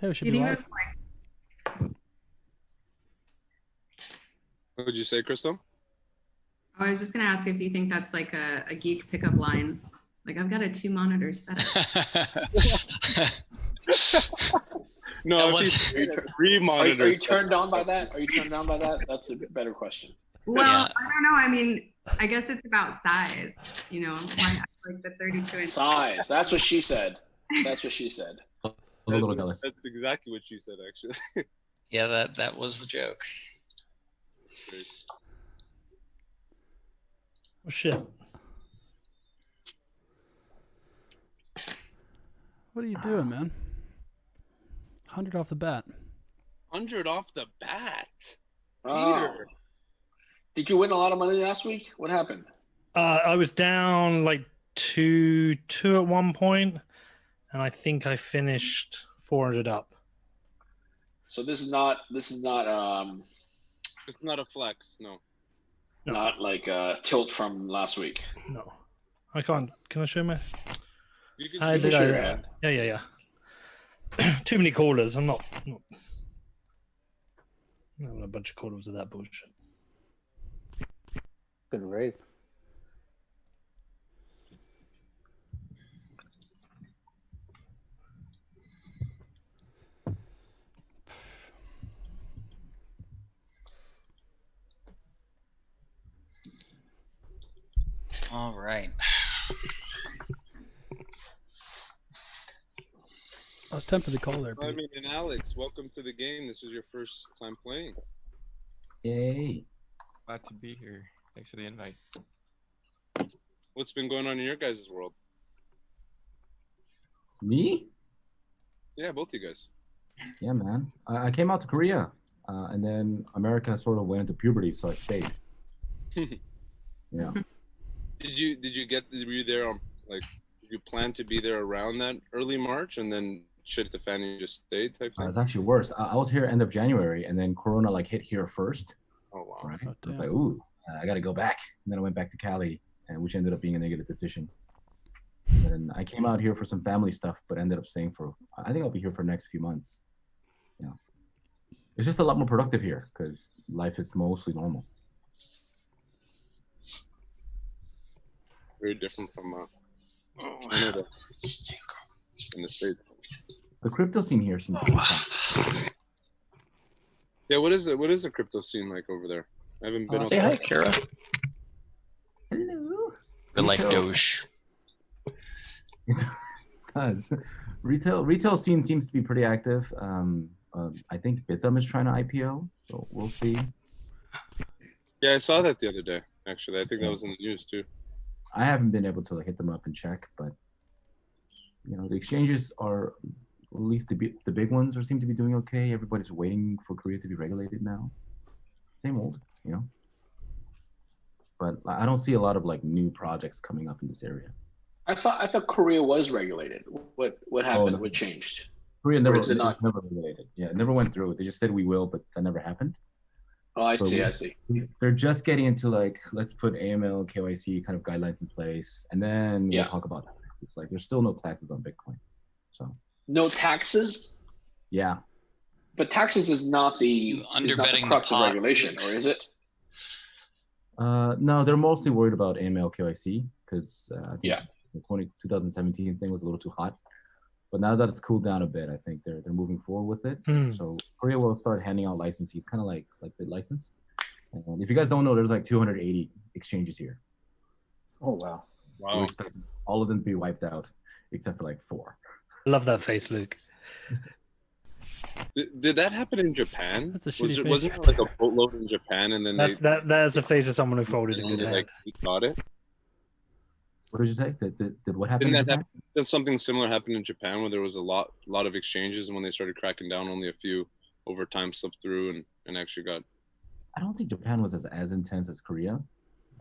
Yeah, we should Do be you think live. What would you say, Crystal? I was just gonna ask if you think that's like a geek pickup line. Like, I've got a 2-monitor setup. No, That if you Are re-monitor. you turned on by that? Are you turned on by that? That's a better question. Well, Yeah. I don't know. I mean, I guess it's about size. You know, like the 32-inch. Size. That's what she said. That's what she said. A little That's, jealous. that's exactly what she said, actually. Yeah, that was the joke. Oh shit. What are you doing, man? 100 off the bat. 100 off the bat. Oh. Peter. Did you win a lot of money last week? What happened? I was down like two at one point, and I think I finished 400 up. So this is not It's not a flex, no. No. not like a tilt from last week. No, I can't. Can I show my? You can I choose did. sure, your- man. Yeah. Too many callers. I'm not a bunch of callers of that bullshit. Good raise. All right. I was tempted to call there, I Pete. mean, and Alex, welcome to the game. This is your first time playing. Yay. Glad to be here. Thanks for the invite. What's been going on in your guys' world? Me? Yeah, both you guys. Yeah, man. I came out to Korea, and then America sort of went into puberty, so I stayed. Yeah. Were you there on, like, did you plan to be there around that early March and then shit at the fan and you just stayed type thing? It's actually worse. I was here end of January, and then Corona like hit here first. Oh, wow. Right. Oh, I was damn. like, ooh, I got to go back. And then I went back to Cali, and which ended up being a negative decision. And I came out here for some family stuff, but ended up staying for. I think I'll be here for the next few months. You know, it's just a lot more productive here because life is mostly normal. Very different from Canada in the States. The crypto scene here seems to be fun. Yeah, what is it? What is the crypto scene like over there? I haven't been. Say hi, Kara. Hello. Good like Retail- Doge. Does retail scene seems to be pretty active. I think Bitham is trying to IPO, so we'll see. Yeah, I saw that the other day. Actually, I think that was in the news too. I haven't been able to hit them up and check, but you know the exchanges are at least the big ones seem to be doing okay. Everybody's waiting for Korea to be regulated now. Same old, you know. But I don't see a lot of like new projects coming up in this area. I thought Korea was regulated. What happened? no. What changed? Korea never is it not? never regulated. Yeah, it never went through. They just said we will, but that never happened. Oh, I So see. we- I see. They're just getting into like let's put AML, KYC kind of guidelines in place, and then we'll Yeah. talk about taxes. Like there's still no taxes on Bitcoin. So No taxes, yeah, but taxes is not the Underbetting the crux of pot. regulation, or is it? no, they're mostly worried about AML, KYC because I think Yeah. the 2017 thing was a little too hot. But now that it's cooled down a bit, I think they're moving forward with it. So Korea will start handing out licenses, kind of like the license. And if you guys don't know, there's like 280 exchanges here. Oh wow! We Wow. expect all of them to be wiped out, except for like 4. Love that face, Luke. Did that happen in Japan? That's a shitty face. Wasn't there like a boatload in Japan and then That's the face of someone who folded a and good they hand. like got it? What did you say? Did what happened? Didn't in that Japan? happen? Did something similar happen in Japan where there was a lot of exchanges, and when they started cracking down, only a few over time slipped through and actually got. I don't think Japan was as intense as Korea,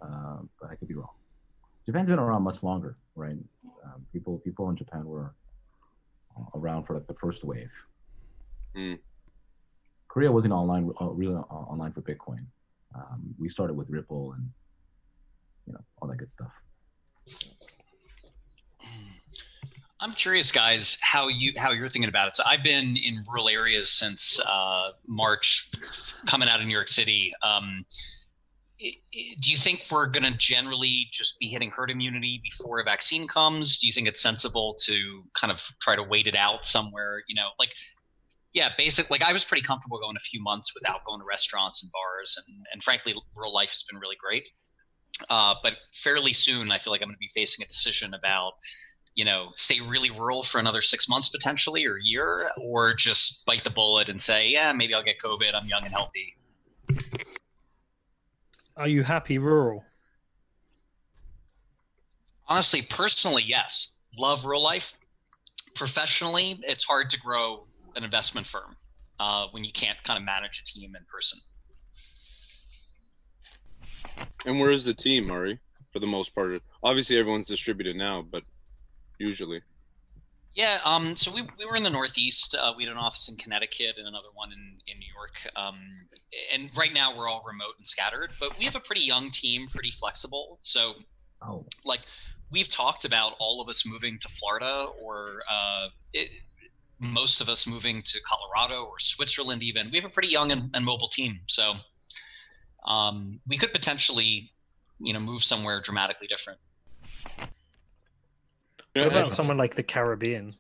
but I could be wrong. Japan's been around much longer, right? People in Japan were around for like the first wave. Mm. Korea wasn't online, really online for Bitcoin. We started with Ripple and all that good stuff. I'm curious, guys, how you're thinking about it. So I've been in rural areas since March, coming out of New York City. Do you think we're going to generally just be hitting herd immunity before a vaccine comes? Do you think it's sensible to kind of try to wait it out somewhere? Like I was pretty comfortable going a few months without going to restaurants and bars, and frankly, rural life has been really great. But fairly soon, I feel like I'm going to be facing a decision about, stay really rural for another 6 months potentially, or a year, or just bite the bullet and say, yeah, maybe I'll get COVID. I'm young and healthy. Are you happy rural? Honestly, personally, yes. Love rural life. Professionally, it's hard to grow an investment firm when you can't kind of manage a team in person. And where is the team, Ari? For the most part, obviously everyone's distributed now, but usually. Yeah, so we were in the Northeast. We had an office in Connecticut and another one in New York. And right now we're all remote and scattered, but we have a pretty young team, pretty flexible. So like we've talked about all of us moving to Florida, or most of us moving to Colorado or Switzerland even. We have a pretty young and mobile team. So we could potentially, move somewhere dramatically different. What about someone like the Caribbean,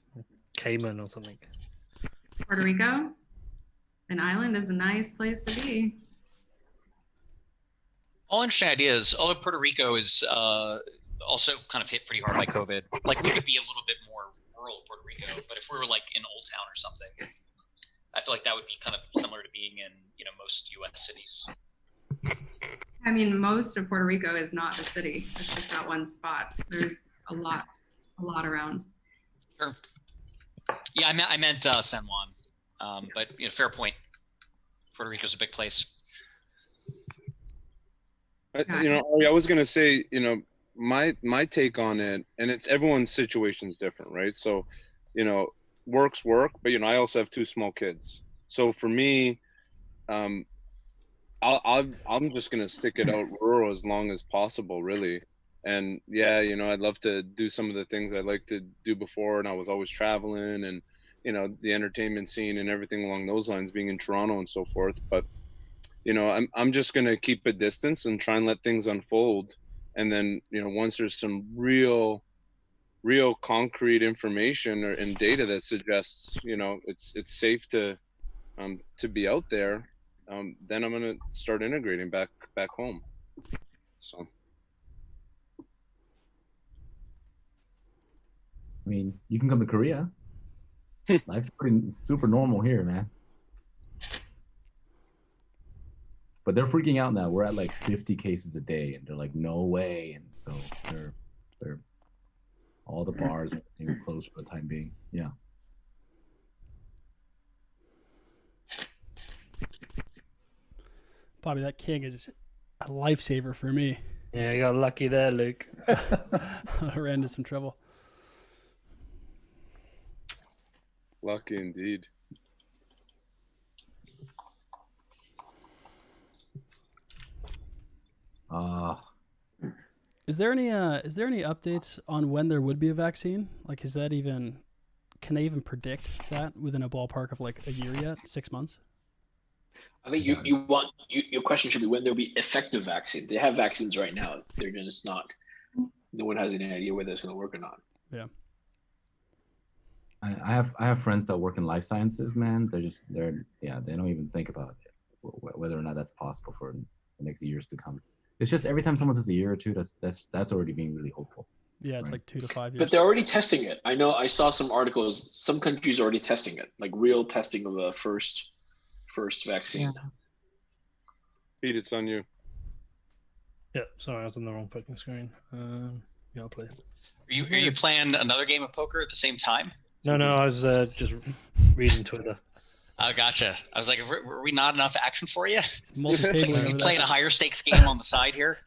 Cayman or something? Puerto Rico, an island is a nice place to be. All interesting ideas. Although Puerto Rico is also kind of hit pretty hard by COVID. Like we could be a little bit more rural Puerto Rico, but if we were like in Old Town or something, I feel like that would be kind of similar to being in, most U.S. cities. I mean, most of Puerto Rico is not the city. It's just that one spot. There's a lot around. Sure. Yeah, I meant San Juan, but fair point. Puerto Rico's a big place. I was gonna say, my take on it, and it's everyone's situation's different, right? So, work's work, but I also have 2 small kids. So for me, I'm just gonna stick it out rural as long as possible, really. And yeah, I'd love to do some of the things I like to do before, and I was always traveling, and the entertainment scene and everything along those lines, being in Toronto and so forth. But I'm just gonna keep a distance and try and let things unfold. And then once there's some real concrete information and data that suggests it's safe to be out there, then I'm gonna start integrating back home. So. I mean, you can come to Korea. Life's pretty super normal here, man. But they're freaking out now. We're at like 50 cases a day, and they're like, no way. And so they're all the bars are closed for the time being. Yeah. Bobby, that king is a lifesaver for me. Yeah, you got lucky there, Luke. I ran into some trouble. Lucky indeed. Is there any updates on when there would be a vaccine? Like, can they even predict that within a ballpark of like a year yet? 6 months? I think your question should be when there'll be effective vaccine. They have vaccines right now. They're just not. No one has any idea whether it's going to work or not. Yeah. I have friends that work in life sciences, man. They don't even think about it, whether or not that's possible for the next years to come. It's just every time someone says a year or two, that's already being really hopeful. Yeah, it's like 2 to 5 years. But they're already testing it. I know. I saw some articles. Some countries are already testing it, like real testing of the first vaccine. Pete, it's on you. Yeah, sorry, I was on the wrong fucking screen. Yeah, I'll play it. Are you playing another game of poker at the same time? No, I was just reading Twitter. Oh, gotcha. I was like, were we not enough action for you? Multi-tabling. You playing a higher stakes game on the side here?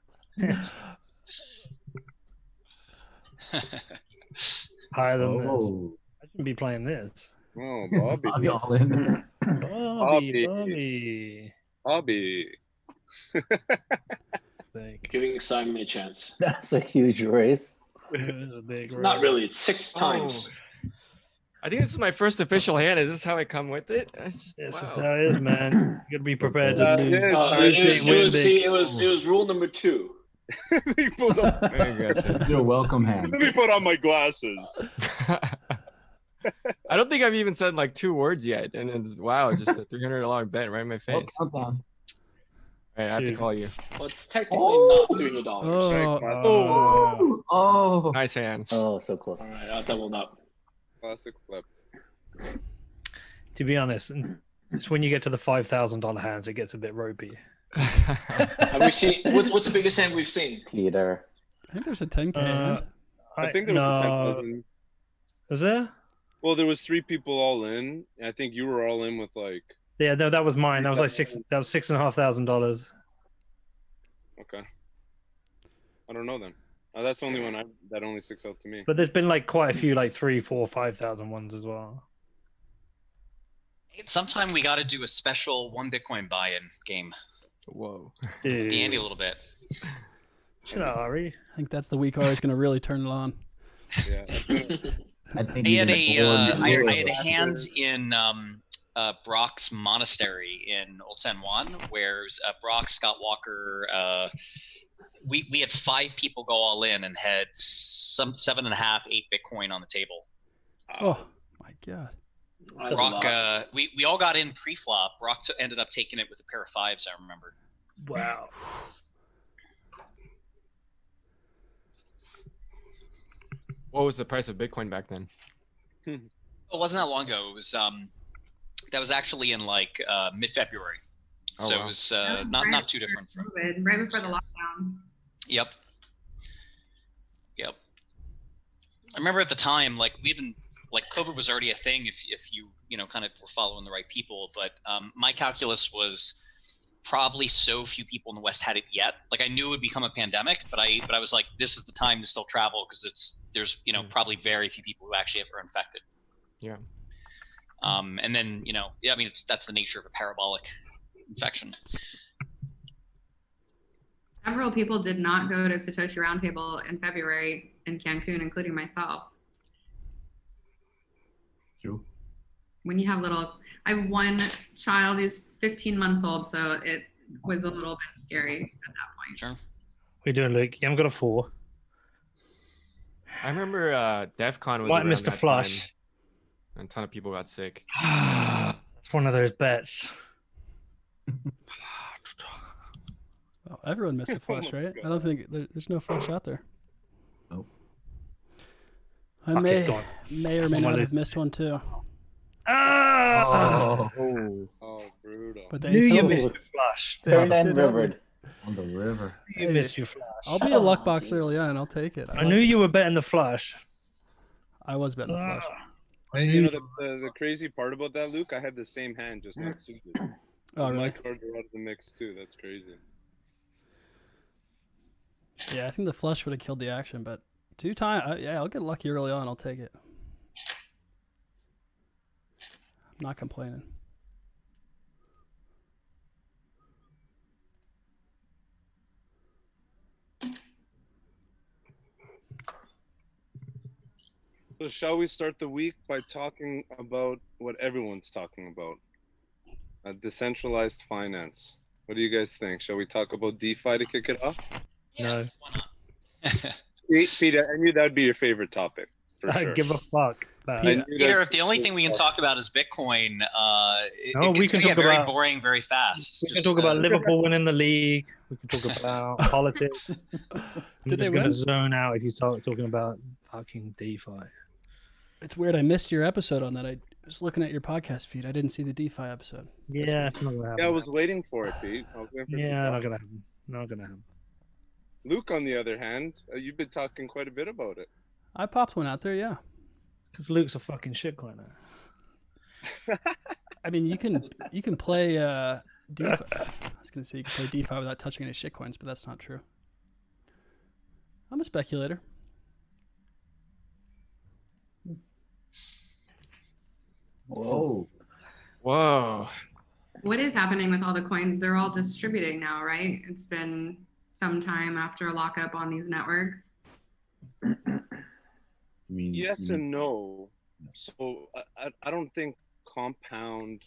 Higher than this. I shouldn't be playing this. Oh, Bobby. Bobby all in. Bobby. Giving Simon a chance. That's a huge race. It was a big It's race. not really. It's 6 times. I think this is my first official hand. Is this how I come with it? It's just, This is wow. how it is, man. You gotta be prepared to lose. Yeah, It was rule number 2. He pulls up- Very aggressive. It's your welcome hand. Let me put on my glasses. I don't think I've even said like 2 words yet, and it's, wow, just a $300 bet right in my face. Oh, countdown. All right, I have to call you. Well, it's technically not $300. Oh, Oh. Nice hand. Oh, so close. All right, I'll double up. Classic flip. To be honest, it's when you get to the $5,000 hands, it gets a bit ropey. Have we seen what's the biggest hand we've seen? Peter. I think there's a 10K hand. I think there was a no. 10,000. Was there? Well, there was 3 people all in. I think you were all in with like. Yeah, no, that was mine. That was like $6,500. Okay. I don't know then. That's the only one that only sticks out to me. But there's been like quite a few, like 3, 4, 5,000 ones as well. Sometime we got to do a special 1 Bitcoin buy-in game. Whoa. Dude. Dandy a little bit. Chill out, Ari. I think that's the week Ari's going to really turn it on. Yeah. I think I had even I had hands in Brock's monastery in Old San Juan, where Brock, Scott Walker, we had 5 people go all in and had some 7.5, 8 Bitcoin on the table. Oh, my God. That's a Brock, lot. we all got in pre-flop. Brock ended up taking it with a pair of 5s, I remember. Wow. What was the price of Bitcoin back then? It wasn't that long ago. It was that was actually in like mid-February. Oh, So wow. it was Right not too after different from. COVID, right before the lockdown. Yep. I remember at the time, like COVID was already a thing if you know kind of were following the right people. But my calculus was probably so few people in the West had it yet. Like I knew it would become a pandemic, but I was like, this is the time to still travel because there's probably very few people who actually are infected. Yeah. And then I mean that's the nature of a parabolic infection. Several people did not go to Satoshi Roundtable in February in Cancun, including myself. True. When you have I have one child who's 15 months old, so it was a little bit scary at that point. Sure. What you doing, Luke? You haven't got a 4. I remember DEF CON was Right, around Mr. that Flush. time, and a ton of people got sick. It's one of those bets. Oh, everyone missed a flush, my right? God. I don't think there's no flush out there. Nope. I Fuck it, go on. may or may Come on, not Luke. have missed one too. Ah! Oh, Oh, brutal. But Knew they you still- missed your flush. they Turned and still helped me. rivered. on the river. You missed your flush. I'll be a luck Oh, box jeez. early on. I'll take it. I knew you were betting the flush. I was betting the flush. And you know the crazy part about that, Luke? I had the same hand, just not suited. Oh, My really? cards are out of the mix too. That's crazy. Yeah, I think the flush would have killed the action, but 2 times, yeah, I'll get lucky early on. I'll take it. I'm not complaining. So shall we start the week by talking about what everyone's talking about? Decentralized finance. What do you guys think? Shall we talk about DeFi to kick it off? No. Why not? Peter, I knew that'd be your favorite topic for I sure. give a fuck. about I it. knew Peter, that- if the only thing we can talk about is Bitcoin, No, we it's can gonna get talk very about- boring very fast. We can Just, talk about Liverpool winning the league. We can talk about politics. I'm Did they just gonna win? zone out if you start talking about fucking DeFi. It's weird. I missed your episode on that. I was looking at your podcast feed. I didn't see the DeFi episode. Yeah, it's not gonna happen. Yeah, I was waiting for it, Pete. I was waiting for it to Yeah, drop. not gonna happen. Not gonna happen. Luke, on the other hand, you've been talking quite a bit about it. I popped one out there, yeah. Because Luke's a fucking shitcoiner. I mean, you can play DeFi. I was gonna say you can play DeFi without touching any shitcoins, but that's not true. I'm a speculator. Whoa. Whoa. What is happening with all the coins? They're all distributing now, right? It's been some time after a lockup on these networks. You mean, Yes you mean and no. So I don't think Compound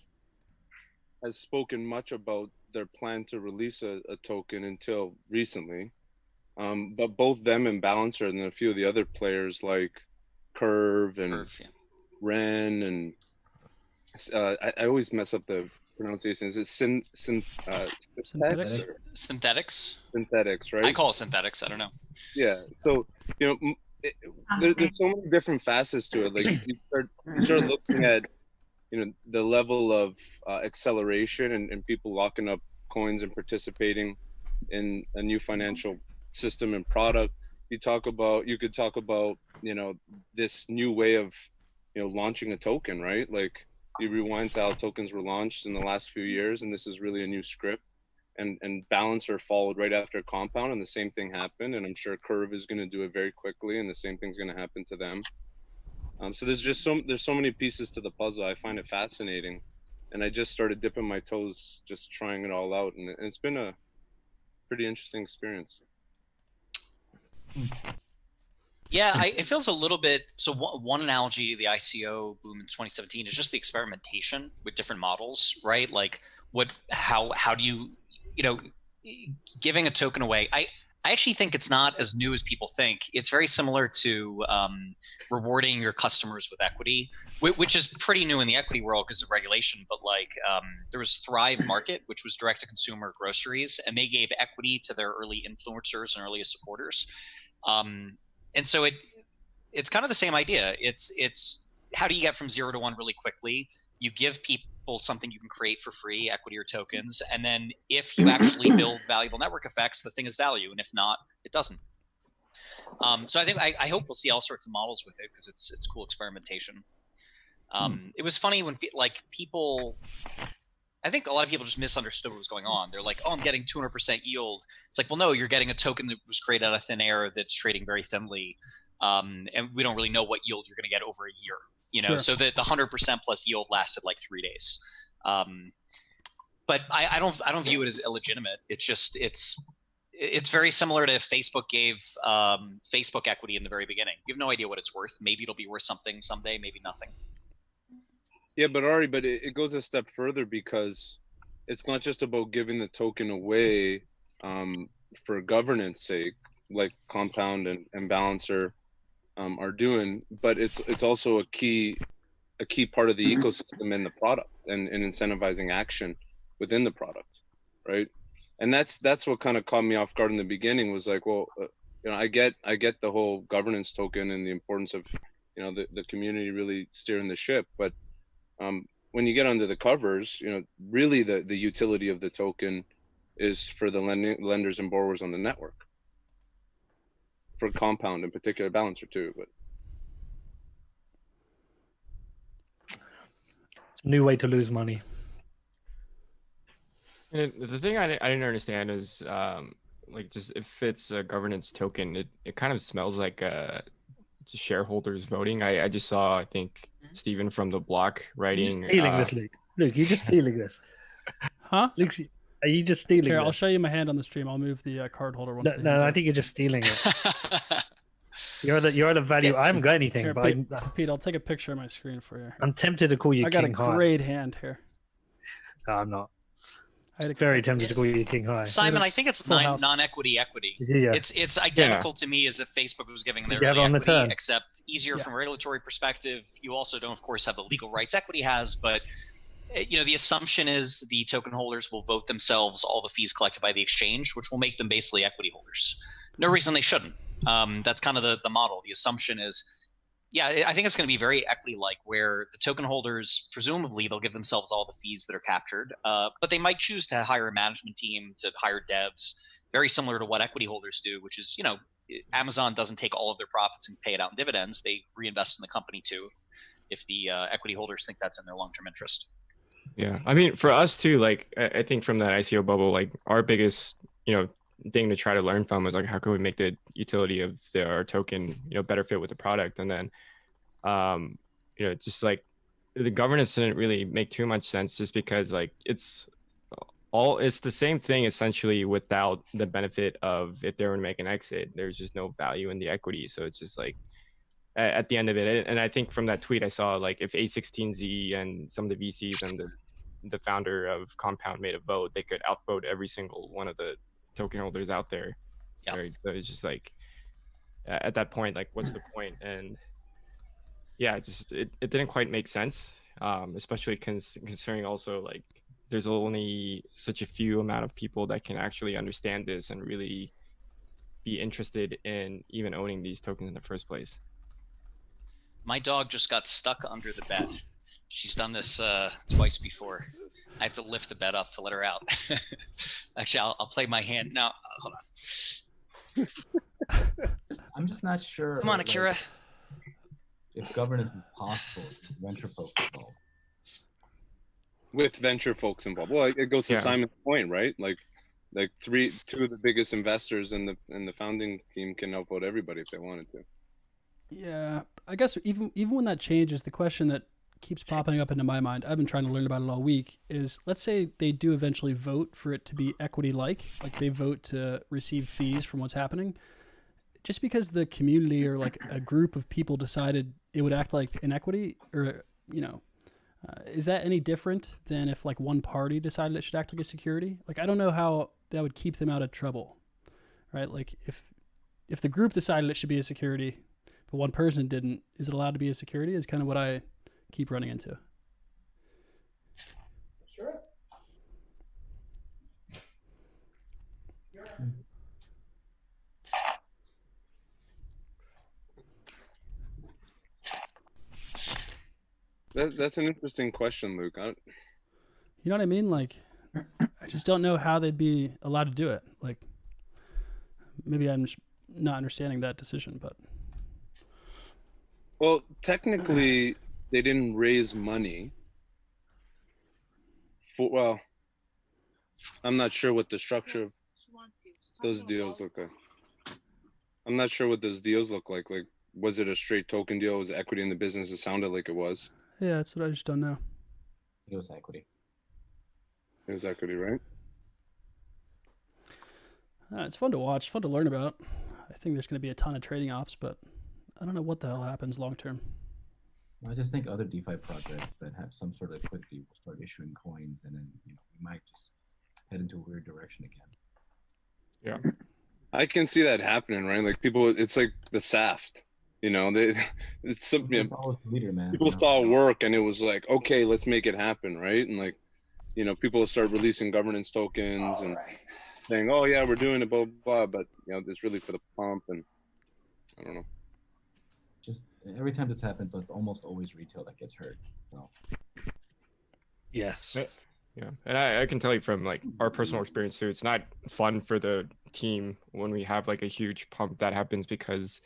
has spoken much about their plan to release a token until recently. But both them and Balancer and a few of the other players like Curve and Curve, yeah. Ren and I always mess up the pronunciation. Is it Synthetics? Synthetics. Synthetics, right? I call it synthetics. I don't know. Yeah. So there's so many different facets to it. Like you start looking at the level of acceleration and people locking up coins and participating in a new financial system and product. You could talk about this new way of launching a token, right? Like you rewind to how tokens were launched in the last few years, and this is really a new script. And Balancer followed right after Compound, and the same thing happened. And I'm sure Curve is going to do it very quickly, and the same thing's going to happen to them. So there's so many pieces to the puzzle. I find it fascinating, and I just started dipping my toes, just trying it all out, and it's been a pretty interesting experience. Yeah, it feels a little bit. So one analogy to the ICO boom in 2017 is just the experimentation with different models, right? Like how do you giving a token away? I actually think it's not as new as people think. It's very similar to rewarding your customers with equity, which is pretty new in the equity world because of regulation. But like there was Thrive Market, which was direct to consumer groceries, and they gave equity to their early influencers and earliest supporters. And so it's kind of the same idea. It's how do you get from 0 to 1 really quickly? You give people something you can create for free, equity or tokens, and then if you actually build valuable network effects, the thing is value, and if not, it doesn't. So I hope we'll see all sorts of models with it because it's cool experimentation. It was funny when people. I think a lot of people just misunderstood what was going on. They're like, "Oh, I'm getting 200% yield." It's like, well, no, you're getting a token that was created out of thin air that's trading very thinly, and we don't really know what yield you're going to get over a year. Sure. So the 100% plus yield lasted like 3 days. But I don't view it as illegitimate. It's very similar to if Facebook gave Facebook equity in the very beginning. You have no idea what it's worth. Maybe it'll be worth something someday, maybe nothing. Yeah, but Ari, it goes a step further because it's not just about giving the token away for governance sake, like Compound and Balancer are doing, but it's also a key part of the ecosystem and the product and incentivizing action within the product, right? And that's what kind of caught me off guard in the beginning was like, well, I get the whole governance token and the importance of the community really steering the ship, but when you get under the covers, really the utility of the token is for the lenders and borrowers on the network. For Compound in particular, Balancer too, but it's a new way to lose money. And the thing I didn't understand is like just if it's a governance token, it kind of smells like shareholders voting. I just saw, I think, Stephen from the block writing. You're stealing this, Luke. Luke, you're just stealing this. Huh? Luke, are you just stealing Here, this? I'll show you my hand on the stream. I'll move the card holder once. No, I think you're just stealing it. You're the value. I haven't got anything, Here, but Pete, I'll take a picture of my screen for you. I'm tempted to call you I got King a High. great hand here. No, I'm not. I had a Very tempted to call you King High. Simon, I think it's Full house. non-equity equity. Yeah. It's identical to me as if Facebook was giving their you have it on the equity, turn? except easier Yeah. from a regulatory perspective. You also don't, of course, have the legal rights equity has, but the assumption is the token holders will vote themselves all the fees collected by the exchange, which will make them basically equity holders. No reason they shouldn't. That's kind of the model. The assumption is, I think it's going to be very equity-like, where the token holders, presumably, they'll give themselves all the fees that are captured, but they might choose to hire a management team, to hire devs, very similar to what equity holders do, which is, Amazon doesn't take all of their profits and pay it out in dividends. They reinvest in the company too, if the equity holders think that's in their long-term interest. Yeah, I mean, for us too, like I think from that ICO bubble, like our biggest, thing to try to learn from was like, how can we make the utility of our token, better fit with the product? And then, just like the governance didn't really make too much sense, just because like it's the same thing essentially without the benefit of if they were to make an exit, there's just no value in the equity. So it's just like, at the end of it. And I think from that tweet I saw, like, if A16Z and some of the VCs and the founder of Compound made a vote, they could outvote every single one of the token holders out there. Yeah. Right? So it's just like, at that point, like, what's the point? And yeah, it didn't quite make sense, especially considering also, like, there's only such a few amount of people that can actually understand this and really be interested in even owning these tokens in the first place. My dog just got stuck under the bed. She's done this twice before. I have to lift the bed up to let her out. Actually, I'll play my hand now. Hold on. I'm just not sure. Come on, Akira. Like, if governance is possible, if venture folks involved. With venture folks involved. Well, it goes to Yeah. Simon's point, right? Like two of the biggest investors in the founding team can outvote everybody if they wanted to. Yeah, I guess even when that changes, the question that keeps popping up into my mind, I've been trying to learn about it all week, is let's say they do eventually vote for it to be equity-like they vote to receive fees from what's happening. Just because the community or like a group of people decided it would act like an equity, or, you know, is that any different than if like one party decided it should act like a security? Like, I don't know how that would keep them out of trouble, right? Like if the group decided it should be a security, but one person didn't, is it allowed to be a security? Is kind of what I keep running into. Sure. That's an interesting question, Luke. You know what I mean? Like, I just don't know how they'd be allowed to do it. Like, maybe I'm just not understanding that decision, but. Well, technically, they didn't raise money. Well, I'm not sure what the structure of those deals look like. I'm not sure what those deals look like. Like, was it a straight token deal? Was it equity in the business? It sounded like it was. Yeah, that's what I just don't know. It was equity. It was equity, right? It's fun to watch, fun to learn about. I think there's going to be a ton of trading ops, but I don't know what the hell happens long term. I just think other DeFi projects that have some sort of liquidity will start issuing coins, and then we might just head into a weird direction again. Yeah, I can see that happening, right? Like people, it's like the SAFT. It's some, Leader, man. people saw it work, and it was like, okay, let's make it happen, right? And like, people start releasing governance tokens and saying, oh yeah, we're doing it, blah blah, but it's really for the pump, and I don't know. Just every time this happens, it's almost always retail that gets hurt. So. Yes. Yeah, and I can tell you from like our personal experience too, it's not fun for the team when we have like a huge pump that happens because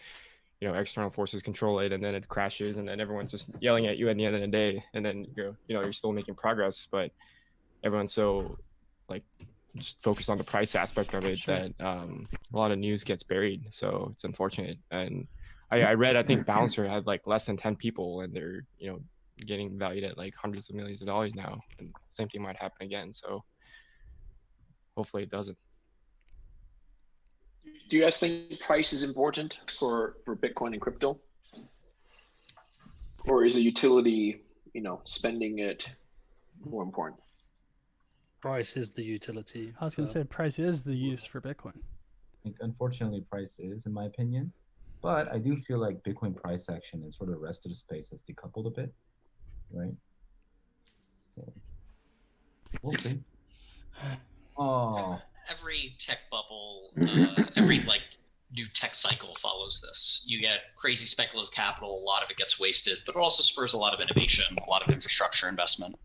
external forces control it, and then it crashes, and then everyone's just yelling at you at the end of the day, and then you're still making progress, but everyone's so like just focused on the price aspect of it that a lot of news gets buried. So it's unfortunate. And I read, I think Balancer had like less than 10 people, and they're getting valued at like hundreds of millions of dollars now, and same thing might happen again. So hopefully it doesn't. Do you guys think price is important for Bitcoin and crypto? Or is the utility, spending it more important? Price is the utility. I was going to say price is the use for Bitcoin. I think unfortunately price is, in my opinion. But I do feel like Bitcoin price action and sort of the rest of the space has decoupled a bit, right? So we'll see. Oh. Every tech bubble, every like new tech cycle follows this. You get crazy speculative capital, a lot of it gets wasted, but it also spurs a lot of innovation, a lot of infrastructure investment.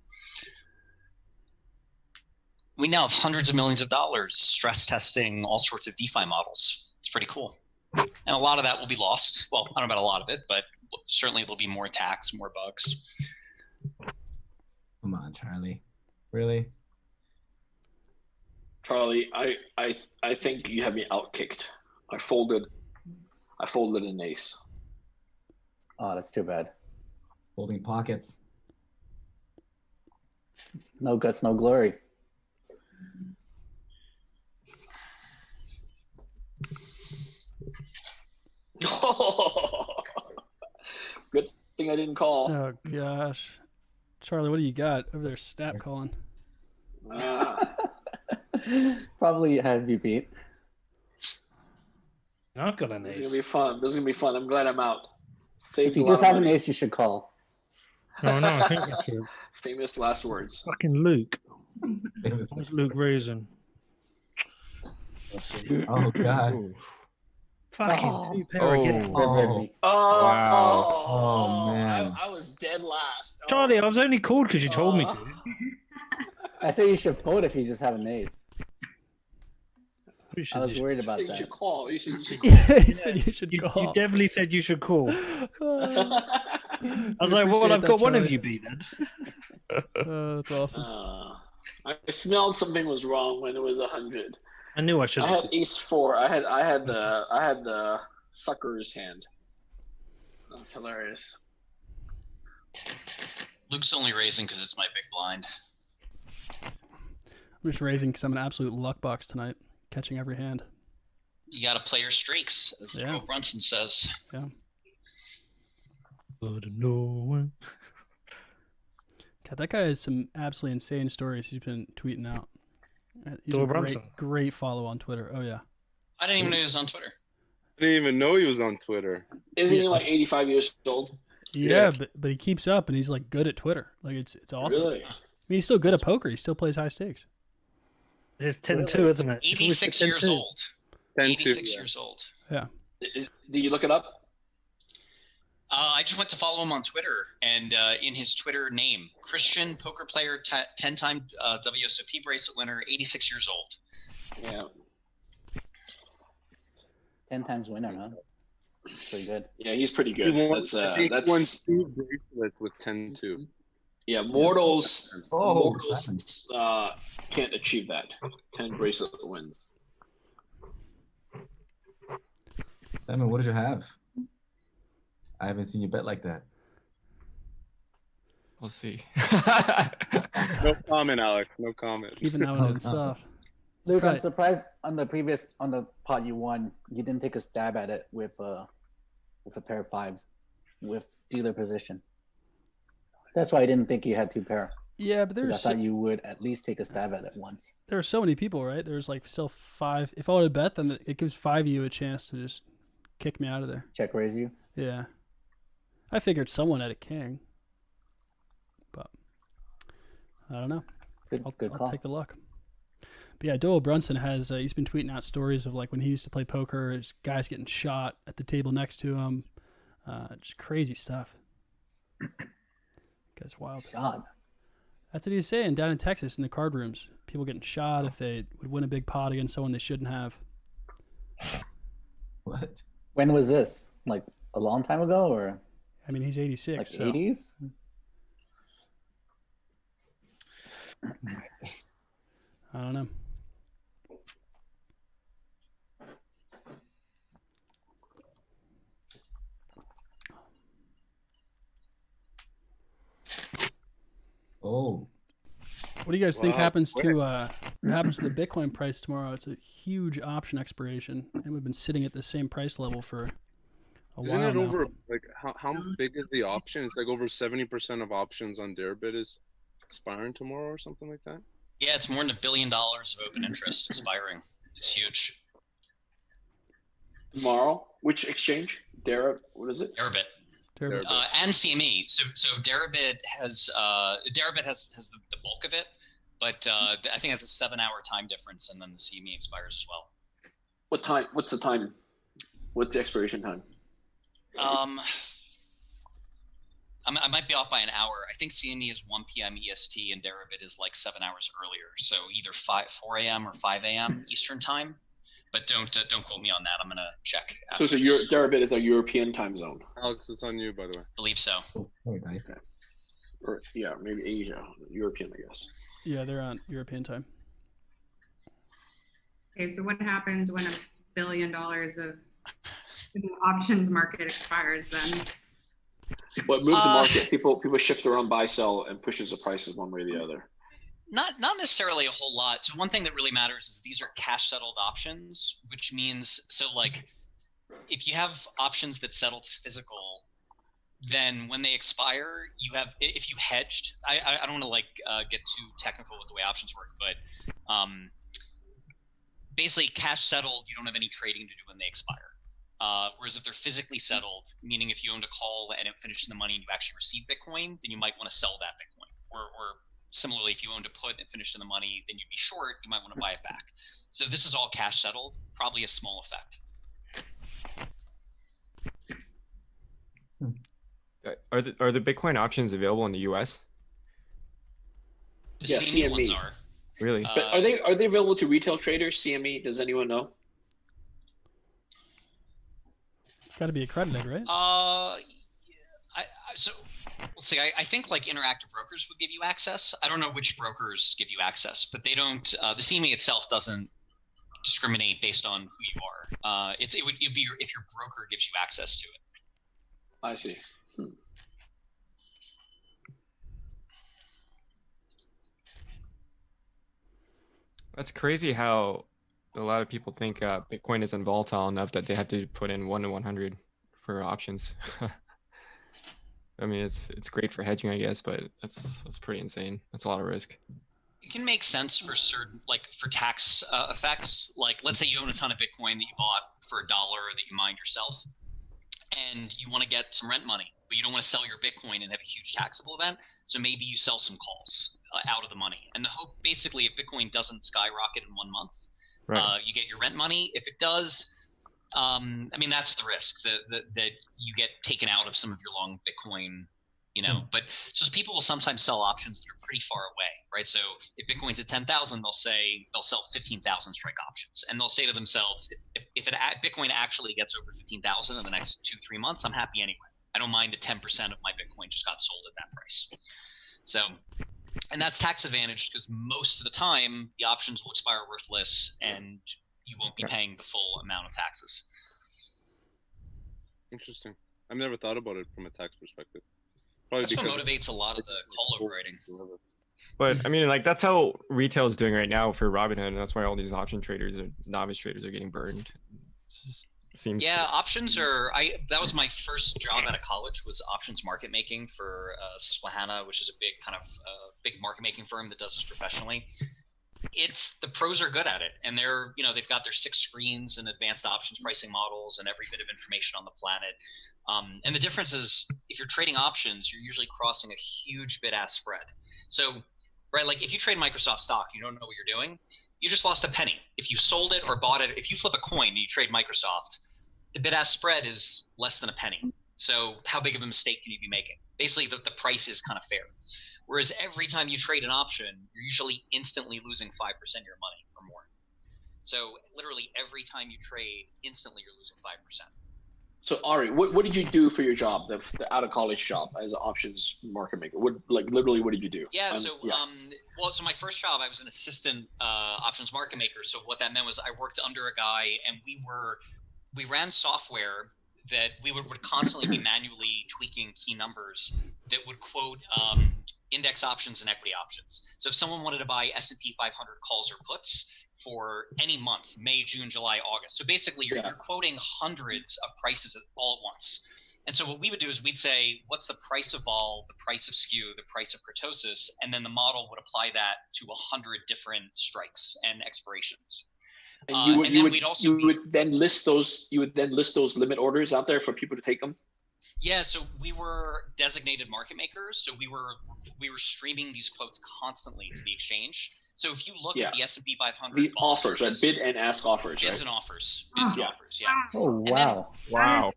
We now have hundreds of millions of dollars stress testing all sorts of DeFi models. It's pretty cool. And a lot of that will be lost. Well, I don't know about a lot of it, but certainly there'll be more attacks, more bugs. Come on, Charlie. Really? Charlie, I think you have me outkicked. I folded an ace. Oh, that's too bad. Holding pockets. No guts, no glory. thing I didn't call. Oh gosh, Charlie, what do you got over there? Snap calling. Probably have you beat. I've got an This ace. is gonna be fun. This is gonna be fun. I'm glad I'm out. Saved If you a lot just of have an money. ace, you should call. No, I think that's it. Famous last words. Fucking Luke. Where's Luke Reason? Oh God. Fucking Oh. two pair again. Oh. Oh, Wow. Oh, man. I was dead last. Oh. Charlie, I was only called because you told me to. I say you should fold if you just have an ace. You should I was just- worried You about said you that. should call. You said you should Yeah, he said you should You call. definitely said you should call. call. I was like, well, I've got one of you beat then. That's awesome. I smelled something was wrong when it was 100. I knew I should I have. had ace 4. I had the sucker's hand. That's hilarious. Luke's only raising because it's my big blind. I'm just raising because I'm an absolute luck box tonight, catching every hand. You got to play your streaks, as Yeah. Joe Brunson says. But no one. God, that guy has some absolutely insane stories he's been tweeting out. He's Joe a Brunson. great follow on Twitter. Oh yeah. I didn't even know he was on Twitter. I didn't even know he was on Twitter. Isn't he like 85 years old? Yeah, but he keeps up and he's like good at Twitter. Like it's awesome. Really? I mean, he's still good at poker. He still plays high stakes. It's 10-2, isn't it? 86 years old. 10-2, 86 yeah. years old. Do you look it up? I just went to follow him on Twitter, and in his Twitter name, Christian poker player, 10-time WSOP bracelet winner, 86 years old. Yeah. 10 times winner, huh? Pretty good. Yeah, he's pretty good. He won, That's I think he won that's 2 bracelets with 10-2. yeah. Mortals Oh, can't achieve that. 10 bracelet wins. Simon, what did you have? I haven't seen you bet like that. We'll see. No comment, Alex. No comment. Keeping that one to himself. Luke, I'm Right. surprised on the pot you won, you didn't take a stab at it with a pair of fives, with dealer position. That's why I didn't think you had 2 pair. Yeah, but 'Cause I there's thought you would at least take a stab at it once. there are so many people, right? There's like still 5. If I would have bet, then it gives 5 of you a chance to just kick me out of there. Check raise you. Yeah. I figured someone had a king, but I don't know. Good I'll call. take the luck. But yeah, Doyle Brunson has he's been tweeting out stories of like when he used to play poker, his guys getting shot at the table next to him, just crazy stuff. Guy's wild. God. That's what he was saying down in Texas in the card rooms. People getting shot if they would win a big pot against someone they shouldn't have. What? When was this? Like a long time ago, or I mean, he's 86. like so 80s? I don't know. Oh, What do you guys think Wow, happens quick. to the Bitcoin price tomorrow? It's a huge option expiration, and we've been sitting at the same price level for a Isn't while it now. over, like, how big is the option? It's like over 70% of options on Deribit is expiring tomorrow or something like that? Yeah, it's more than $1 billion of open interest expiring. It's huge. Tomorrow, which exchange? What is it? Deribit. Terrible. And CME. So Deribit has the bulk of it, but I think that's a 7-hour time difference, and then the CME expires as well. What time? What's the time? What's the expiration time? I might be off by an hour. I think CME is 1 p.m. EST, and Deribit is like 7 hours earlier. So either 4 a.m. or 5 a.m. Eastern time. But don't quote me on that. I'm gonna check. So Deribit is a European time zone, Alex, it's on you, by the way. Believe so. oh, very nice. Okay. or yeah, maybe Asia, European, I guess. Yeah, they're on European time. Okay, so what happens when $1 billion of the options market expires then? What moves the market? People shift around, buy, sell, and pushes the prices one way or the other. Not necessarily a whole lot. So one thing that really matters is these are cash settled options, which means, so like if you have options that settle to physical, then when they expire, you have, if you hedged, I don't want to like get too technical with the way options work, but basically cash settled, you don't have any trading to do when they expire. Whereas if they're physically settled, meaning if you owned a call and it finished in the money and you actually received Bitcoin, then you might want to sell that Bitcoin. Or similarly, if you owned a put and finished in the money, then you'd be short, you might want to buy it back. So this is all cash settled, probably a small effect. Are the Bitcoin options available in the US? The Yeah, CME ones CME. are. Really? But are they available to retail traders? CME? Does anyone know? It's got to be accredited, right? So let's see. I think like interactive brokers would give you access. I don't know which brokers give you access, but they don't. The CME itself doesn't discriminate based on who you are. It'd be if your broker gives you access to it. I see. That's crazy how a lot of people think Bitcoin isn't volatile enough that they have to put in 1 to 100 for options. I mean, it's great for hedging, I guess, but that's pretty insane. That's a lot of risk. It can make sense for certain, like for tax effects. Like, let's say you own a ton of Bitcoin that you bought for $1 that you mined yourself, and you want to get some rent money, but you don't want to sell your Bitcoin and have a huge taxable event. So maybe you sell some calls out of the money. And the hope, basically, if Bitcoin doesn't skyrocket in 1 month, Right. you get your rent money. If it does, I mean, that's the risk that you get taken out of some of your long Bitcoin, you know. But so people will sometimes sell options that are pretty far away, right? So if Bitcoin's at 10,000, they'll sell 15,000 strike options, and they'll say to themselves, if Bitcoin actually gets over 15,000 in the next 2-3 months, I'm happy anyway. I don't mind that 10% of my Bitcoin just got sold at that price. So, and that's tax advantage because most of the time the options will expire worthless and you won't be paying the full amount of taxes. Interesting. I've never thought about it from a tax perspective. Probably That's what because motivates a lot of the call overwriting. But I mean, like that's how retail is doing right now for Robinhood, and that's why all these option traders or novice traders are getting burned. It just seems. Yeah, options are. That was my first job out of college, was options market making for Susquehanna, which is a big kind of big market making firm that does this professionally. The pros are good at it, and they've got their 6 screens and advanced options pricing models and every bit of information on the planet. And the difference is, if you're trading options, you're usually crossing a huge bid-ask spread. So, right, like if you trade Microsoft stock, you don't know what you're doing, you just lost a penny. If you sold it or bought it, if you flip a coin and you trade Microsoft, the bid-ask spread is less than a penny. So how big of a mistake can you be making? Basically, the price is kind of fair. Whereas every time you trade an option, you're usually instantly losing 5% of your money or more. So literally every time you trade, instantly you're losing 5%. So Ari, what did you do for your job, the out of college job as an options market maker? Literally, what did you do? Yeah, so my first job, I was an assistant options market maker. So what that meant was I worked under a guy, and we ran software that we would constantly be manually tweaking key numbers that would quote index options and equity options. So if someone wanted to buy S&P 500 calls or puts for any month, May, June, July, August. So basically you're quoting hundreds of prices all at once. And so what we would do is we'd say, what's the price of vol, the price of skew, the price of kurtosis, and then the model would apply that to 100 different strikes and expirations. And you would then list those limit orders out there for people to take them? Yeah, so we were designated market makers. So we were streaming these quotes constantly to the exchange. So if you look at the S&P 500, the offers, right? Bid and ask offers, bids right? and offers, bids and offers, yeah. Oh wow! Wow.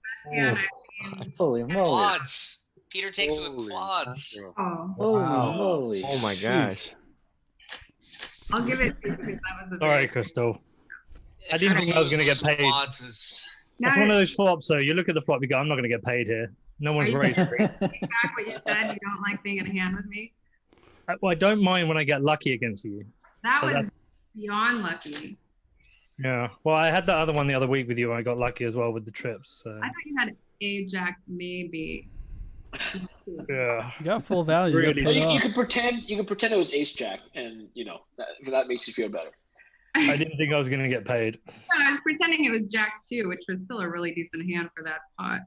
Holy moly! Quads. Peter takes it with quads. Oh, Holy moly! Oh my gosh. I'll give it to you because that was a Sorry, Crystal. I didn't think I was going to get paid. Quads is... It's one of those flops, though. You look at the flop, you go, I'm not going to get paid here. No one's raised. Take back what you said. You don't like being in a hand with me. Well, I don't mind when I get lucky against you. That So was that's- beyond lucky. Yeah. Well, I had the other one the other week with you, and I got lucky as well with the trips. So. I thought you had a jack, maybe. Yeah. You got full value. You got Really? paid You off. can pretend it was ace jack, and that makes you feel better. I didn't think I was going to get paid. I was pretending it was jack 2, which was still a really decent hand for that pot.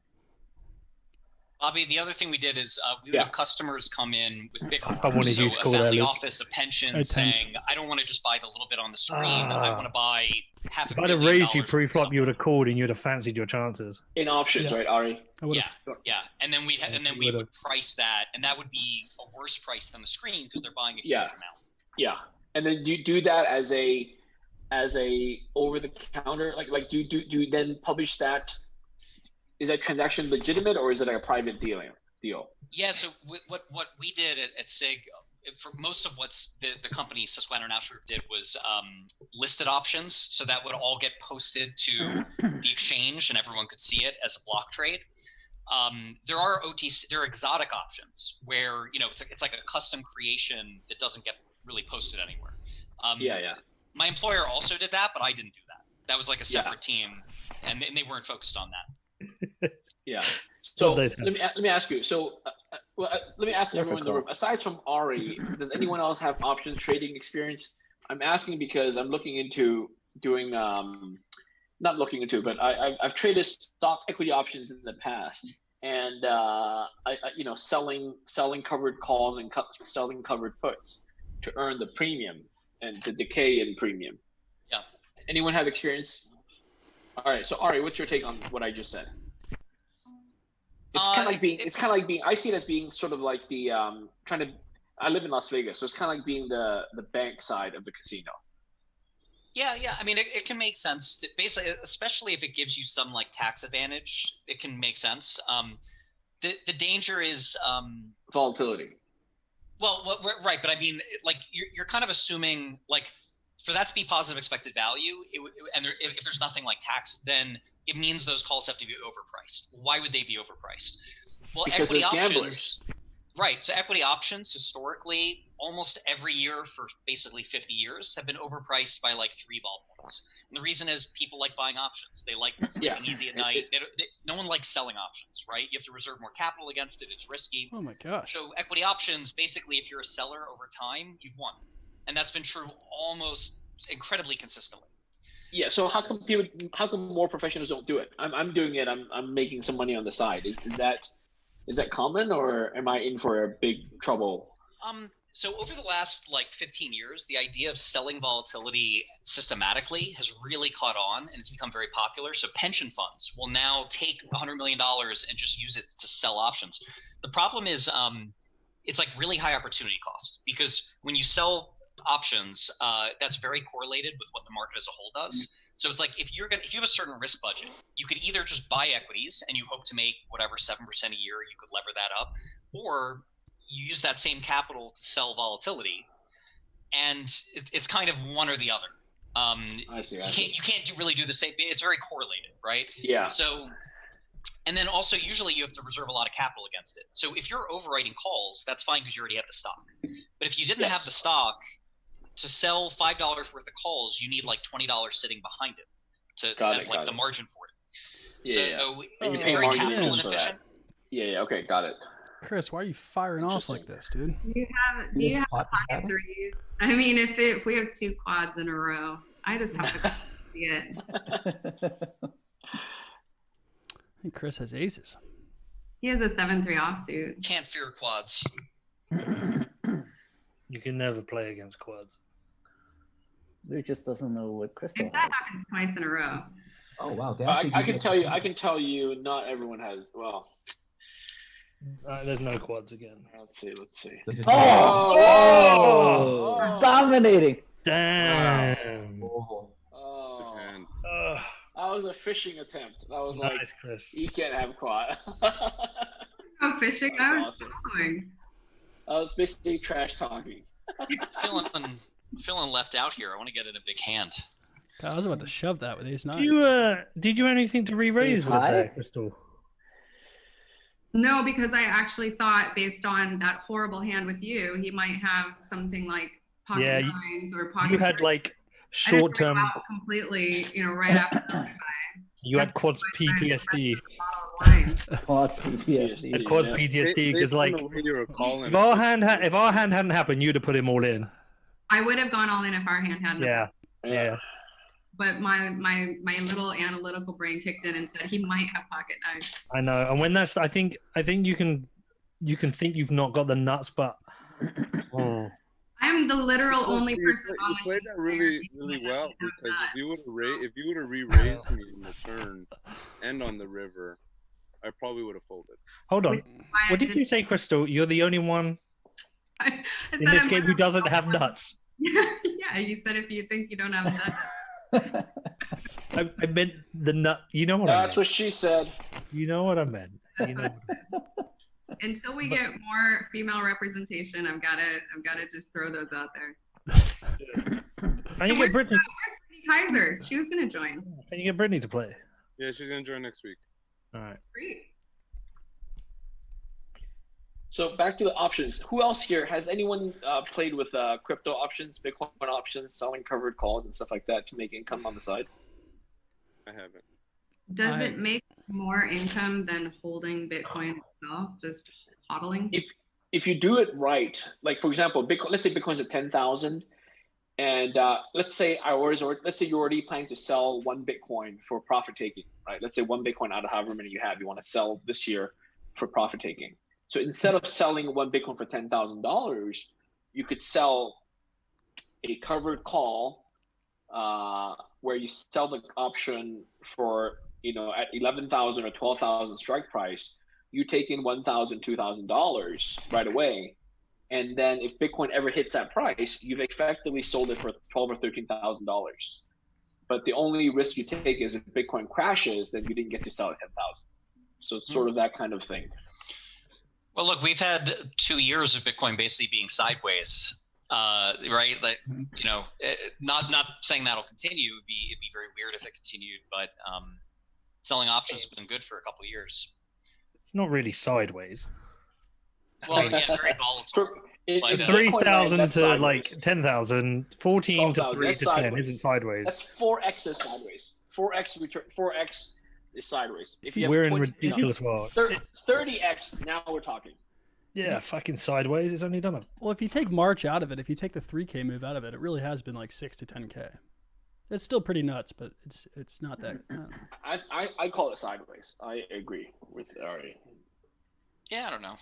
Bobby, the other thing we did is we would have customers come in with big I orders. wanted So you to a call that, family Luke. office, a pension, Tens. saying, I don't want to just buy the little bit on the screen. I want to buy half If a I'd have million raised you dollars pre-flop, worth you of would have called and you'd have fancied your chances. In options, Yeah. right, Ari? I would Yeah, have. yeah, and then we would've. would price that, and that would be a worse price than the screen because they're buying a huge Yeah. amount. Yeah, and then do you do that as a over the counter? Like do you then publish that? Is that transaction legitimate or is it like a private deal? Yeah, so what we did at SIG, for most of what's the company Susquehanna International Group did was listed options, so that would all get posted to the exchange and everyone could see it as a block trade. There are exotic options where it's like a custom creation that doesn't get really posted anywhere. Yeah. My employer also did that, but I didn't do that. That was like a separate team, and they weren't focused on that. Yeah. So Well, let me ask you. So let me ask everyone in the room. Aside from Ari, does anyone else have options trading experience? I'm asking because I'm looking into doing not looking into, but I've traded stock equity options in the past, and I selling covered calls and selling covered puts to earn the premium and to decay in premium. Yeah. Anyone have experience? All right. So Ari, what's your take on what I just said? It's kind of like being. I see it as being sort of like the I live in Las Vegas, so it's kind of like being the bank side of the casino. Yeah. I mean, it can make sense. Basically, especially if it gives you some like tax advantage, it can make sense. The danger is Volatility. Well, right, but I mean, like you're kind of assuming like for that to be positive expected value, if there's nothing like tax, then it means those calls have to be overpriced. Why would they be overpriced? Well, because equity there's options, gamblers. right? So equity options historically, almost every year for basically 50 years, have been overpriced by like 3 ball points. And the reason is people like buying options. They like sleeping easy at night. No one likes selling options, right? You have to reserve more capital against it. It's risky. Oh my gosh. So equity options, basically, if you're a seller over time, you've won. And that's been true almost incredibly consistently. Yeah. So how come more professionals don't do it? I'm doing it. I'm making some money on the side. Is that common, or am I in for a big trouble? So over the last like 15 years, the idea of selling volatility systematically has really caught on, and it's become very popular. So pension funds will now take $100 million and just use it to sell options. The problem is it's like really high opportunity cost, because when you sell options, that's very correlated with what the market as a whole does. So it's like if you have a certain risk budget, you could either just buy equities and you hope to make whatever 7% a year, you could lever that up, or you use that same capital to sell volatility, and it's kind of one or the other. I see. You can't really do the same. It's very correlated, right? Yeah. So, and then also usually you have to reserve a lot of capital against it. So if you're overwriting calls, that's fine because you already have the stock. But if you didn't have the stock to sell $5 worth of calls, you need like $20 sitting behind it as the margin for it. Yeah. So And you it's pay very margin capital interest for inefficient. that. Yeah. Okay. Got it. Chris, why are you firing off like this, dude? Do you have pocket threes? I mean, if we have 2 quads in a row, I just have to see it. I think Chris has aces. He has a 7-3 offsuit. Can't fear quads. You can never play against quads. Luke just doesn't know what Crystal If that has. happens twice in a row. Oh wow, they I actually can do tell you. I can tell you. Not everyone has. Well, There's no quads again. let's see. that. Oh! Dominating. Damn. Oh, Man. that was a fishing attempt. That was like, Nice, Chris. you can't have quad. Go fishing. I was Awesome. following. I was basically trash talking. Feeling left out here. I want to get in a big hand. God, I was about to shove that with ace 9. Did you anything to re-raise Ace with high? that, Crystal? No, because I actually thought, based on that horrible hand with you, he might have something like pocket Yeah, nines or pocket. You had threes. like I didn't short go term. out completely, right after. You had quads PTSD. Quads PTSD. Had quads PTSD because like you were calling if our hand hadn't happened, you'd have put him all in. I would have gone all in if our hand hadn't. Yeah. but my little analytical brain kicked in and said he might have pocket knives. I know, and when that's, I think you can think you've not got the nuts, but I'm the literal only You person on this played that entire really, team really that well, doesn't have because nuts. if you would have re-raised me in the turn and on the river, I probably would have folded. hold on. Which is why I What did didn't- you say, Crystal? You're the only one I in said this I'm game who literally doesn't the have only one- nuts. Yeah, you said if you think you don't have nuts. I meant the nut. You know what I That's meant. what she said. You know what I meant. That's You what know I what I meant. Until we get more female representation, I've gotta just throw those out there. Can you get Brittany? Where's Brittany Kaiser? She was gonna join. Can you get Brittany to play? Yeah, she's gonna join next week. All right. Great. So back to the options. Who else here has anyone played with crypto options, Bitcoin options, selling covered calls and stuff like that to make income on the side? I haven't. Does it make more income than holding Bitcoin itself? Just hodling? If you do it right, like for example, Bitcoin. Let's say Bitcoin's at 10,000, and let's say you're already planning to sell one Bitcoin for profit taking, right? Let's say one Bitcoin out of however many you have, you want to sell this year for profit taking. So instead of selling one Bitcoin for $10,000, you could sell a covered call where you sell the option for, at 11,000 or 12,000 strike price. You take in $1,000, $2,000 right away, and then if Bitcoin ever hits that price, you've effectively sold it for $12,000 or $13,000. But the only risk you take is if Bitcoin crashes, then you didn't get to sell at 10,000. So it's sort of that kind of thing. Well, look, we've had 2 years of Bitcoin basically being sideways, right? Like, not saying that'll continue. It'd be very weird if it continued, but selling options has been good for a couple of years. It's not really sideways. Well, yeah, very volatile. In 3,000 that's to sideways. like 10,000, 14 to 12,000, 3 that's to 10 sideways. isn't sideways. That's 4x is sideways. 4x return. 4x is sideways. If you have We're 20, in ridiculous world. 30x, now we're talking. Yeah, fucking sideways. It's only done it. Well, if you take March out of it, if you take the 3K move out of it, it really has been like 6 to 10K. It's still pretty nuts, but it's not that. I call it sideways. I agree with Ari. Yeah, I don't know.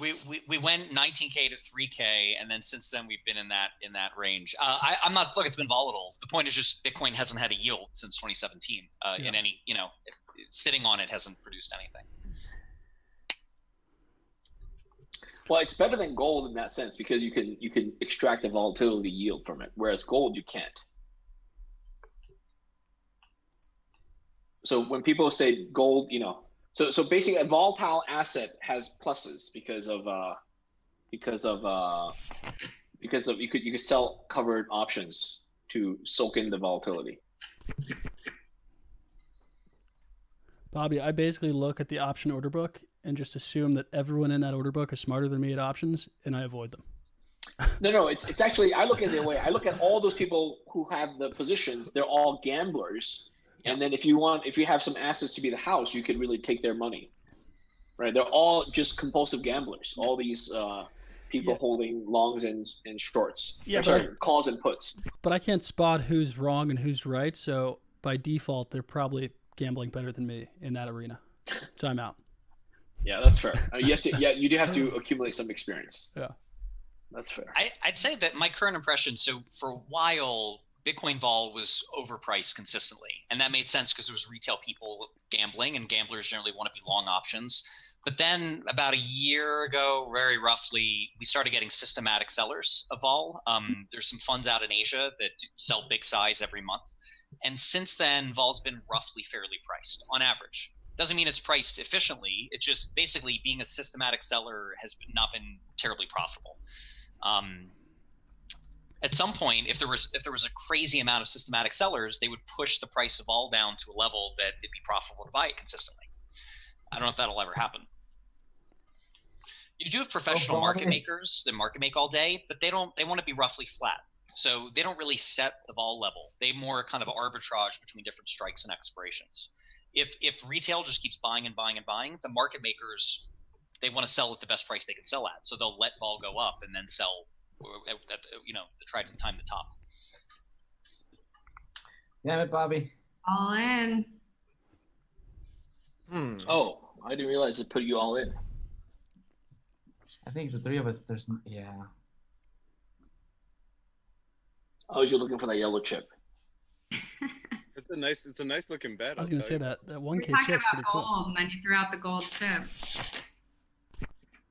We went 19K to 3K, and then since then we've been in that range. I'm not. Look, it's been volatile. The point is just Bitcoin hasn't had a yield since 2017. In any, sitting on it hasn't produced anything. Well, it's better than gold in that sense because you can extract the volatility yield from it, whereas gold you can't. So when people say gold, so basically a volatile asset has pluses because of you could sell covered options to soak in the volatility. Bobby, I basically look at the option order book and just assume that everyone in that order book is smarter than me at options, and I avoid them. No, it's actually, I look at it the way I look at all those people who have the positions. They're all gamblers, and then if you have some assets to be the house, you could really take their money, right? They're all just compulsive gamblers. All these people holding longs and shorts. Yeah, calls and puts. But I can't spot who's wrong and who's right, so by default, they're probably gambling better than me in that arena. So I'm out. Yeah, that's fair. You do have to accumulate some experience. Yeah, that's fair. I'd say that my current impression. So for a while, Bitcoin vol was overpriced consistently, and that made sense because it was retail people gambling, and gamblers generally want to be long options. But then about a year ago, very roughly, we started getting systematic sellers of vol. There's some funds out in Asia that sell big size every month, and since then, vol's been roughly fairly priced on average. Doesn't mean it's priced efficiently. It's just basically being a systematic seller has not been terribly profitable. At some point, if there was a crazy amount of systematic sellers, they would push the price of vol down to a level that it'd be profitable to buy it consistently. I don't know if that'll ever happen. You do have professional market makers that market make all day, but they want to be roughly flat. So they don't really set the vol level. They more kind of arbitrage between different strikes and expirations. If retail just keeps buying and buying and buying, the market makers, they want to sell at the best price they can sell at. So they'll let vol go up and then sell at to try to time the top. Damn it, Bobby. All in. Oh, I didn't realize it put you all in. I think the three of us. Yeah. Oh, you're looking for that yellow chip. It's a nice looking bet. I was I'll gonna tell say you. that We're 1K talking chip's pretty about cool. gold, and then you threw out the gold chip.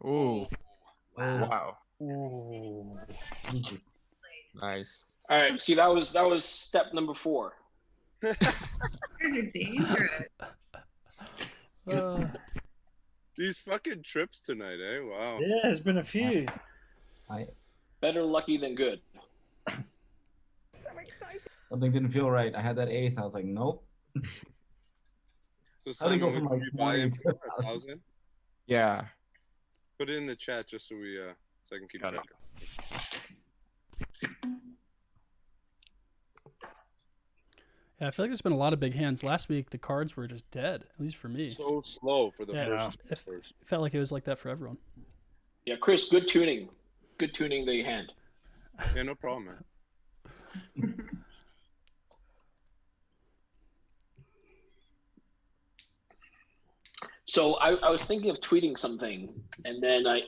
Ooh. Wow. Wow. Nice. All right. See, that was step number 4. You guys are dangerous. These fucking trips tonight, eh? Wow. Yeah, there's been a few. Better lucky than good. Something didn't feel right. I had that ace. I was like, nope. So How do you go Simon, from would like you buy 20 it to for 1,000? Yeah. Put it in the chat just so we so I can keep Got track. Yeah, I feel like there's been a lot of big hands. Last week the cards were just dead, at least for me. So slow for the Yeah. first. It felt like it was like that for everyone. Yeah, Chris, good tuning. Good tuning the hand. Yeah, no problem, man. So I was thinking of tweeting something, and then I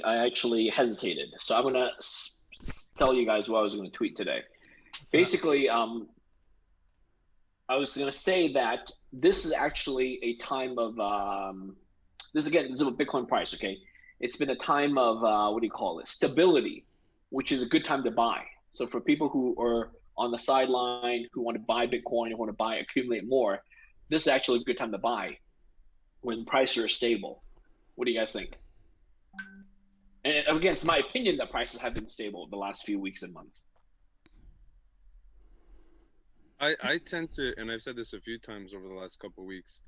actually hesitated. So I'm gonna tell you guys what I was going to tweet today. Basically, I was going to say that this is actually a time of this is a Bitcoin price. Okay, it's been a time of what do you call it? Stability, which is a good time to buy. So for people who are on the sideline, who want to buy Bitcoin, who want to accumulate more, this is actually a good time to buy when prices are stable. What do you guys think? And again, it's my opinion that prices have been stable the last few weeks and months. I tend to, and I've said this a few times over the last couple of weeks.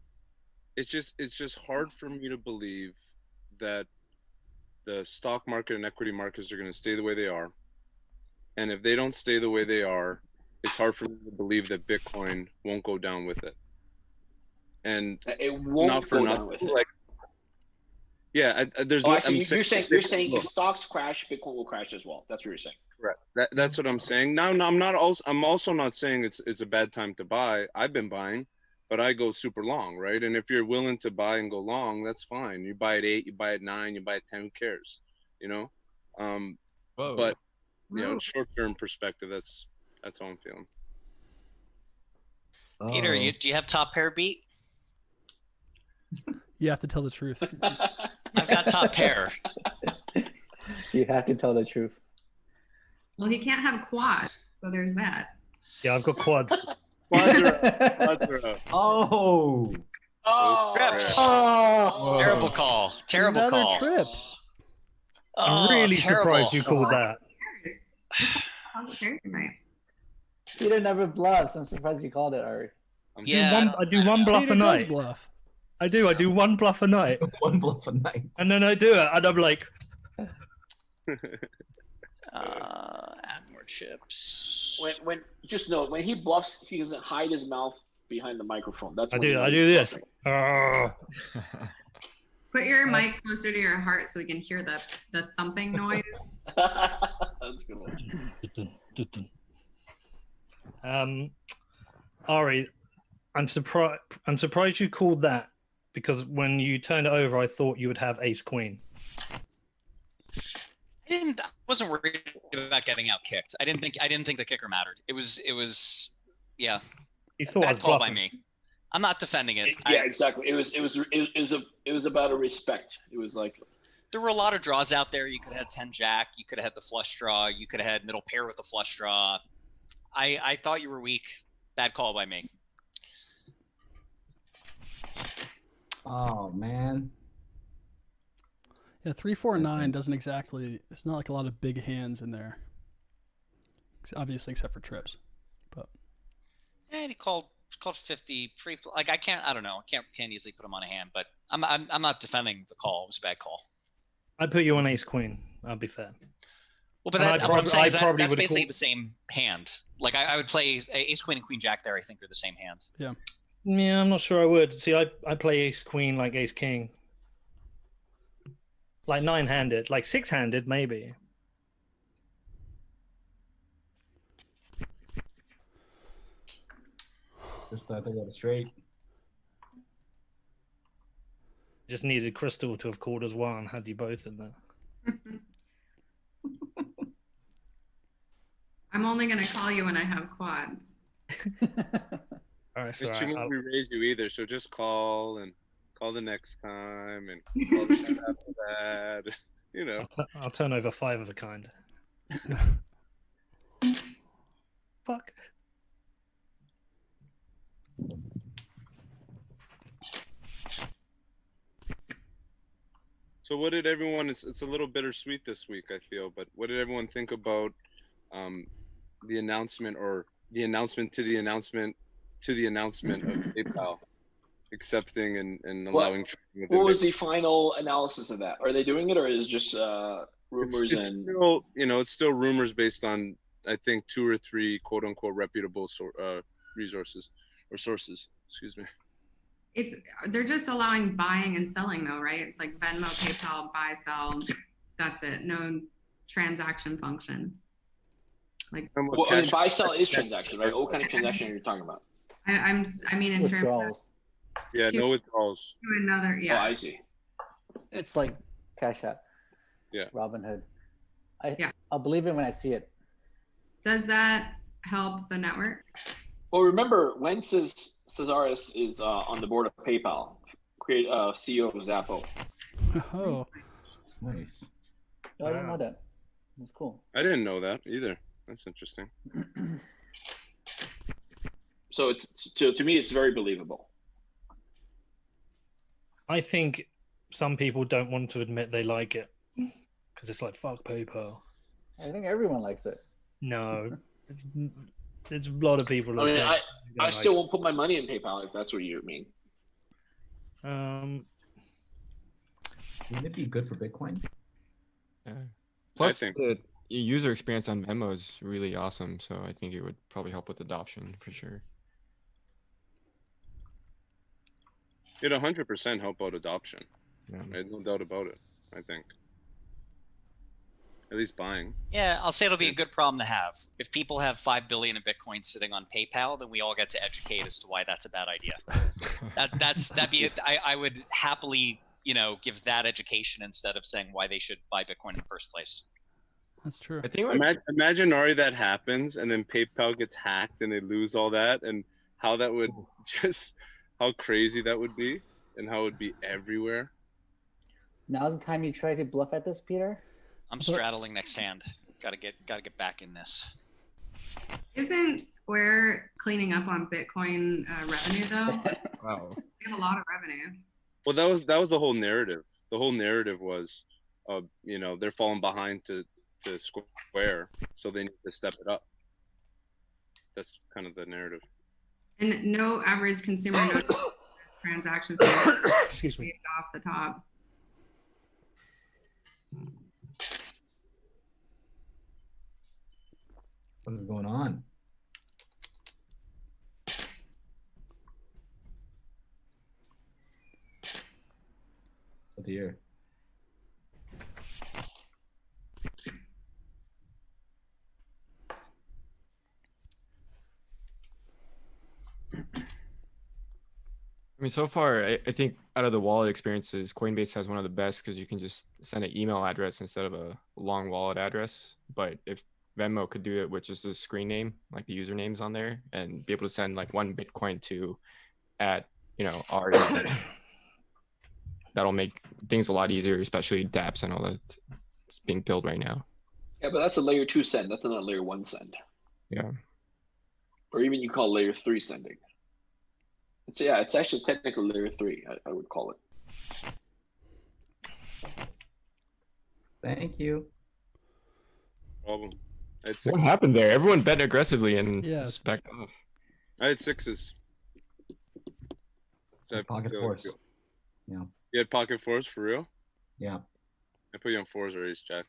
It's just hard for me to believe that the stock market and equity markets are going to stay the way they are. And if they don't stay the way they are, it's hard for me to believe that Bitcoin won't go down with it. And it won't not for go nothing, down with it. like, yeah, there's Oh, no. actually, I'm you're saying if stocks crash, Bitcoin will crash as well. That's what you're saying. Correct. That's what I'm saying. Now, I'm also not saying it's a bad time to buy. I've been buying, but I go super long, right? And if you're willing to buy and go long, that's fine. You buy at 8, you buy at 9, you buy at 10. Who cares? You know. Whoa. But you know, short-term perspective, that's how I'm feeling. Peter, do you have top pair beat? You have to tell the truth. I've got top pair. You have to tell the truth. Well, he can't have quads, so there's that. Yeah, I've got quads. Quads are up. Oh. Trips. Oh. Terrible call. Terrible Another call. trip. I'm Oh, really terrible. surprised you called that. What's pairs tonight? Peter never bluffs. I'm surprised you called it, Ari. Yeah, I do one bluff Peter a does night. bluff. I do one bluff a night. One bluff a night. And then I do it, and I'm like, add more chips. When just know when he bluffs, he doesn't hide his mouth behind the microphone. That's I when he do knows this. he's Put your mic closer to your heart so we can hear the thumping noise. bluffing. That's a good one. Ari, I'm surprised you called that, because when you turned it over, I thought you would have ace queen. I wasn't worried about getting out kicked. I didn't think the kicker mattered. It was yeah. You thought I was Bad call by bluffing. me. I'm not defending it. Yeah, exactly. It was about a respect. It was like There were a lot of draws out there. You could have had 10 jack. You could have had the flush draw. You could have had middle pair with a flush draw. I thought you were weak. Bad call by me. Oh man. Yeah, 3, 4, 9 doesn't exactly. It's not like a lot of big hands in there. Obviously, except for trips. But And he called 50 pre. Like I don't know. Can't easily put him on a hand. But I'm not defending the call. It was a bad call. I'd put you on ace queen. I'll be fair. Well, but And what I'm saying is probably that's would've basically called- the same hand. Like I would play ace queen and queen jack there. I think are the same hand. yeah, Yeah, I'm not sure I would. See, I play ace queen like ace king. Like 9-handed, like 6-handed maybe. Just thought they got it straight. Just needed Crystal to have called us one. Had you both in there? I'm only gonna call you when I have quads. All right, so She I'll, won't re-raise you either, so just call and call the next time and call the time after that. You know. I'll turn over 5 of a kind. Fuck. So what did everyone? It's a little bittersweet this week, I feel. But what did everyone think about the announcement or the announcement to the announcement to the announcement of PayPal accepting and allowing? What was the final analysis of that? Are they doing it, or is it just rumors it's and? still, it's still rumors based on, I think, 2 or 3 quote unquote reputable resources or sources. Excuse me. They're just allowing buying and selling though, right? It's like Venmo, PayPal, buy, sell. That's it. No transaction function. Like Well, I mean, buy sell is transaction, right? What kind of transaction are you talking about? I mean in terms of Withdrawals. Yeah, no withdrawals. to another, Oh, yeah. I see. It's like Cash App. Yeah. Robinhood. Yeah. I'll believe it when I see it. Does that help the network? Well, remember, when Cesaris is on the board of PayPal, CEO of Zappo. Oh, Nice. Oh, I didn't know that. That's cool. I didn't know that either. That's interesting. So to me, it's very believable. I think some people don't want to admit they like it because it's like, fuck PayPal. I think everyone likes it. No, it's a lot of people. I mean, saying I still won't put my money in PayPal if that's what you mean. Wouldn't it be good for Bitcoin? Yeah. Plus, think- the user experience on Venmo is really awesome, so I think it would probably help with adoption for sure. It'd 100% help out adoption. Yeah. Right? No doubt about it. I think. At least buying. Yeah, I'll say it'll be a good problem to have. If people have 5 billion in Bitcoin sitting on PayPal, then we all get to educate as to why that's a bad idea. That'd be it. I would happily, give that education instead of saying why they should buy Bitcoin in the first place. that's true. I think Imagine Ari, that happens and then PayPal gets hacked and they lose all that, and how that would how crazy that would be, and how it would be everywhere. Now's the time you try to bluff at this, Peter. I'm straddling next hand. Gotta get back in this. Isn't Square cleaning up on Bitcoin revenue though? wow. They have a lot of revenue. Well, that was the whole narrative. The whole narrative was, they're falling behind to Square, so they need to step it up. That's kind of the narrative. And no average consumer notice transaction fee Excuse me. off the top. What is going on? Oh dear. I mean, so far, I think out of the wallet experiences, Coinbase has one of the best because you can just send an email address instead of a long wallet address. But if Venmo could do it with just a screen name, like the usernames on there, and be able to send like 1 Bitcoin to our that'll make things a lot easier, especially dApps and all that it's being built right now. Yeah, but that's a layer 2 send. That's not a layer 1 send. Yeah. Or even you call layer 3 sending. It's actually technically layer 3. I would call it. Thank you. Problem. What happened there? Everyone bet aggressively and Yeah. back off. I had 6s. So Pocket force. Yeah. You had pocket 4s for real? Yeah. I put you on 4s or ace jack.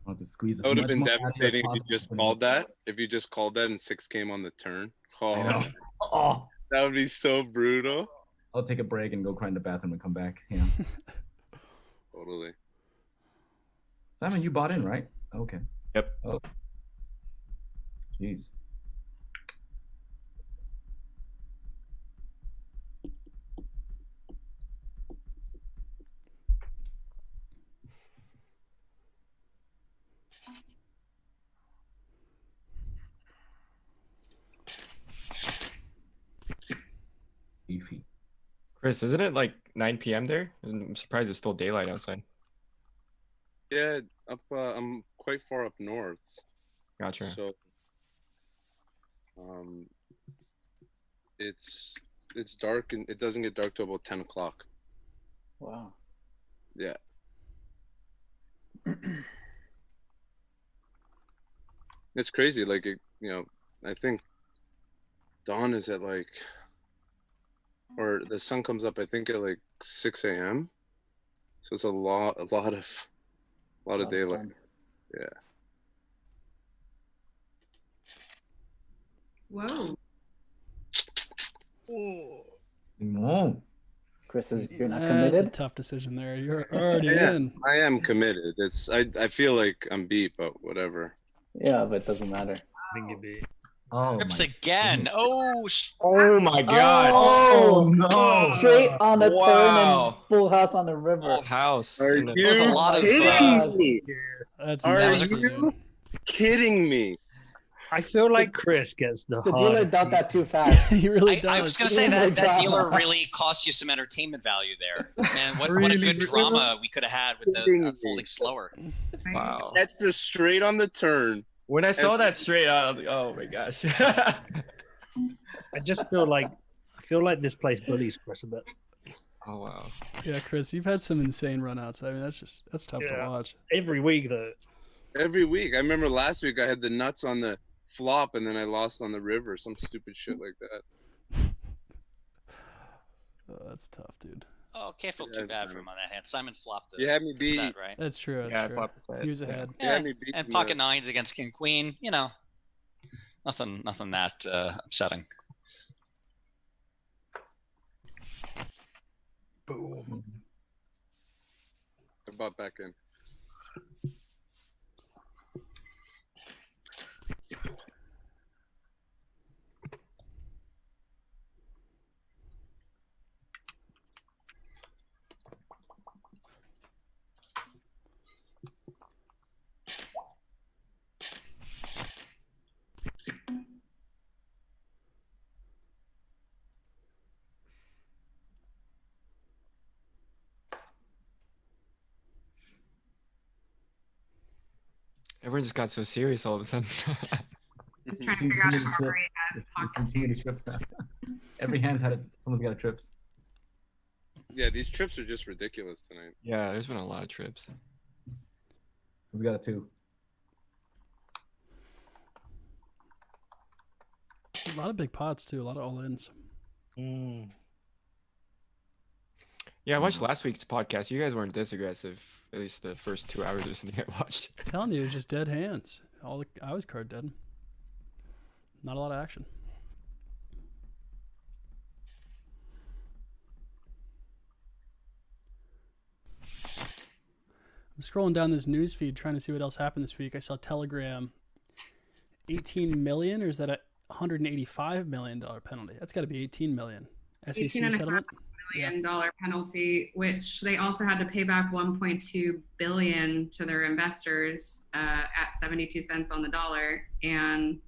I'll have to squeeze. That would have as been much money out of it devastating if you possible just to called that. If you just called that and 6 came on the turn. I know. Oh, Oh, that would be so brutal. I'll take a break and go cry in the bathroom and come back. Yeah. Totally. Simon, you bought in, right? Okay. Yep. Oh. Jeez. Beefy. Chris, isn't it like 9 p.m. there? I'm surprised it's still daylight outside. Yeah, I'm quite far up north. Gotcha. So, it's dark and it doesn't get dark till about 10 o'clock. Wow. Yeah. It's crazy. Like, I think dawn is at like, or the sun comes up, I think at like 6 a.m. So it's a lot of daylight. Sun. Yeah. Whoa. No. Chris, you're not That's a committed? tough decision there. You're already in. I am committed. I feel like I'm beat, but whatever. Yeah, but it doesn't matter. I think you'd be. Oh Trips my. again. Oh, Oh my God. Oh, no. straight on the turn Wow. and full house on the river. Full house. Are And there was a you lot of, kidding me? That's Are nasty, you dude. kidding me? I feel like Chris gets the The hard. dealer dealt that too fast. He really does. I was going to say that dealer really cost you some entertainment value there. Man, what a Really, good really? drama we could have had with the folding slower. Right? Wow. That's just straight on the turn. When I saw that straight out, oh my gosh. I just feel like this place bullies Chris a bit. Oh wow. Yeah, Chris, you've had some insane runouts. I mean, that's tough to Yeah. watch. Every week though. Every week. I remember last week I had the nuts on the flop and then I lost on the river. Some stupid shit like that. Oh, that's tough, dude. Oh, can't feel Yeah, too bad I for know. him on that hand. Simon flopped the You had me beat. set, right? That's true. That's Yeah, I true. flopped the set. He was Yeah. ahead. You had Yeah, me beat and in pocket the- nines against king queen. Nothing that upsetting. Boom. I bought back in. Everyone just got so serious all of a sudden. Just trying to figure out if Ari has There's pocket too many twos. trips now. Every hand's had it. Someone's got a trips. Yeah, these trips are just ridiculous tonight. Yeah, there's been a lot of trips. Who's got a two? A lot of big pots too. A lot of all-ins. Mm. Yeah, I watched last week's podcast. You guys weren't this aggressive. At least the first 2 hours or something I watched. I'm telling you, it was just dead hands. I was card dead. Not a lot of action. I'm scrolling down this news feed trying to see what else happened this week. I saw Telegram 18 million, or is that a $185 million penalty? That's got to be 18 million. SEC 18 and a half settlement. $1 million penalty, which they also had to pay back 1.2 billion to their investors at 72 cents on the dollar, and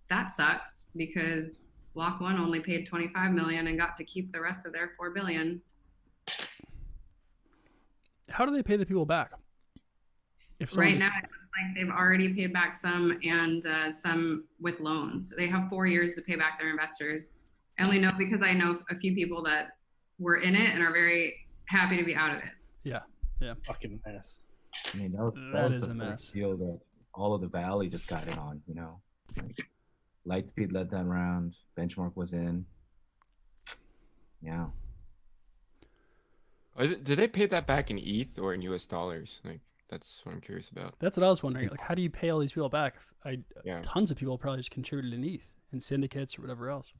that sucks because Block One only paid 25 million and got to keep the rest of their 4 billion. How do they pay the people back? If someone Right just- now, it looks like they've already paid back some and some with loans. They have 4 years to pay back their investors. I only know because I know a few people that were in it and are very happy to be out of it. Yeah. Fucking mess. I mean, That was is the a first mess. deal that all of the Valley just got in on, Like, Lightspeed led that round. Benchmark was in. Yeah. Did they pay that back in ETH or in US dollars? Like, that's what I'm curious about. That's what I was wondering. Like, how do you pay all these people back? Yeah. Tons of people probably just contributed in ETH and syndicates or whatever else.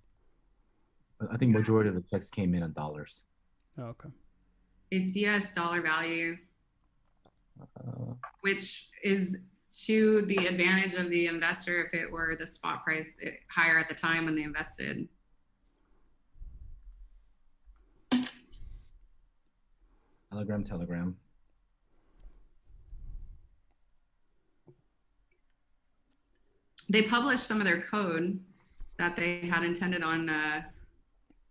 I think majority of the checks came in on dollars. Oh, okay. It's US dollar value, Uh, which is to the advantage of the investor if it were the spot price higher at the time when they invested. Telegram. They published some of their code that they had intended on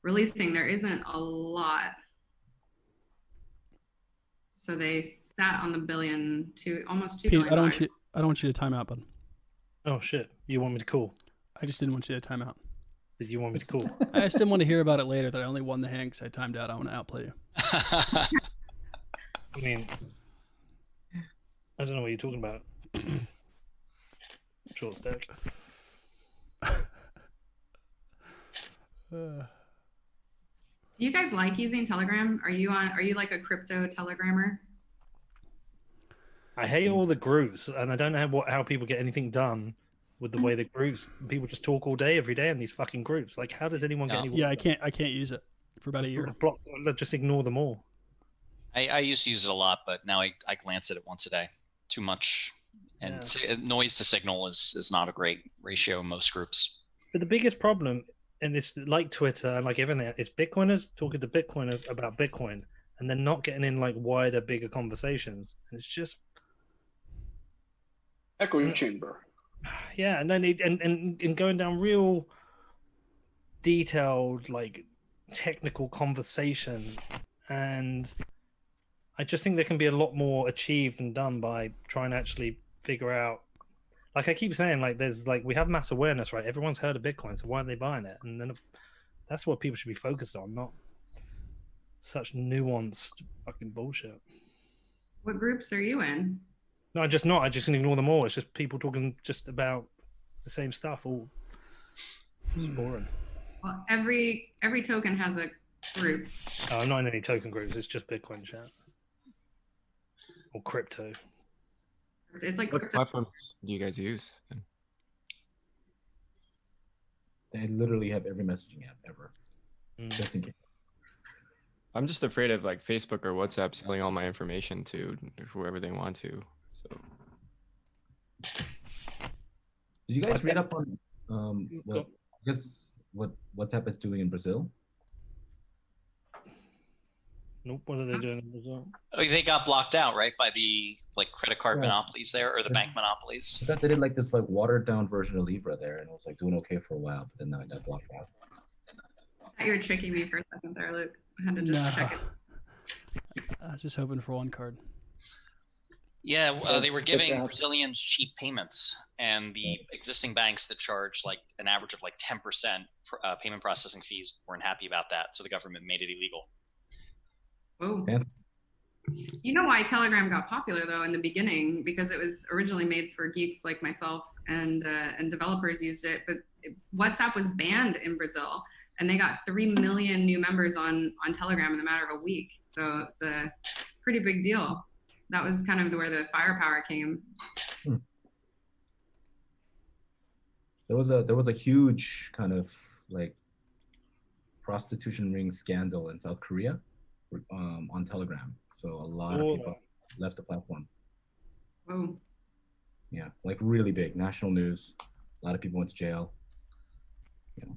releasing. There isn't a lot. So they sat on the billion to almost $2 billion. I don't want you to time out, bud. Oh shit! You want me to call? I just didn't want you to time out. Did you want me to call? I just didn't want to hear about it later that I only won the hand because I timed out. I want to outplay you. I mean, I don't know what you're talking about. Short stack. Do you guys like using Telegram? Are you like a crypto Telegrammer? I hate all the groups, and I don't know how people get anything done with the way the groups. People just talk all day, every day in these fucking groups. Like, how does anyone get any? Yeah, I can't use it for about a year. Just ignore them all. I used to use it a lot, but now I glance at it once a day. Too much, and noise to signal is not a great ratio in most groups. But the biggest problem, and it's like Twitter and like everything, is Bitcoiners talking to Bitcoiners about Bitcoin, and they're not getting in like wider, bigger conversations. And it's just echoing chamber. Yeah, and then and going down real detailed, like technical conversation, and I just think there can be a lot more achieved and done by trying to actually figure out. Like I keep saying, like we have mass awareness, right? Everyone's heard of Bitcoin, so why aren't they buying it? And then that's what people should be focused on, not such nuanced fucking bullshit. What groups are you in? No, just not. I just can ignore them all. It's just people talking just about the same stuff. All it's boring. Well, every token has a group. I'm not in any token groups. It's just Bitcoin chat or crypto. It's like what platforms do you guys use? They literally have every messaging app ever. Just in case. I'm just afraid of like Facebook or WhatsApp selling all my information to whoever they want to. So, did you guys read up on what WhatsApp is doing in Brazil? Nope. What are they doing in Brazil? Oh, they got blocked out, right, by the like credit card monopolies there, or the bank monopolies. I thought they did like this like watered down version of Libra there, and it was like doing okay for a while, but then that got blocked out. You were tricking me for a second there, Luke. I had to just check it. I was just hoping for one card. Yeah, they were giving Brazilians cheap payments, and the existing banks that charge like an average of like 10% payment processing fees weren't happy about that, so the government made it illegal. Oh. You know why Telegram got popular though in the beginning? Because it was originally made for geeks like myself, and developers used it. But WhatsApp was banned in Brazil, and they got 3 million new members on Telegram in a matter of a week. So it's a pretty big deal. That was kind of where the firepower came. There was a huge kind of like prostitution ring scandal in South Korea on Telegram. So a lot of people left the platform. Oh. Yeah, like really big national news. A lot of people went to jail. You know.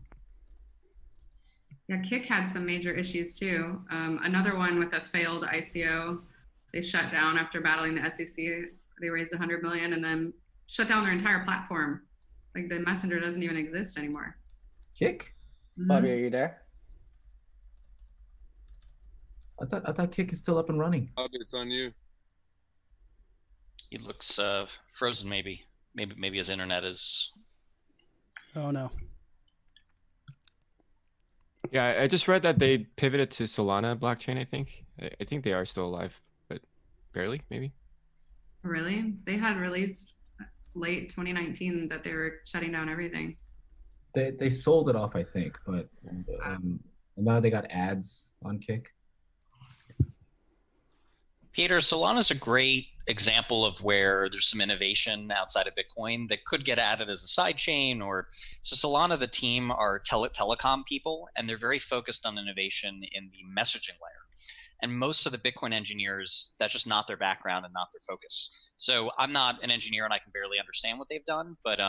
Yeah, Kik had some major issues too. Another one with a failed ICO. They shut down after battling the SEC. They raised 100 million and then shut down their entire platform. Like the messenger doesn't even exist anymore. Kik? Bobby, are you there? I thought Kik is still up and running. Bobby, it's on you. He looks frozen. Maybe his internet is. Oh no. Yeah, I just read that they pivoted to Solana blockchain. I think they are still alive, but barely, maybe. Really? They had released late 2019 that they were shutting down everything. They sold it off, I think, but now they got ads on Kik. Peter, Solana's a great example of where there's some innovation outside of Bitcoin that could get added as a side chain. So Solana, the team, are telecom people, and they're very focused on innovation in the messaging layer. And most of the Bitcoin engineers, that's just not their background and not their focus. So I'm not an engineer and I can barely understand what they've done. But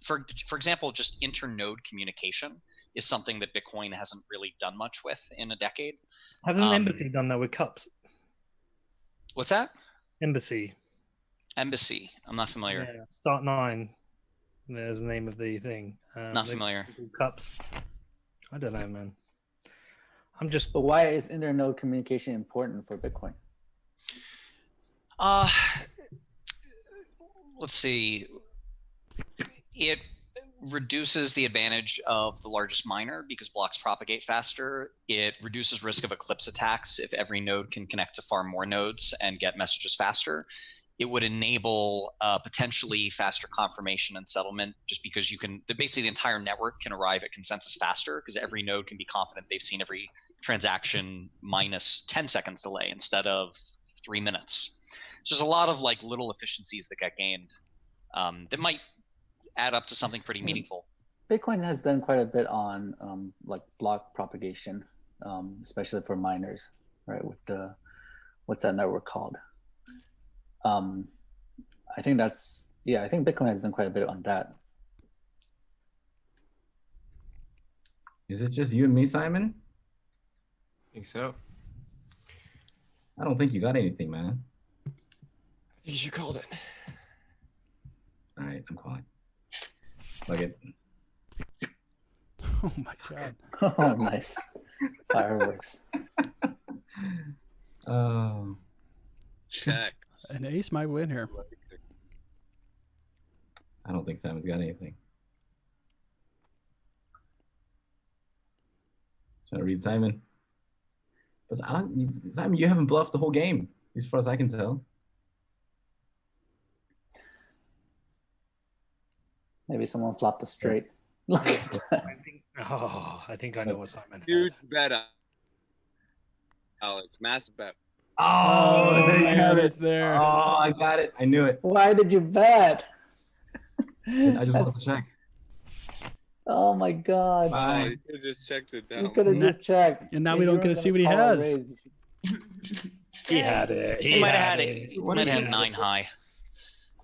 for example, just internode communication is something that Bitcoin hasn't really done much with in a decade. Hasn't Embassy done that with cups? What's that? Embassy. I'm not familiar. Yeah, Start 9. There's the name of the thing. Not familiar. Cups. I don't know, man. But why is internode communication important for Bitcoin? Let's see. It reduces the advantage of the largest miner because blocks propagate faster. It reduces risk of eclipse attacks if every node can connect to far more nodes and get messages faster. It would enable potentially faster confirmation and settlement just because basically the entire network can arrive at consensus faster because every node can be confident they've seen every transaction minus 10 seconds delay instead of 3 minutes. So there's a lot of like little efficiencies that get gained that might add up to something pretty meaningful. Bitcoin has done quite a bit on like block propagation, especially for miners, right? With what's that network called? I think Bitcoin has done quite a bit on that. Is it just you and me, Simon? I think so. I don't think you got anything, man. I think you should call it. All right, I'm calling. Plug it. Oh my god. Oh, nice. Fireworks. Oh. Check. An ace might win here. I don't think Simon's got anything. Trying to read Simon. But Simon, you haven't bluffed the whole game, as far as I can tell. Maybe someone flopped the straight. Look at that. I think I know what Simon had. Huge bet, Alex. Massive bet. Oh, there you have it. It's there. Oh, I got it. I knew it. Why did you bet? I just wanted to check. Oh my god. Bye. You could have just checked it You down. could have just checked. And now If we you don't were get to gonna see what he call a has. raise, He had it. He might have had it. He might have had 9 high.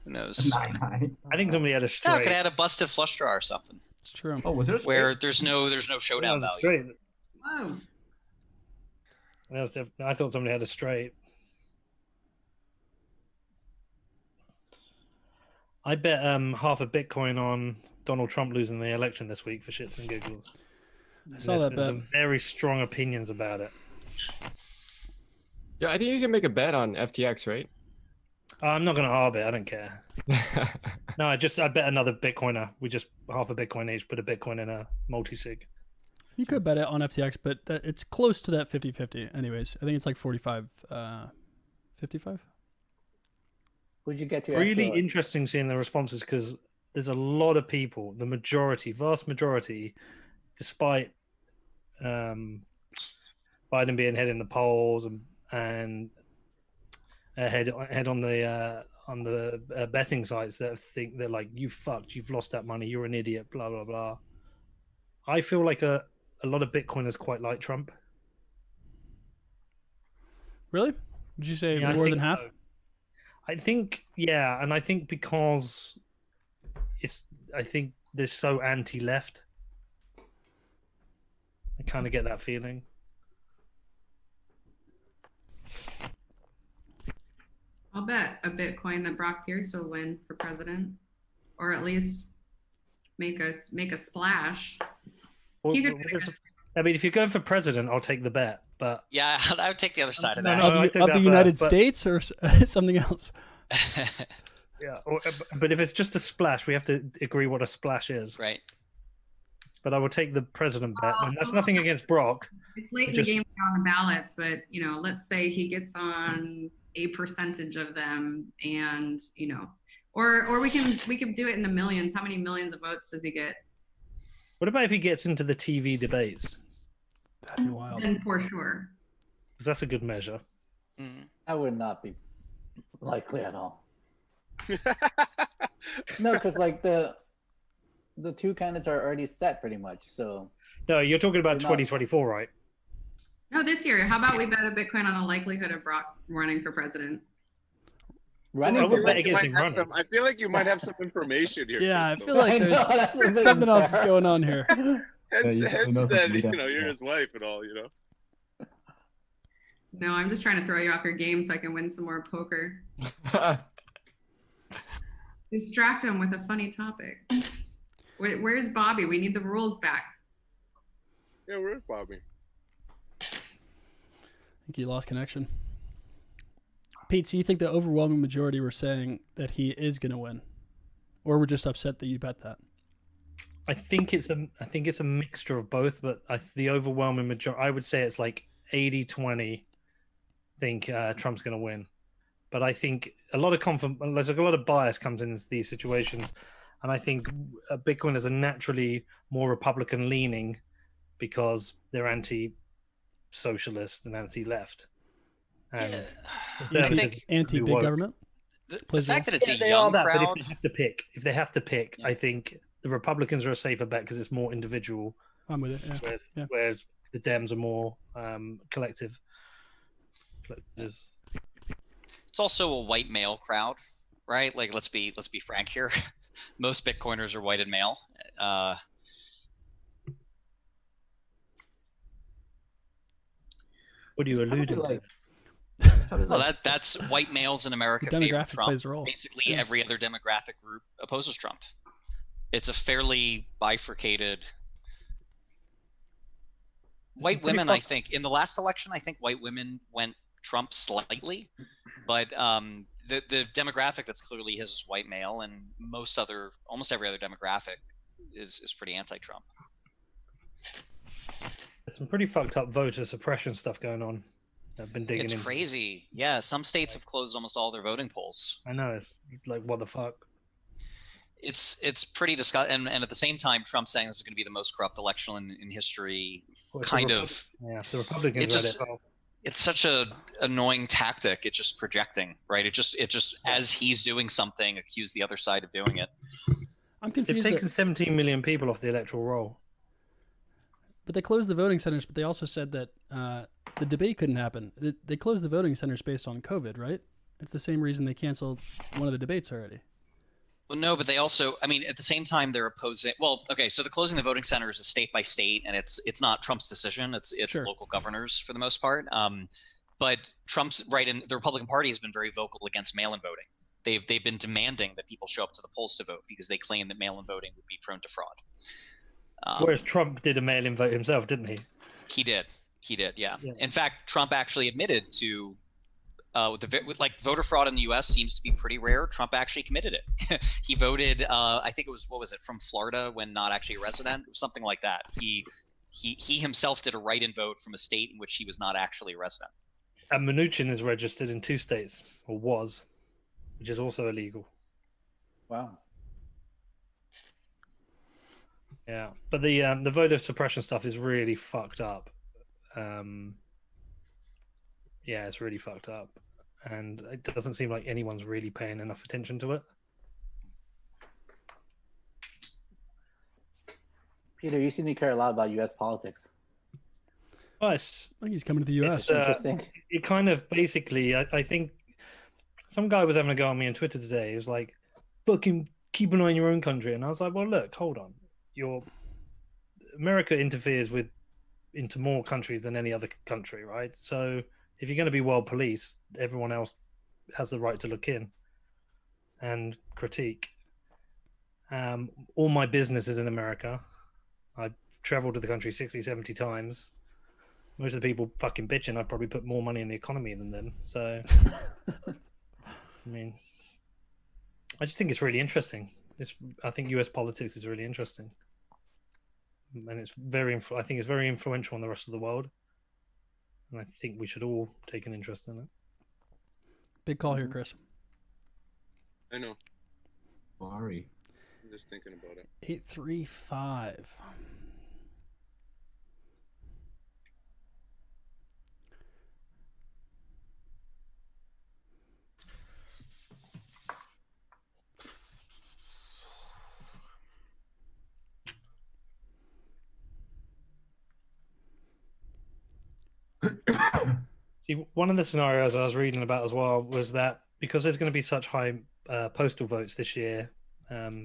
Who knows? 9 high. I think somebody had a No, straight. could have had a busted flush draw or something It's true. Oh, was there a where there's no showdown Yeah, value. straight. Whoa. I thought somebody had a straight. I bet half a Bitcoin on Donald Trump losing the election this week for shits and giggles. I saw There's that been bet. some very strong opinions about it. Yeah, I think you can make a bet on FTX, right? I'm not going to arb it. I don't care. No, I bet another Bitcoiner. We just half a Bitcoin each, put a Bitcoin in a multi-sig. You could bet it on FTX, but it's close to that 50-50 anyways. I think it's like 45, 55. Would you get to Really escrow it? interesting seeing the responses because there's a lot of people, the majority, vast majority, despite Biden being ahead in the polls and ahead on the betting sites that think they're like, you fucked, you've lost that money, you're an idiot, blah blah blah. I feel like a lot of Bitcoiners quite like Trump. Really? Would you say Yeah, I more think than half? so. I think, yeah, and I think because I think they're so anti-left. I kind of get that feeling. I'll bet a Bitcoin that Brock Pierce will win for president, or at least make a splash. Well, You could- I mean, if you're going for president, I'll take the bet. But Yeah, I would take the other side of No, that. no, I Of took the that United first, but- States or something else? yeah, but if it's just a splash, we have to agree what a splash is. Right. But I will take the president bet, and that's nothing against Brock. It's late in Just- the game on the ballots, but let's say he gets on a percentage of them, and or we can do it in the millions. How many millions of votes does he get? What about if he gets into the TV debates? That'd be wild. Then for sure. Because that's a good measure. Mhm. That would not be likely at all. No, because like the two candidates are already set pretty much. So No, you're talking about They're not- 2024, right? No, this year. How about we bet a Bitcoin on the likelihood of Brock running for president? Running I for would bet against president. him running. I feel like you might have some information here. Yeah, I Crystal. feel like I know, there's that's a bit something else is unfair. going on here. Hence, you hence know that, something we you're don't- his wife and all, you know. No, I'm just trying to throw you off your game so I can win some more poker. Distract him with a funny topic. Where's Bobby? We need the rules back. Yeah, where's Bobby? I think he lost connection. Pete, so you think the overwhelming majority were saying that he is going to win, or we're just upset that you bet that? I think it's a mixture of both, but the overwhelming majority, I would say it's like 80-20 think Trump's going to win. But I think there's like a lot of bias comes in these situations, and I think Bitcoin is a naturally more Republican leaning because they're anti-socialist and anti-left. And conservatives Anti-big woke. government? The Plays a fact role. that it's Yeah, a they are young that, but crowd. if they have to pick, I think the Republicans are a safer bet because it's more individual, I'm with it. Yeah. Yeah. whereas the Dems are more collective. It's also a white male crowd, right? Like let's be frank here. Most Bitcoiners are white and male. What are you alluding to? Well, that's white males in America The favor demographic Trump. plays a role. Basically, Yeah. every other demographic group opposes Trump. It's a fairly bifurcated. White women, I think, in the last election, I think white women went Trump slightly, but the demographic that's clearly his is white male, and almost every other demographic is pretty anti-Trump. There's some pretty fucked up voter suppression stuff going on. I've been digging It's into. crazy. Yeah, some states have closed almost all their voting polls. I know, it's like, what the fuck? It's pretty disgusting, and at the same time, Trump saying this is going to be the most corrupt election in history. Well, it's Kind the of. Yeah, the Republicans It read just- it well. It's such a annoying tactic. It's just projecting, right? It just as he's doing something, accuse the other side of doing it. I'm They've confused. taken 17 million people off the electoral roll. But they closed the voting centers, but they also said that the debate couldn't happen. They closed the voting centers based on COVID, right? It's the same reason they canceled one of the debates already. Well, no, but they also, I mean, at the same time, they're opposing. Well, okay, so the closing the voting centers is state by state, and it's not Trump's decision. It's Sure. local governors for the most part. But Trump's right, and the Republican Party has been very vocal against mail-in voting. They've been demanding that people show up to the polls to vote because they claim that mail-in voting would be prone to fraud. Whereas Trump did a mail-in vote himself, didn't he? He did, yeah. Yeah. In fact, Trump actually admitted to. With voter fraud in the U.S. seems to be pretty rare. Trump actually committed it. He voted. I think it was from Florida when not actually a resident, or something like that. He himself did a write-in vote from a state in which he was not actually a resident. And Mnuchin is registered in 2 states, or was, which is also illegal. Wow. Yeah, but the voter suppression stuff is really fucked up. Yeah, it's really fucked up, and it doesn't seem like anyone's really paying enough attention to it. Peter, you seem to care a lot about U.S. politics. Well, I think he's coming to the U.S. It's, Interesting. it kind of basically, I think some guy was having a go on me on Twitter today. He was like, fucking keep an eye on your own country. And I was like, well, look, hold on. America interferes into more countries than any other country, right? So if you're going to be world police, everyone else has the right to look in and critique. All my business is in America. I've traveled to the country 60, 70 times. Most of the people fucking bitching, I've probably put more money in the economy than them. So, I mean, I just think it's really interesting. I think US politics is really interesting. And it's I think it's very influential on the rest of the world. And I think we should all take an interest in it. Big call here, Chris. I know. Sorry. I'm just thinking about it. 835. See, one of the scenarios I was reading about as well was that because there's going to be such high postal votes this year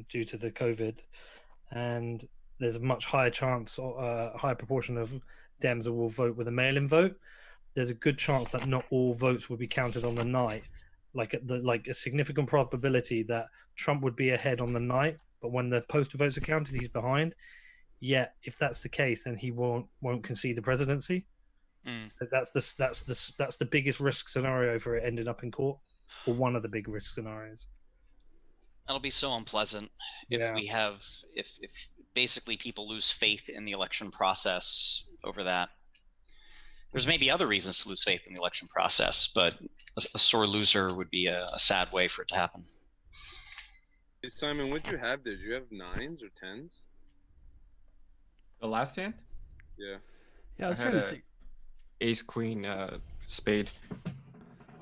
due to the COVID, and there's a much higher chance, higher proportion of Dems that will vote with a mail-in vote. There's a good chance that not all votes will be counted on the night. Like a significant probability that Trump would be ahead on the night, but when the postal votes are counted, he's behind. Yet, if that's the case, then he won't concede the presidency. So that's the biggest risk scenario for it ending up in court, or one of the big risk scenarios. That'll be so unpleasant if we have if basically people lose faith in the election process over that. There's maybe other reasons to lose faith in the election process, but a sore loser would be a sad way for it to happen. Hey, Simon, what do you have there? Do you have 9s or 10s? The last hand? Yeah. Yeah, I was I trying had to a- think. Ace, queen, spade.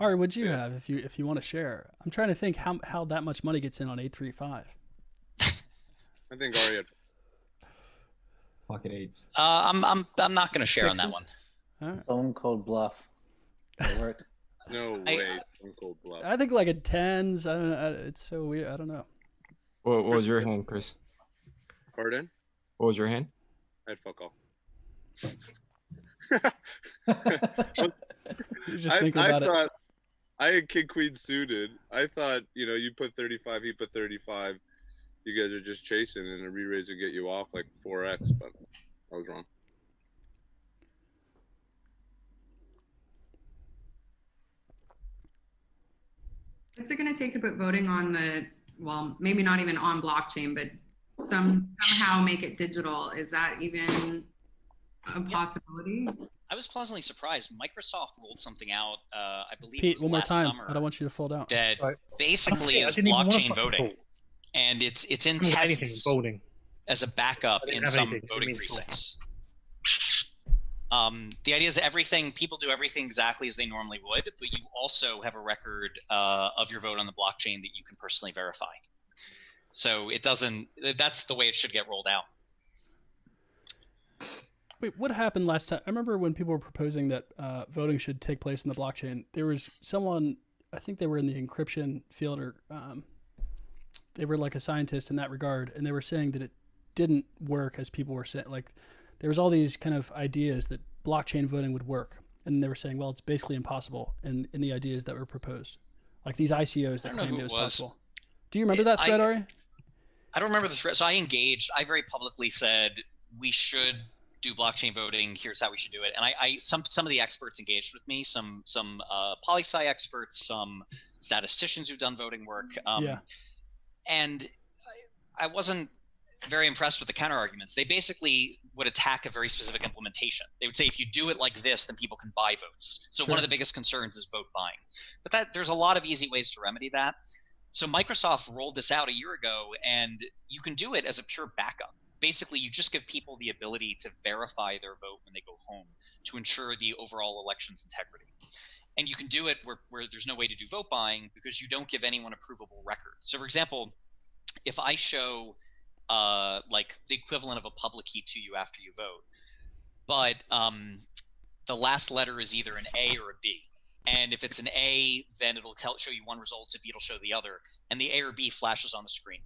Ari, what'd you have if you want to share? I'm trying to think how that much money gets in on 835. I think Ari had. Pocket eights. I'm not going to share on that Sixes? one. All right. Stone cold bluff. That worked. No way. Uncle Bluff. I think like a 10s. I don't know. It's so weird. I don't know. What was your hand, Chris? Pardon? What was your hand? I had fuck all. You're just thinking about I it. thought I had king queen suited. I thought, you put 35, he put 35. You guys are just chasing, and a re-raise would get you off like 4x, but I was wrong. What's it going to take to put voting on maybe not even on blockchain, but somehow make it digital? Is that even a possibility? I was pleasantly surprised. Microsoft rolled something out, I believe it Pete, was one more last time. summer, I don't want you to fold out. that Right. basically I is didn't even want blockchain to voting. vote. And it's in I didn't have anything tests voting. as a backup I didn't in have some anything. voting It means precincts. The idea is people do everything exactly as they normally would, but you also have a record of your vote on the blockchain that you can personally verify. So that's the way it should get rolled out. Wait, what happened last time? I remember when people were proposing that voting should take place in the blockchain. There was someone, I think they were in the encryption field, or they were like a scientist in that regard, and they were saying that it didn't work as people were saying. Like, there was all these kind of ideas that blockchain voting would work, and they were saying, well, it's basically impossible in the ideas that were proposed. Like these ICOs that claimed it was possible. Do you remember that thread, Ari? I don't remember the thread. So I very publicly said we should do blockchain voting. Here's how we should do it. And some of the experts engaged with me, some poli-sci experts, some statisticians who've done voting work. And I wasn't very impressed with the counter arguments. They basically would attack a very specific implementation. They would say, if you do it like this, then people can buy votes. So one of the biggest concerns is vote buying. But there's a lot of easy ways to remedy that. So Microsoft rolled this out a year ago, and you can do it as a pure backup. Basically, you just give people the ability to verify their vote when they go home to ensure the overall election's integrity. And you can do it where there's no way to do vote buying because you don't give anyone a provable record. So for example, if I show like the equivalent of a public key to you after you vote, but the last letter is either an A or a B. And if it's an A, then it'll show you one result, a B it'll show the other, and the A or B flashes on the screen.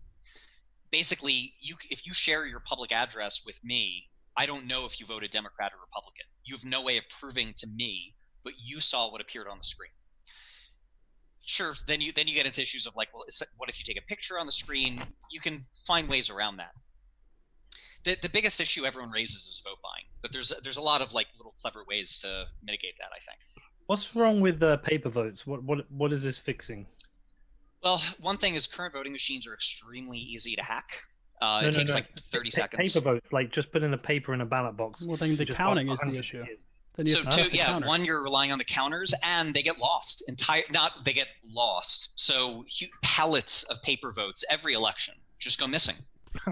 Basically, if you share your public address with me, I don't know if you voted Democrat or Republican. You have no way of proving to me, but you saw what appeared on the screen. Sure, then you get into issues of like, well, what if you take a picture on the screen? You can find ways around that. The biggest issue everyone raises is vote buying, but there's a lot of like little clever ways to mitigate that, I think. What's wrong with paper votes? What is this fixing? Well, one thing is current voting machines are extremely easy to hack. It takes like 30 seconds. Paper votes, like just put in a paper in a ballot box. Well, then the counting is the issue. Then you have to test the counter. One, you're relying on the counters, and they get lost. They get lost. So pallets of paper votes every election just go missing.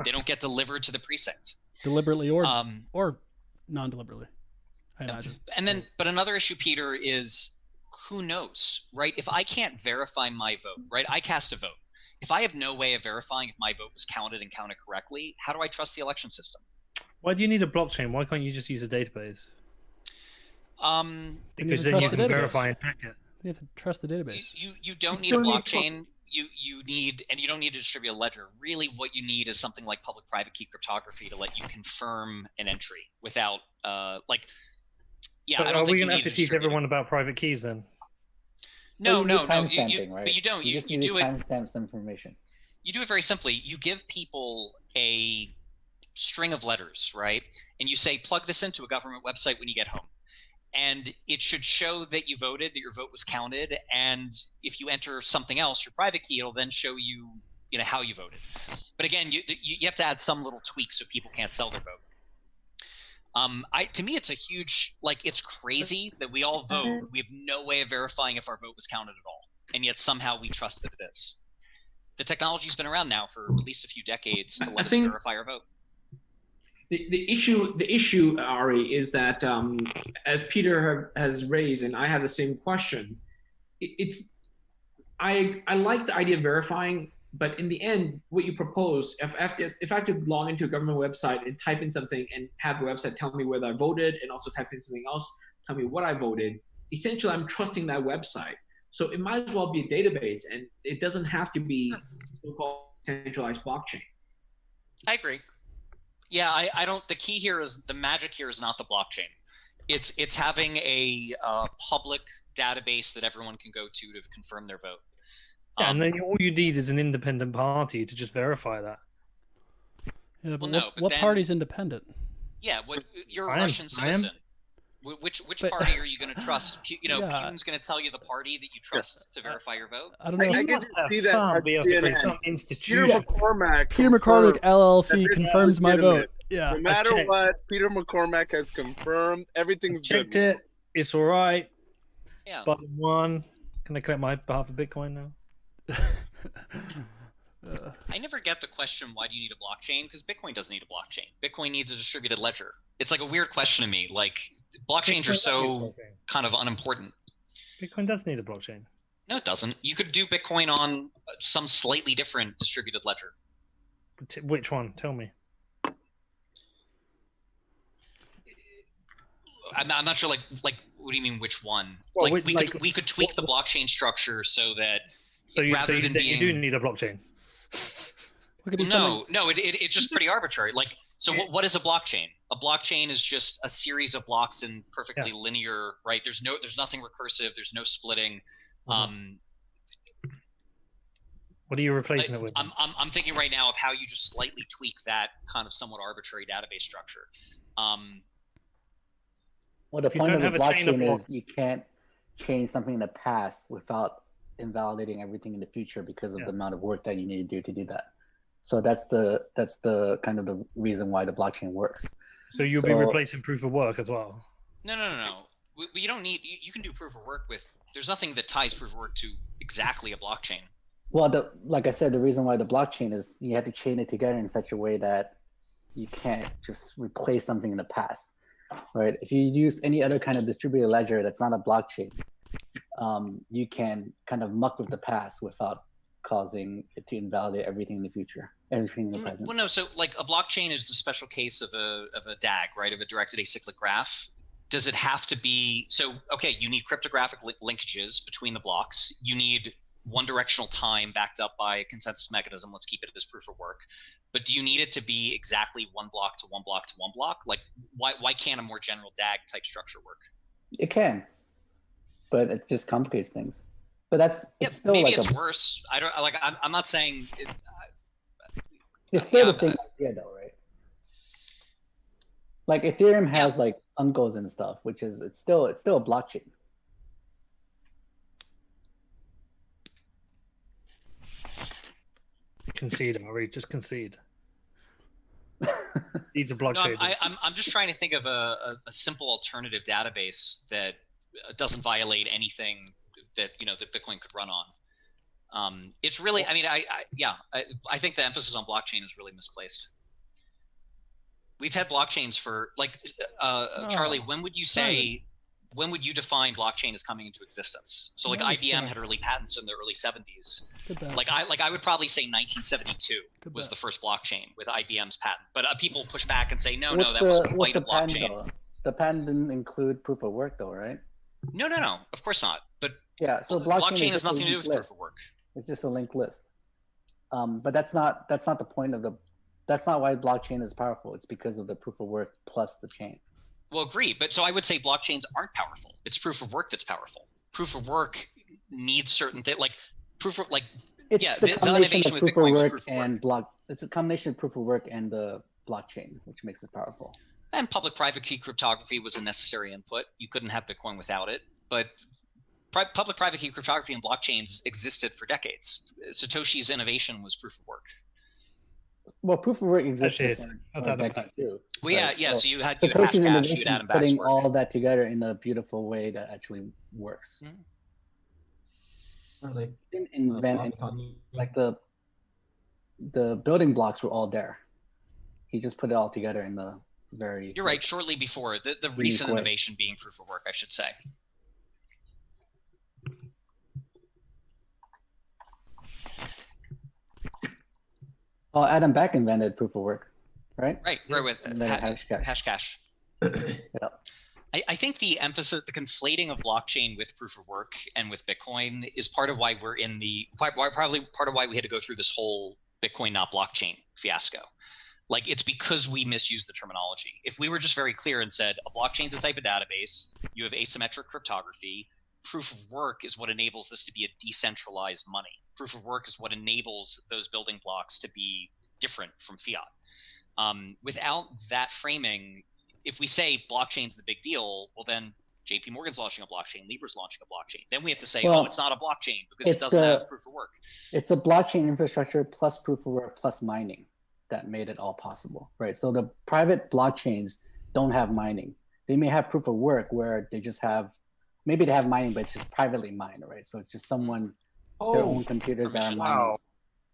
They don't get delivered to the precinct. Deliberately or non-deliberately, I imagine. And then, but another issue, Peter, is who knows, right? If I can't verify my vote, right? I cast a vote. If I have no way of verifying if my vote was counted and counted correctly, how do I trust the election system? Why do you need a blockchain? Why can't you just use a database? Because you then you trust the can database. verify and check it. You have to trust the database. You don't need a blockchain. You need, and you don't need to distribute a ledger. Really, what you need is something like public-private key cryptography to let you confirm an entry without, like, yeah. But I don't are think we you going to need have to teach distribute it. everyone about private keys then? No, Well, no. timestamping, right? But you don't. You You just need to do it. timestamp some information. You do it very simply. You give people a string of letters, right? And you say, plug this into a government website when you get home. And it should show that you voted, that your vote was counted. And if you enter something else, your private key, it'll then show you, how you voted. But again, you have to add some little tweaks so people can't sell their vote. To me, it's a huge, it's crazy that we all vote. We have no way of verifying if our vote was counted at all. And yet somehow we trust that it is. The technology's been around now for at least a few decades to let us verify our vote. The issue, Ari, is that as Peter has raised, and I have the same question. I like the idea of verifying, but in the end, what you propose, if I have to log into a government website and type in something and have the website tell me whether I voted, and also type in something else, tell me what I voted, essentially I'm trusting that website. So it might as well be a database, and it doesn't have to be so-called centralized blockchain. I agree. Yeah, I don't. The key here is the magic here is not the blockchain. It's having a public database that everyone can go to confirm their vote. Yeah, and then all you need is an independent party to just verify that. Yeah, but well, what then, party's independent? Yeah, you're a Russian citizen. Which party are you going to trust? Putin's going to tell you the party that you trust to verify your vote. I don't know. I get to see that. Some institution. Peter McCormack LLC confirms my vote. Yeah. No matter what, Peter McCormack has confirmed everything's checked good. it. It's all right. Yeah. Button one. Can I collect my half of Bitcoin now? I never get the question, why do you need a blockchain? Because Bitcoin doesn't need a blockchain. Bitcoin needs a distributed ledger. It's like a weird question to me. Like, blockchains are so kind of unimportant. Bitcoin does need a blockchain. No, it doesn't. You could do Bitcoin on some slightly different distributed ledger. Which one? Tell me. I'm not sure. Like, what do you mean? Which one? Well, we could tweak the blockchain structure so that you do need a blockchain. No, it's just pretty arbitrary. Like, so what is a blockchain? A blockchain is just a series of blocks in perfectly linear, right? There's nothing recursive. There's no splitting. Mm-hmm. What are you replacing it with? I'm thinking right now of how you just slightly tweak that kind of somewhat arbitrary database structure. Well, the point of the blockchain is you can't change something in the past without invalidating everything in the future because of the amount of work that you need to do that. So that's the kind of the reason why the blockchain works. So you'll be replacing proof of work as well. No. You don't need. You can do proof of work with. There's nothing that ties proof of work to exactly a blockchain. Well, like I said, the reason why the blockchain is you have to chain it together in such a way that you can't just replace something in the past, right? If you use any other kind of distributed ledger that's not a blockchain, you can kind of muck with the past without causing it to invalidate everything in the future, everything in the present. Well, no. So, like, a blockchain is a special case of a DAG, right? Of a directed acyclic graph. Does it have to be so? Okay, you need cryptographic linkages between the blocks. You need one directional time backed up by a consensus mechanism. Let's keep it as proof of work. But do you need it to be exactly one block to one block to one block? Like, why can't a more general DAG type structure work? It can, but it just complicates things. But it's still maybe like it's worse. I don't like. I'm not saying it's still the same idea, though, right? Like Ethereum has like uncles and stuff, which is it's still a blockchain. Concede, Ari. Just concede. These are blockchain. No, I'm just trying to think of a simple alternative database that doesn't violate anything that that Bitcoin could run on. It's really, I mean, I think the emphasis on blockchain is really misplaced. We've had blockchains for Charlie. When would you define blockchain as coming into existence? So like IBM had early patents in the early 70s. I would probably say 1972 was the first blockchain with IBM's patent. But people push back and say no, that wasn't quite a blockchain. The patent didn't include proof of work, though, right? No, of course not. But Yeah. So blockchain has is just a nothing to do linked with proof list. of work. It's just a linked list. But that's not the point of the. That's not why blockchain is powerful. It's because of the proof of work plus the chain. Well, agree. But so I would say blockchains aren't powerful. It's proof of work that's powerful. Proof of work needs certain things, like proof of It's yeah, the the combination innovation of with proof Bitcoin of was work proof of and work. block. It's a combination of proof of work and the blockchain, which makes it powerful. And public-private key cryptography was a necessary input. You couldn't have Bitcoin without it. But public-private key cryptography and blockchains existed for decades. Satoshi's innovation was proof of work. Well, proof of work existed Actually, for that's a not decade too. Well, yeah, Right, yeah. so So you had hash Satoshi's cash, you innovation had is Adam putting Back's work. all that together in a beautiful way that actually works. Or like, He didn't invent any, Blockchain. like the building blocks were all there. He just put it all together in the very. You're right. Shortly before the recent way. innovation being proof of work, I should say. Oh, Adam Back invented proof of work, right? Right. Right with And then hash cash. hash cash. Yeah. I think the emphasis, the conflating of blockchain with proof of work and with Bitcoin is part of why we're in probably part of why we had to go through this whole Bitcoin not blockchain fiasco. Like, it's because we misuse the terminology. If we were just very clear and said a blockchain is a type of database, you have asymmetric cryptography, proof of work is what enables this to be a decentralized money. Proof of work is what enables those building blocks to be different from fiat. Without that framing, if we say blockchain's the big deal, well then JP Morgan's launching a blockchain, Libra's launching a blockchain. Then we have to say, Well, oh, it's not a blockchain because it it's doesn't have proof of work. It's a blockchain infrastructure plus proof of work plus mining that made it all possible, right? So the private blockchains don't have mining. They may have proof of work where they just have, maybe they have mining, but it's just privately mined, right? So it's just someone, their own computers that are mining. Wow.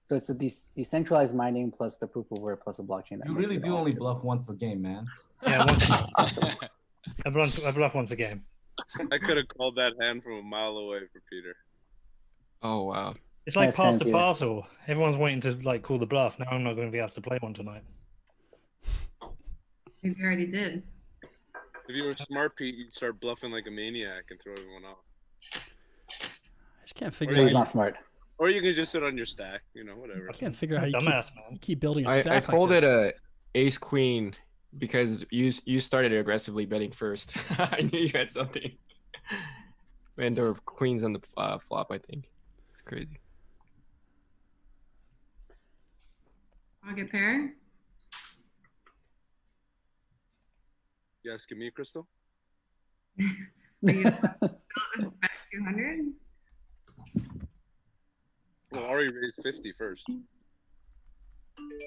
So it's a decentralized mining plus the proof of work plus a blockchain. That You makes really it do all only good. bluff once a game, man. Yeah, I bluff once a game. I could have called that hand from a mile away for Peter. Oh wow. It's like Nice pass hand, the Peter. parcel. Everyone's waiting to like call the bluff. Now I'm not going to be asked to play one tonight. Maybe you already did. If you were smart, Pete, you'd start bluffing like a maniac and throw everyone off. I just can't figure He's out. not smart. Or you can just sit on your stack, whatever. I can't figure out how you Dumbass, keep, man. you keep building a I stack. called like it this. a ace queen because you started aggressively betting first. I knew you had something. And there were queens on the flop, I think. It's crazy. Pocket pair. You asking me, Crystal? So you bet 200? Well, Ari raised 50 first.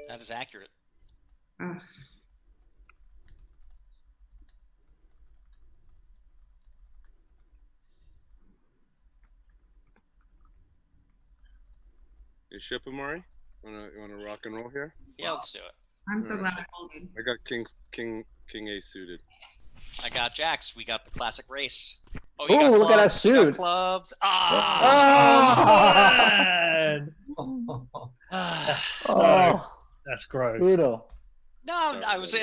That is accurate. Oh, You ship him, Ari? You wanna rock and roll here? Yeah, let's do it. I'm so glad I folded. I got king ace suited. I got jacks. We got the classic race. Oh, Ooh, got look at that clubs, you got suit. clubs. Ah! Oh, That's gross. brutal. No, it was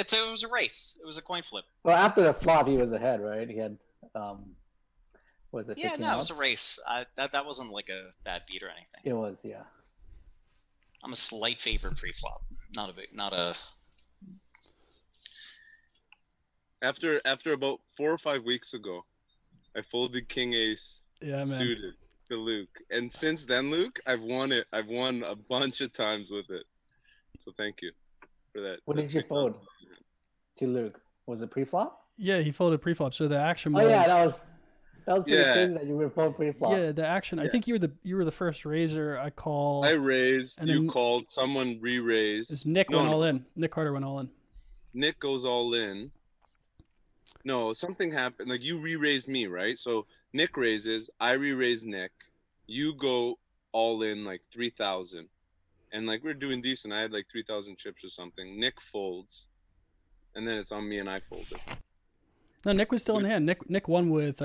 a race. It was a coin flip. Well, after the flop, he was ahead, right? He had, was it 15 Yeah, no, it was a outs? race. That wasn't like a bad beat or anything. It was, yeah. I'm a slight favorite pre-flop. Not a. After about 4 or 5 weeks ago, I folded king ace Yeah, man. suited to Luke, and since then, Luke, I've won it. I've won a bunch of times with it. So thank you for that. What did you fold to Luke? Was it pre-flop? Yeah, he folded pre-flop. So the action Oh was. yeah, that was pretty Yeah. crazy that you would fold pre-flop. Yeah, the action. I think you were the first raiser. I called. I raised. And You then- called. Someone re-raised. It's Nick No, went no. all in. Nick Carter went all in. Nick goes all in. No, something happened. Like, you re-raised me, right? So Nick raises, I re-raise Nick. You go all in like 3,000, and like we're doing decent. I had like 3,000 chips or something. Nick folds, and then it's on me, and I folded. No, Nick was still in the hand. Nick won with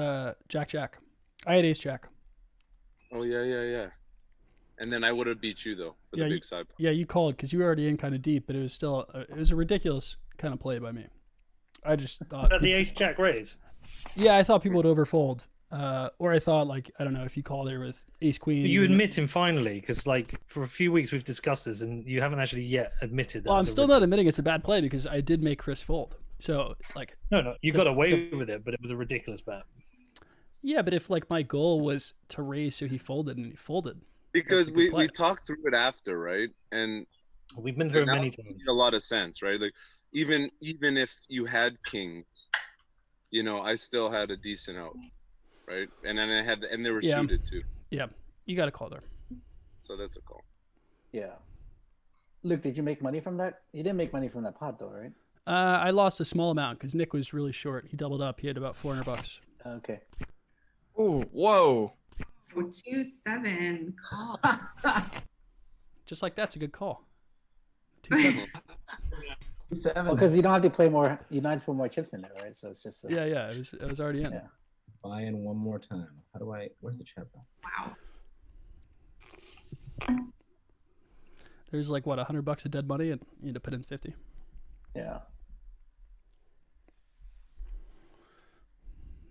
Jack. I had Ace Jack. Oh yeah. And then I would have beat you though with Yeah, the big side. Yeah, you called because you were already in kind of deep, but it was still it was a ridiculous kind of play by me. I just thought. About the ace jack raise. Yeah, I thought people would overfold. Or I thought, like, I don't know, if you call there with ace queen. But you admit him finally, because like for a few weeks we've discussed this, and you haven't actually yet admitted that. Well, I'm still not admitting it's a bad play because I did make Chris fold. So, like. No, you got away with it, but it was a ridiculous bet. Yeah, but if like my goal was to raise so he folded and he folded. Because we talked through it after, right? And we've been through it many times. It made a lot of sense, right? Like even if you had kings, you know, I still had a decent out, right? And then and they were suited too. Yeah, you got a call there. So that's a call. Yeah. Luke, did you make money from that? You didn't make money from that pot though, right? I lost a small amount because Nick was really short. He doubled up. He had about $400. Okay. Ooh, whoa. 2-7 call. Just like that's a good call. 2-7. 7. Because you don't have to play more. You don't have to put more chips in there, right? So it's just. Yeah, it was already in. Yeah. Buy in one more time. How do I? Where's the chat? Wow. There's like what $100 of dead money, and you need to put in 50. Yeah.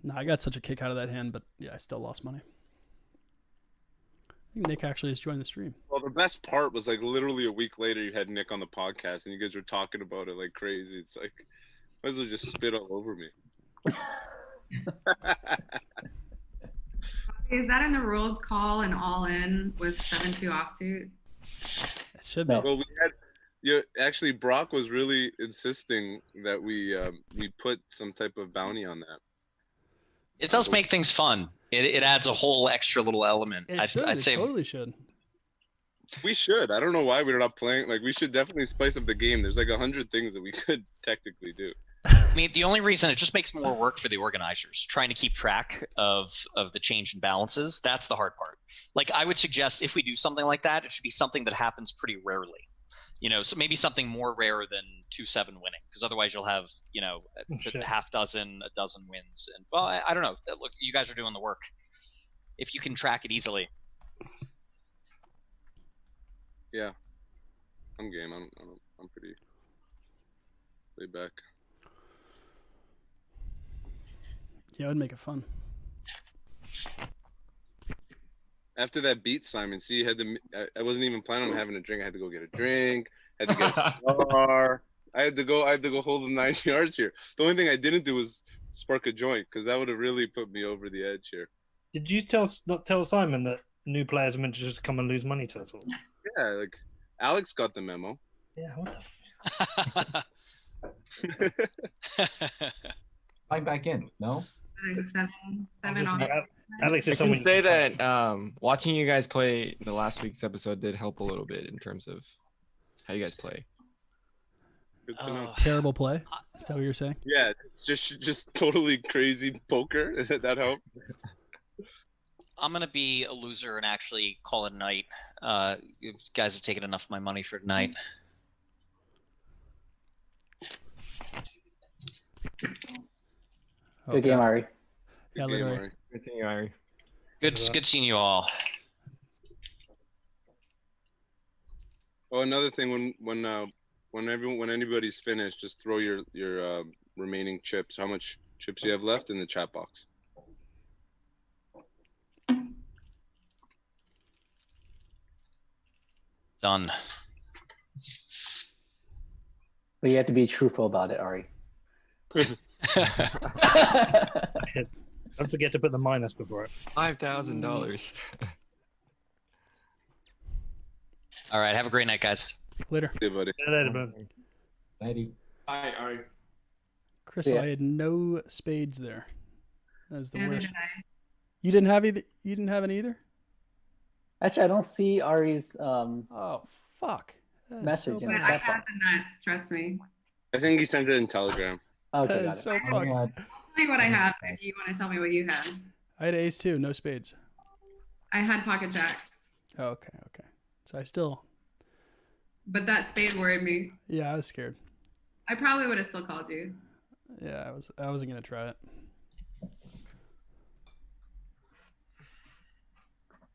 No, I got such a kick out of that hand, but yeah, I still lost money. I think Nick actually has joined the stream. Well, the best part was like literally a week later, you had Nick on the podcast, and you guys were talking about it like crazy. It's like, might as well just spit all over me. Is that in the rules? Call and all in with 7-2 offsuit. It should be. Well, actually, Brock was really insisting that we put some type of bounty on that. It does make things fun. It adds a whole extra little element. I'd say totally should. We should. I don't know why we're not playing. Like, we should definitely spice up the game. There's like 100 things that we could technically do. I mean, the only reason it just makes more work for the organizers trying to keep track of the change in balances. That's the hard part. Like, I would suggest if we do something like that, it should be something that happens pretty rarely. You know, so maybe something more rare than 2-7 winning, because otherwise you'll have, you know, a half dozen, a dozen wins. And well, I don't know. Look, you guys are doing the work. If you can track it easily. Yeah, I'm game. I'm pretty laid back. Yeah, it would make it fun. After that beat, Simon, see, I wasn't even planning on having a drink. I had to go get a drink. I had to get a cigar. I had to go hold the 9 yards here. The only thing I didn't do was spark a joint, because that would have really put me over the edge here. Did you not tell Simon that new players are meant to just come and lose money to us all? Yeah, like Alex got the memo. Yeah, what the Buy back in. No. There's seven on. Alex I is can say that watching you guys play the last week's episode did help a little bit in terms of how you guys play. Good to know. Terrible play. Is that what you're saying? Yeah, it's just totally crazy poker. That helped. I'm gonna be a loser and actually call it a night. You guys have taken enough of my money for tonight. Good game, Ari. Yeah, literally. Good seeing you, Ari. Good seeing you all. Oh, another thing, when anybody's finished, just throw your remaining chips. How much chips you have left in the chat box? Done. But you have to be truthful about it, Ari. Don't forget to put the minus before it. $5,000. All right. Have a great night, guys. Later. Hey, buddy. Nighty. Hi, Ari. Chris, Yeah. I had no spades there. That was the Neither worst. did I. You didn't have either. You didn't have any either. Actually, I don't see Ari's Oh fuck! That is message so in the But bad. I chat had box. the nuts. Trust me. I think he sent it in Telegram. Okay, That got is it. so I fucked. Tell me what I have if you want to tell me what you had. I had ace two, no spades. I had pocket jacks, Oh, okay. So I still, but that spade worried me. yeah, I was scared. I probably would have still called you. Yeah, I wasn't gonna try it.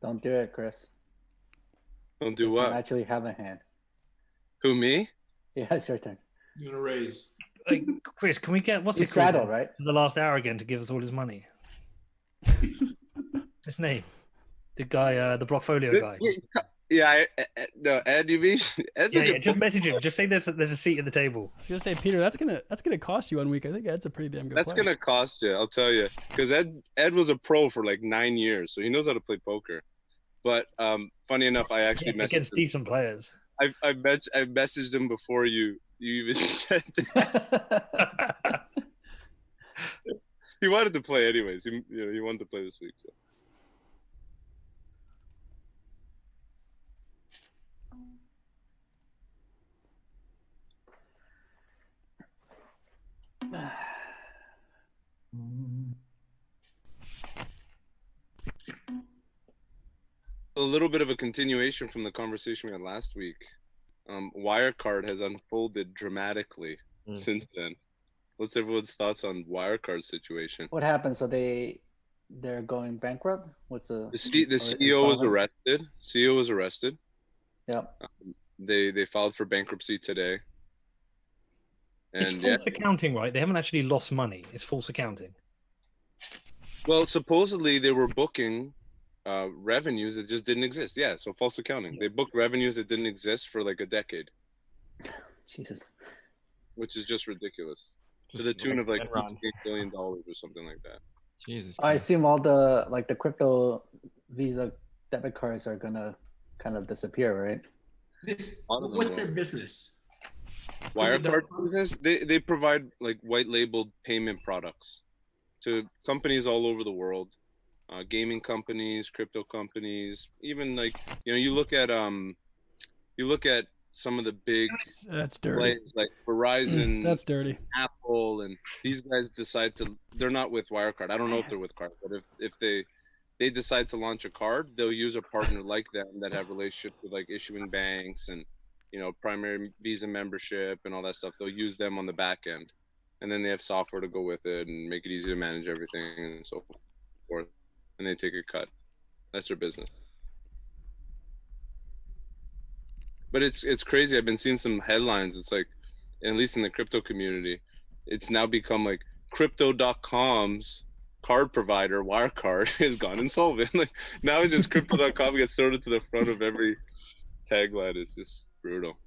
Don't do it, Chris. Don't do Chris, you what? actually have a hand. Who, me? Yeah, it's your turn. He's gonna raise. Like, Chris, can we get what's You it called? straddle, right? The last hour again to give us all his money. What's his name? The guy, the Blockfolio guy. No, Ed, you mean? Ed's a Yeah, good just message him. Just say there's a seat at the table. I was gonna say, Peter, that's gonna cost you 1 week. I think Ed's a pretty damn good That's player. gonna cost you, I'll tell you, because Ed was a pro for like 9 years, so he knows how to play poker. But funny enough, I actually messaged against him. decent players. I messaged him before you even said that. He wanted to play anyways. He wanted to play this week. So. A little bit of a continuation from the conversation we had last week. Wirecard has unfolded dramatically since then. What's everyone's thoughts on Wirecard's situation? What happened? So they're going bankrupt? What's the CEO was arrested. CEO was arrested. Yeah. They filed for bankruptcy today. It's false accounting, right? They haven't actually lost money. It's false accounting. Well, supposedly they were booking revenues that just didn't exist. Yeah, so false accounting. They booked revenues that didn't exist for like a decade. Jesus. Which is just ridiculous. To the tune of like $8 billion or something like that. Jesus. I assume all the crypto Visa debit cards are gonna kind of disappear, right? What's their business? Wirecard business? They provide like white labeled payment products to companies all over the world. Gaming companies, crypto companies, even like you look at some of the big that's dirty like Verizon, that's dirty, Apple, and these guys they're not with Wirecard. I don't know if they're with card, but if they decide to launch a card, they'll use a partner like them that have relationships with like issuing banks and primary Visa membership and all that stuff. They'll use them on the back end, and then they have software to go with it and make it easy to manage everything and so forth. And they take a cut. That's their business. But it's crazy. I've been seeing some headlines. It's like, at least in the crypto community, it's now become like Crypto.com's card provider, Wirecard, has gone insolvent. Like now it's just Crypto.com gets thrown to the front of every tagline. It's just brutal.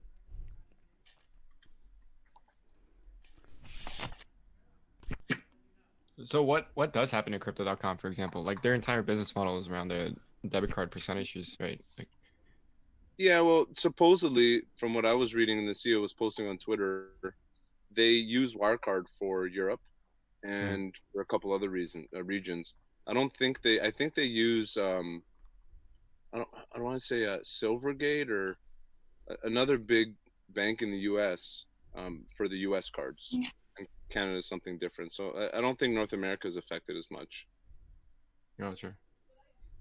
So what does happen to Crypto.com, for example? Like their entire business model is around the debit card percentages, right? Like, yeah, well, supposedly, from what I was reading and the CEO was posting on Twitter, they use Wirecard for Europe and for a couple other regions. I think they use I don't want to say Silvergate or another big bank in the U.S. For the U.S. cards. And Canada is something different. So I don't think North America is affected as much. Oh, sure.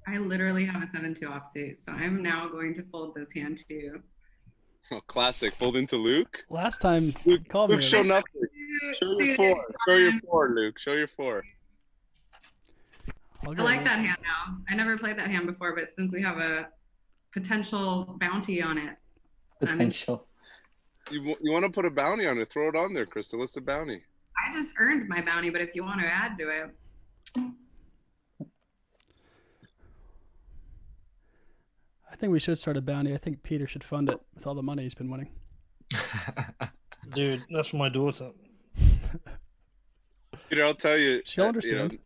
I literally have a 7-2 offsuit, so I'm now going to fold this hand too. Oh, classic. Fold into Luke. Last time, Luke, call me. show nothing. Show your four. Show your four, Luke. Show your four. I like that hand now. I never played that hand before, but since we have a potential bounty on it. Potential. You want to put a bounty on it? Throw it on there, Crystal. What's the bounty? I just earned my bounty, but if you want to add to it. I think we should start a bounty. I think Peter should fund it with all the money he's been winning. Dude, that's for my daughter. Peter, I'll tell you. She'll understand.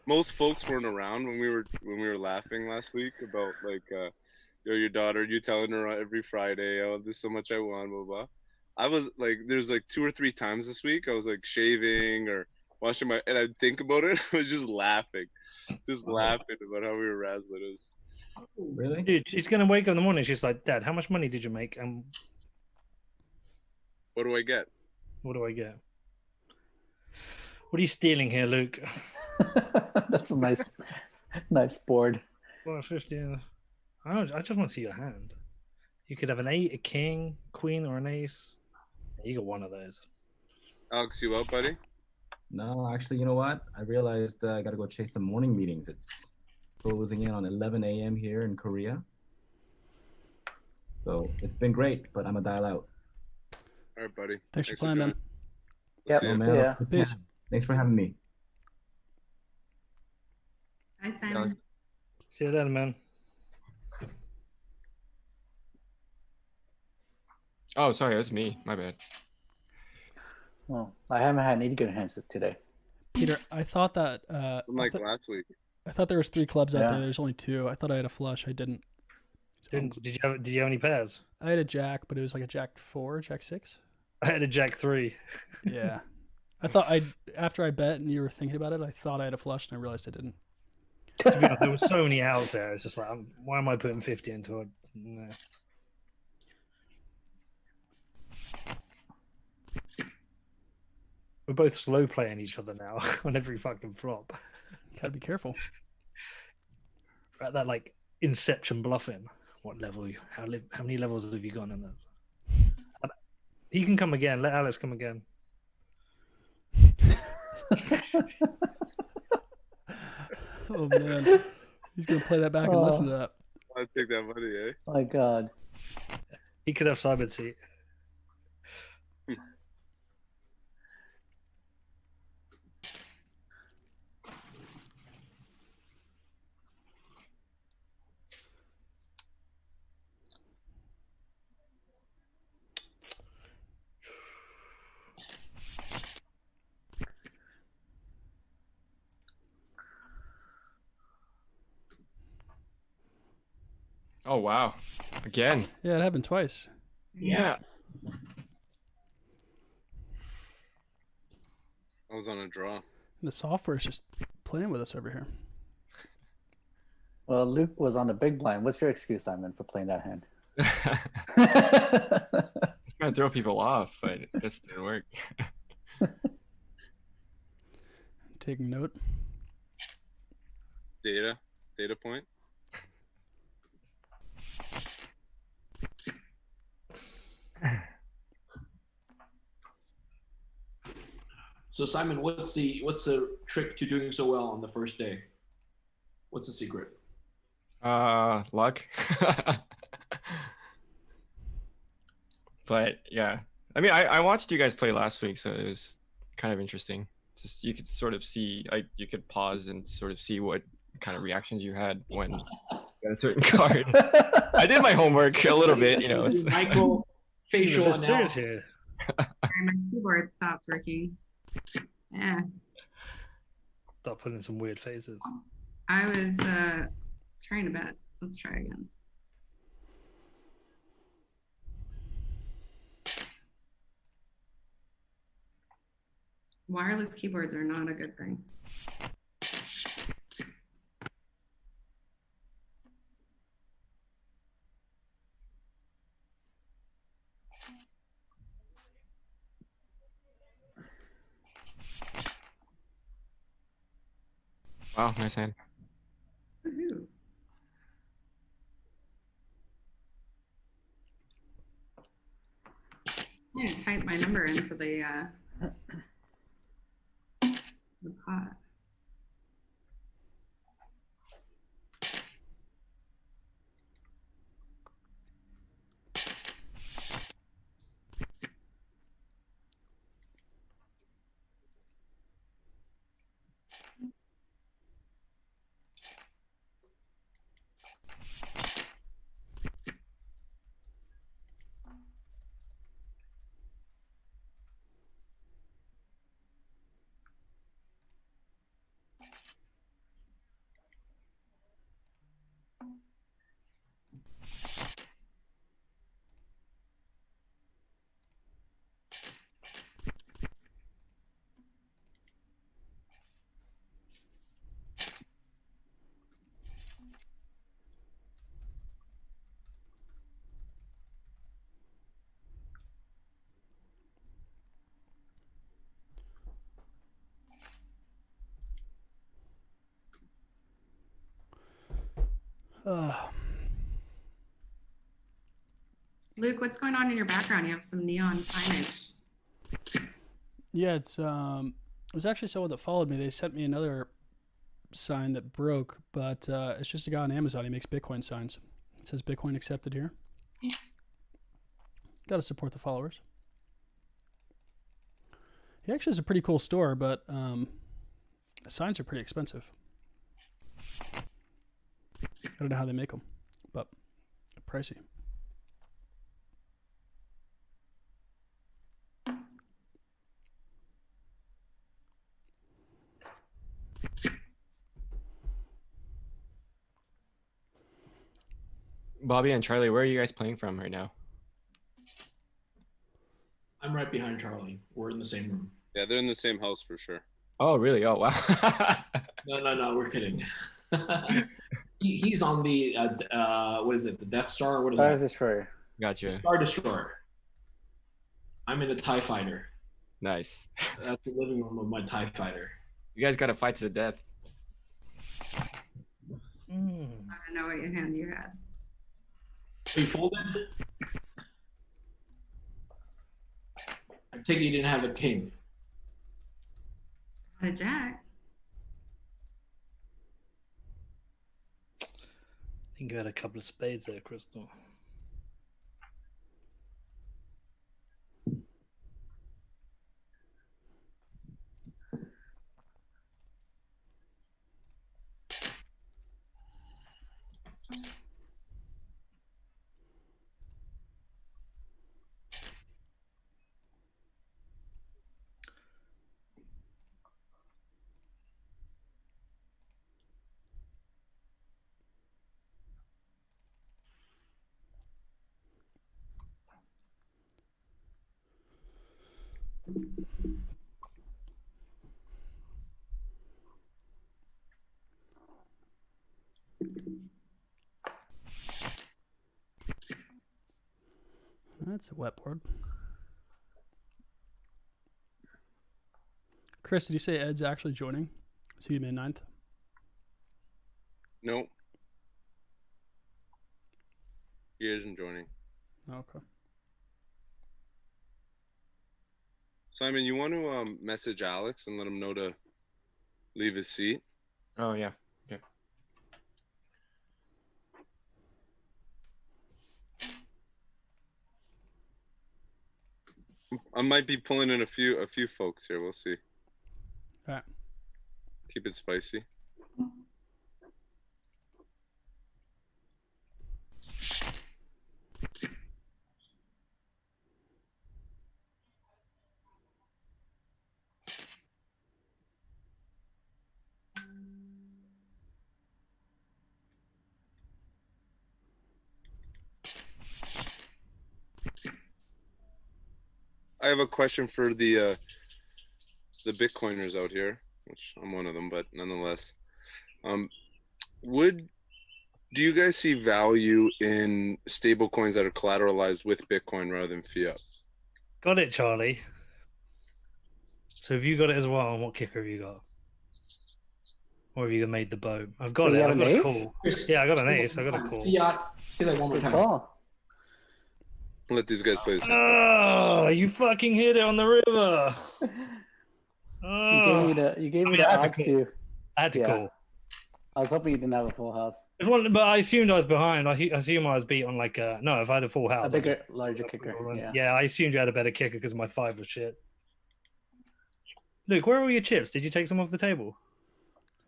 Most folks weren't around when we were laughing last week about like your daughter, you telling her every Friday, oh, this is so much I want, blah blah. I was like, there's like 2 or 3 times this week I was like shaving or washing my, and I'd think about it. I was just laughing about how we were razzling. It was, really? Dude, she's gonna wake up in the morning. She's like, Dad, how much money did you make? And what do I get? What do I get? What are you stealing here, Luke? That's a nice board. Well, 15. I just want to see your hand. You could have an 8, a king, queen, or an ace. You got one of those. Alex, you up, buddy? No, actually, you know what? I realized I got to go chase some morning meetings. It's closing in on 11 a.m. here in Korea. So it's been great, but I'm going to dial out. All right, buddy. Thanks for playing, man. Yep. See you. man. Yeah. Peace. Thanks for having me. Hi, Simon. See you then, man. Oh, sorry, that's me. My bad. Well, I haven't had any good hands today. Peter, I thought that Like last week. I thought there was 3 clubs out Yeah. there. There's only 2. I thought I had a flush. I didn't. So Did you have any pairs? I had a jack, but it was like a jack 4, jack 6. I had a jack 3. Yeah. I thought after I bet and you were thinking about it, I thought I had a flush and I realized I didn't. To be honest, there were so many outs there. It's just like, why am I putting 50 into it? No. We're both slow playing each other now on every fucking flop. Gotta be careful. At that like inception bluffing. What level? How many levels have you gone in that? He can come again. Let Alex come again. Oh man, he's gonna play that back and listen to that. I'll take that money, eh? My God. He could have cyber seat. Oh wow, again. Yeah, it happened twice. Yeah. I was on a draw. And the software is just playing with us over here. Well, Luke was on the big blind. What's your excuse, Simon, for playing that hand? Just trying to throw people off, but it just didn't work. Taking note. Data point. So Simon, what's the trick to doing so well on the first day? What's the secret? Luck. But yeah, I mean, I watched you guys play last week, so it was kind of interesting. Just you could sort of see, like, you could pause and sort of see what kind of reactions you had when you got a certain card. I did my homework a little bit, you know. It's... Micro facial That's serious analysis. here. Sorry, my keyboard stopped working. Yeah, Start putting some weird faces. I was trying to bet. Let's try again. Wireless keyboards are not a good thing. Wow, nice hand. Woohoo. I'm gonna type my number into the pot. Luke, what's going on in your background? You have some neon signage. Yeah, it was actually someone that followed me. They sent me another sign that broke, but it's just a guy on Amazon. He makes Bitcoin signs. It says Bitcoin accepted here. Got to support the followers. He actually has a pretty cool store, but the signs are pretty expensive. I don't know how they make them, but pricey. Bobby and Charlie, where are you guys playing from right now? I'm right behind Charlie. We're in the same room. Yeah, they're in the same house for sure. Oh, really? Oh, wow. No, we're kidding. He's on the what is it? The Death Star? What is Star that? Destroyer. Gotcha. Star Destroyer. I'm in the TIE Fighter. Nice. That's the living room of my TIE Fighter. You guys got to fight to the death. I don't know what hand you had. You folded? I take it you didn't have a king. A jack. I think you had a couple of spades there, Crystal. That's a wet board. Chris, did you say Ed's actually joining? So he made 9th? No. He isn't joining. Okay. Simon, you want to message Alex and let him know to leave his seat? Oh, yeah. Okay. I might be pulling in a few folks here. We'll see. All right. Keep it spicy. I have a question for the Bitcoiners out here, which I'm one of them, but nonetheless, do you guys see value in stable coins that are collateralized with Bitcoin rather than fiat? Got it, Charlie. So have you got it as well? And what kicker have you got? Or have you made the boat? I've got You it. have I've an got a ace? call. Yeah, I got an ace. I got a call. Fiat. Say that one more Good time. call. Let these guys play this. Oh, you fucking hit it on the river. You gave me the I had to odds call. too. I had to Yeah. call. I was hoping you didn't have a full house. But I assumed I was behind. I assume I was beat on like no. If I had a full A house, I bigger, just- larger kicker. Yeah. Yeah, I assumed you had a better kicker because my 5 was shit. Luke, where are all your chips? Did you take some off the table?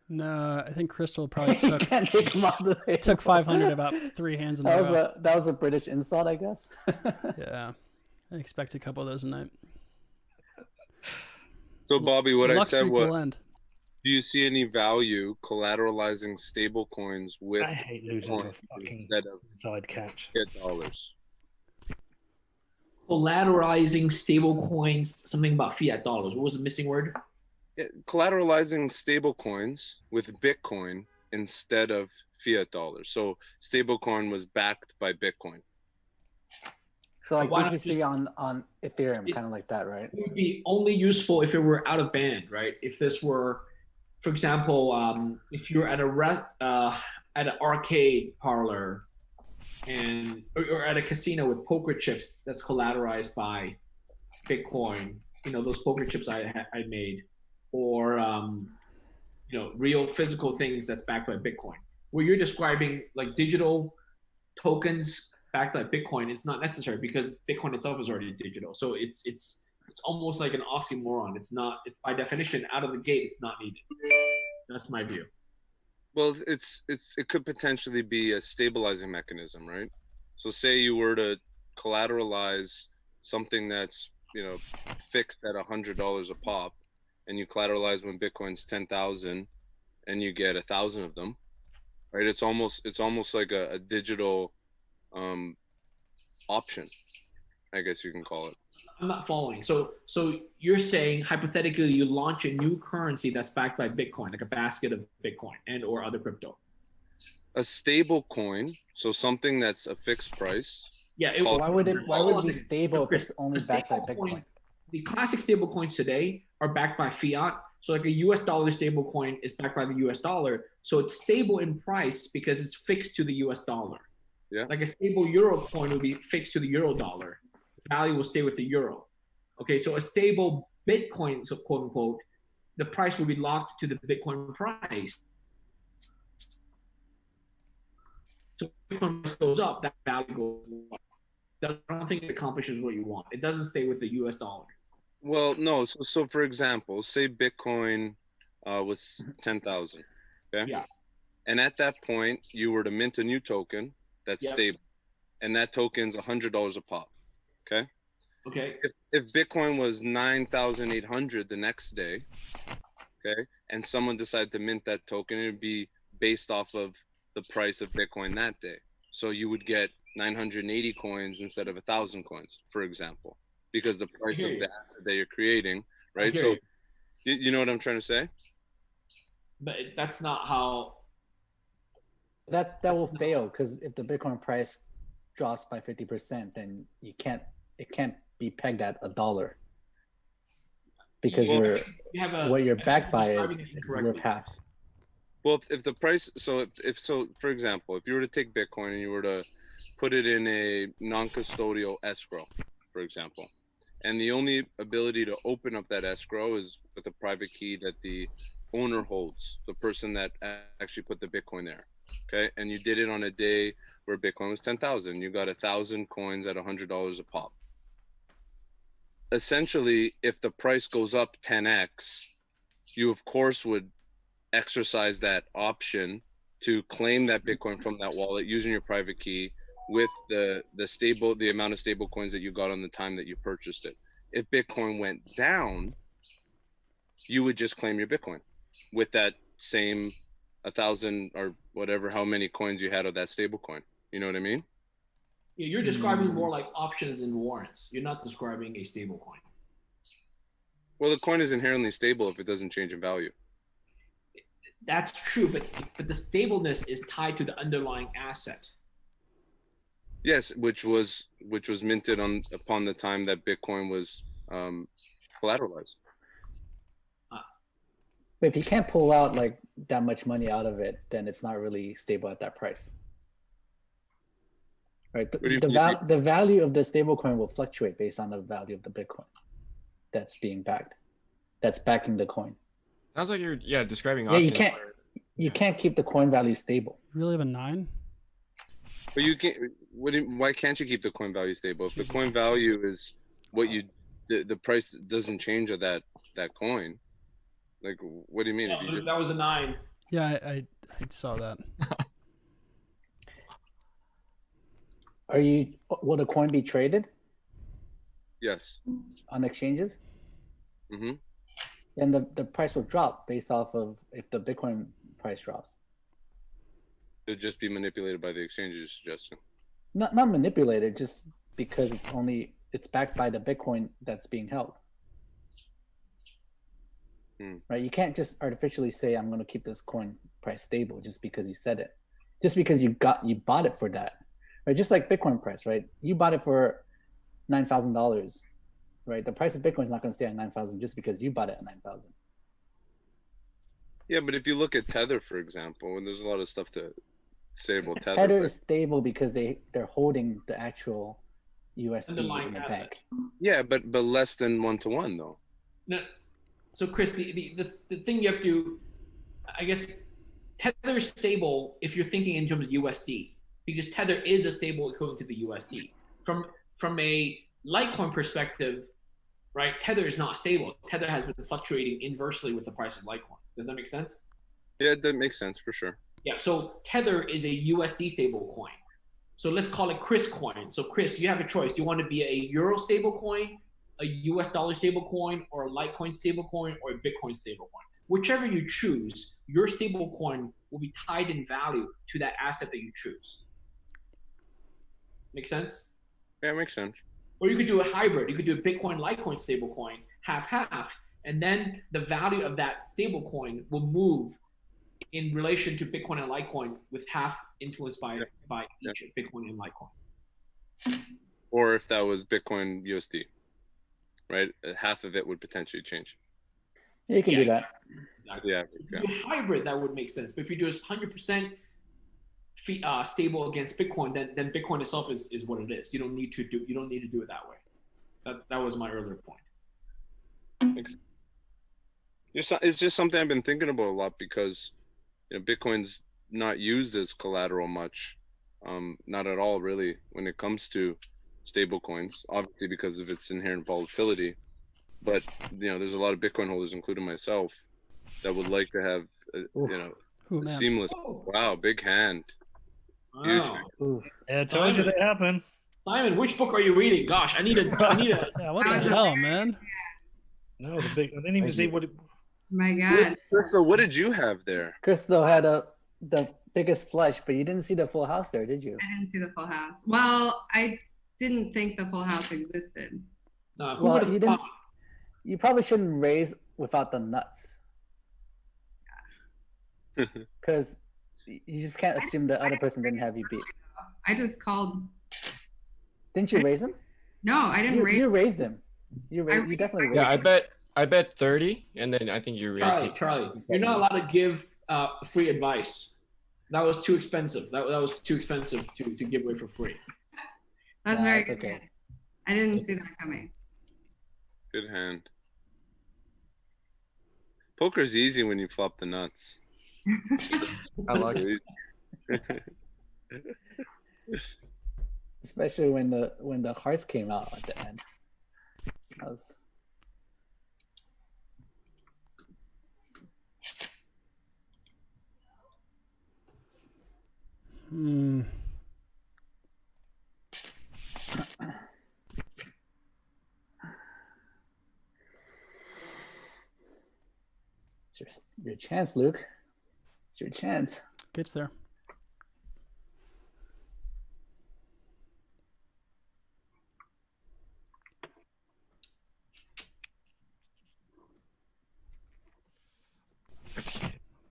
No, I think Crystal probably You took can't take them off the table. took 500 about 3 hands in a row. That was a British insult, I guess. Yeah, I expect a couple of those a night. So, Bobby, what I Luck said streak was, will end. do you see any value collateralizing stable coins with I hate losing to a Bitcoin fucking instead of side catch. fiat dollars? Collateralizing stable coins, something about fiat dollars. What was the missing word? Yeah, collateralizing stable coins with Bitcoin instead of fiat dollars. So stablecoin was backed by Bitcoin. So like Why not BTC just- on Ethereum, kind of like that, right? It would be only useful if it were out of band, right? If this were, for example, if you're at at an arcade parlor or at a casino with poker chips that's collateralized by Bitcoin, those poker chips I made, or real physical things that's backed by Bitcoin. Where you're describing like digital tokens backed by Bitcoin, it's not necessary because Bitcoin itself is already digital. So it's it's almost like an oxymoron. It's not, by definition, out of the gate, it's not needed. That's my view. Well, it could potentially be a stabilizing mechanism, right? So say you were to collateralize something that's, you know, fixed at $100 a pop, and you collateralize when Bitcoin's 10,000 and you get 1,000 of them, right? It's almost like a digital option, I guess you can call it. I'm not following. So you're saying hypothetically you launch a new currency that's backed by Bitcoin, like a basket of Bitcoin and or other crypto. A stable coin, so something that's a fixed price. Yeah. Why would it be stable if it's only backed by Bitcoin? The classic stable coins today are backed by fiat. So like a US dollar stable coin is backed by the US dollar. So it's stable in price because it's fixed to the US dollar. Yeah. Like a stable euro coin would be fixed to the euro dollar. Value will stay with the euro. Okay, so a stable Bitcoin, so quote unquote, the price will be locked to the Bitcoin price. So Bitcoin price goes up, that value goes up. I don't think it accomplishes what you want. It doesn't stay with the US dollar. Well, no. So for example, say Bitcoin was 10,000. Okay. Yeah. And at that point, you were to mint a new token that's stable, and that token's $100 a pop. Okay. Okay. If Bitcoin was 9,800 the next day, okay, and someone decided to mint that token, it would be based off of the price of Bitcoin that day. So you would get 980 coins instead of 1,000 coins, for example, because the price of the asset that you're creating, right? So you know what I'm trying to say? But that's not how. That will fail, because if the Bitcoin price drops by 50%, then it can't be pegged at $1, because what you're backed by is worth half. Well, if the price, so for example, if you were to take Bitcoin and you were to put it in a non-custodial escrow, for example, and the only ability to open up that escrow is with a private key that the owner holds, the person that actually put the Bitcoin there, okay? And you did it on a day where Bitcoin was 10,000. You got 1,000 coins at $100 a pop. Essentially, if the price goes up 10x, you of course would exercise that option to claim that Bitcoin from that wallet using your private key with the amount of stable coins that you got on the time that you purchased it. If Bitcoin went down, you would just claim your Bitcoin with that same 1,000 or whatever, how many coins you had of that stable coin. You know what I mean? Yeah, you're describing more like options and warrants. You're not describing a stable coin. Well, the coin is inherently stable if it doesn't change in value. That's true, but the stableness is tied to the underlying asset. Yes, which was minted upon the time that Bitcoin was collateralized. But if you can't pull out like that much money out of it, then it's not really stable at that price. Right. The value of the stablecoin will fluctuate based on the value of the Bitcoin that's being backed, that's backing the coin. Sounds like you're describing. Yeah, you can't keep the coin value stable. You really have a 9? But you can't. Why can't you keep the coin value stable? If the coin value is what the price doesn't change of that coin. Like, what do you mean? Yeah, that was a 9. Yeah, I saw that. Will the coin be traded? Yes. On exchanges? Mm-hmm. Then the price will drop based off of if the Bitcoin price drops. It'd just be manipulated by the exchange you're suggesting. Not manipulated, just because it's backed by the Bitcoin that's being held. Right? You can't just artificially say I'm going to keep this coin price stable just because you said it. Just because you bought it for that. Right? Just like Bitcoin price, right? You bought it for $9,000, right? The price of Bitcoin is not going to stay at 9,000 just because you bought it at 9,000. Yeah, but if you look at Tether, for example, and there's a lot of stuff to say about Tether. Tether is stable because they're holding the actual USD in the bank. Yeah, but less than 1-to-1 though. No. So Chris, the thing you have to, I guess, Tether is stable if you're thinking in terms of USD, because Tether is a stable equivalent to the USD. From a Litecoin perspective, right? Tether is not stable. Tether has been fluctuating inversely with the price of Litecoin. Does that make sense? Yeah, that makes sense for sure. Yeah. So Tether is a USD stable coin. So let's call it Chris coin. So Chris, you have a choice. Do you want to be a Euro stable coin, a US dollar stable coin, or a Litecoin stable coin, or a Bitcoin stable coin? Whichever you choose, your stable coin will be tied in value to that asset that you choose. Make sense? Yeah, it makes sense. Or you could do a hybrid. You could do a Bitcoin Litecoin stable coin, half, and then the value of that stable coin will move in relation to Bitcoin and Litecoin, with half influenced by each Bitcoin and Litecoin. Or if that was Bitcoin USD, right? Half of it would potentially change. You can do that. Exactly. Yeah. So if you do a hybrid, that would make sense. But if you do a 100% stable against Bitcoin, then Bitcoin itself is what it is. You don't need to do it that way. That was my earlier point. It's just something I've been thinking about a lot, because Bitcoin's not used as collateral much, not at all really, when it comes to stable coins, obviously because of its inherent volatility. But there's a lot of Bitcoin holders, including myself, that would like to have a seamless. Wow, big hand. Huge. Wow. Yeah, I told you that happened. Simon, which book are you reading? Gosh, I need a. Yeah, what the hell, man? No, the big. I didn't even see what. My God. So what did you have there? Crystal had the biggest flush, but you didn't see the full house there, did you? I didn't see the full house. Well, I didn't think the full house existed. No, Well, you probably shouldn't raise without the nuts, because you just can't assume the other person didn't have you beat. I just called. Didn't you raise him? No, I didn't raise. You raised him. You definitely raised him. Yeah, I bet 30, and then I think you raised it. Charlie, you're not allowed to give free advice. That was too expensive. That was too expensive to give away for free. That's Nah, very it's good. okay. I didn't see that coming. Good hand. Poker's easy when you flop the nuts. I like it. Especially when the hearts came out at the end. That was... It's your chance, Luke. It's your chance. Gets there.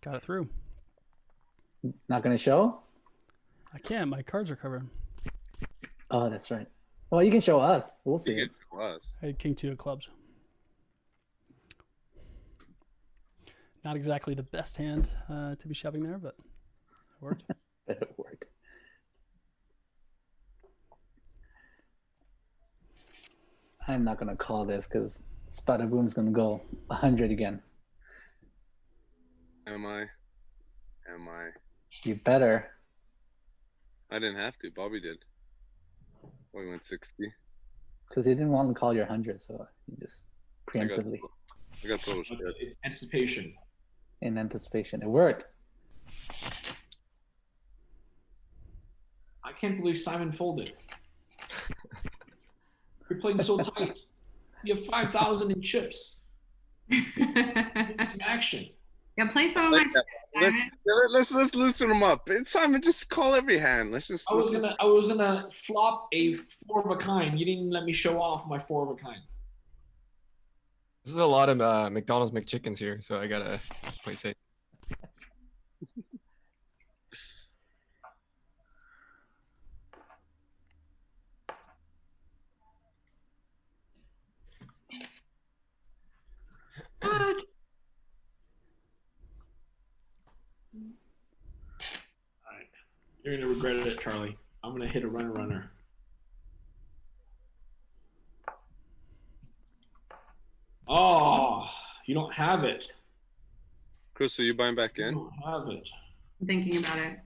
Got it through. Not gonna show? I can't. My cards are covered. Oh, that's right. Well, you can show us. We'll see it. Was. I had King 2 of clubs. Not exactly the best hand to be shoving there, but it worked. It worked. I'm not gonna call this because Spada Boom's gonna go 100 again. Am I? You better. I didn't have to. Bobby did. We went 60. Because he didn't want to call your 100, so you just preemptively. I got total shit. It's anticipation. In anticipation. It worked. I can't believe Simon folded. You're playing so tight. You have 5,000 in chips. Some action. Yeah, play some of my chips, Simon. Let's loosen them up. Simon, just call every hand. I was gonna flop a 4 of a kind. You didn't even let me show off my 4 of a kind. This is a lot of McDonald's McChickens here, so I gotta play safe. What? Alright. You're gonna regret it, Charlie. I'm gonna hit a runner. Oh, you don't have it. Chris, are you buying back You in? don't have it. I'm thinking about it.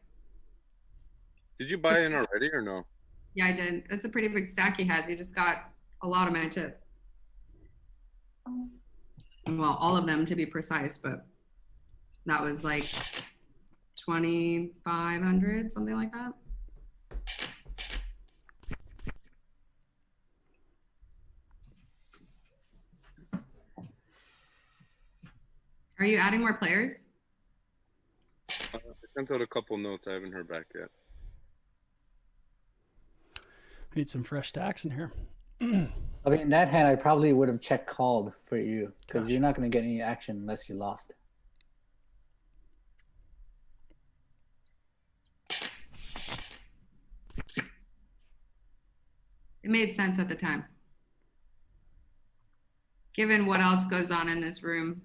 Did you buy in already or no? Yeah, I did. That's a pretty big stack he has. He just got a lot of my chips. Well, all of them to be precise, but that was like 2,500, something like that. Are you adding more players? I sent out a couple notes. I haven't heard back yet. We need some fresh stacks in here. I mean, in that hand, I probably would have check called for you because Gosh. you're not going to get any action unless you lost. It made sense at the time. Given what else goes on in this room.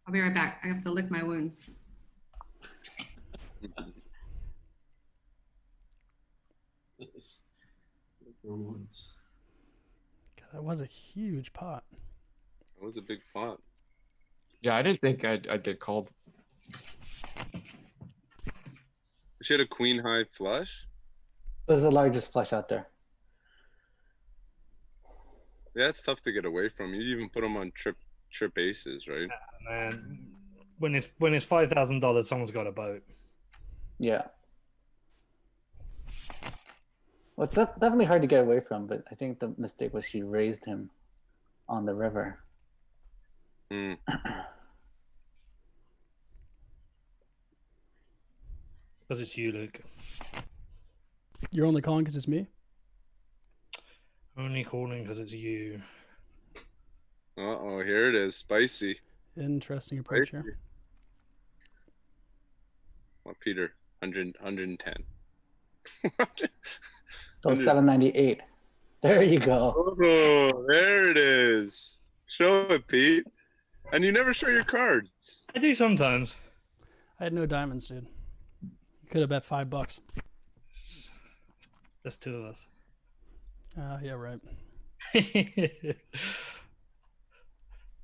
I'll be right back. I have to lick my wounds. God, that was a huge pot. It was a big pot. Yeah, I didn't think I'd get called. She had a queen high flush. It was the largest flush out there. Yeah, it's tough to get away from. You even put them on trip aces, right? Man, when it's $5,000, someone's got a boat. Yeah. Well, it's definitely hard to get away from, but I think the mistake was she raised him on the river. Mm. Because it's you, Luke. You're only calling because it's me? Only calling because it's you. Uh-oh, here it is. Spicy. Interesting approach here. Spicy. Well, Peter, 110. So 798. There you go. Oh, there it is. Show it, Pete. And you never show your cards. I do sometimes. I had no diamonds, dude. You could have bet $5. There's two of us. Yeah, right. You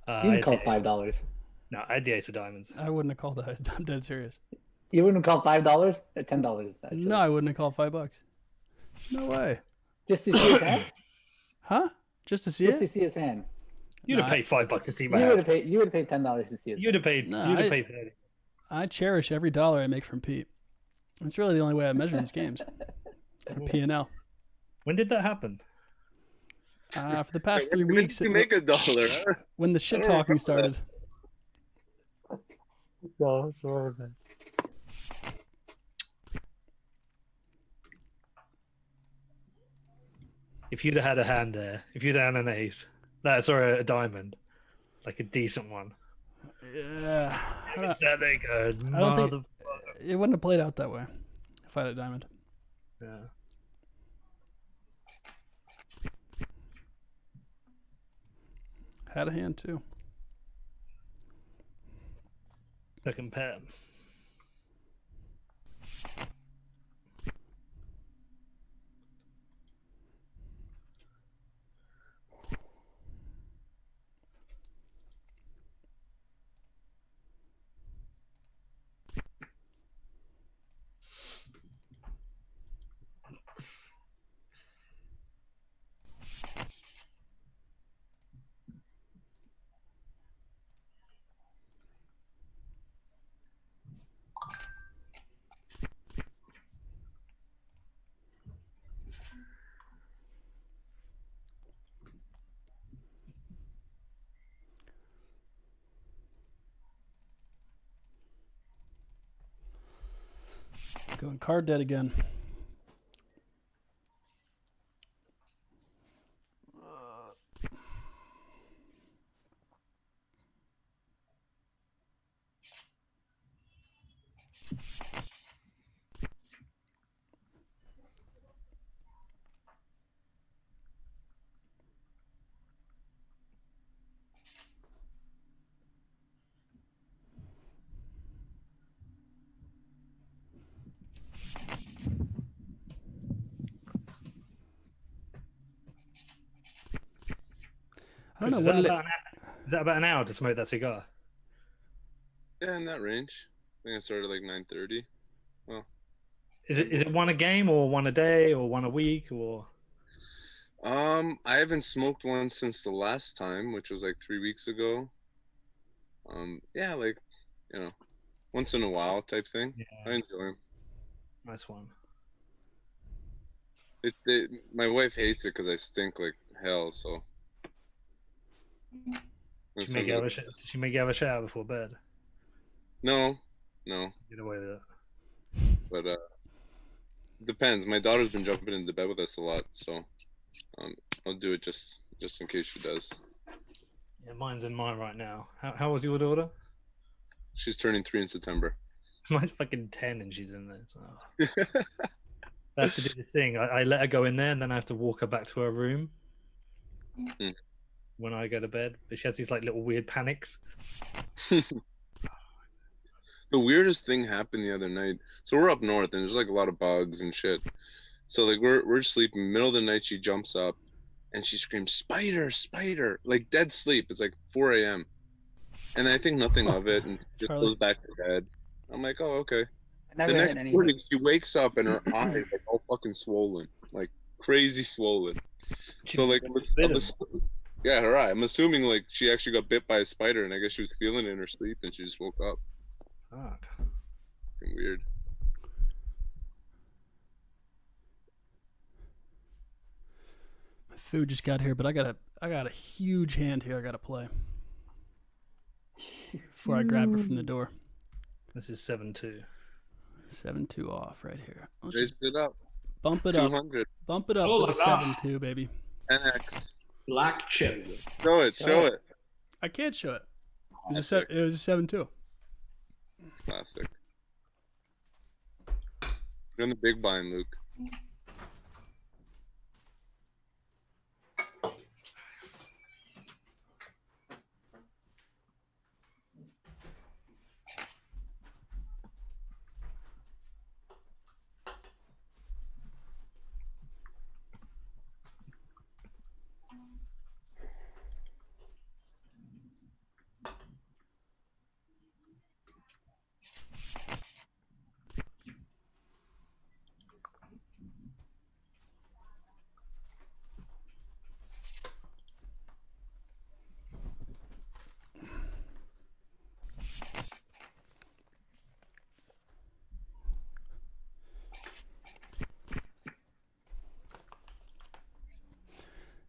can call $5. No, I had the ace of diamonds. I wouldn't have called that. I'm dead serious. You wouldn't call $5? $10 actually. No, I wouldn't have called $5. No way. Just to see his hand? Huh? Just to see Just it? to see his hand. You'd have paid $5 to see my You hand. would have paid $10 to see his You'd have paid. No, you'd have I- paid 30. I cherish every dollar I make from Pete. It's really the only way I measure these games. P&L. When did that happen? For the past 3 When weeks, did you make $1? Huh? when the I shit don't talking remember started. No, sorry, man. If you'd have had a hand there, if you'd have had an ace, sorry, a diamond, like a decent one. Yeah. I don't, That they go, I don't think it wouldn't have played out that way if I had a diamond. Yeah. Had a hand too. Second pair. Going card dead again. I don't know Is what that, it, is that about an hour to smoke that cigar? Yeah, in that range. I think I started like 9:30. Is it one a game or one a day or one a week or? I haven't smoked one since the last time, which was like 3 weeks ago. Yeah, like, you know, once in a while type thing. Yeah. I enjoy them. Nice one. My wife hates it because I stink like hell. So. Did she make you have a shower before bed? No. Get away with it. But depends. My daughter's been jumping into bed with us a lot, so I'll do it just in case she does. Yeah, mine's in mine right now. How old's your daughter? She's turning 3 in September. Mine's fucking 10 and she's in there. So. I have to do this thing. I let her go in there and then I have to walk her back to her room when I go to bed. But she has these like little weird panics. The weirdest thing happened the other night. So we're up north and there's like a lot of bugs and shit. So like we're sleeping, middle of the night she jumps up and she screams, "Spider, spider!" Like dead sleep. It's like 4 a.m. And I think nothing of it and just goes back to bed. I'm like, oh, okay. The next morning she wakes up and her eyes are all fucking swollen. Like crazy swollen. So like yeah, her eye. I'm assuming like she actually got bit by a spider and I guess she was feeling it in her sleep and she just woke up. Fuck. Fucking weird. My food just got here, but I got a huge hand here I gotta play before I grab her from the door. This is 7-2. 7-2 off right here. Let's Raise just it up. bump it up. 200. Bump it up Oh with a my gosh. 7-2, baby. 10x. Black chip. Show it. I can't show it. It was a 7-2. Classic. You're on the big blind, Luke.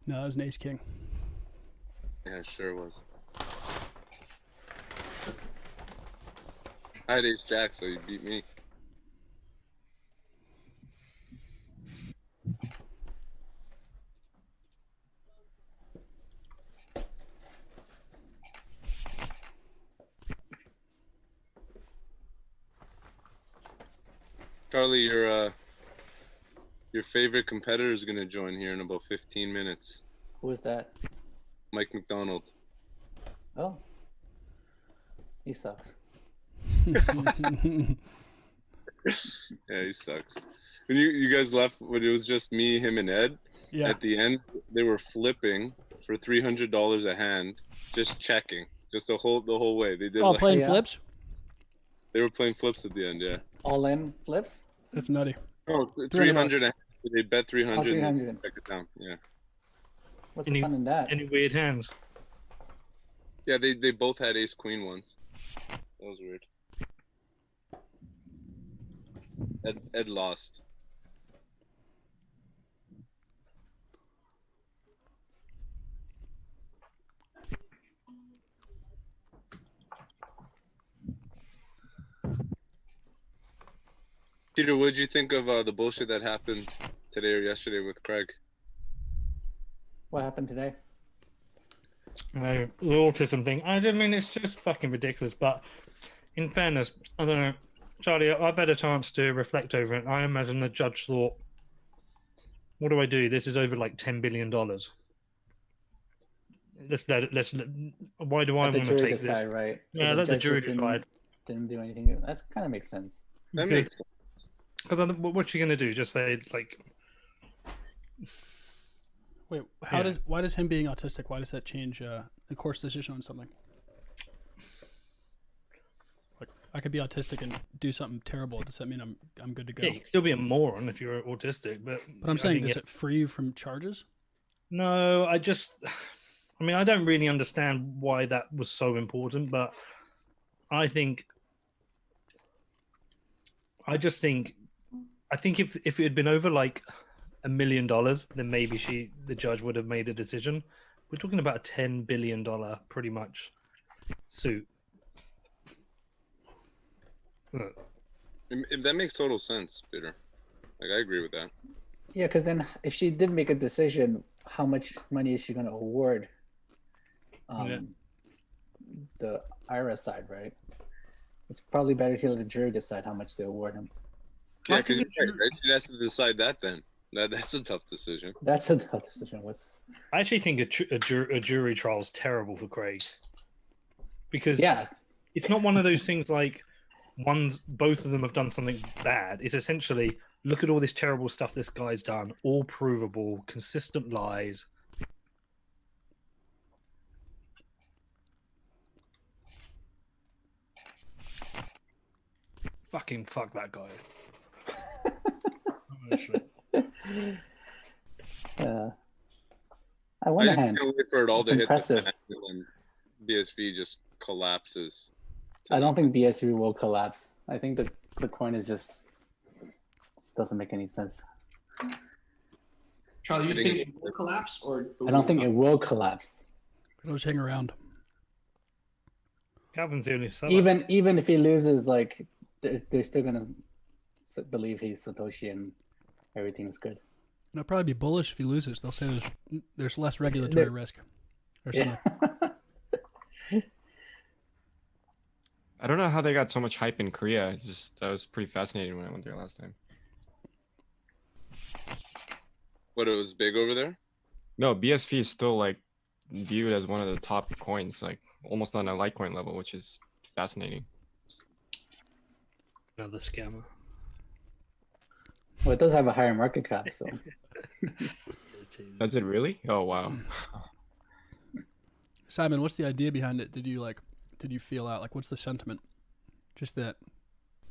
No, it was an ace king. Yeah, it sure was. I had ace jack, so you beat me. Charlie, your favorite competitor is going to join here in about 15 minutes. Who is that? Mike McDonald. Oh, he sucks. Yeah, he sucks. When you guys left, when it was just me, him, and Ed, Yeah. at the end, they were flipping for $300 a hand, just checking, just the whole way. They did. Oh, like, playing Yeah. flips? They were playing flips at the end, yeah. All in flips? That's nutty. Oh, 300. And they bet 300. Oh, 300. And check it down. Yeah. What's the fun in that? Any weird hands? Yeah, they both had ace queen ones. That was weird. Ed lost. Peter, what did you think of the bullshit that happened today or yesterday with Craig? What happened today? No, the autism thing. I mean, it's just fucking ridiculous. But in fairness, I don't know, Charlie. I've had a chance to reflect over it. I imagine the judge thought, "What do I do? This is over like $10 billion. Why do I Let the want to jury take decide, this?" right? So Yeah, let the judge jury just decide. Didn't do anything. That kind of makes sense. That makes sense. Because what's she gonna do? Just say like, Wait, Yeah. why does him being autistic? Why does that change the course decision on something? Like, I could be autistic and do something terrible. Does that mean I'm good to go? yeah, you can still be a moron if you're autistic, but But I'm I saying, think, does yeah. it free you from charges? No, I mean, I don't really understand why that was so important, but I think if it had been over like $1 million, then maybe the judge would have made a decision. We're talking about a $10 billion pretty much suit. That makes total sense, Peter. Like, I agree with that. Yeah, because then if she did make a decision, how much money is she going to award? The IRA side, right? It's probably better to let the jury decide how much they award him. Yeah, because you're right. She has to decide that then. That's a tough decision. That's a tough decision. I actually think a jury trial is terrible for Craig, because it's not one of those things like both of them have done something bad. It's essentially, look at all this terrible stuff this guy's done, all provable, consistent lies. Fucking fuck that guy. I want to hand. Can't wait for it all It's to hit impressive. the fan and BSV just collapses. I don't think BSV will collapse. I think the coin is just doesn't make any sense. Charlie, you think it will collapse or? I don't think it will collapse. It'll just hang around. Calvin's the only seller. Even if he loses, like they're still gonna believe he's Satoshi and everything's good. It'll probably be bullish if he loses. They'll say there's less regulatory risk or something. I don't know how they got so much hype in Korea. That was pretty fascinating when I went there last time. What, it was big over there? No, BSV is still like viewed as one of the top coins, like almost on a Litecoin level, which is fascinating. Another scammer. Well, it does have a higher market cap, so. Does it really? Oh wow. Simon, what's the idea behind it? Did you feel out, like, what's the sentiment? Just that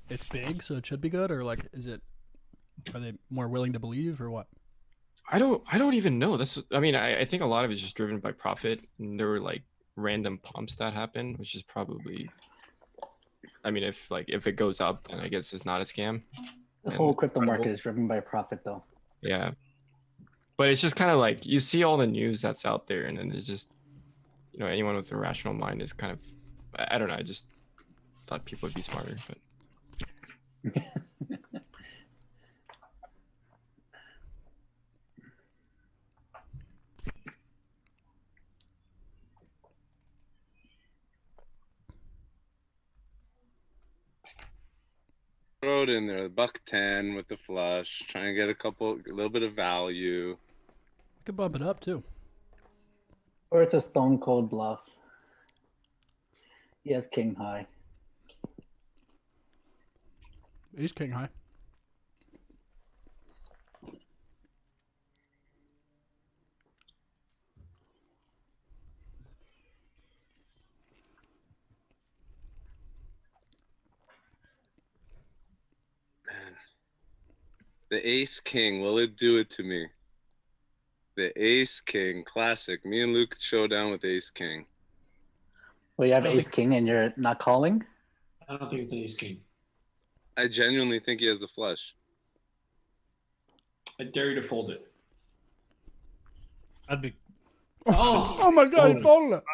it's big, so it should be good, or like, are they more willing to believe, or what? I don't even know. I think a lot of it's just driven by profit, and there were like random pumps that happen, which is probably, if it goes up, then I guess it's not a scam. The whole crypto market is driven by profit, though. Yeah, but it's just kind of like you see all the news that's out there, and then it's just, anyone with a rational mind is kind of, I don't know. I just thought people would be smarter, but. Throw it in there, $1.10 with the flush. Try and get a little bit of value. We could bump it up too. Or it's a stone cold bluff. He has king high. He's king high. Man. The ace king, will it do it to me? The ace king, classic. Me and Luke showdown with ace king. Well, you have ace king and you're not calling? I don't think it's an ace king. I genuinely think he has the flush. I dare you to fold it. I'd be. Oh my god, he folded it.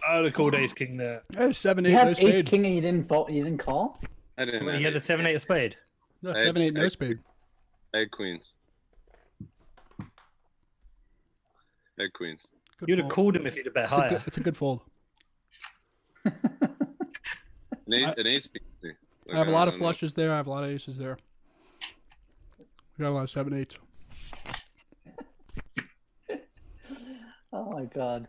I'd have called ace king there. I had 7-8 You have no ace spade. king and you didn't fold. You didn't call. I didn't. You had a 7-8 of spade. No, I had- 7-8, no I- spade. I had queens. I had queens. Good You'd have fold. called him if he'd have bet It's a higher. good, it's a good fold. An ace beats me. I have a lot of don't know. flushes there. I have a lot of aces there. We got a lot of 7-8s. Oh my god.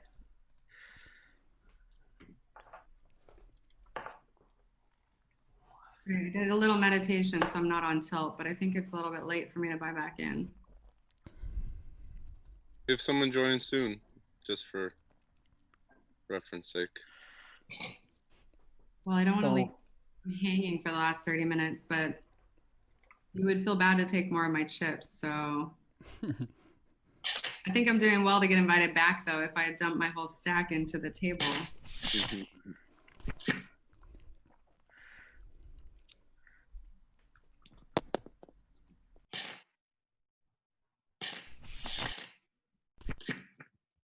I did a little meditation, so I'm not on tilt, but I think it's a little bit late for me to buy back in. If someone joins soon, just for reference sake. Well, I don't want to So- leave you hanging for the last 30 minutes, but you would feel bad to take more of my chips. So I think I'm doing well to get invited back, though, if I dump my whole stack into the table.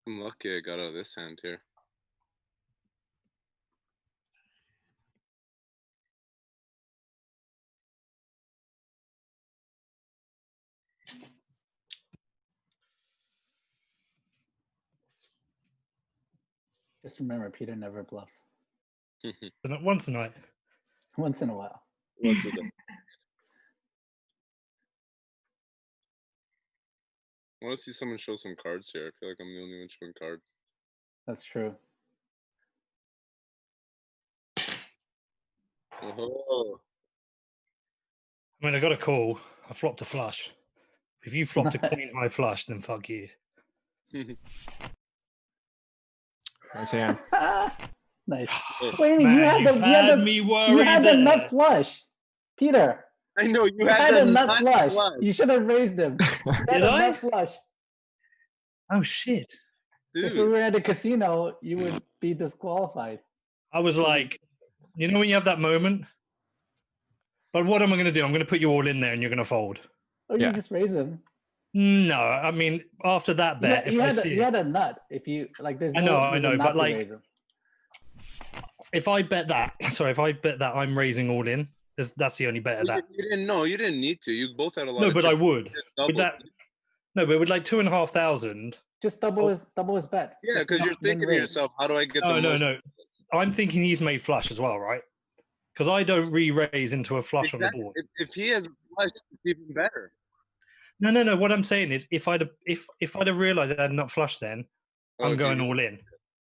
I'm lucky I got out of this hand here. Just remember, Peter never bluffs. Once a night. Once in a while. What's with it? I want to see someone show some cards here. I feel like I'm the only one showing cards. That's true. Oh, I mean, I got a call. I flopped a flush. If you flopped a Nice. queen high flush, then fuck you. Nice hand. Nice. oh. Wait, Man, you had the me you worried had the there. nut flush, Peter. I know you You had, had that a nut nut flush. flush. You should have raised him. You had Did a I? nut flush. Oh shit! If we Dude. were at a casino, you would be disqualified. I was like, you know when you have that moment. But what am I going to do? I'm going to put you all in there, and you're going to fold. Or Yeah. you just raise him. No, I mean after that bet, You if I had, see you had a nut. If you like, there's I no, know, I there's a know, nut but to like- raise him. if I bet that, sorry, if I bet that I'm raising all in, that's the only bet of You, that. you didn't know. You didn't need to. You both had a lot No, of but I chips. would. You just With doubled. that, no, but with like 2,500. Just double his bet. Yeah, Just because you're then thinking to raise. yourself, how do I get No, the no, most? no. I'm thinking he's made flush as well, right? Because I don't re-raise into a flush on Exactly. the board. If he has a flush, it's even better. No. What I'm saying is, if I'd have realized I had not flush, then I'm Okay, going you- all in.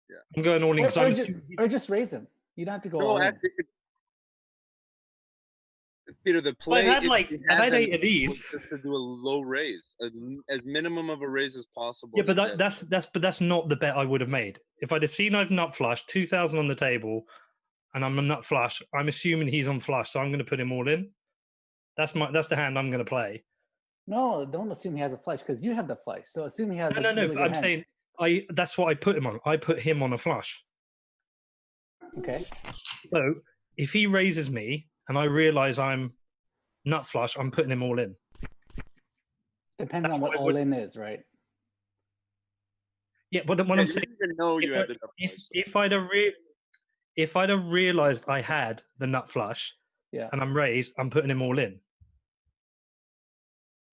Yeah. I'm going all in because I'm. Or just raise him. You don't have to go No, all in. actually, Peter, the Well, I've play. had, if like, you I've had them, 8 of these. was just to do a low raise, as minimum of a raise as possible. Yeah, but to get- that's not the bet I would have made. If I'd have seen I've nut flush 2,000 on the table, and I'm a nut flush, I'm assuming he's on flush, so I'm going to put him all in. That's the hand I'm going to play. No, don't assume he has a flush because you have the flush. So assume he has. No. a really But good I'm hand. saying that's what I put him on. I put him on a flush. Okay. So if he raises me and I realize I'm nut flush, I'm putting him all in. Depending on That's what what I all would- in is, right? Yeah, but what Yeah, I'm you saying, didn't even know you if, had the nut if I'd have realized I had the nut flush Yeah. and I'm raised, I'm putting him all in.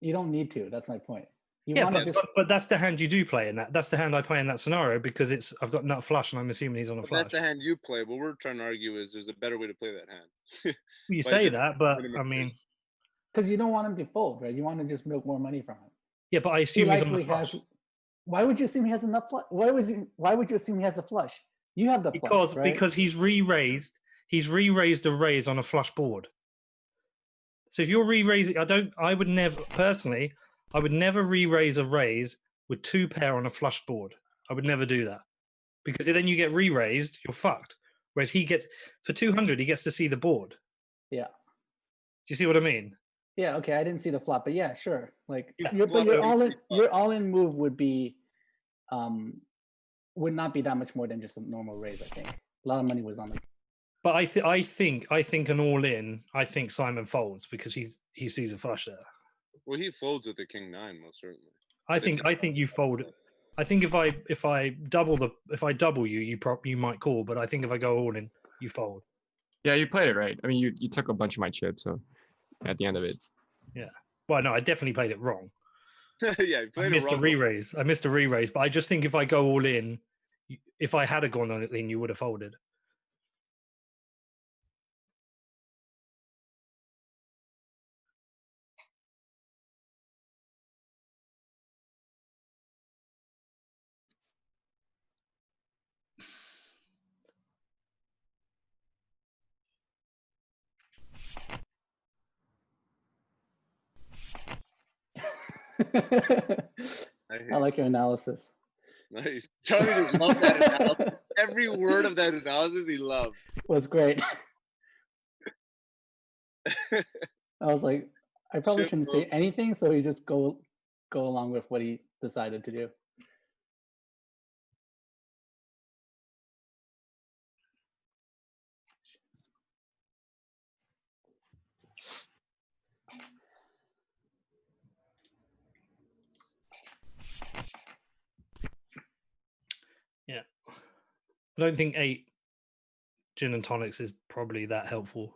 You don't need to. That's my point. You Yeah, want to just. but that's the hand you do play in that. That's the hand I play in that scenario because I've got nut flush and I'm assuming he's on a But flush. that's the hand you play. What we're trying to argue is there's a better way to play that hand. You by say just that, but putting him I in mean, Because you don't want him to fold, right? You want to just milk more money from him. yeah, but I He assume he's on the likely flush has. Why would you assume he has enough flush? Why would you assume he has a flush? You have the because flush, right? because he's re-raised a raise on a flush board. So if you're re-raising, I would never personally, I would never re-raise a raise with 2 pair on a flush board. I would never do that because then you get re-raised, you're fucked. Whereas he gets for 200, he gets to see the board. Yeah. Do you see what I mean? Yeah. Okay. I didn't see the flop, but yeah, sure. Like Yeah, but flop. your all in move would be, would not be that much more than just a normal raise. I think a lot of money was on the. But I think an all in. I think Simon folds because he sees a flush there. Well, he folds with the king nine, most certainly. I think you fold. I think if I double you, you might call. But I think if I go all in, you fold. Yeah, you played it right. I mean, you took a bunch of my chips, so at the end of it. Yeah. Well, no, I definitely played it wrong. Yeah, you I played it missed a wrong. re-raise. I missed a re-raise, but I just think if I go all in, if I had gone on it, then you would have folded. I like your analysis. Nice. Charlie just loved that analysis. Every word of that analysis he loved. Was great. I was like, I probably shouldn't say anything, so he just go along with what he decided to do. Yeah. I don't think 8 gin and tonics is probably that helpful.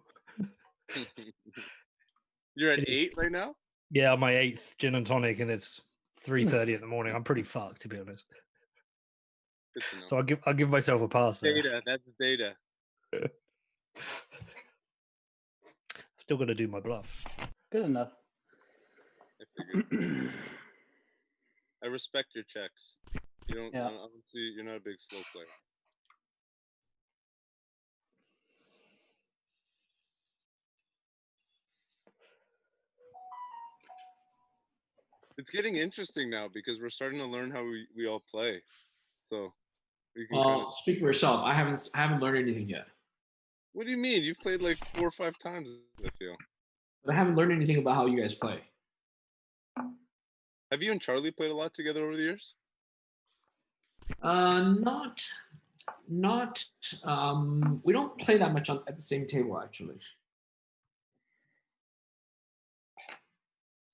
You're at 8 right now? Yeah, my 8th gin and tonic, and it's 3:30 in the morning. I'm pretty fucked, to be honest. Good to know. So I'll give myself a pass there. Data. That's data. Still got to do my bluff. Good enough. I figured. I respect your checks. You don't. Yeah. I don't see. You're not a big slow player. It's getting interesting now because we're starting to learn how we all play. So we can kind of... Speak for yourself. I haven't learned anything yet. What do you mean? You've played like 4 or 5 times, I feel. But I haven't learned anything about how you guys play. Have you and Charlie played a lot together over the years? Not. We don't play that much at the same table, actually.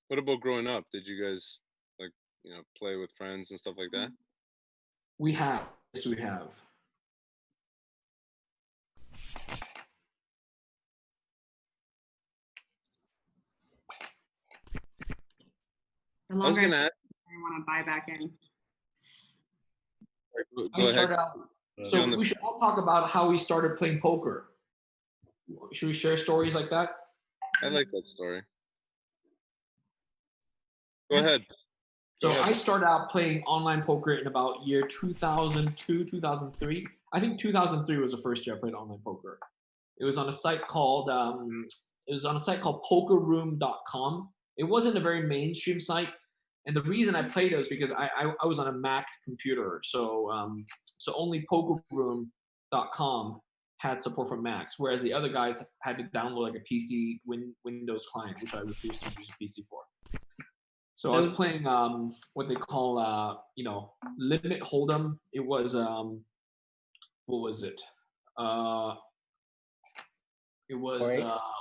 What about growing up? Did you guys play with friends and stuff like that? We have. Yes, we have. The longer gonna I ask- want to buy back in. I started out. So we should all talk about how we started playing poker. Should we share stories like that? I like that story. Go ahead. So I started out playing online poker in about year 2002, 2003. I think 2003 was the first year I played online poker. It was on a site called pokerroom.com. It wasn't a very mainstream site, and the reason I played it was because I was on a Mac computer. So only pokerroom.com had support for Macs, whereas the other guys had to download like a PC Windows client, which I refused to use a PC for. So I was playing what they call limit hold'em. It was what was it? It was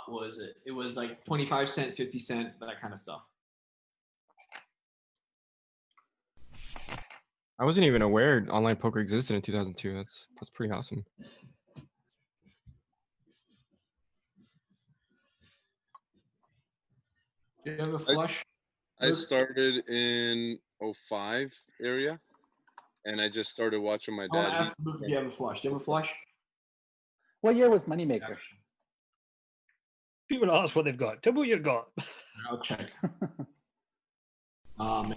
what was it? It was like 25 cent, 50 cent, that kind of stuff. I wasn't even aware online poker existed in 2002. That's pretty awesome. Do you have a flush? I started in 05 area, and I just started watching my I want dad. to ask Luke if you have a flush. Do you have a flush? What year was Moneymaker? People ask what they've got. Tell me what you've got. I'll check. Oh man!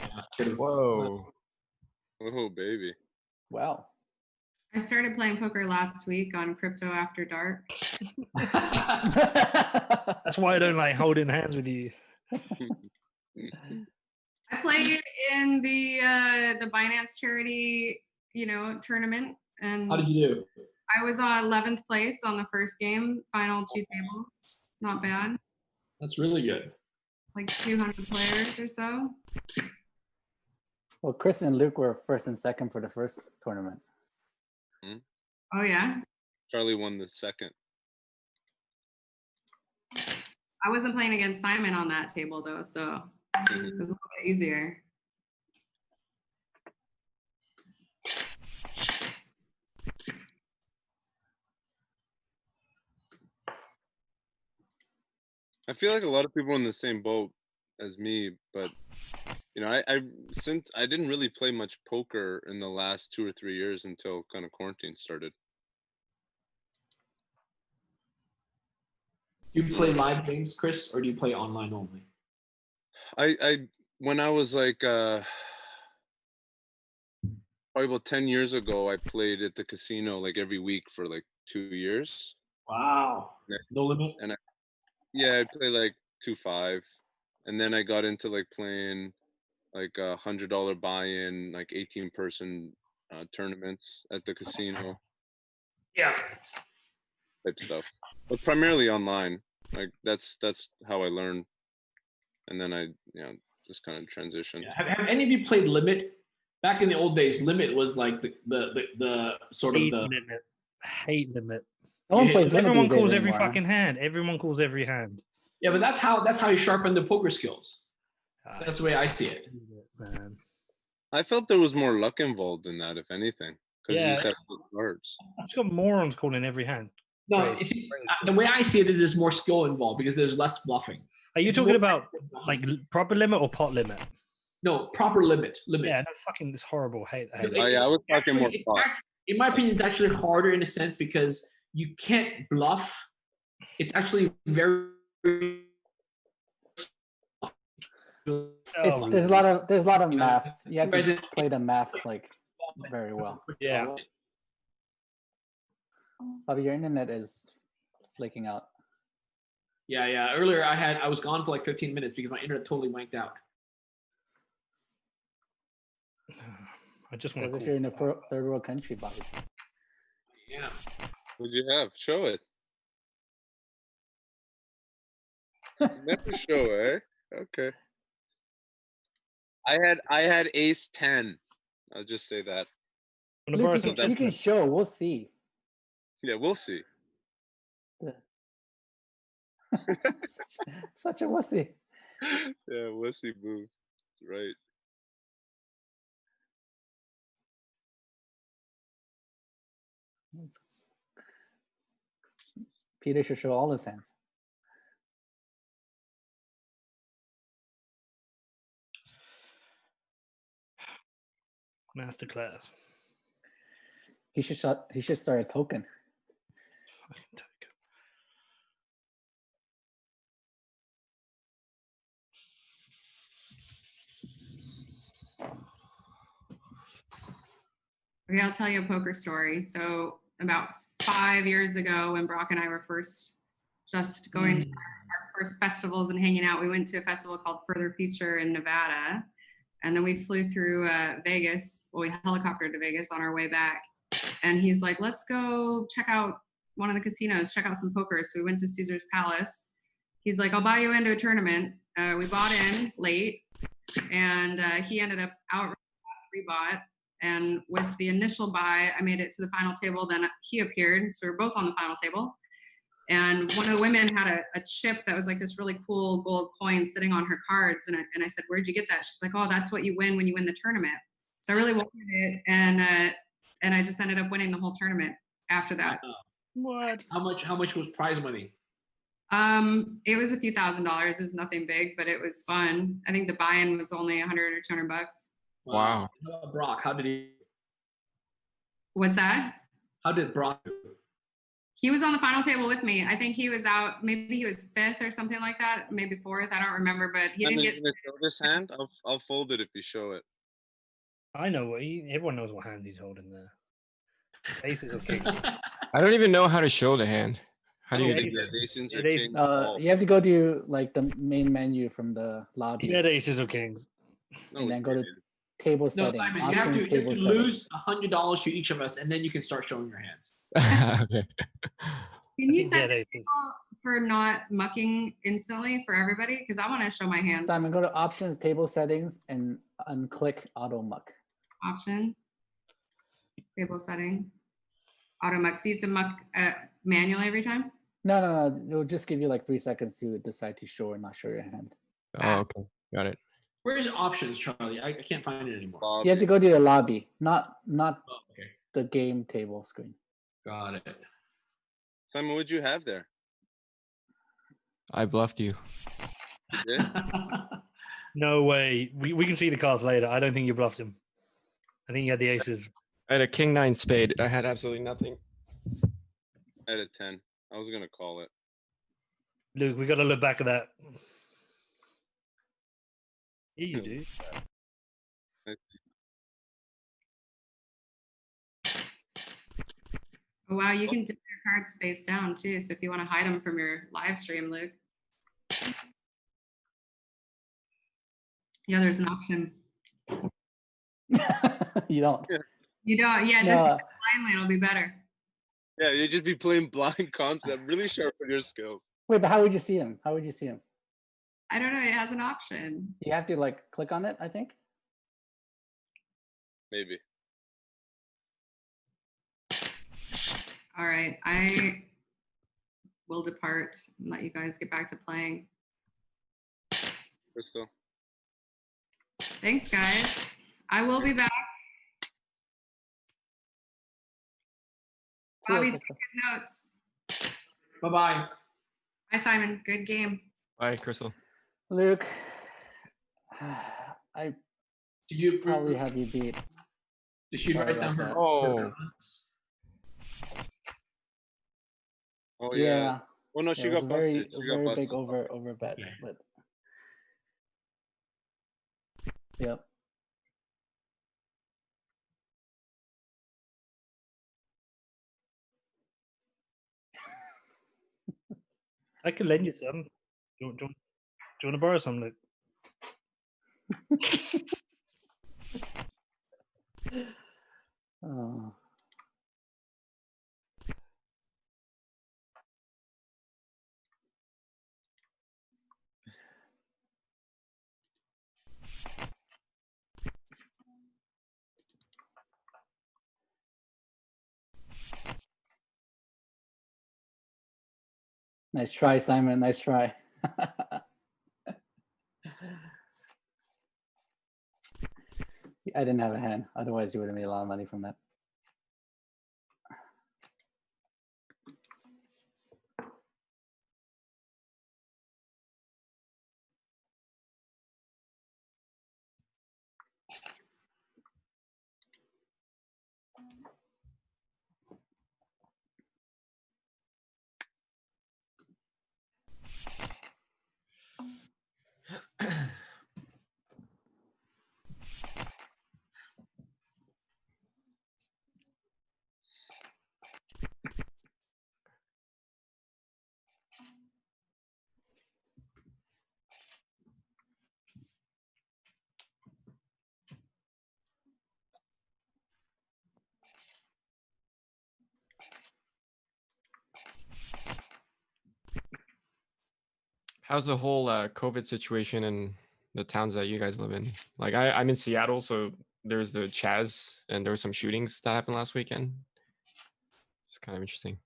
Whoa! Oh baby! Wow. I started playing poker last week on Crypto After Dark. That's why I don't like holding hands with you. I played in the Binance charity, tournament, and How did you do? I was on 11th place on the first game, final 2 tables. It's not bad. That's really good. Like 200 players or so. Well, Chris and Luke were first and second for the first tournament. Oh yeah. Charlie won the second. I wasn't playing against Simon on that table though, so it was a little bit easier. I feel like a lot of people are in the same boat as me, but you know, since I didn't really play much poker in the last 2 or 3 years until kind of quarantine started. Do you play live games, Chris, or do you play online only? I when I was like probably about 10 years ago, I played at the casino like every week for like 2 years. Wow. No limit. And I played like 2-5, and then I got into like playing like $100 buy-in, like 18-person tournaments at the casino. Yeah. Type stuff, but primarily online. Like that's how I learned, and then I just kind of transitioned. Yeah. Have any of you played Limit? Back in the old days, Limit was like the sort of the limit. Hate limit. No one plays limit. Everyone these calls days every anymore, fucking hand. Everyone calls every hand. Yeah, but that's how you sharpen the poker skills. That's the way I see it. Man. I felt there was more luck involved in that, if anything, because you just have cards. It's got morons calling every hand. No, you see, the way I see it is there's more skill involved because there's less bluffing. Are you talking about like proper limit or pot limit? No, proper limit. Yeah, that's fucking. It's horrible. Hate. I was talking more pot. In my opinion, it's actually harder in a sense because you can't bluff. It's actually very. There's a lot of math. You have to play the math like very well. Yeah. Bobby, your internet is flaking out. Yeah. Earlier, I was gone for like 15 minutes because my internet totally wanked out. I just want to. to. As if you're in a third world country, Bobby. Yeah. What'd you have? Show it. Never show, eh? Okay. I had ace 10. I'll just say that. Luke, you can show. We'll see. Yeah, we'll see. Such a wussy. Yeah, wussy move. Right. Peter should show all his hands. Masterclass. He should start a token. Okay, I'll tell you a poker story. So about 5 years ago, when Brock and I were first just going to our first festivals and hanging out, we went to a festival called Further Future in Nevada. And then we flew through Vegas. Well, we helicoptered to Vegas on our way back. And he's like, let's go check out one of the casinos, check out some poker. So we went to Caesar's Palace. He's like, I'll buy you into a tournament. We bought in late, and he ended up out rebought. And with the initial buy, I made it to the final table. Then he appeared. So we're both on the final table. And one of the women had a chip that was like this really cool gold coin sitting on her cards. And I said, where'd you get that? She's like, oh, that's what you win when you win the tournament. So I really wanted it. And I just ended up winning the whole tournament after that. What? How much was prize money? It was a few $1,000s. It was nothing big, but it was fun. I think the buy-in was only $100 or $200. Wow. Brock, how did he? What's that? How did Brock do? He was on the final table with me. I think he was out. Maybe he was 5th or something like that. Maybe 4th. I don't remember, but he didn't get. Show this hand. I'll fold it if you show it. I know what everyone knows what hand he's holding there. Aces or kings. I don't even know how to show the hand. How do you do that? Aces or Aces. kings? You have to go to like the main menu from the lobby. He had aces or kings. No, and then go to table No, settings. Simon, you have to lose $100 to each of us, and then you can start showing your hands. Okay. Can you set the table for not mucking instantly for everybody? Because I want to show my hands. Simon, go to options, table settings, and unclick auto muck. Option, table setting, auto muck. So you have to muck manually every time? No. It'll just give you like 3 seconds to decide to show or not show your hand. Oh, okay. Got it. Where's options, Charlie? I can't find it anymore. You have to go to the lobby, not okay. The game table screen. Got it. Simon, what'd you have there? I bluffed you. No way. We can see the cards later. I don't think you bluffed him. I think you had the aces. I had a king 9 spade. I had absolutely nothing. I had a 10. I was gonna call it. Luke, we got to look back at that. Yeah, you do. Oh, wow, you can dip your cards face down too. So if you want to hide them from your live stream, Luke. Yeah, there's an option. You don't. You don't. Yeah, No. just blindly, it'll be better. Yeah, you'd just be playing blind concept, really sharp with your skills. Wait, but how would you see him? How would you see him? I don't know. It has an option. You have to like click on it, I think. Maybe. All right, I will depart and let you guys get back to playing. Crystal. Thanks, guys. I will be back. See ya, Bobby, Crystal. take his notes. Bye-bye. Bye, Simon. Good game. Bye, Crystal. Luke, I Did you probably have you beat. Did she Sorry write down about her? that. Oh. Oh Yeah. Oh no, Yeah, she it was got a very, busted. She got very big busted. over bet, but yep. I could lend you some. Do you want to borrow some, Luke? Oh. Nice try, Simon. Nice try. I didn't have a hand. Otherwise, you would have made a lot of money from that. How's the whole COVID situation in the towns that you guys live in? Like I'm in Seattle, so there's the Chaz, and there were some shootings that happened last weekend. It's kind of interesting.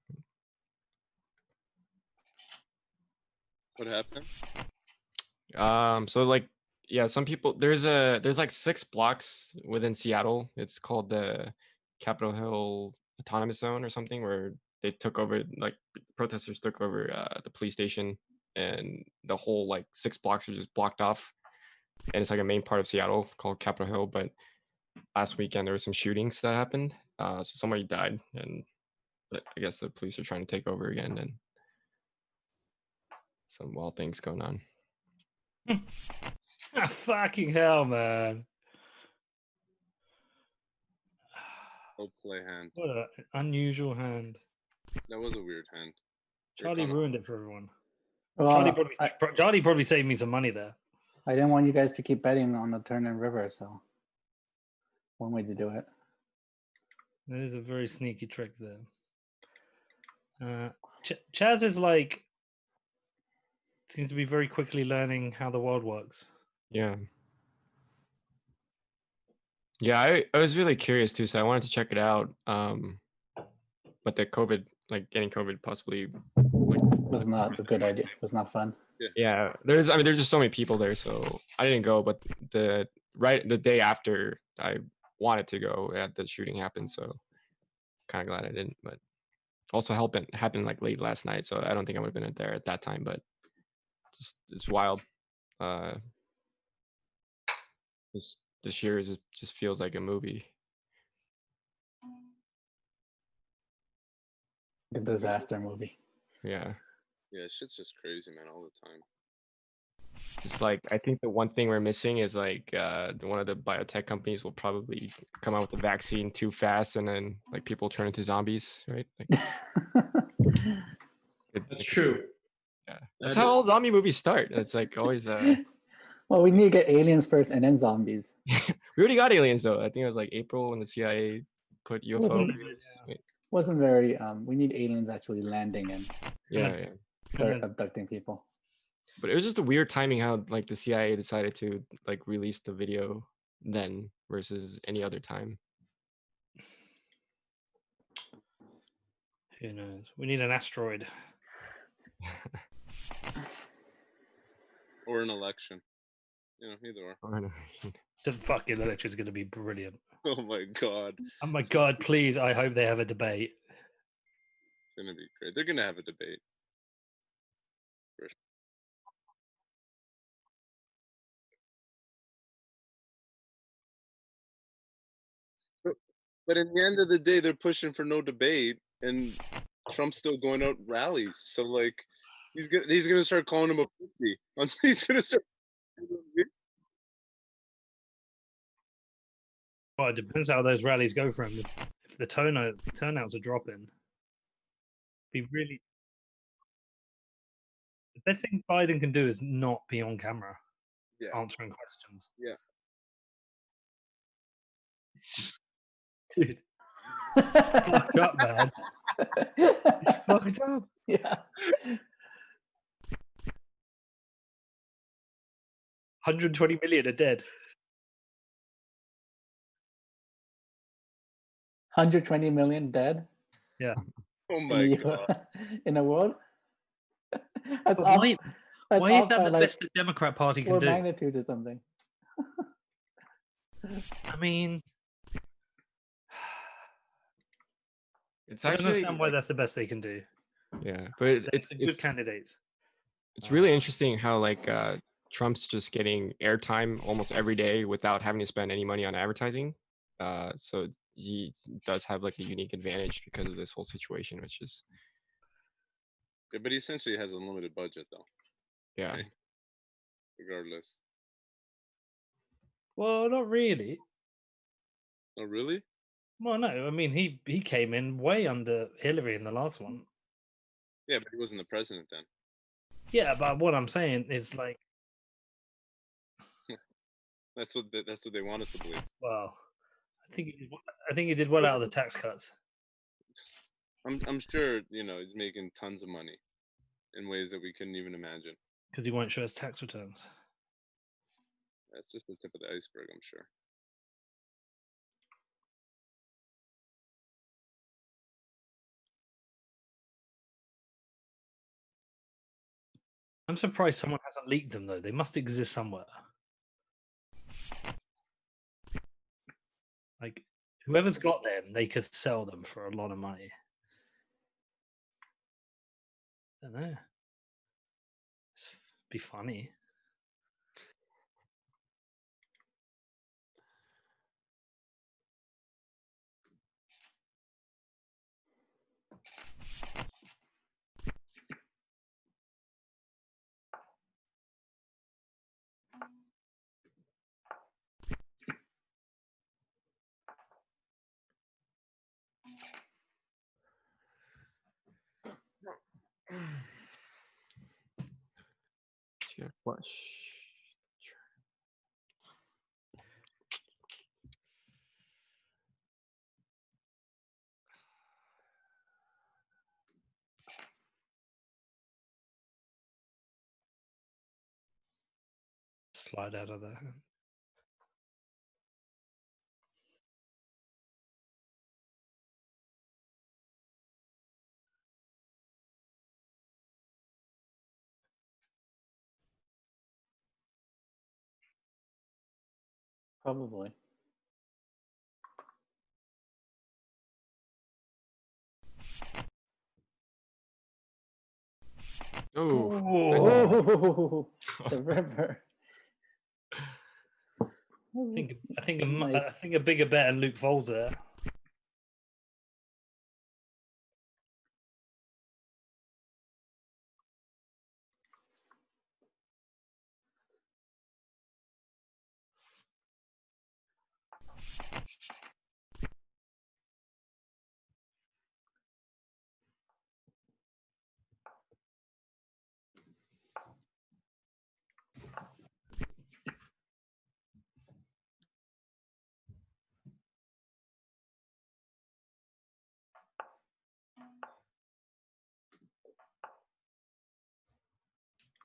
What happened? So like, yeah, some people there's like 6 blocks within Seattle. It's called the Capitol Hill Autonomous Zone or something, where they took over, like protesters took over the police station, and the whole like 6 blocks are just blocked off. And it's like a main part of Seattle called Capitol Hill. But last weekend there were some shootings that happened. So somebody died, and I guess the police are trying to take over again, and some wild things going on. Ah, fucking hell, man. Oh, play hand. What an unusual hand. That was a weird hand. Charlie ruined it for everyone. Well, Charlie probably saved me some money there. I didn't want you guys to keep betting on the turn and river, so one way to do it. That is a very sneaky trick there. Chaz is like, seems to be very quickly learning how the world works. Yeah. Yeah, I was really curious too, so I wanted to check it out. But the COVID, like getting COVID possibly was not a good idea. Was not fun. Yeah, there's just so many people there, so I didn't go. But the day after, I wanted to go, the shooting happened, so kind of glad I didn't. But also happened like late last night, so I don't think I would have been there at that time. But just it's wild. This year just feels like a movie. A disaster movie. Yeah. Yeah, shit's just crazy, man, all the time. Just like I think the one thing we're missing is like one of the biotech companies will probably come out with a vaccine too fast, and then like people turn into zombies, right? Like, That's true. Yeah, that's how all zombie movies start. It's like always. Well, we need to get aliens first, and then zombies. We already got aliens though. I think it was like April when the CIA put UFO. Wasn't very. We need aliens actually landing and yeah. start abducting people. But it was just a weird timing how like the CIA decided to like release the video then versus any other time. Who knows? We need an asteroid. Or an election. You know, either or. The fucking election is going to be brilliant. Oh my god. Oh my god, please, I hope they have a debate. It's going to be great. They're going to have a debate. For sure. But in the end of the day, they're pushing for no debate, and Trump's still going out rallies. So like, he's gonna start calling him a pussy. He's gonna start. Well, it depends how those rallies go for him. If the turnouts are dropping, be really. The best thing Biden can do is not be on camera answering questions. Yeah. Dude. Fucked up, man. It's fucked up. Yeah. 120 million are dead. 120 million dead. Yeah. Oh my god. In the world. That's why is that the like best the Democrat Party can do? magnitude or something. I mean, it's I actually don't understand why that's the best they can do. Yeah, but it's good candidates. It's really interesting how like Trump's just getting airtime almost every day without having to spend any money on advertising. So he does have like a unique advantage because of this whole situation, which is. Yeah, but he essentially has a limited budget, though. Yeah. Right? Regardless. Well, not really. Oh, really? Well, no. I mean, he came in way under Hillary in the last one. Yeah, but he wasn't the president then. Yeah, but what I'm saying is like. That's what they want us to believe. Well, I think he did well out of the tax cuts. I'm sure he's making tons of money in ways that we couldn't even imagine. Because he won't show his tax returns. That's just the tip of the iceberg, I'm sure. I'm surprised someone hasn't leaked them though. They must exist somewhere. Like whoever's got them, they could sell them for a lot of money. I don't know. It'd be funny. Yeah, flush. Slide out of there. Probably. Oh, Oh, The river. I think Nice. a bigger bet and Luke folds it.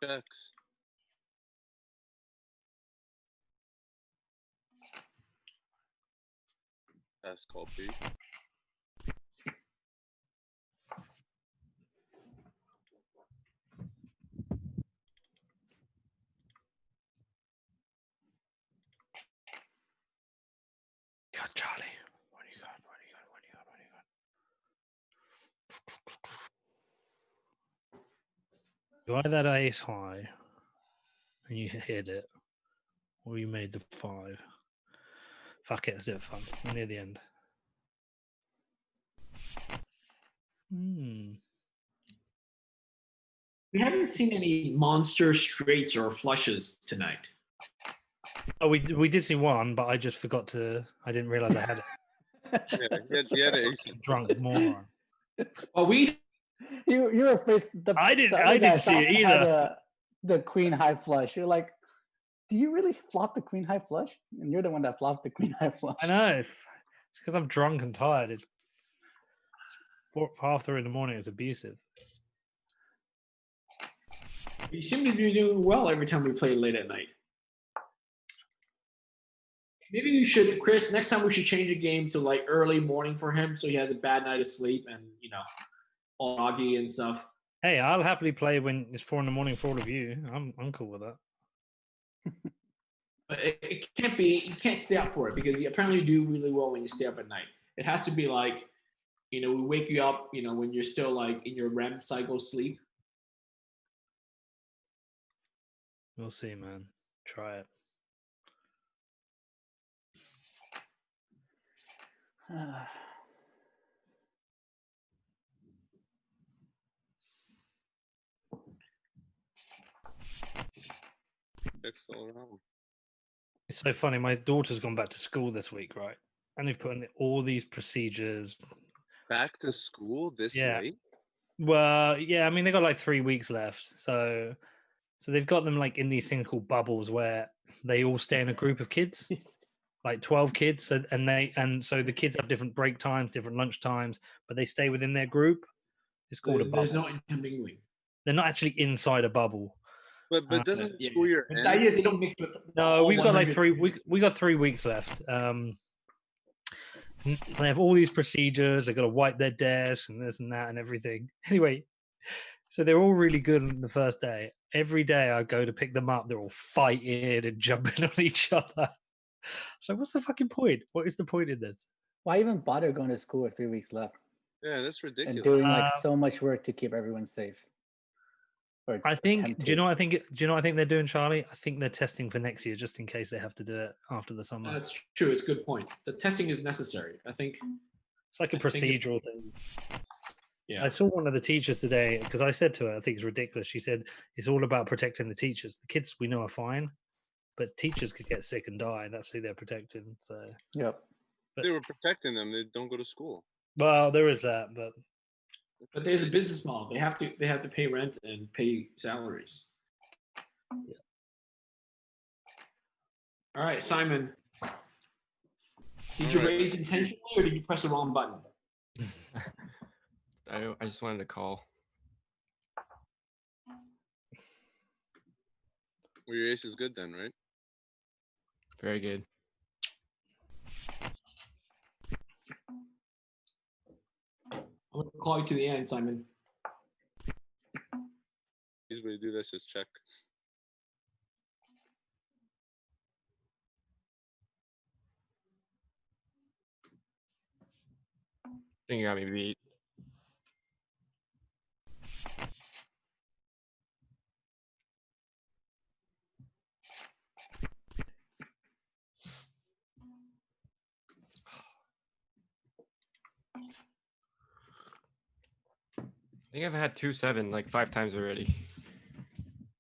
Checks. Pass call B. God, Charlie, what do you got? What do you got? What do you got? What do you got? You either that ace high and you hit it, or you made the 5. Fuck it, let's do it fun. We're near the end. We haven't seen any monster straights or flushes tonight. Oh, we did see one, but I just forgot to. I didn't realize I had it. He had an ace. Drunk moron. Well, You were faced. I didn't see it either. The queen high flush. You're like, do you really flop the queen high flush? And you're the one that flopped the queen high flush. I know. It's because I'm drunk and tired. It's 4:30 in the morning. It's abusive. you seem to be doing well every time we play late at night. Maybe you should, Chris. Next time we should change the game to like early morning for him, so he has a bad night of sleep and all groggy and stuff. Hey, I'll happily play when it's 4 in the morning for all of you. I'm cool with that. But it can't be. You can't stay up for it because you apparently do really well when you stay up at night. It has to be like, we wake you up, when you're still like in your REM cycle sleep. We'll see, man. Try it. Checks all around. It's so funny. My daughter's gone back to school this week, right? And they've put in all these procedures. Back to school this late? Well, yeah. I mean, they got like 3 weeks left, so they've got them like in these things called bubbles where they all stay in a group of kids, like 12 kids. So the kids have different break times, different lunch times, but they stay within their group. It's called a bubble. There's no intermingling. They're not actually inside a bubble. But doesn't school year end? The idea is they don't mix with. No, we've got like 100 we got 3 weeks left. They have all these procedures. They got to wipe their desks and this and that and everything. Anyway, so they're all really good on the first day. Every day I go to pick them up, they're all fighting and jumping on each other. So what's the fucking point? What is the point in this? Why even bother going to school with 3 weeks left Yeah, that's ridiculous. and doing like so much work to keep everyone safe? I think. Do you know what I think? Do you know what I think they're doing, Charlie? I think they're testing for next year, just in case they have to do it after the summer. That's true. It's a good point. The testing is necessary. I think It's like a procedural thing. Yeah. I saw one of the teachers today because I said to her, I think it's ridiculous. She said it's all about protecting the teachers. The kids we know are fine, but teachers could get sick and die. That's who they're protecting. So Yep. They were protecting them. They don't go to school. Well, there is that, but there's a business model. They have to pay rent and pay salaries. Yeah. All right, Simon. Did you raise intentionally or did you press the wrong button? I just wanted to call. Well, your ace is good then, right? Very good. I'm going to call you to the end, Simon. Easy way to do this is check. I think you got me beat. think I've had 2-7 like 5 times already.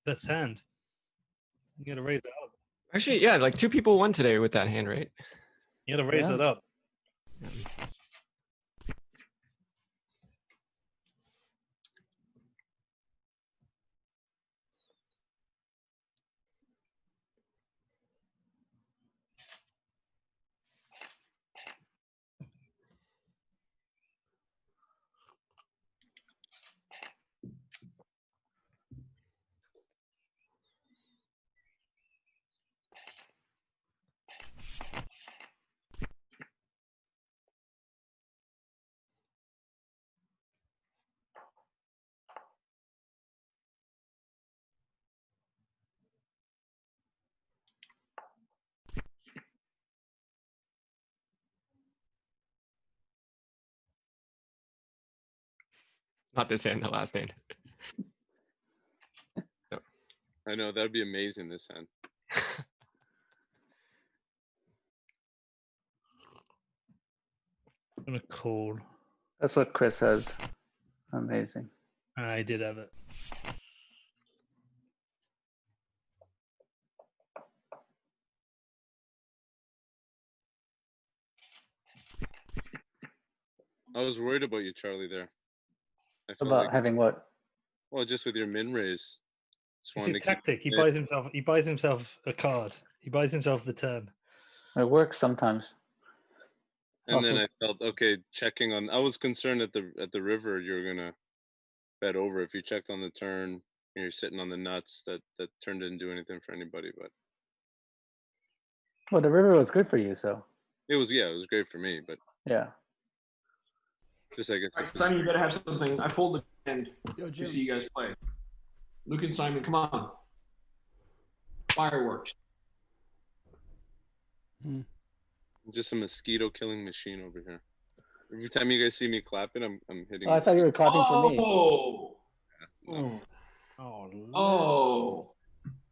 Best hand. You gotta raise it up. Actually, yeah, like 2 people won today with that hand, right? You gotta raise it up. Not this hand, the last hand. I know that'd be amazing this hand. I'm gonna call. That's what Chris says. Amazing. I did have it. I was worried about you, Charlie. There. I felt About like, having what? well, just with your min raise. Just It's wanted his to keep tactic. He it. buys himself a card. He buys himself the turn. It works sometimes. And then Also- I felt okay checking on. I was concerned at the river you were gonna bet over. If you checked on the turn and you're sitting on the nuts, that turn didn't do anything for anybody. But Well, the river was good for you, so it was great for me. But yeah. just like All right, Simon, you better have something. I folded the hand Yo, to Jim. see you guys play. Luke and Simon, come on. Fireworks. I'm just a mosquito killing machine over here. Every time you guys see me clapping, I'm hitting. Oh, I thought you were clapping for me. Oh, No. oh,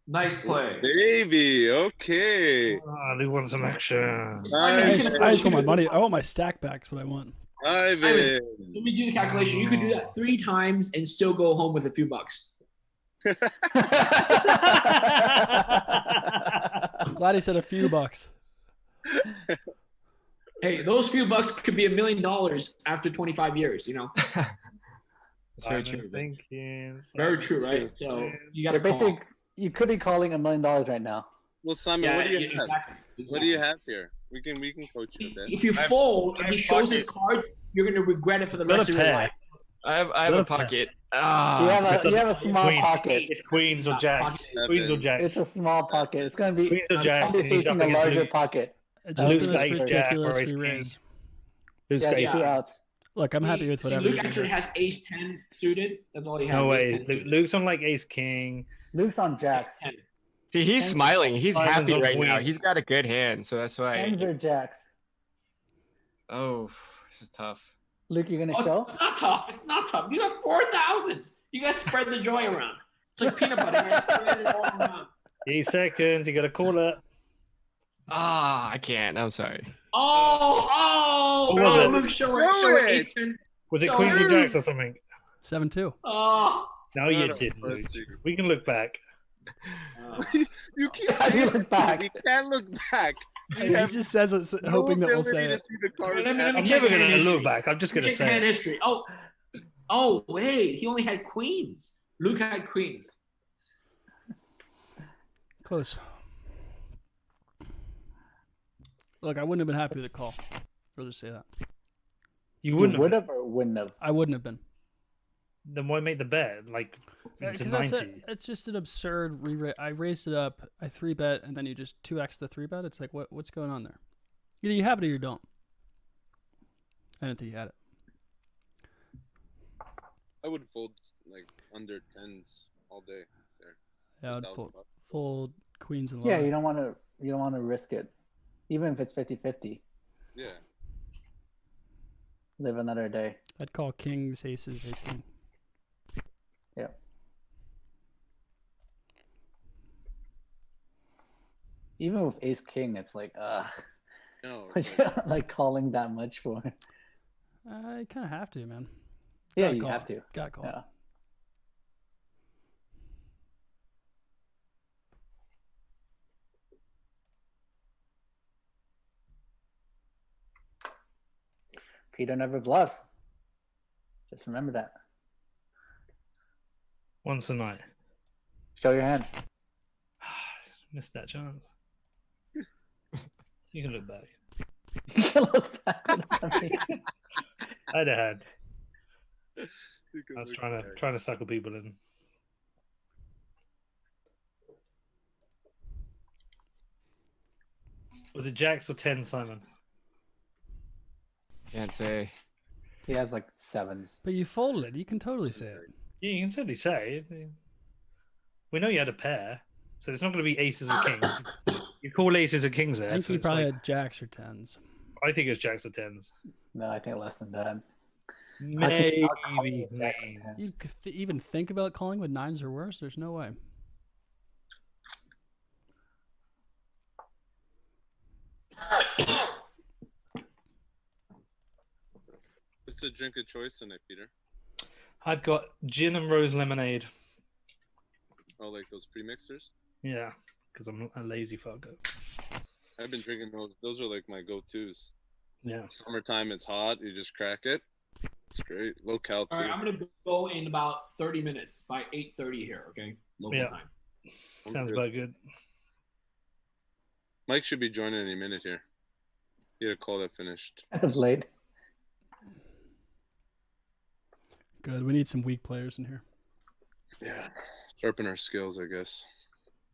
nice play. Baby, okay. Ah, they want some action. Simon, I you just, can- I just want my money. I want my stack back. That's what I want. Ivan. Let me do the calculation. You could do that 3 times and still go home with a few bucks. I'm glad he said a few bucks. Hey, those few bucks could be $1 million after 25 years, you know? That's very true. Simon's thinking. Very true, right? So you got You're to call. basically, you could be calling $1 million right now. Well, Simon, Yeah, what do you have? exactly. What do you have here? We can coach you a bit. If you fold and I he have shows his pocket. cards, you're going to regret it for the Got rest a of your pair. life. I have a Little pocket. You Ah, have a small Queen. pocket. It's queens or jacks. Pocket. Queens or jacks. It's a small pocket. It's going to be Queens or jacks. probably and he's facing up a against larger Luke. pocket. It's Luke's just the got most ace jack or ridiculous ace free king. raise. Who's Yeah, got it's ace two king? outs. Look, I'm happy with See, whatever Luke you do actually there. has ace 10 suited. That's all he has. No ace way. 10 suited. Luke's on like ace king. Luke's on jacks. 10. see, he's smiling. He's Simon's happy on right now. queens. He's got a good hand, so that's why. Tens or jacks. Oh, this is tough. Luke, you going to Oh, show? it's not tough. It's not tough. You got 4,000. You got to spread the joy around. It's like peanut butter. You got to spread it all around. 8 seconds. You got to call it. Ah, I can't. I'm sorry. Oh, What was it? Luke, show Show it. it. Ace 10. Was it So queens or rude. jacks or something? 7-2. Oh. No, you Not a didn't, Luke. pussy. We can look back. You can't. How do you look back? You can't look back. He just says it, No hoping that we'll ability say to it. see the cards Let me at I'm all. check never going hand to history. look back. I'm just going to Check say hand it. history. Oh, wait. He only had queens. Luke had queens. Close. Look, I wouldn't have been happy with the call. I'll just say that. You You wouldn't would have. have or wouldn't have? I wouldn't have been. Then why make the bet? Like, it's a Because I 90. said it's just an absurd re-raise. I raised it up, I 3-bet, and then you just 2x the 3-bet. It's like, what's going on there? Either you have it or you don't. I didn't think you had it. I would fold like under 10s all day there. Yeah, I'd 1,000 fold, bucks. fold queens and Yeah, lower. you don't want to risk it. Even if it's 50-50. Yeah. Live another day. I'd call kings, aces, ace king. Yeah. Even with ace king, it's like, No. like calling that much for. I kind of have to, man. Yeah, Gotta you call have it. to. Gotta call Yeah. it. Peter never bluffs. Just remember that. Once a night. Show your hand. Missed that chance. You can look back. You can look back. What does that mean? I had a hand. I was trying to suckle people in. Was it jacks or 10, Simon? Can't say. He has like sevens. But you folded it. You can totally say it. Yeah, you can certainly say. We know you had a pair, so it's not going to be aces or kings. You call aces or kings there. I think so you it's probably like- had jacks or tens. I think it's jacks or 10s. No, I think less than that. Maybe. I'll call it jacks and tens. You could even think about calling with nines or worse. There's no way. What's the drink of choice tonight, Peter? I've got gin and rose lemonade. Oh, like those premixers? Yeah, because I'm a lazy fucker. I've been drinking those. Those are like my go-tos. Yeah. Summertime, it's hot. You just crack it. It's great. Low cal too. All right, I'm gonna go in about 30 minutes by 8:30 here. Okay, local Yeah. time. Sounds good. about good. Mike should be joining any minute here. He had a call that finished. Kind of late. Good. We need some weak players in here. Yeah. Sharpen our skills, I guess.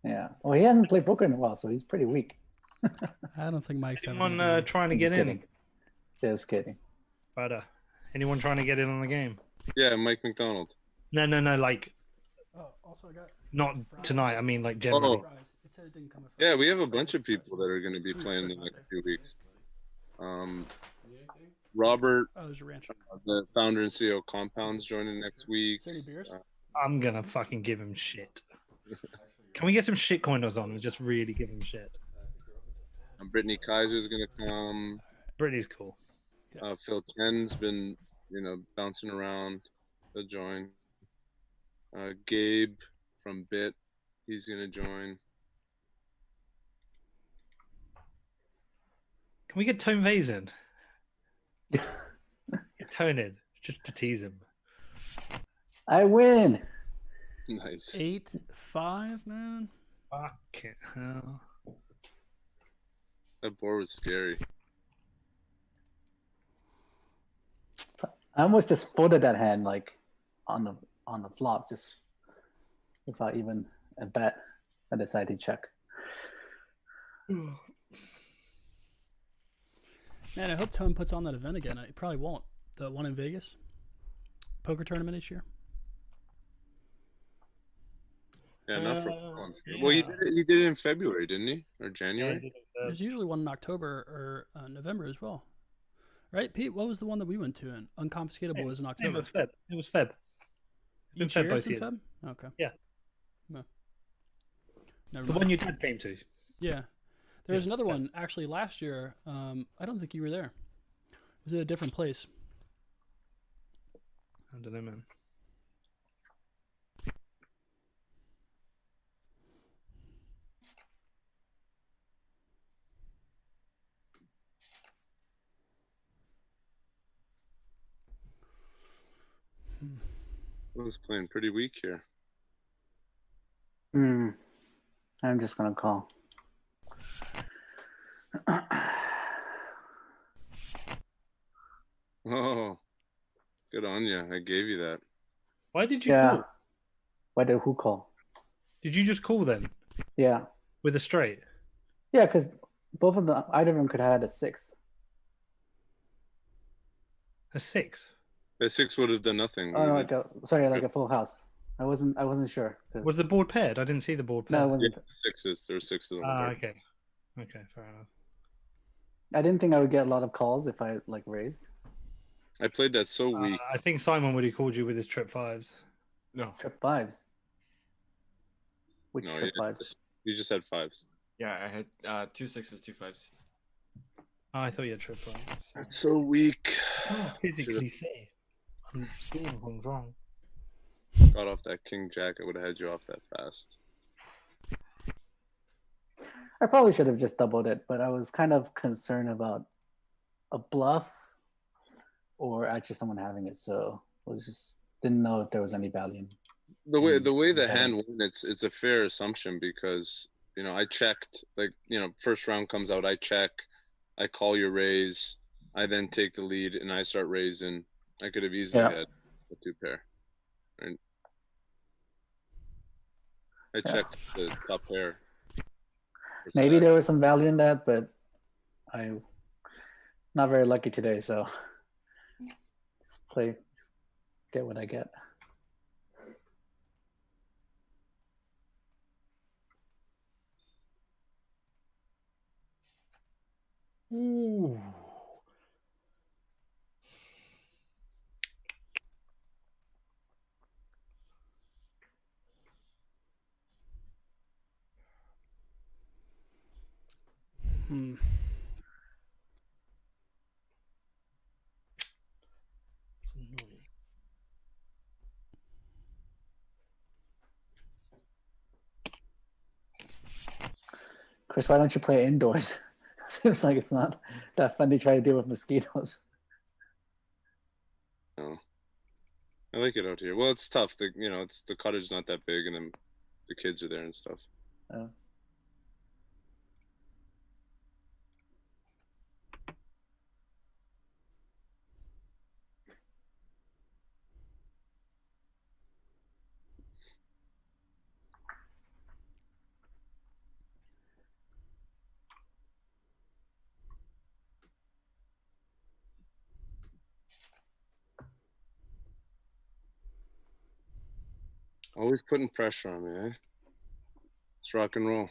Yeah. Well, he hasn't played poker in a while, so he's pretty weak. I don't think Mike's ever. Anyone gonna be- trying to Just get in? kidding. Just kidding. But anyone trying to get in on the game? Yeah, Mike McDonald. No. Like Oh, also I got not tonight. I mean, like generally. Oh. fries. It said it didn't come with Yeah, fries. we have a bunch of people that are going to be playing the next few weeks. Robert, Oh, there's a ranch. the founder and CEO of Compounds, joining next week. Is there any beers? I'm gonna fucking give him shit. Can we get some shit coiners on and just really give him shit? Brittany Kaiser's going to come. Brittany's cool. Phil Ken's been, bouncing around. He'll join. Gabe from Bit, he's going to join. Can we get Tone Vase in? Get Tone in just to tease him. I win. Nice. 8-5, man. Fucking hell. That board was scary. I almost just folded that hand like on the flop, just without even a bet. I decided to check. Man, I hope Tone puts on that event again. He probably won't. The one in Vegas. Poker tournament each year. Yeah, not for Yeah. Well, he did it in February, didn't he? Or January? There's usually one in October or November as well. Right, Pete? What was the one that we went to? In Unconfiscatable was in It October. was Feb. It was Feb. Been Each Feb year both it's in years. Feb? Okay. Yeah. No. Never The mind. one your dad came to. Yeah. There was Yeah. another one actually last year. I don't think you were there. It was at a different place. I don't know, man. Who's playing pretty weak here? I'm just gonna call. Oh, good on you. I gave you that. Why did you Yeah. call? Why did who call? Did you just call then Yeah. with a straight? Yeah, because both of them, either of them could have had a 6. A 6? The 6 would have done nothing. Oh, like a full house. I wasn't sure. 'Cause- Was the board paired? I didn't see the board no, it paired. wasn't. Yeah, 6s. There were 6s on the Ah, board. okay. Okay, fair enough. I didn't think I would get a lot of calls if I like raised. I played that so weak. I think Simon would have called you with his trip 5s. No. Trip 5s. Which No, trip you 5s? you just had 5s. Yeah, I had 2 6s, 2 5s. Oh, I thought you had trip 5s. That's so weak. Physically see. I'm doing things wrong. Got off that king jack, I would have had you off that fast. I probably should have just doubled it, but I was kind of concerned about a bluff or actually someone having it, so I was just didn't know if there was any value. The way the betting. hand went, it's a fair assumption because I checked, like, first round comes out, I check, I call your raise, I then take the lead and I start raising. I could have easily had a 2-pair. Right? I checked the top pair. Maybe there was some value in that, but I'm not very lucky today, so just get what I get. Ooh. It's annoying. Chris, why don't you play indoors? Seems like it's not that fun to try to deal with mosquitoes. No, I like it out here. Well, it's tough. It's the cottage not that big, and then the kids are there and stuff. Always putting pressure on me, eh? It's rock and roll.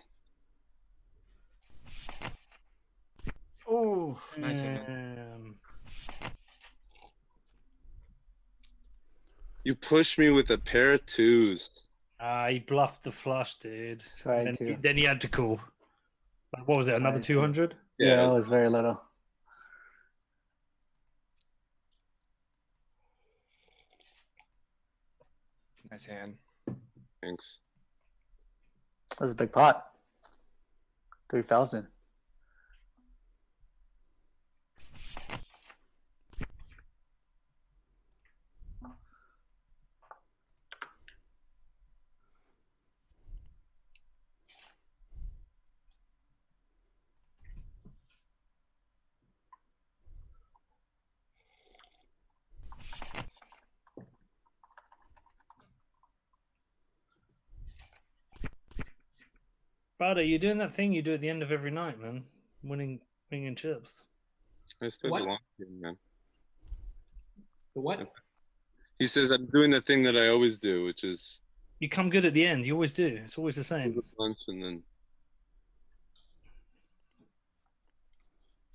Oh, nice hit, man. You pushed me with a pair of 2s. He bluffed the flush, dude. Tried to. Then he had to call. Like, what was it? Another 200? Yeah, it was very little. Nice hand. Thanks. That was a big pot. 3,000. Brother, you're doing that thing you do at the end of every night, man. Winning chips. I just played What? the long game, man. The what? He says I'm doing the thing that I always do, which is You come good at the end. You always do. It's always the same. lunch and then.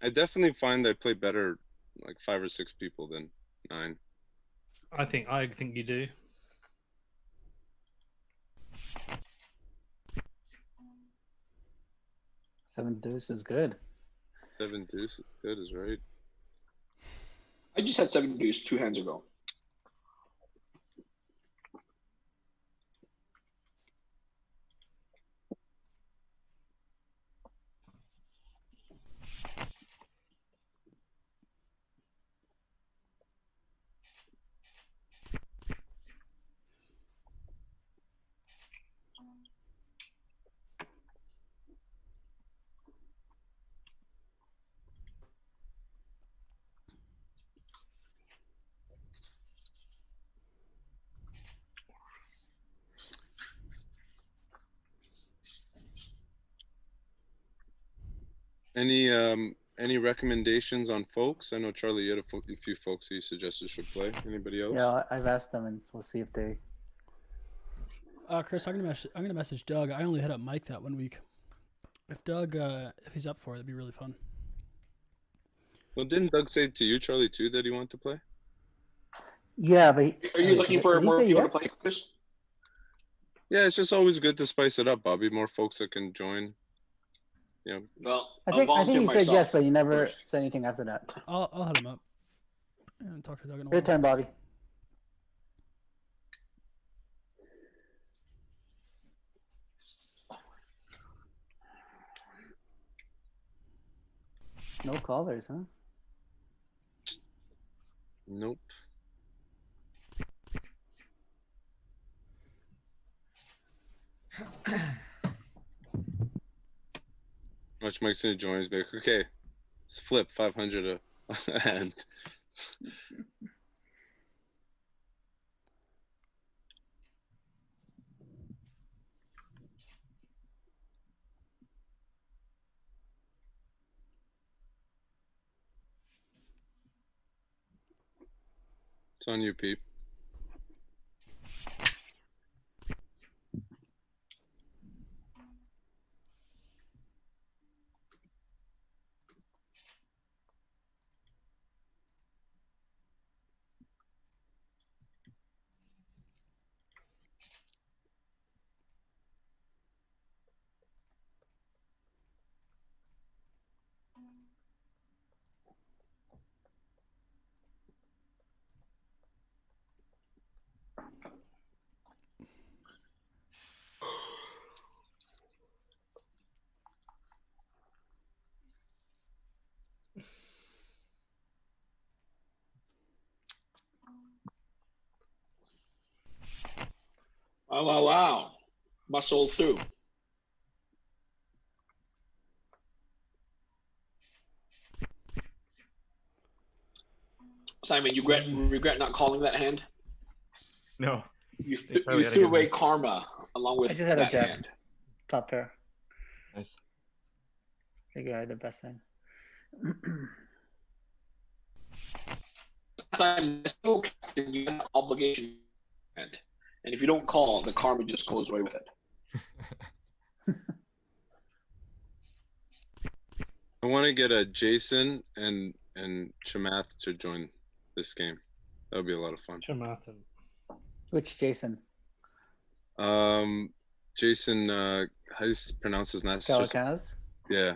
I definitely find I play better like 5 or 6 people than 9. I think you do. Seven deuce is good. 7 deuce is good, is right. I just had 7 deuce 2 hands ago. Any recommendations on folks? I know Charlie, you had a few folks that you suggested should play. Anybody else? Yeah, I've asked them, and we'll see if they. Chris, I'm gonna message Doug. I only hit up Mike that one week. If Doug, if he's up for it, it'd be really fun. Well, didn't Doug say to you, Charlie, too, that he wanted to play? Yeah, but Are you looking for more people to play, Chris? Yeah, it's just always good to spice it up, Bobby. More folks that can join. Yeah. Well, I think he said yes, but he never said anything after that. I'll hit him up and talk to Doug in a while. Your turn, Bobby. No callers, huh? Nope. Watch Mike's gonna join. He's like, okay, let's flip 500 a hand. It's on you, Peep. Wow. Muscle through. Simon, you regret not calling that hand? No. You probably had a threw good away hand. karma along with I just had a that jab. hand. Top pair. Nice. Figure I had the best hand. Time still captain, you have an obligation, and if you don't call, the karma just goes away with it. I want to get a Jason and Chamath to join this game. That would be a lot of fun. Chamath. Which Jason? Jason, how do you pronounce his last name? Calacanas? Yeah.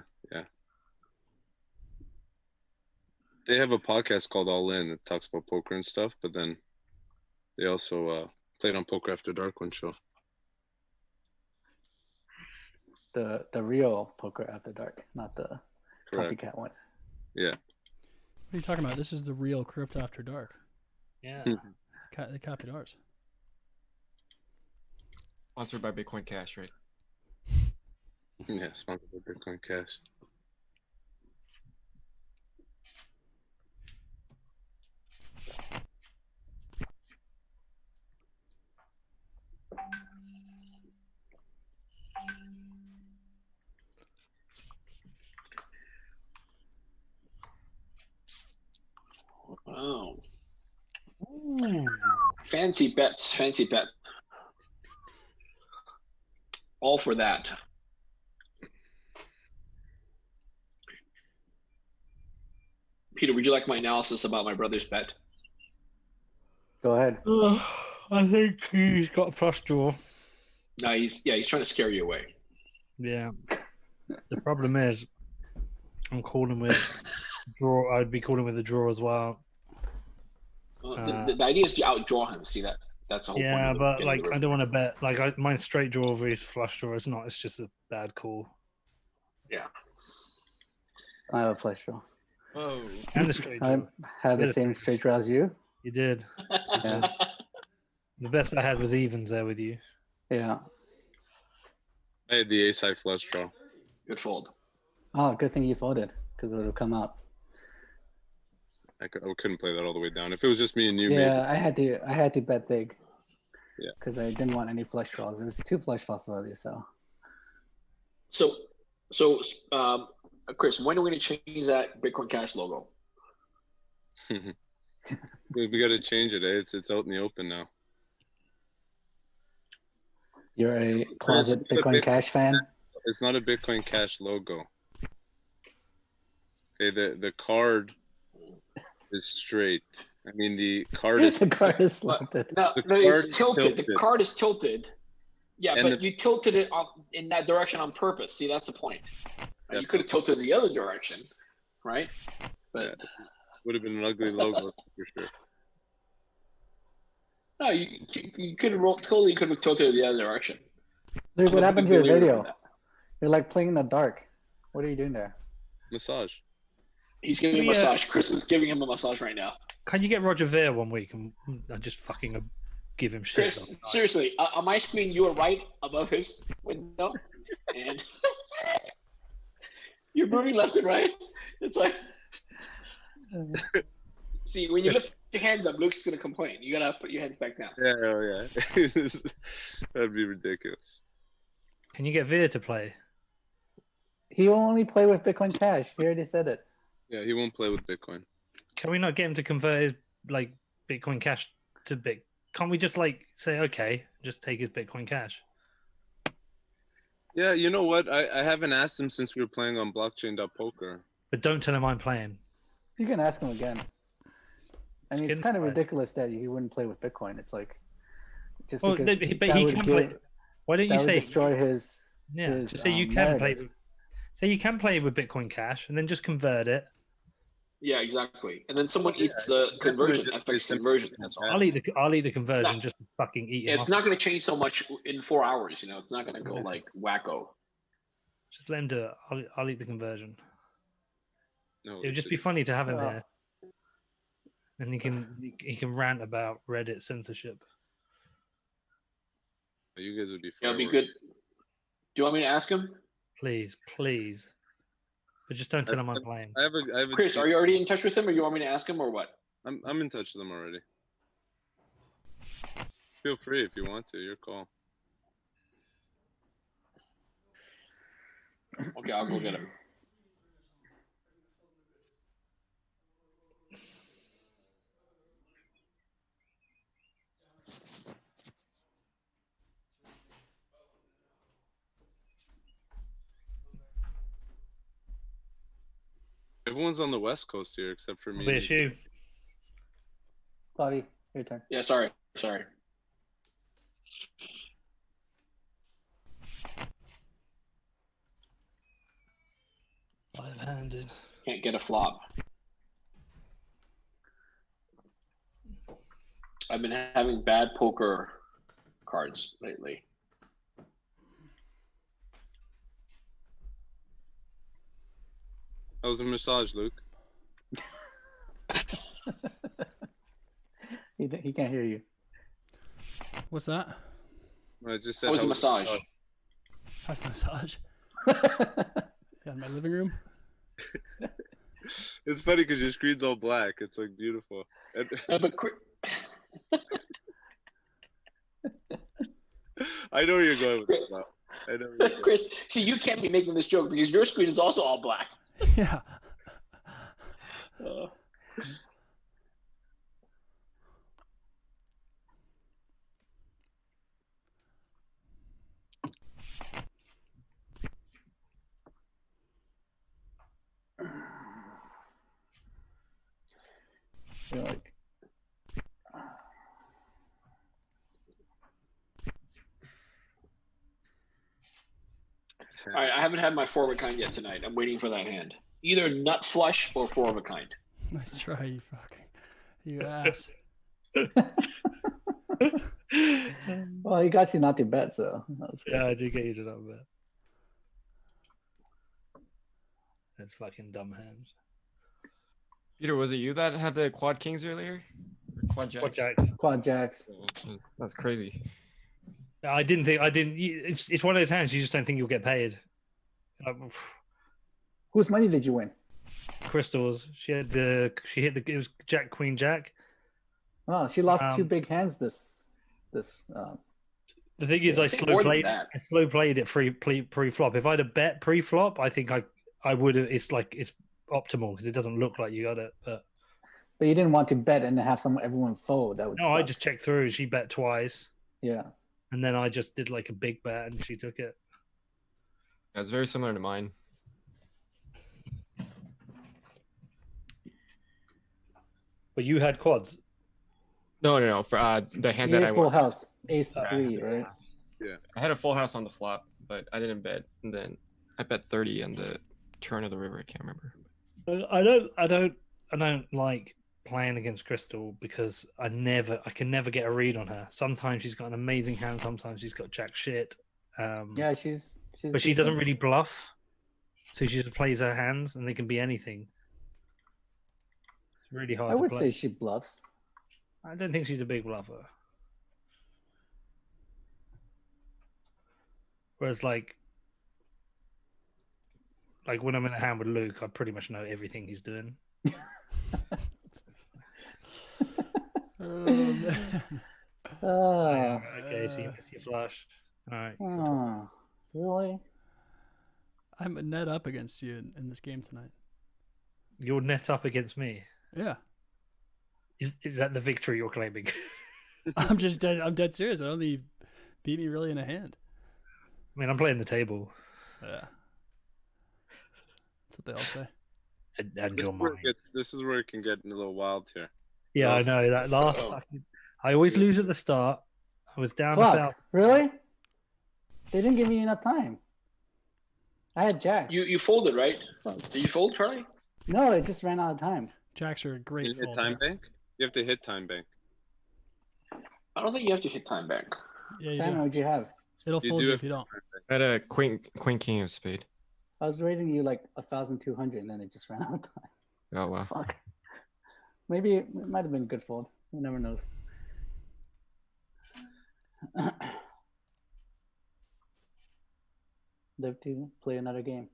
They have a podcast called All In that talks about poker and stuff, but then they also played on Poker After Dark one show. The real Poker After Dark, not the Correct. copycat one. Yeah. What are you talking about? This is the real Crypt After Dark. Yeah. They copied ours. Sponsored by Bitcoin Cash, right? Yeah, sponsored by Bitcoin Cash. Wow. Ooh. Fancy bets. All for that. Peter, would you like my analysis about my brother's bet? Go ahead. I think he's got a flush draw. No, he's trying to scare you away. Yeah. The problem is, I'm calling with draw. I'd be calling with a draw as well. The idea is to outdraw him. See that? That's the whole point. Yeah, of the but getting like the I don't want to bet. Like mine's straight draw versus flush draw. It's not. It's just a bad call. Yeah. I have a flush draw. Oh. And the straight I draw. had the Yeah. same straight draw as you. You did. Yeah. The best I had was evens there with you. Yeah. I had the ace high flush draw. Good fold. Oh, good thing you folded because it would have come out. I couldn't play that all the way down. If it was just me and you, Yeah, I had to bet big. Yeah. Because I didn't want any flush draws. There was 2 flush possibilities, so. So, Chris, when are we going to change that Bitcoin Cash logo? maybe. we got to change it. Eh? It's out in the open now. You're a closet It's a Bitcoin Cash fan? It's not a Bitcoin Cash logo. Okay, the card is straight. I mean, the card is The card is slanted. No, The it's card is tilted. The tilted. card is tilted. Yeah, And but you tilted it in that direction on purpose. See, that's the point. You could have tilted the other direction, right? But would have been an ugly logo for sure. no, you could have totally could have tilted it the other direction. Look I'm what a happened big to your believer in video. that. You're like playing in the dark. What are you doing there? Massage. He's giving a massage. Chris is giving him a massage right now. Can you get Roger Ver one week and I just fucking give him shit? Chris, seriously, on my screen, you are right above his window, and you're moving left and right. It's like, see, when you lift your hands up, Luke's gonna complain. You gotta put your hands back down. Yeah, oh yeah. That'd be ridiculous. Can you get Veer to play? He will only play with Bitcoin Cash. He already said it. Yeah, he won't play with Bitcoin. Can we not get him to convert his like Bitcoin Cash to Bit? Can't we just like say okay, just take his Bitcoin Cash? Yeah, you know what? I haven't asked him since we were playing on blockchain.poker. But don't tell him I'm playing. You can ask him again. I mean, it's kind of ridiculous that he wouldn't play with Bitcoin. It's like just because but he can play. Why don't you say destroy his? Yeah, his, just say you can play. Say you can play with Bitcoin Cash and then just convert it. Yeah, exactly. And then someone eats the conversion, FX conversion. That's all. I'll eat the conversion. Just fucking eat it. It's not going to change so much in 4 hours. You know, it's not going to go like wacko. Just let him do it. I'll eat the conversion. No, It would just be funny to have him here, and he can rant about Reddit censorship. You guys would be. Yeah, it'd be good. Do you want me to ask him? Please. But just don't tell him I'm playing. I have a Chris, are you already in touch with him, or you want me to ask him, or what? I'm in touch with him already. Feel free if you want to. Your call. Okay, I'll go get him. Everyone's on the West Coast here except for me. It's you. Bobby, your turn. Yeah, sorry. Five-handed. Can't get a flop. I've been having bad poker cards lately. How was the massage, Luke? He can't hear you. What's that? I just said. How was the massage? How's the massage? Yeah, in my living room. It's funny because your screen's all black. It's like beautiful. But I know where you're going with that. I know where you're going. Chris, see, you can't be making this joke because your screen is also all black. Yeah. You're like, all right, I haven't had my 4 of a kind yet tonight. I'm waiting for that hand. Either nut flush or 4 of a kind. Nice try, you ass. well, he got you not to bet, so that was good. Yeah, I did get you to not bet. That's fucking dumb hands. Peter, was it you that had the quad kings earlier? Or quad jacks? Quad jacks. That's crazy. I didn't. It's one of those hands you just don't think you'll get paid. Whose money did you win? Crystals. She hit the. It was Jack Queen Jack. Oh, she lost 2 big hands this. The thing is, I slow played it pre-flop. If I'd have bet pre-flop, I think I would have. It's optimal because it doesn't look like you got it. But you didn't want to bet and have everyone fold. That would. No, suck. I just checked through. She bet twice. Yeah. And then I just did like a big bet and she took it. Yeah, it's very similar to mine. But you had quads. No. For the hand You that had I full won. house, ace 3, right? Yeah. I had a full house on the flop, but I didn't bet. And then I bet 30 on the turn of the river. I can't remember. I don't like playing against Crystal because I can never get a read on her. Sometimes she's got an amazing hand, sometimes she's got jack shit. Yeah, she's but she doesn't really bluff. So she just plays her hands and they can be anything. It's really hard I to would play. say she bluffs. I don't think she's a big bluffer. Whereas like when I'm in a hand with Luke, I pretty much know everything he's doing. Okay, so you miss your flush. All right. Really? I'm a net up against you in this game tonight. You're net up against me. Yeah. Is that the victory you're claiming? I'm dead serious. I don't think you beat me really in a hand. I mean, I'm playing the table. Yeah. That's what they all say. And This your is, where mind. this is where it can get a little wild here. Yeah, I know. That last Oh. fucking... I always lose at the start. I was down Fuck, about... really? They didn't give me enough time. I had jacks. You folded, right? Did you fold, Charlie? No, it just ran out of time. Jacks are a great You hit fold. time bank? You have to hit time bank. I don't think you have to hit time bank. Yeah, you Simon, do. what'd you have? It'll You fold do you have if you don't. I had a queen king of spade. I was raising you like 1,200 and then it just ran out of time. Oh wow. Fuck. Maybe it might have been a good fold. Who never knows. Live to play another game.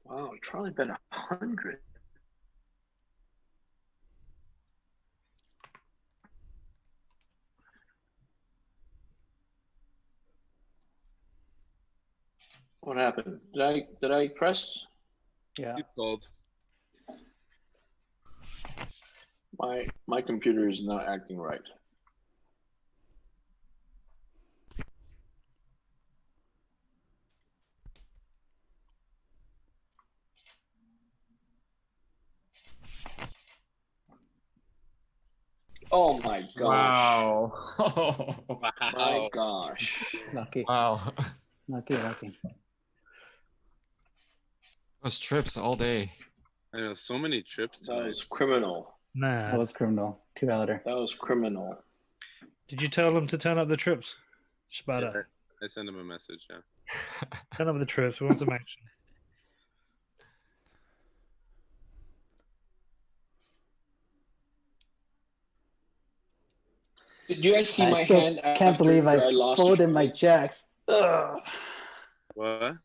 Wow, Charlie bet 100. What happened? Did I press? Yeah. You called. My computer is not acting right. Oh my gosh. Wow. My gosh. Lucky. Wow. Lucky. Those trips all day. I know so many trips That tonight. was criminal. Nah. That was criminal. 2 outer. That was criminal. Did you tell them to turn up the trips? Spada. I sent him a message. Yeah. Turn up the trips. We want some action. Did you guys see I my still hand? can't after believe I lost? folded my jacks. Ugh. What?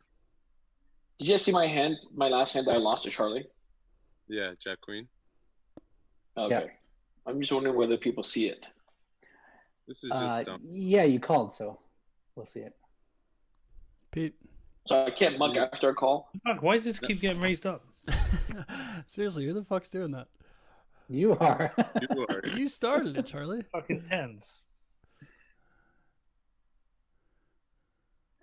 Did you guys see my hand? My last hand that I lost to Charlie. Yeah, Jack Queen. Okay. Yeah. I'm just wondering whether people see it. This is just dumb. Yeah, you called, so we'll see it. Pete. So I can't muck after a call. Fuck, why does this keep getting raised up? Seriously, who the fuck's doing that? You are. You are. You started it, Charlie. Fucking tens.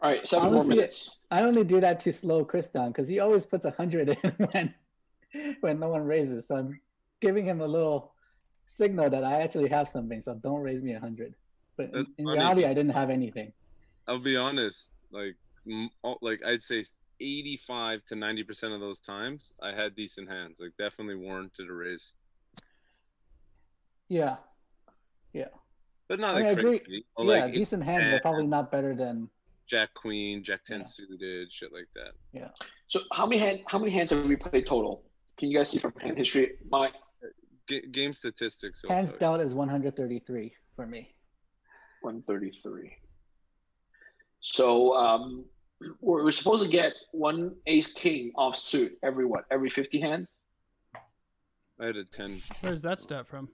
All right, 7 more Honestly, minutes. I only do that to slow Chris down because he always puts 100 in when no one raises. So I'm giving him a little signal that I actually have something. So don't raise me 100. But That's in funny. reality, I didn't have anything. I'll be honest. Like I'd say 85 to 90% of those times, I had decent hands. Like definitely warranted a raise, Yeah. but not I mean, I like agree. crazy. Or, Yeah, like, decent hands, but probably not better than. Jack Queen, Jack 10 Yeah. suited, shit like that. Yeah. So how many hands have we played total? Can you guys see from hand history? My Game statistics. will Hands tell you. dealt is 133 for me. 133. So we're supposed to get one ace king off suit every 50 hands. I had a 10. Where's that stat from?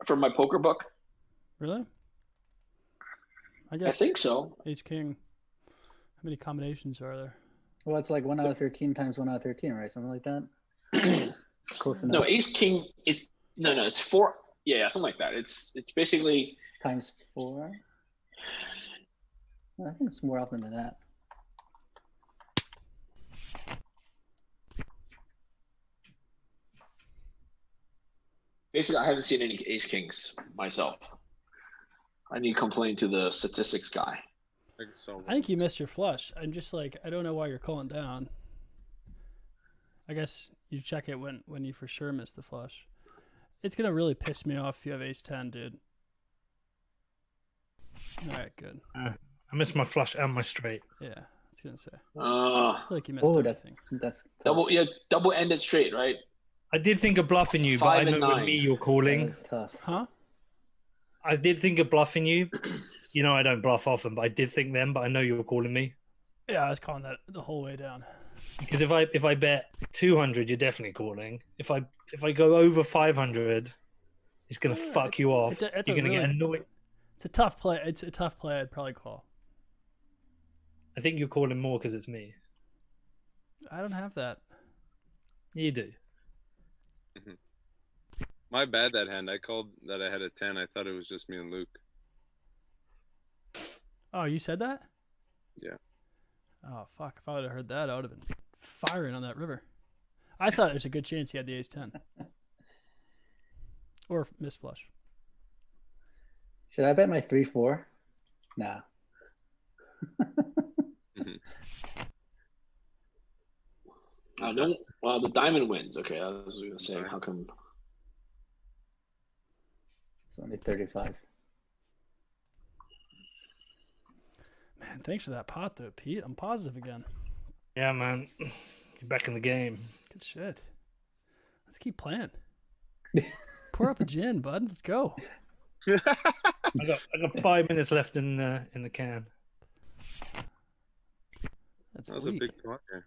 From my poker book. Really? I I guess think so. Ace King. How many combinations are there? Well, it's like 1 out of 13 times 1 out of 13, right? Something like that. Close enough. No, ace king. It's 4. Yeah, something like that. It's basically Times 4. I think it's more often than that. I haven't seen any ace kings myself. I need to complain to the statistics guy. I think you missed your flush. I'm just like, I don't know why you're calling down. I guess you check it when you for sure miss the flush. It's gonna really piss me off if you have ace 10, dude. All right, good. I missed my flush and my straight. Yeah, I was gonna say. I feel like you missed Oh, everything. that's tough. double-ended straight, right? I did think of bluffing you, but I 5 and know with 9. me you're That calling. was tough. Huh? I did think of bluffing you. You know I don't bluff often, but I did think then. But I know you were calling me Yeah, I was calling that the whole way down. because if I bet 200, you're definitely calling. If I go over 500, it's gonna Yeah, fuck you off. it's You're a gonna get really- annoyed. It's a tough play. It's a tough play. I'd probably call. I think you're calling more because it's me. I don't have that. You do. My bad that hand. I called that I had a 10. I thought it was just me and Luke. Oh, you said that? Yeah. Oh fuck! If I would have heard that, I would have been firing on that river. I thought there's a good chance he had the ace 10 or miss flush. Should I bet my 3-4? Nah. I don't. Well, the diamond wins. Okay, I was gonna say, how come? It's only 35. Man, thanks for that pot though, Pete. I'm positive again. Yeah, man. You're back in the game. Good shit. Let's keep playing. Pour up a gin, bud. Let's go. I got 5 minutes left in the can. That's That was weak. a big pot there.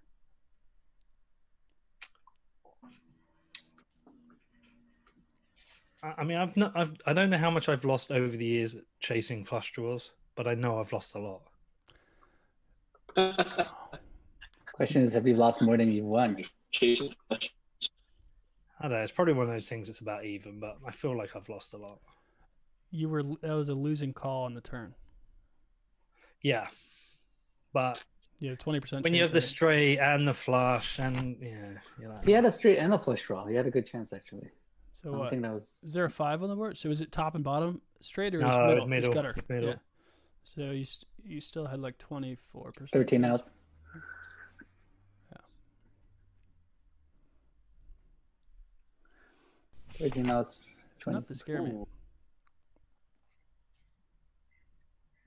I mean, I don't know how much I've lost over the years chasing flush draws, but I know I've lost a lot. Question is, have you lost more than you won? Chasing flush. I don't know. It's probably one of those things that's about even, but I feel like I've lost a lot. That was a losing call on the turn. Yeah, but You had a 20% when you chance, have the I think. straight and the flush, and He had a straight and a flush draw. He had a good chance, actually. I So don't what? think that was. Is there a 5 on the board? So is it top and bottom straight or No, is it middle? was middle. It's gutter. Middle. Yeah. So you still had like 24%. 13 chance. outs. Yeah. 13 outs. It's enough to scare me. Ooh.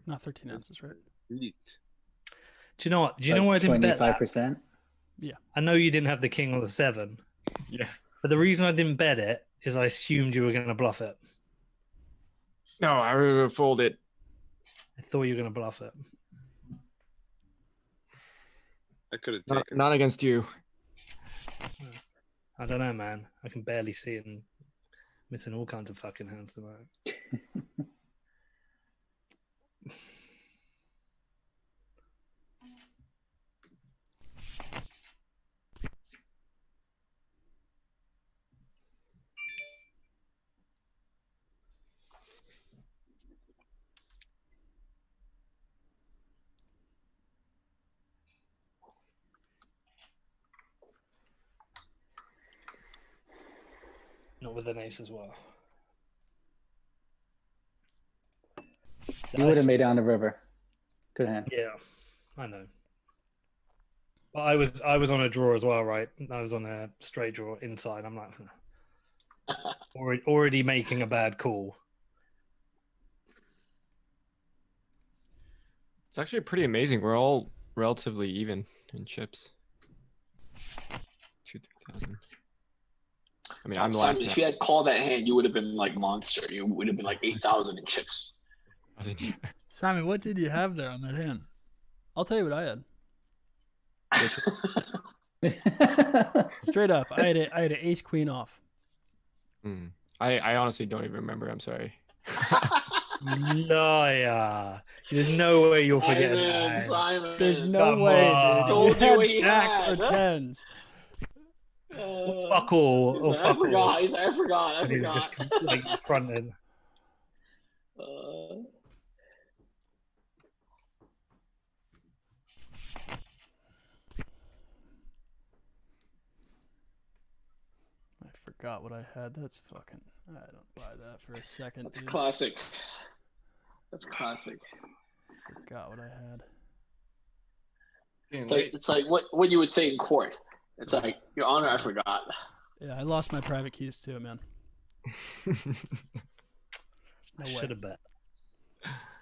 Not 13 ounces, right? Neat. Do you know what? Do you know why I didn't bet that? 25%. I know you didn't have the king or the 7, Yeah. but the reason I didn't bet it is I assumed you were going to bluff it. No, I would have folded. I thought you were going to bluff it. I could have Not, taken. not against you. I don't know, man. I can barely see it and missing all kinds of fucking hands tonight. Not with an ace as well. You would have made it on the river. Good hand. Yeah, I know. But I was on a draw as well, right? I was on a straight draw inside. I'm like, already making a bad call. It's actually pretty amazing. We're all relatively even in chips. 2,000. I mean, I'm the last. Simon, if you had called that hand, you would have been like monster. You would have been like 8,000 in chips. Simon, what did you have there on that hand? I'll tell you what I had. Straight up, I had an ace queen off. I honestly don't even remember. I'm sorry. Liar. There's no way you'll forget that. Simon. There's no Come way, on. dude. Told You you what had he jacks had, or huh? tens. Fuck all. Oh, I fuck all. forgot. He's like, I forgot. And he was just like fronting. I forgot what I had. That's fucking. I don't buy that for a second. That's dude. classic. That's classic. Forgot what I had. It's like what you would say in court. It's like, Your Honor, I forgot. Yeah, I lost my private keys too, man. I should have bet.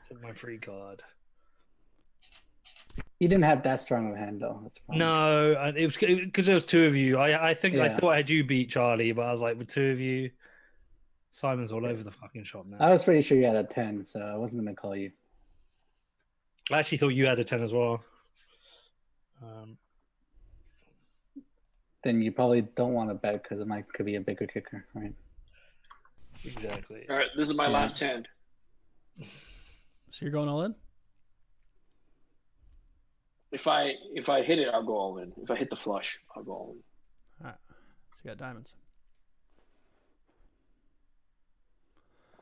Took my free card. You didn't have that strong of a hand though. That's fine. No, it was because there was two of you. I think I Yeah. thought I had you beat Charlie, but I was like, with two of you, Simon's all over the fucking shop now. I was pretty sure you had a 10, so I wasn't gonna call you. I actually thought you had a 10 as well. Then you probably don't want to bet because it could be a bigger kicker, right? Exactly. All right, this is my last hand. So you're going all in? If I hit it, I'll go all in. If I hit the flush, I'll go all in. All right. So you got diamonds.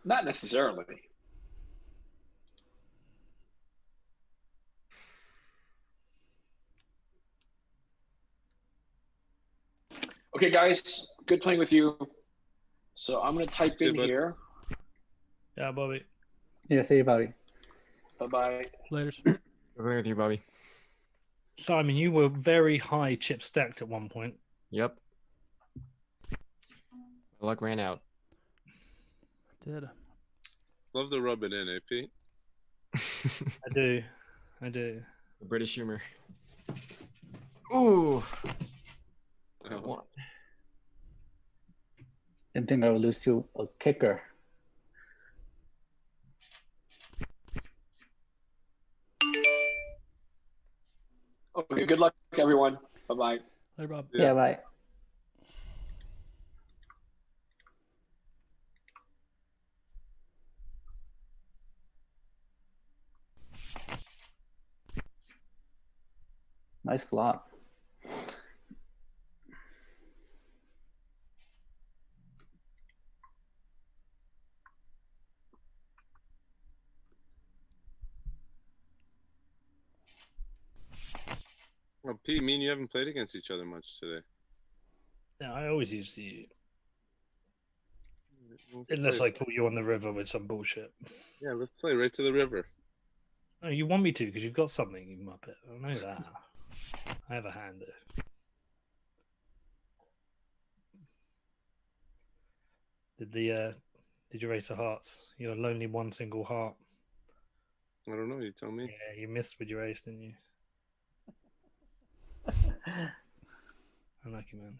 Not necessarily. Okay, guys, good playing with you. So I'm gonna type in here. Yeah, Bobby. Yeah, see you, Bobby. Bye-bye. Laters. Agree with you, Bobby. Simon, you were very high chip stacked at one point. Yep. Luck ran out. I did. Love to rub it in, eh, Pete? I do. The British humor. Ooh. Oh. Didn't think I would lose to a kicker. Okay, good luck, everyone. Bye-bye. Later, Bob. Yeah, bye. Nice flop. Well, Pete, me and you haven't played against each other much today. Yeah, I always use the Let's unless play. I call you on the river with some bullshit. Yeah, let's play right to the river. No, you want me to because you've got something, you muppet. I know that. I have a hand there. Did you raise the hearts? You're lonely one single heart. I don't know. You tell me. Yeah, you missed with your ace, didn't you? Unlucky man.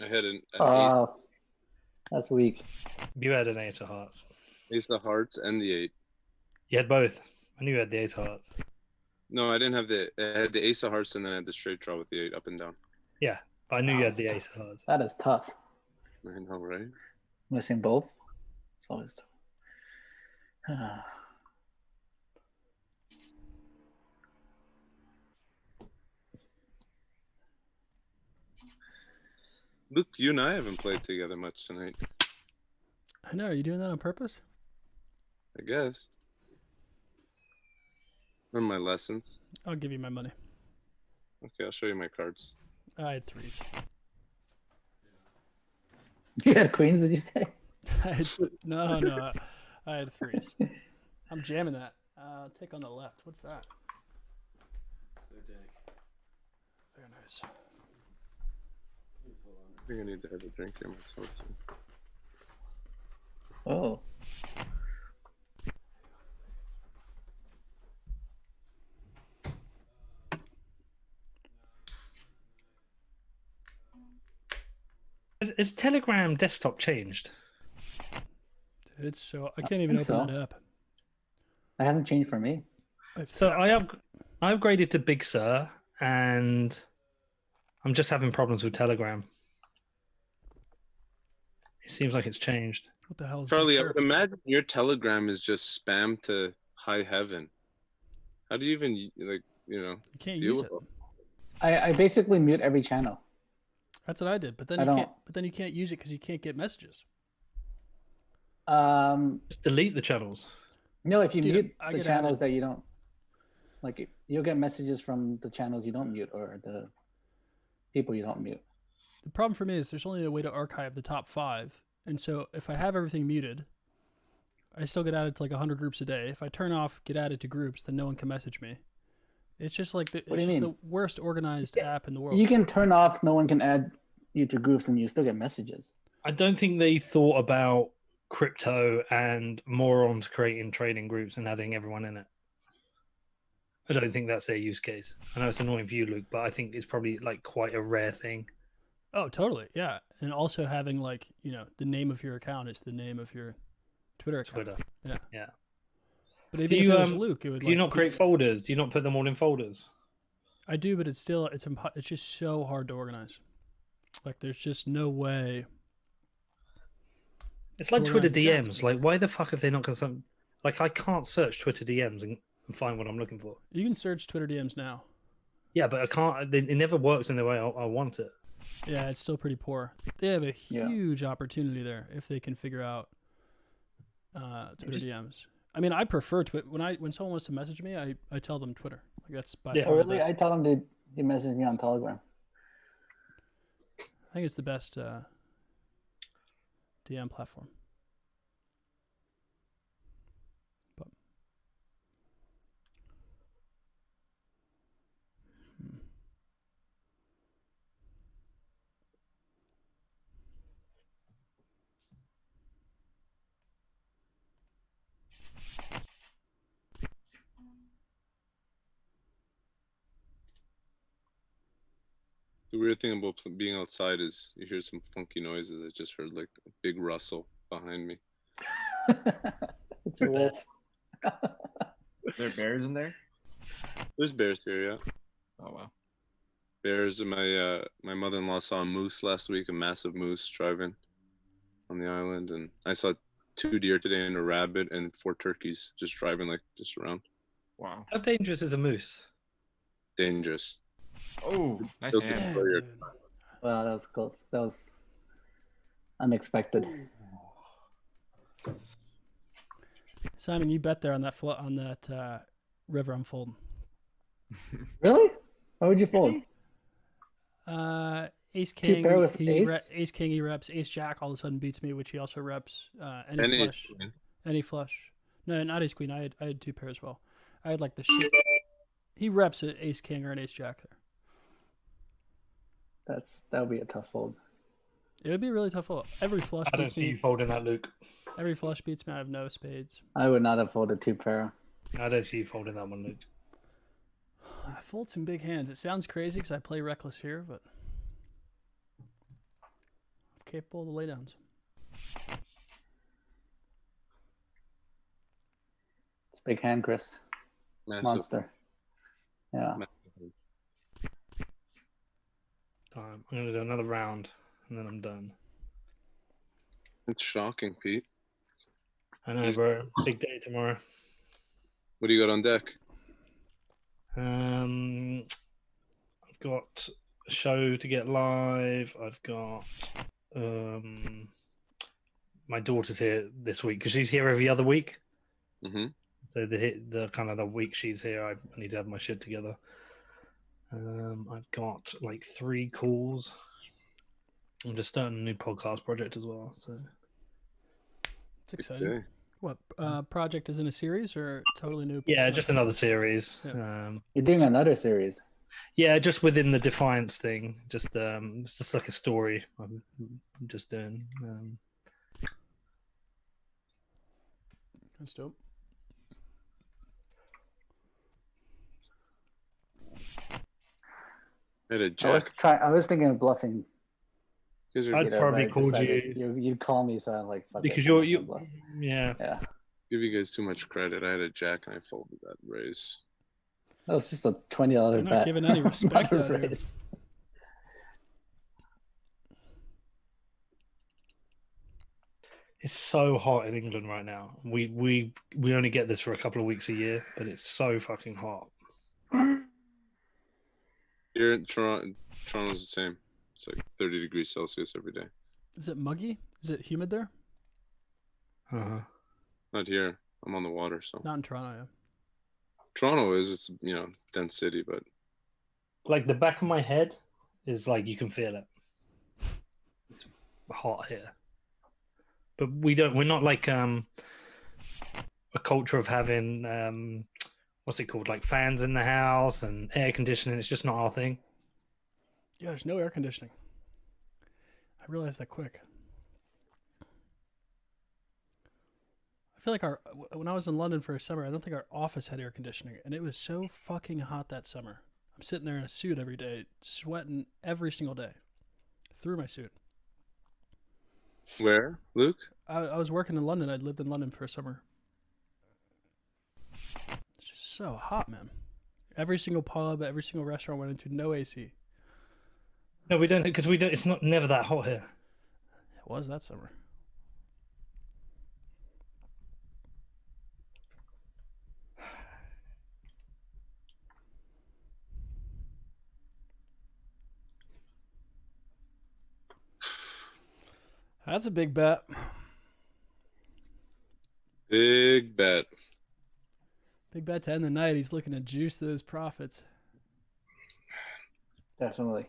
I had an Oh, that's weak. You had an ace of hearts. ace of hearts and the 8. You had both. I knew you had the ace of hearts. No, I didn't have the. I had the ace of hearts and then I had the straight draw with the 8 up and down. Yeah, but I knew you had the ace of hearts. That is tough. I know, right? Missing both. It's always tough. Luke, you and I haven't played together much tonight. I know. Are you doing that on purpose? I guess. Learn my lessons. I'll give you my money. Okay, I'll show you my cards. I had threes. You had queens, did you say? No. I had threes. I'm jamming that. Take on the left. What's that? Very nice. I think I need to have a drink here myself. Too. Oh. Is Telegram desktop changed? Dude, it's so I can't even think open so. that app. That hasn't changed for me. So I upgraded to Big Sur, and I'm just having problems with Telegram. It seems like it's changed. What the hell is Charlie, I that? would imagine your Telegram is just spam to high heaven. How do you even You can't deal use with it. it? I basically mute every channel. That's what I did, but then I you don't- can't. But then you can't use it because you can't get messages. Just delete the channels. No, if you Dude, mute I the get channels added. that you don't like, you'll get messages from the channels you don't mute or the people you don't mute. The problem for me is there's only a way to archive the top 5, and so if I have everything muted, I still get added to like 100 groups a day. If I turn off get added to groups, then no one can message me. It's just like it's just the worst organized app in the world. You can turn off no one can add you to groups and you still get messages. I don't think they thought about crypto and morons creating trading groups and adding everyone in it. I don't think that's their use case. I know it's annoying for you, Luke, but I think it's probably like quite a rare thing. Oh, totally. Yeah. And also having like, the name of your account is the name of your Twitter account. Twitter. Yeah. But even if it was Luke, it would. Do you not create folders? Do you not put them all in folders? I do, but it's just so hard to organize. Like, there's just no way. It's like Twitter DMs. Like, why the fuck have they not got some? Like, I can't search Twitter DMs and find what I'm looking for. You can search Twitter DMs now. Yeah, but I can't. It never works in the way I want it. Yeah, it's still pretty poor. They have a huge opportunity there if they can figure out Twitter DMs. I mean, I prefer Twitter. When someone wants to message me, I tell them Twitter. Like, that's by far the best. I tell them they message me on Telegram. I think it's the best DM platform. But The weird thing about being outside is you hear some funky noises. I just heard like a big rustle behind me. It's a wolf. Are there bears in there? There's bears here, yeah. Oh wow. Bears. My mother-in-law saw a moose last week, a massive moose driving on the island, and I saw 2 deer today and a rabbit and 4 turkeys just driving like just around. Wow. How dangerous is a moose? Dangerous. Oh, nice Still hand. Wow, that was close. That was unexpected. Simon, you bet there on that river I'm folding. Really? Why would you fold? Ace King. pair with ace? Ace King. He reps. Ace Jack all of a sudden beats me, which he also reps. Any Flush. Any flush. No, not Ace Queen. I had 2 pairs as well. I had like the shit. He reps an Ace King or an Ace Jack there. That would be a tough fold. It would be a really tough fold. Every flush I don't beats see me. you folding that, Luke. Every flush beats me. I have no spades. I would not have folded 2 pair. I don't see you folding that one, Luke. I fold some big hands. It sounds crazy because I play reckless here, but I'm capable of the laydowns. It's big hand, Chris. Massive. Monster. Yeah. I'm going to do another round, and then I'm done. It's shocking, Pete. I know, bro. Big day tomorrow. What do you got on deck? I've got a show to get live. I've got my daughter's here this week because she's here every other week. Mm-hmm. So the kind of the week she's here, I need to have my shit together. I've got like 3 calls. I'm just starting a new podcast project as well. So it's exciting. Okay. What project is in a series or totally new? Yeah, just another series. Yeah. You're doing another series. Yeah, just within the Defiance thing. Just it's just like a story I'm just doing. That's dope. Had a jack. I was thinking of bluffing. I'd probably called you. You'd call me, so I'm like, fuck because it, you yeah. Give you guys too much credit. I had a jack and I folded that raise. That was just a $20 You're bet. not giving any respect Not a out here. raise. It's so hot in England right now. We only get this for a couple of weeks a year, but it's so fucking hot. Here in Toronto's the same. It's like 30 degrees Celsius every day. Is it muggy? Is it humid there? Uh-huh. Not here. I'm on the water, so. Not in Toronto, yeah. Toronto it's dense city, but Like the back of my head is like you can feel it. It's hot here. But we're not like a culture of having what's it called, like fans in the house and air conditioning. It's just not our thing. Yeah, there's no air conditioning. I realized that quick. I feel like when I was in London for a summer, I don't think our office had air conditioning, and it was so fucking hot that summer. I'm sitting there in a suit every day, sweating every single day through my suit. Where, Luke? I was working in London. I'd lived in London for a summer. It's just so hot, man. Every single pub, every single restaurant I went into, no AC. No, we don't, because we don't. It's not never that hot here. It was that summer. That's a big bet. Big bet. Big bet to end the night. He's looking to juice those profits. Definitely.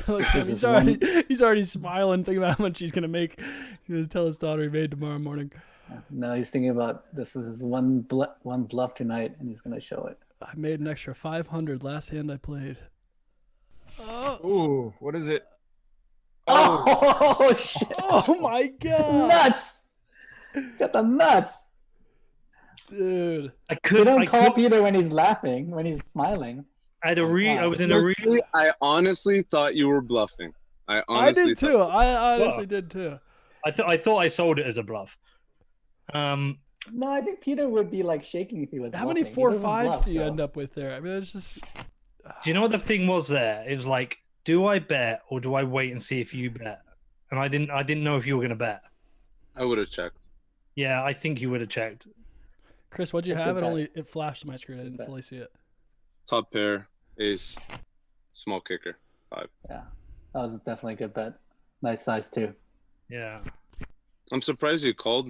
Look, he's already smiling, thinking about how much he's gonna make. He's gonna tell his daughter he made tomorrow morning. No, he's thinking about this is one bluff tonight, and he's gonna show it. I made an extra 500 last hand I played. Oh, Ooh, what is it? Oh, shit! oh my god! Nuts! Got the nuts. Dude, You don't call Peter when he's laughing, when he's smiling. I was in a Honestly, I honestly thought you were bluffing. I did too. I honestly did too. I thought I sold it as a bluff. No, I think Peter would be like shaking if he was. How many bluffing. 4-5s do you end up with there? I mean, it's just. Do you know what the thing was there? It was like, do I bet or do I wait and see if you bet? And I didn't know if you were gonna bet. I would have checked. Yeah, I think you would have checked. Chris, what'd you That's have? a It bet. flashed on my screen. I didn't bet. fully see it. Top pair, ace, small kicker, 5. Yeah, that was definitely a good bet. Nice size too. Yeah. I'm surprised you called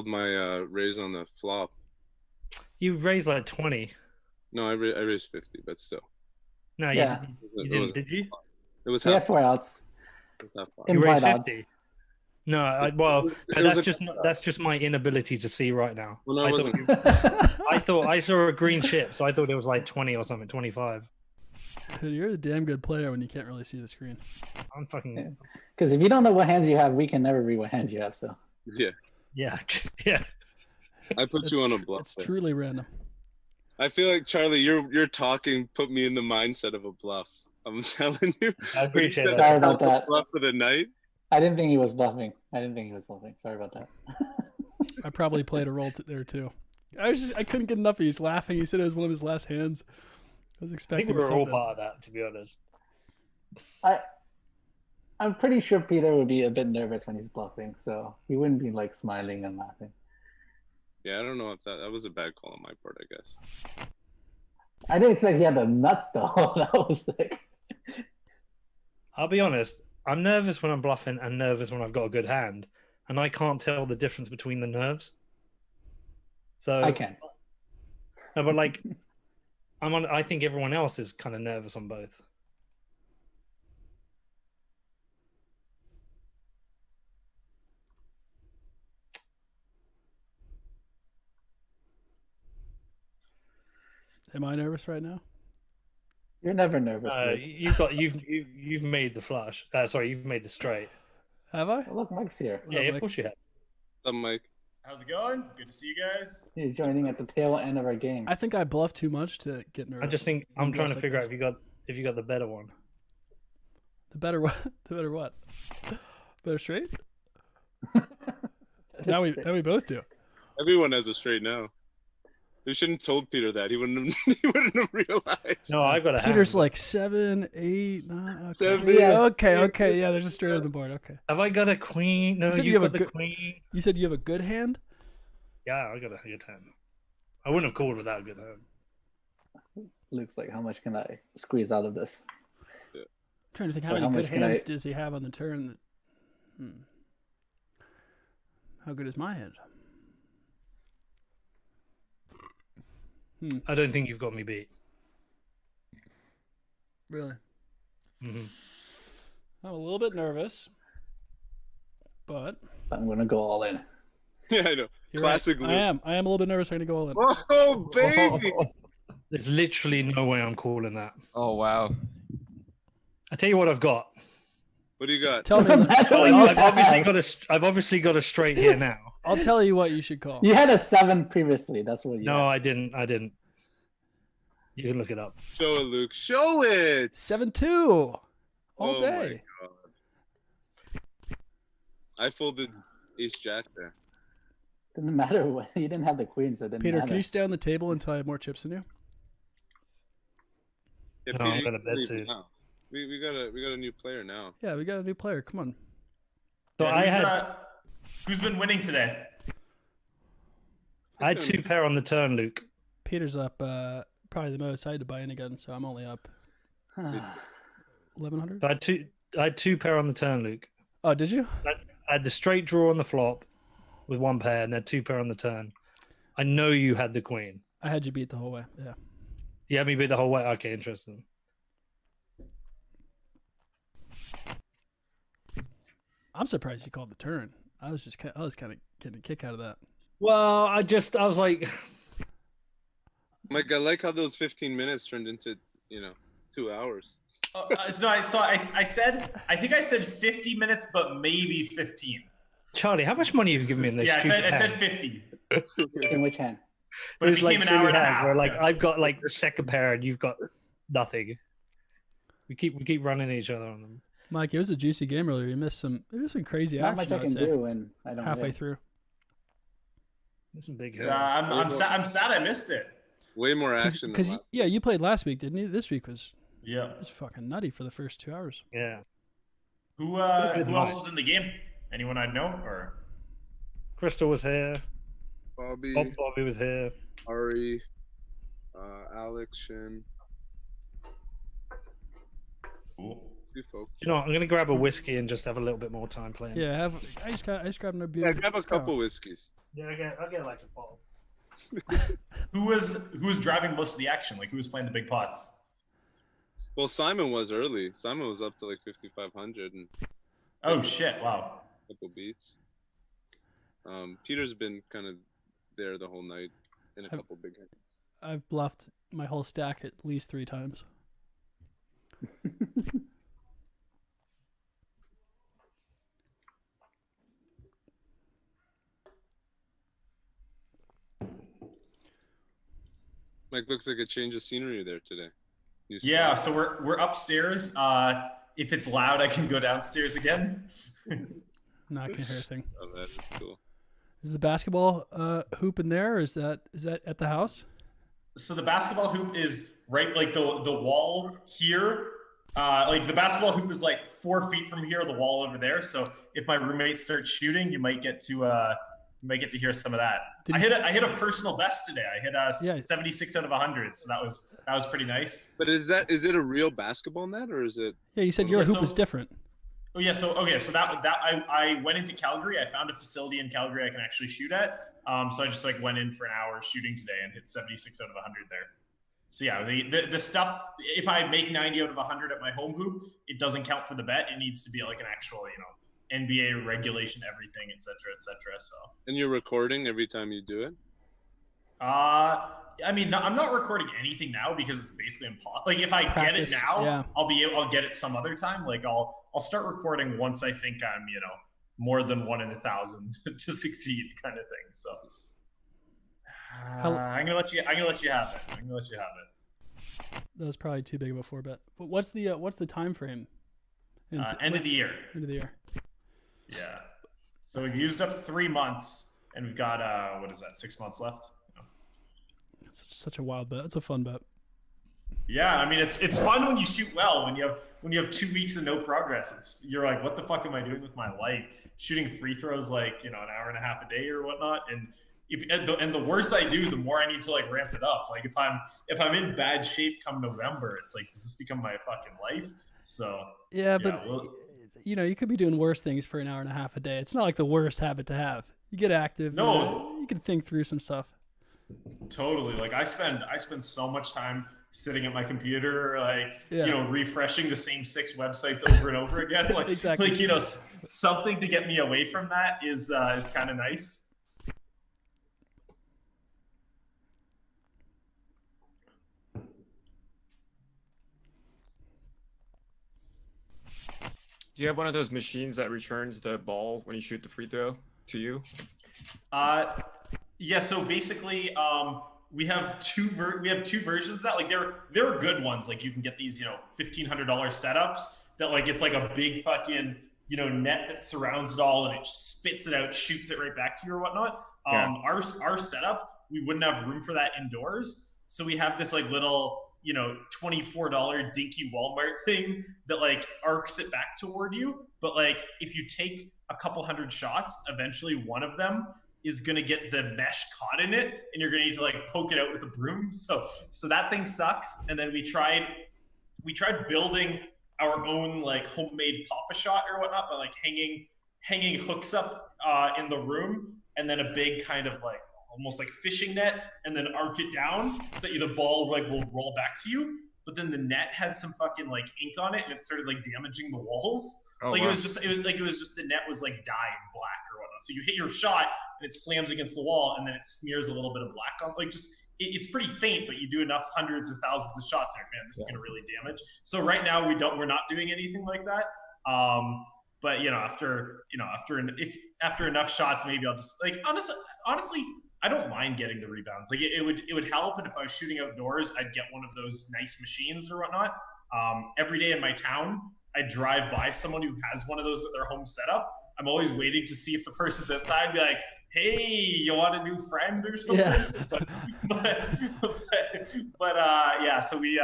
my raise on the flop. You raised like 20. No, I raised 50, but still. No, Yeah. you didn't, did you? It was He had half. 4 outs. It was half flop. You Implied raised odds. 50. No, that's just my inability to see right now. Well, no, it wasn't. I thought I saw a green chip, so I thought it was like 20 or something, 25. Dude, you're a damn good player when you can't really see the screen. I'm fucking Because if you don't know what hands you have, we can never read what hands you have. So Yeah, yeah. I put you on a bluff. It's there. truly random. I feel like Charlie, your talking put me in the mindset of a bluff. I'm telling you. I appreciate that. Sorry about that. Bluff for the night. I didn't think he was bluffing. Sorry about that. I probably played a role there too. I couldn't get enough. He's laughing. He said it was one of his last hands. I was I expecting think we were all something. part of that, to be honest. I'm pretty sure Peter would be a bit nervous when he's bluffing, so he wouldn't be like smiling and laughing. Yeah, I don't know if that was a bad call on my part, I guess. I didn't expect he had the nuts though. That was sick. I'll be honest. I'm nervous when I'm bluffing and nervous when I've got a good hand, and I can't tell the difference between the nerves. So I can. No, but like, I think everyone else is kind of nervous on both. Am I nervous right now? You're never nervous. Luke. You've made the flush. Sorry, you've made the straight. Have I? Oh, look, Mike's here. Yeah, of Mike? course you have. What's up, Mike? How's it going? Good to see you guys. You're joining at the tail end of our game. I think I bluffed too much to get nervous. I just think I'm in trying to bluffs like figure out this. if you got the better one. The better what? The better what? Better straight? Now we both do. Everyone has a straight now. You shouldn't have told Peter that. He wouldn't have realized. No, I've got a hand. Peter's like 7, 8, 9. Okay. 7, Yes. Okay. Yeah, there's a straight on the board. Okay. Have I got a queen? No, You said you've you have got a the good- queen. You said you have a good hand? Yeah, I got a good hand. I wouldn't have called without a good hand. Luke's like, how much can I squeeze out of this? I'm trying to think how Wait, many how good much can hands I- does he have on the turn? How good is my hand? I don't think you've got me beat. Really? hmm I'm a little bit nervous, but I'm gonna go all in. Yeah, I know. You're Classic right. Luke. I am a little bit nervous. I'm gonna go all in. Oh baby! There's literally no way I'm calling that. Oh wow. I tell you what I've got. What do you got? Tell me. Doesn't matter what you I've obviously have. got a straight here now. I'll tell you what you should call. You had a 7 previously. That's what you No, had. I didn't. You can look it up. Show it, Luke. Show it. 7-2 all Oh day. my God. I folded ace jack there. Didn't matter what you didn't have the queen, so it didn't Peter, matter. can you stay on the table until I have more chips than you? Yeah, No, Peter, I'm you gonna can bet leave soon. now. We got a new player now. Yeah, we got a new player. Come on. So Yeah, I who's, had who's been winning today? 2 pair on the turn, Luke. Peter's up probably the most. I had to buy in again, so I'm only up 1,100. So I had 2 pair on the turn, Luke. Oh, did you? I had the straight draw on the flop with 1 pair, and then 2 pair on the turn. I know you had the queen. I had you beat the whole way. Yeah. You had me beat the whole way. Okay, interesting. I'm surprised you called the turn. I was kind of getting a kick out of that. Well, I was like, Mike, I like how those 15 minutes turned into 2 hours. No, I said, I think I said 50 minutes, but maybe 15. Charlie, how much money have you given me in this? Yeah, I said 50. In which hand? But it There's became like an hour and a silly hands half. where like yeah. I've got like second pair and you've got nothing. We keep running each other on them. Mike, it was a juicy game earlier. You missed some. There was some crazy Not action. much I can do, and I don't. halfway win. through. There's some big. So, I'm sad I missed it. Way more action. Because than yeah, you played last week, didn't you? This week was Yeah. fucking nutty for the first 2 hours. Yeah. Who good else night. was in the game? Anyone I know or? Crystal was here. Bobby, Bobby was here. Ari, Alex, Shin. Cool. Few folks. You know, what, I'm gonna grab a whiskey and just have a little bit more time playing. Yeah, I just grabbed a beer. Yeah, grab a Let's go. couple whiskeys. Yeah, I'll get like a bottle. Who was driving most of the action? Like who was playing the big pots? Well, Simon was early. Simon was up to like 5,500 and Oh shit! Wow. a couple beats. Peter's been kind of there the whole night in a couple big hands. I've bluffed my whole stack at least 3 times. Mike, looks like a change of scenery there today. New Yeah. spot. So we're upstairs. If it's loud, I can go downstairs again. No, I can't hear a thing. Oh, that is cool. Is the basketball hoop in there, or is that at the house? So the basketball hoop is right, like the wall here. Like the basketball hoop is like 4 feet from here, the wall over there. So if my roommate starts shooting, you might get to hear some of that. Did I you- hit a personal best today. I hit Yeah. 76 out of 100, so that was pretty nice. But is it a real basketball net or is it? Yeah, you said your Yeah, hoop so- was different. Oh yeah, so I went into Calgary. I found a facility in Calgary I can actually shoot at. So I just like went in for an hour shooting today and hit 76 out of 100 there. So yeah, the stuff, if I make 90 out of 100 at my home hoop, it doesn't count for the bet. It needs to be like an actual, NBA regulation, everything, et cetera, so. And you're recording every time you do it? I mean, I'm not recording anything now because it's basically impossible. Like if I Practice, get it now, yeah. I'll get it some other time. Like I'll start recording once I think I'm, more than 1 in 1,000 to succeed kind of thing. So I'm gonna let you have it. I'm gonna let you have it. That was probably too big of a 4-bet. But what's the time frame? End of the year. End of the year. Yeah. So we've used up 3 months and we've got, 6 months left? It's such a wild bet. It's a fun bet. Yeah, I mean it's fun when you shoot well. When you have 2 weeks of no progress, you're like, what the fuck am I doing with my life? Shooting free throws like an hour and a half a day or whatnot. And the worse I do, the more I need to like ramp it up. Like if I'm in bad shape come November, it's like, does this become my fucking life? So Yeah, but well, you could be doing worse things for an hour and a half a day. It's not like the worst habit to have. You get active. No. You can think through some stuff. totally. Like I spend so much time sitting at my computer, like, Yeah. refreshing the same 6 websites over and over again. Like, Exactly. like, something to get me away from that is kind of nice. Do you have one of those machines that returns the ball when you shoot the free throw to you? Yeah. So basically, we have two versions of that. Like there are good ones. Like you can get these, $1,500 setups that like it's like a big fucking net that surrounds it all and it spits it out, shoots it right back to you or whatnot. Yeah. Our setup, we wouldn't have room for that indoors, so we have this like little $24 dinky Walmart thing that like arcs it back toward you. But like if you take a couple hundred shots, eventually one of them is going to get the mesh caught in it and you're going to need to like poke it out with a broom. So that thing sucks. And then we tried building our own like homemade Papa Shot or whatnot by like hanging hooks up in the room, and then a big kind of like almost like fishing net, and then arc it down so that the ball like will roll back to you. But then the net had some fucking like ink on it and it started like damaging the walls. Oh, like wow. it was just the net was like dyed black or whatnot. So you hit your shot and it slams against the wall and then it smears a little bit of black on, like just it's pretty faint, but you do enough hundreds or thousands of shots and you're like, man, this is gonna really damage. So right now we're not doing anything like that. But after enough shots, maybe I'll just like honestly, I don't mind getting the rebounds. Like it would help, and if I was shooting outdoors, I'd get one of those nice machines or whatnot. Every day in my town, I drive by someone who has one of those at their home setup. I'm always waiting to see if the person's outside and be like, hey, you want a new friend or something? Yeah. but yeah. So we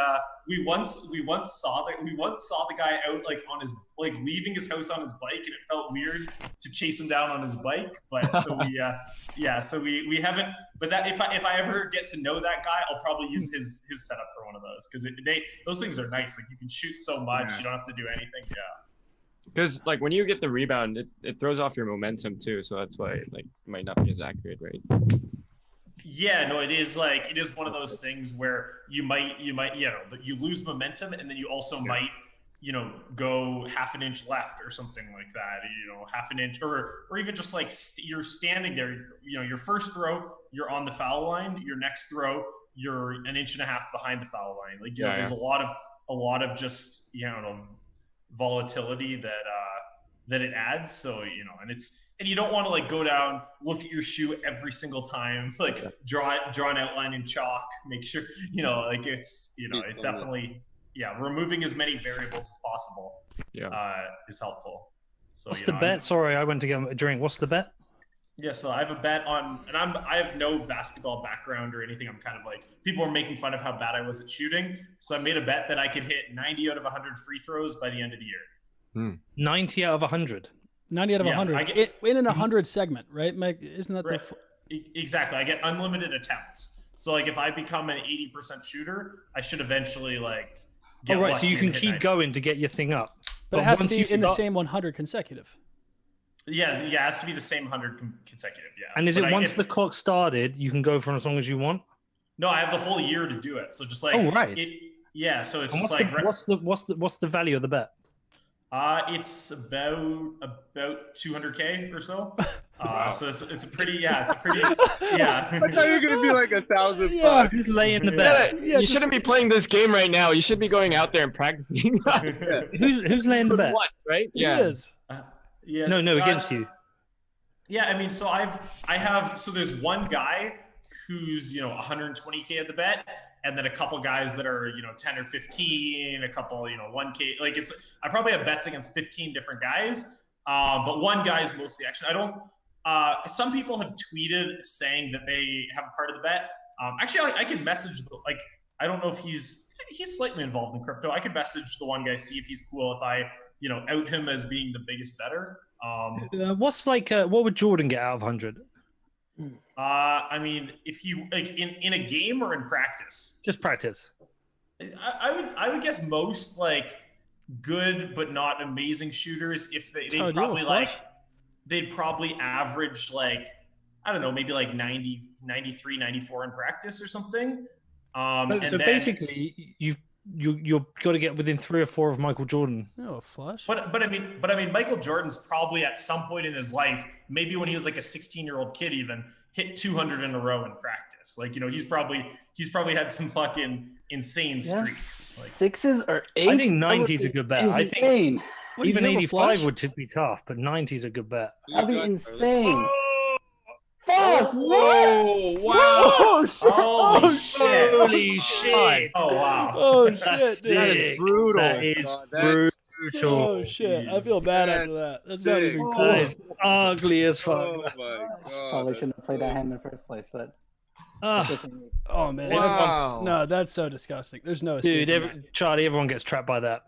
once saw the guy out like on his like leaving his house on his bike, and it felt weird to chase him down on his bike. But so we haven't. But that if I ever get to know that guy, I'll probably use his setup for one of those, because those things are nice. Like you can shoot so much, you don't have to do anything. Yeah. Because like when you get the rebound, it throws off your momentum too, so that's why like it might not be as accurate, right? Yeah, no, it is one of those things where you might you lose momentum, and then you also might go half an inch left or something like that, half an inch, or even just like you're standing there, your first throw you're on the foul line, your next throw you're an inch and a half behind the foul line. Like there's a lot of just volatility that it adds. So and you don't want to like go down, look at your shoe every single time, like draw an outline in chalk, make sure like it's it's definitely removing as many variables as possible is helpful. So what's the bet? Sorry, I went to get a drink. What's the bet? Yeah, so I have a bet on, and I have no basketball background or anything. I'm kind of like, people are making fun of how bad I was at shooting. So I made a bet that I could hit 90 out of 100 free throws by the end of the year. 90 out of 100? 90 out of 100. In an 100 segment, right, Mike? Isn't that right. Exactly. I get unlimited attempts. So like if I become an 80% shooter, I should eventually like get right, so you can keep going to get your thing up. But it has to be in the same 100 consecutive. Yeah, it has to be the same 100 consecutive. Yeah. And is it once the clock started, you can go for as long as you want? No, I have the whole year to do it. So just like right. So it's just like what's the value of the bet? It's about 200K or so. So it's a pretty yeah. I thought you were gonna be like $1,000. Yeah, laying the bet. You shouldn't be playing this game right now. You should be going out there and practicing. Who's laying the bet? Right? Yeah. He is. Yeah. No, against you. Yeah, I mean, so I have so there's one guy who's 120K at the bet, and then a couple guys that are 10 or 15, a couple 1K. Like I probably have bets against 15 different guys, but one guy's mostly action. I don't. Some people have tweeted saying that they have a part of the bet. Actually, I can message I don't know if he's slightly involved in crypto. I could message the one guy, see if he's cool if I out him as being the biggest bettor. What would Jordan get out of 100? I mean, if you like in a game or in practice? Just practice. I would guess most like good but not amazing shooters, if they'd probably average like, I don't know, maybe like 90, 93, 94 in practice or something. Basically you've got to get within 3 or 4 of Michael Jordan. Oh, flush. But I mean, Michael Jordan's probably at some point in his life, maybe when he was like a 16-year-old kid, even hit 200 in a row in practice. this. Like, you know, he's probably had some fucking insane streaks. Like, sixes or eights. I think 90 is a good bet. I think Insane. What, do you even have a 85 flush? would be tough, but 90 is a good bet. That'd be insane. oh, Fuck! whoa, wow. Oh shit! Holy shit. Holy shit! Oh, wow. Oh That's shit, dude! sick. That is brutal. That is God, that's- brutal. Oh shit! I feel bad after that. That's not even sick. cool. That is ugly as fuck. Oh my god. Probably shouldn't have played that hand in the first place, but Ah, Oh man, Wow. no, that's so disgusting. There's no escape. dude, Charlie, everyone gets trapped by that.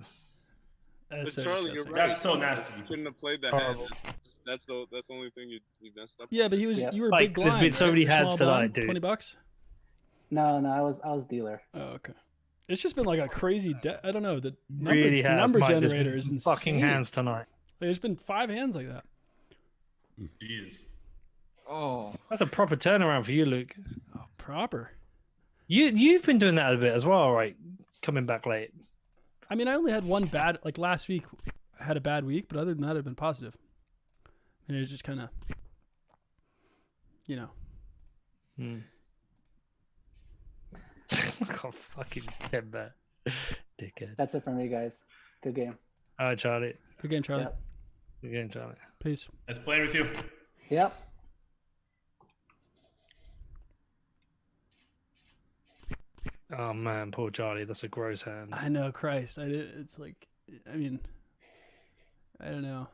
That's so Charlie, you're disgusting. right. That's so nasty. You shouldn't have played that Horrible. hand. That's the only thing you messed up. Yeah, but he was. Yep. You were Like, big there's blind. been so right? many Small hands tonight, blind, dude. $20. no, I was dealer. Oh, okay. It's just been like a crazy. I don't know. The number, Really has. number Mike, there's generator been is insane. fucking hands tonight. There's been 5 hands like that. Jeez. Oh, That's a proper turnaround for you, Luke. Oh, proper. You've been doing that a bit as well, right? Coming back late. I mean, I only had one bad. Like last week, I had a bad week, but other than that, I've been positive. And it's just kind of, you know. God, fucking dead bet. Dickhead. That's it for me, guys. Good game. All right, Charlie. Good game, Charlie. Yep. Good game, Charlie. Peace. Nice playing with you. Yep. Oh man, poor Charlie. That's a gross hand. I know, Christ. It's like, I mean, I don't know.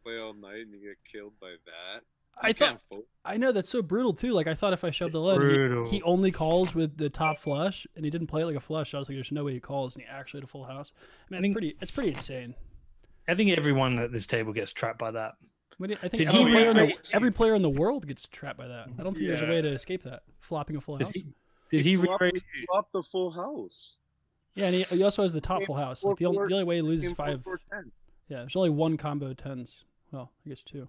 Play all night and you get killed by that. I You thought. can't fold. I know that's so brutal too. Like I thought if I shoved the Brutal. lead, he only calls with the top flush, and he didn't play it like a flush. I was like, there's no way he calls, and he actually had a full house. I mean, it's pretty insane. I think everyone at this table gets trapped by that. I think Did every player in the world gets trapped by that. I don't think there's a way to escape that. Flopping a full house. Did he Flop re-raise? the full house. Yeah, and he also has the top full house. Like the only way he loses Game 5. 4-4-10. Yeah, there's only one combo of 10s. Well, I guess 2.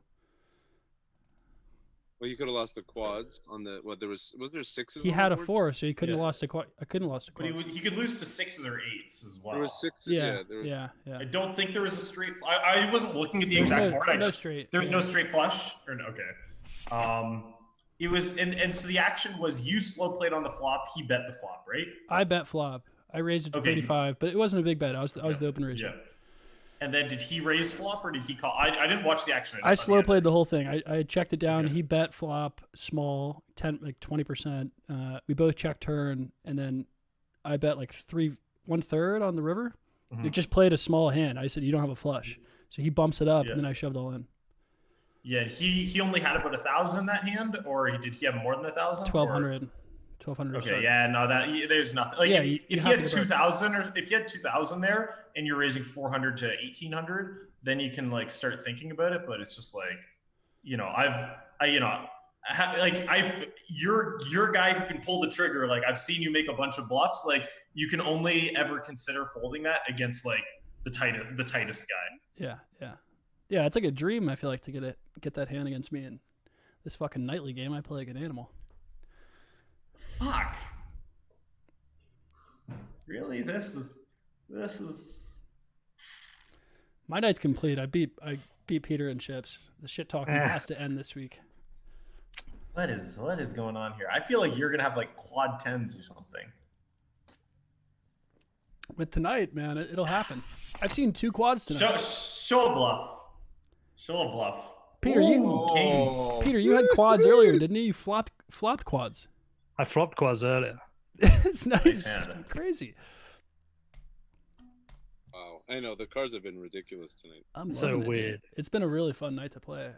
Well, you could have lost the quads on the was there 6s? He on had the a board? 4, so he couldn't Yes. have lost a quad. I couldn't have lost a But quad. he could lose to 6s or 8s as well. There were 6s. Yeah, there was, yeah. I don't think there was a straight. I wasn't looking at the There's exact no- board. no straight. There was no straight flush. Or no, okay. It was and so the action was you slow played on the flop. He bet the flop, right? I bet flop. I raised it to Okay. 35, but it wasn't a big bet. I was the open raiser. Yeah. And then did he raise flop or did he call? I didn't watch the action. I just saw slow the played the whole thing. I checked it down. Okay. He bet flop small 20%. We both checked turn, and then I bet like 1/3 on the river. Mhm. It just played a small hand. I said you don't have a flush, so he bumps it up, Yeah. and then I shoved all in. Yeah, he only had about 1,000 in that hand, or did he have more than 1,000? 1,200. 1,200. Okay, yeah, no, there's nothing. Like Yeah, if, you if have you to had get back. 2,000 or if you had 2,000 there and you're raising 400 to 1,800, then you can like start thinking about it. But it's just like, you know, you're a guy who can pull the trigger. Like I've seen you make a bunch of bluffs. Like you can only ever consider folding that against like the tightest guy. Yeah. It's like a dream. I feel like to get that hand against me in this fucking nightly game. I play like an animal. Fuck. Really? This is. My night's complete. I beat Peter and Chips. The shit talking has to end this week. What is going on here? I feel like you're gonna have like quad 10s or something. But tonight, man, it'll happen. I've seen 2 quads tonight. Show a bluff. Show a bluff. Peter, Kings. Peter, you had quads earlier, didn't you? You flopped quads. I flopped quads earlier. It's nice. Nice It's hand. crazy. Wow, I know the cards have been ridiculous tonight. I'm So loving it, dude. weird. It's been a really fun night to play.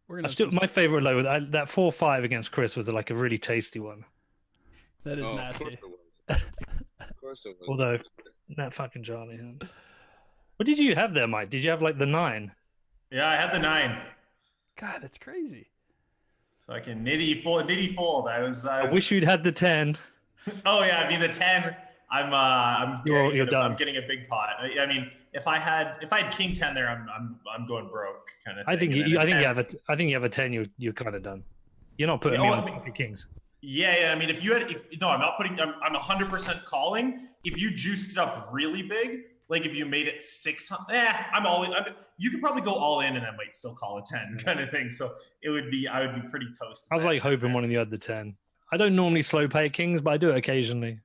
We're I gonna still, have some- my favorite low that 4-5 against Chris was like a really tasty one. that is Oh, nasty. Of course it was. Of course it was. Although that fucking Charlie hand. What did you have there, Mike? Did you have like the 9? Yeah, I had the 9. God, that's crazy. Fucking nitty fold. I was. I wish you'd had the 10. Oh yeah, I mean the 10. I'm You're done. I'm getting a big pot. I mean, if I had king 10 there, I'm going broke kind of. I think thing. And you then I think you have a 10. You're kind of done. You're not putting Yeah, me well, on I mean- pocket kings. Yeah. I mean, I'm not putting. I'm 100% calling. If you juiced it up really big, like if you made it 600, you could probably go all in and I might still call a 10 kind of thing. So I would be pretty toasted. I was like hoping one of you had the 10. I don't normally slow play kings, but I do it occasionally.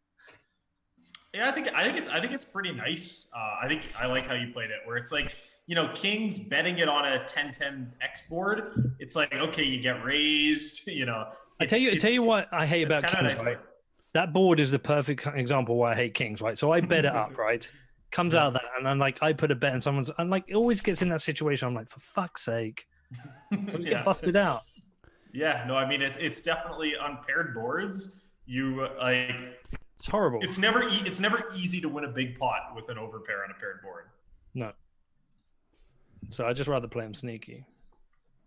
Yeah, I think it's pretty nice. I think I like how you played it, where it's like, you know, kings betting it on a 10-10 X board. It's like, okay, you get raised. You know, I tell you what I hate about kings. nice, Right? That board is the perfect example why I hate kings. Right, so I bet it up. Right, comes out that, and I'm like, I put a bet, and someone's, I'm like, it always gets in that situation. I'm like, for fuck's sake, let's get busted out. Yeah, no, I mean it's definitely on paired boards. You like. It's horrible. It's never easy to win a big pot with an overpair on a paired board. No. So I just rather play them sneaky.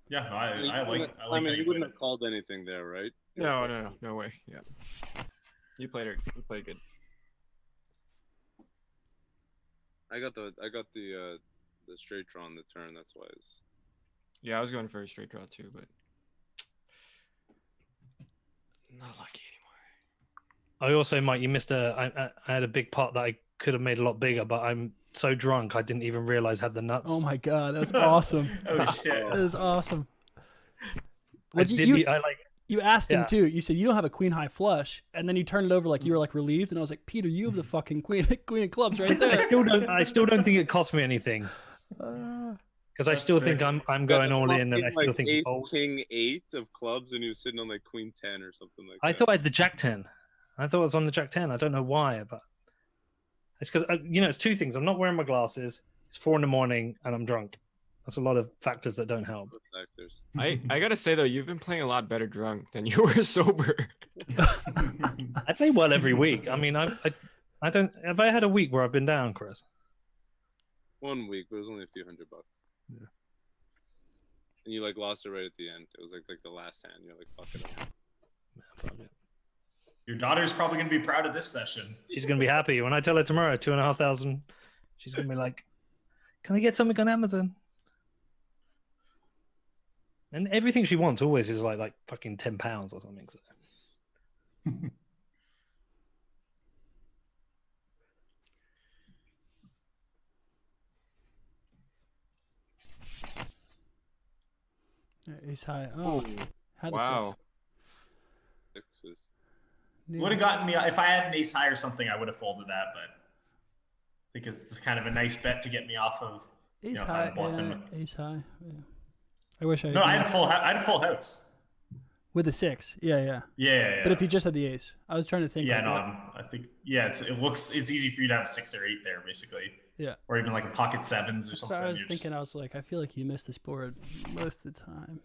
Yeah, no, I like. I mean, you wouldn't have called anything there, right? No way. Yeah, you played it. You played good. I got the straight draw on the turn. That's why. Yeah, I was going for a straight draw too, but not lucky anymore. I also, Mike, you missed I had a big pot that I could have made a lot bigger, but I'm so drunk I didn't even realize I had the nuts. Oh my god, that's awesome. Oh shit, that is awesome. You asked him too. You said you don't have a queen high flush, and then you turned it over like you were like relieved, and I was like, Peter, you have the fucking queen of clubs right there. I still don't think it cost me anything. Because I still think I'm going all in, and I still think king 8 of clubs, and he was sitting on like queen 10 or something like that. I thought I had the jack 10. I thought it was on the jack 10. I don't know why, but it's because it's two things. I'm not wearing my glasses. It's 4 a.m, and I'm drunk. That's a lot of factors that don't help. I gotta say though, you've been playing a lot better drunk than you were sober. I play well every week. I mean, I don't. Have I had a week where I've been down, Chris? 1 week, but it was only a few $100. Yeah. And you like lost it right at the end. It was like the last hand. You're like, fuck it up. Yeah, fuck it. Your daughter's probably gonna be proud of this session. She's gonna be happy when I tell her tomorrow 2,500. She's gonna be like, "Can I get something on Amazon?" And everything she wants always is like fucking £10 or something. So. Ace high. Oh, had wow. Sixes. Would have gotten me if I had an ace high or something. I would have folded that, but I think it's kind of a nice bet to get me off of. Ace high. Ace high. Yeah. I wish I. No, I had a full house. With a 6, yeah. But if you just had the ace, I was trying to think. Yeah, I think it's easy for you to have 6 or 8 there, basically. Yeah. Or even like a pocket 7s or something. So I was thinking, I was like, I feel like you miss this board most of the time.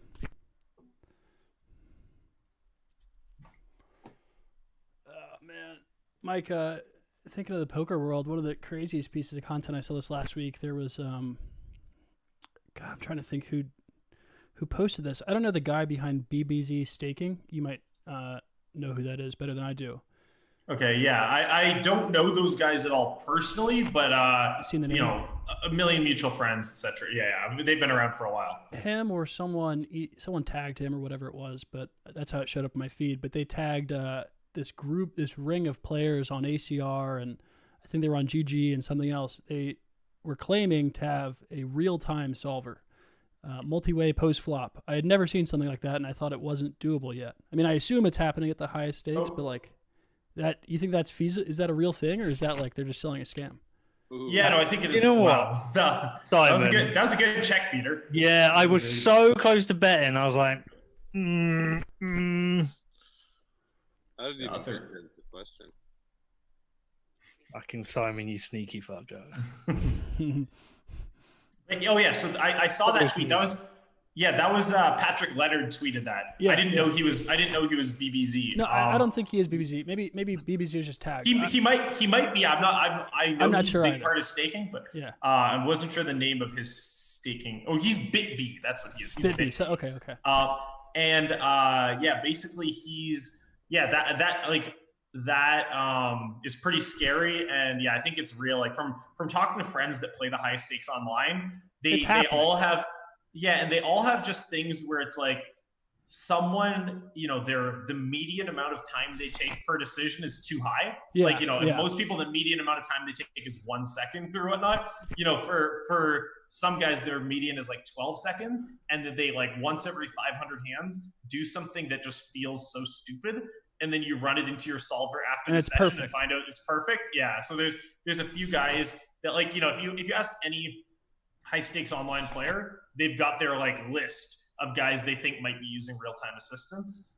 Oh man, Mike. Thinking of the poker world, one of the craziest pieces of content I saw this last week. There was, God, I'm trying to think who posted this. I don't know the guy behind BBZ Staking. You might know who that is better than I do. Okay, yeah, I don't know those guys at all personally, but seen the name? You know, a million mutual friends, etc. Yeah, they've been around for a while. Him or someone tagged him or whatever it was, but that's how it showed up in my feed. But they tagged this ring of players on ACR, and I think they were on GG and something else. They were claiming to have a real-time solver. Multi-way post-flop. I had never seen something like that, and I thought it wasn't doable yet. I mean, I assume it's happening at the highest stakes, but like that, you think that's feasible? Is that a real thing, or is that like they're just selling a scam? Yeah, no, I think it is. You know what? Wow. That was a good check, Peter. Yeah, I was so close to betting. I was like, I didn't even answer the question. Fucking Simon, you sneaky fuck, Joe. Oh yeah, so I saw that tweet. That was Patrick Leonard tweeted that. Yeah, I didn't know he was BBZ. No, I don't think he is BBZ. Maybe BBZ is just tagged. He might be. I'm not sure. He's a big part of staking, but yeah, I wasn't sure the name of his staking. Oh, he's BitB. That's what he is. He's BitB. So, okay. Basically that is pretty scary, and yeah, I think it's real. Like from talking to friends that play the high stakes online, they all have just things where it's like someone, you know, the median amount of time they take per decision is too high. Yeah, like, you know, and most people, the median amount of time they take is 1 second or whatnot. You know, for some guys, their median is like 12 seconds, and then they like once every 500 hands do something that just feels so stupid and then you run it into your solver after And the it's session perfect. and find out it's perfect. Yeah. So there's a few guys that, like, you know, if you ask any high stakes online player, they've got their like list of guys they think might be using real time assistance.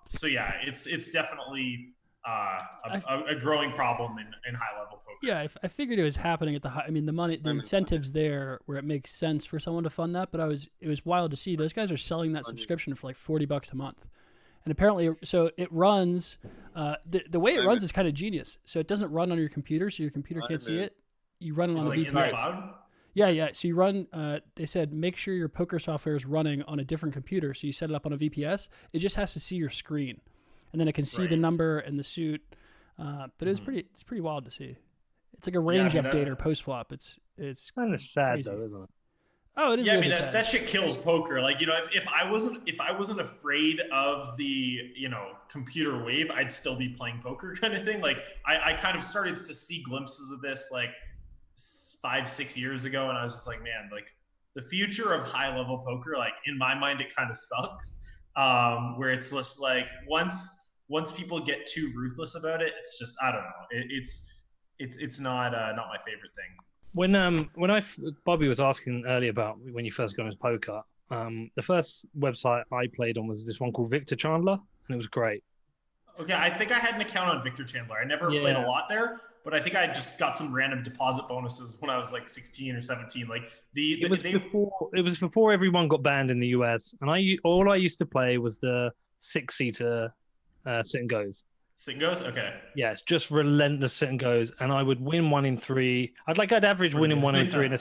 So yeah, it's definitely a growing problem in high level poker. Yeah, I figured it was happening at the high. I mean, the incentives there where it makes sense for someone to fund that, but it was wild to see those guys are selling that subscription for like $40 a month, and apparently, so it runs. The way it runs is kind of genius. So it doesn't run on your computer, so your computer can't see it. You run it on a Like in the VPS. cloud? Yeah. So you run. They said make sure your poker software is running on a different computer. So you set it up on a VPS. It just has to see your screen, and then it can see the number and the suit. But it's pretty wild to see. It's like a range updater post flop. It's kind of sad crazy. though, isn't it? Oh, it is. Yeah, I really mean sad. that shit kills poker. Like, you know, if I wasn't afraid of the, you know, computer wave, I'd still be playing poker kind of thing. Like I kind of started to see glimpses of this like 5-6 years ago, and I was just like, man, like the future of high level poker, like in my mind, it kind of sucks. Where it's just like once people get too ruthless about it, it's just, I don't know. It's not my favorite thing. When Bobby was asking earlier about when you first got into poker, the first website I played on was this one called Victor Chandler, and it was great. Okay, I think I had an account on Victor Chandler. I never played a lot there, but I think I just got some random deposit bonuses when I was like 16 or 17. Like it was before everyone got banned in the US, and all I used to play was the 6-seater sit and goes. Sit and goes? Okay. Yeah, it's just relentless sit and goes, and I would win 1 in 3. I'd average winning 1 in 3 and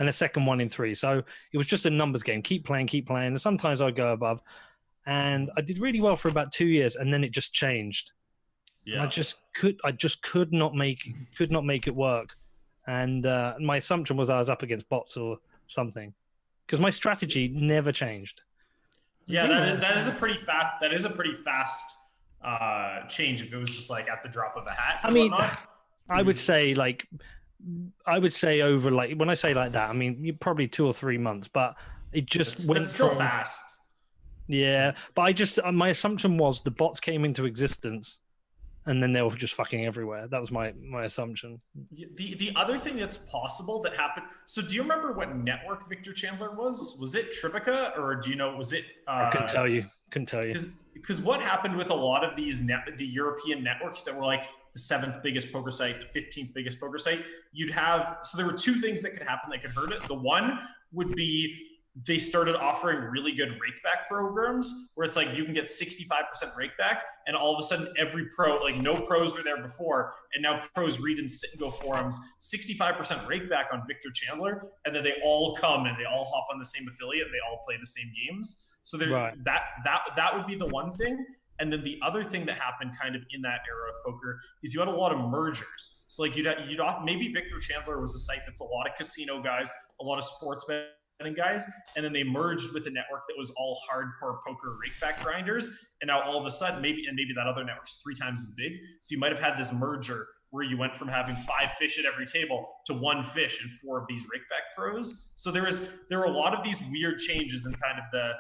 a second 1 in 3. So it was just a numbers game. Keep playing, and sometimes I'd go above. And I did really well for about 2 years, and then it just changed. Yeah. And I just could not make it work. And my assumption was I was up against bots or something, because my strategy never changed. Yeah, that is a pretty fast change if it was just like at the drop of a hat. I mean, I would say over, like, when I say like that, I mean probably 2 or 3 months, but it just went still fast. Yeah, but my assumption was the bots came into existence, and then they were just fucking everywhere. That was my assumption. The other thing that's possible that happened. So do you remember what network Victor Chandler was? Was it Tribeca, or do you know? Was it? I couldn't tell you. Because what happened with a lot of these the European networks that were like the 7th biggest poker site, the 15th biggest poker site, so there were 2 things that could happen that could hurt it. The one would be they started offering really good rakeback programs where it's like you can get 65% rakeback, and all of a sudden every pro, like no pros were there before, and now pros read in sit and go forums 65% rakeback on Victor Chandler, and then they all come and they all hop on the same affiliate and they all play the same games. So there's that would be the one thing. And then the other thing that happened kind of in that era of poker is you had a lot of mergers. So like maybe Victor Chandler was a site that's a lot of casino guys, a lot of sports betting guys, and then they merged with a network that was all hardcore poker rakeback grinders. And now all of a sudden, maybe that other network's 3 times as big. So you might have had this merger where you went from having 5 fish at every table to 1 fish and 4 of these rakeback pros. So there were a lot of these weird changes in kind of the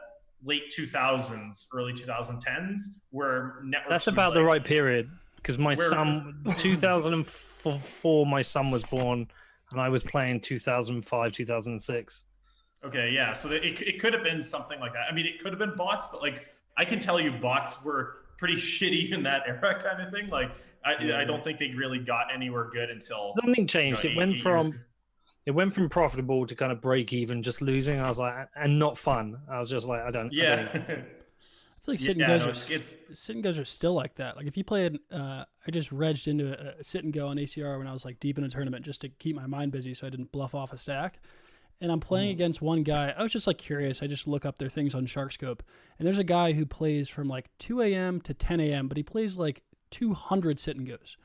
late 2000s, early 2010s, where networks. That's about the right period, because my son, 2004, my son was born, and I was playing 2005, 2006. Okay, yeah. So it could have been something like that. I mean, it could have been bots, but like I can tell you, bots were pretty shitty in that era, kind of thing. Like I don't think they really got anywhere good until something changed. It went from profitable to kind of break even, just losing. I was like, and not fun. I was just like, I don't. I feel like sit and goes are still like that. Like if you played, I just regged into a sit and go on ACR when I was like deep in a tournament just to keep my mind busy so I didn't bluff off a stack. And I'm playing against one guy. I was just like curious. I just look up their things on SharkScope, and there's a guy who plays from like 2 a.m. to 10 a.m., but he plays like 200 sit and goes.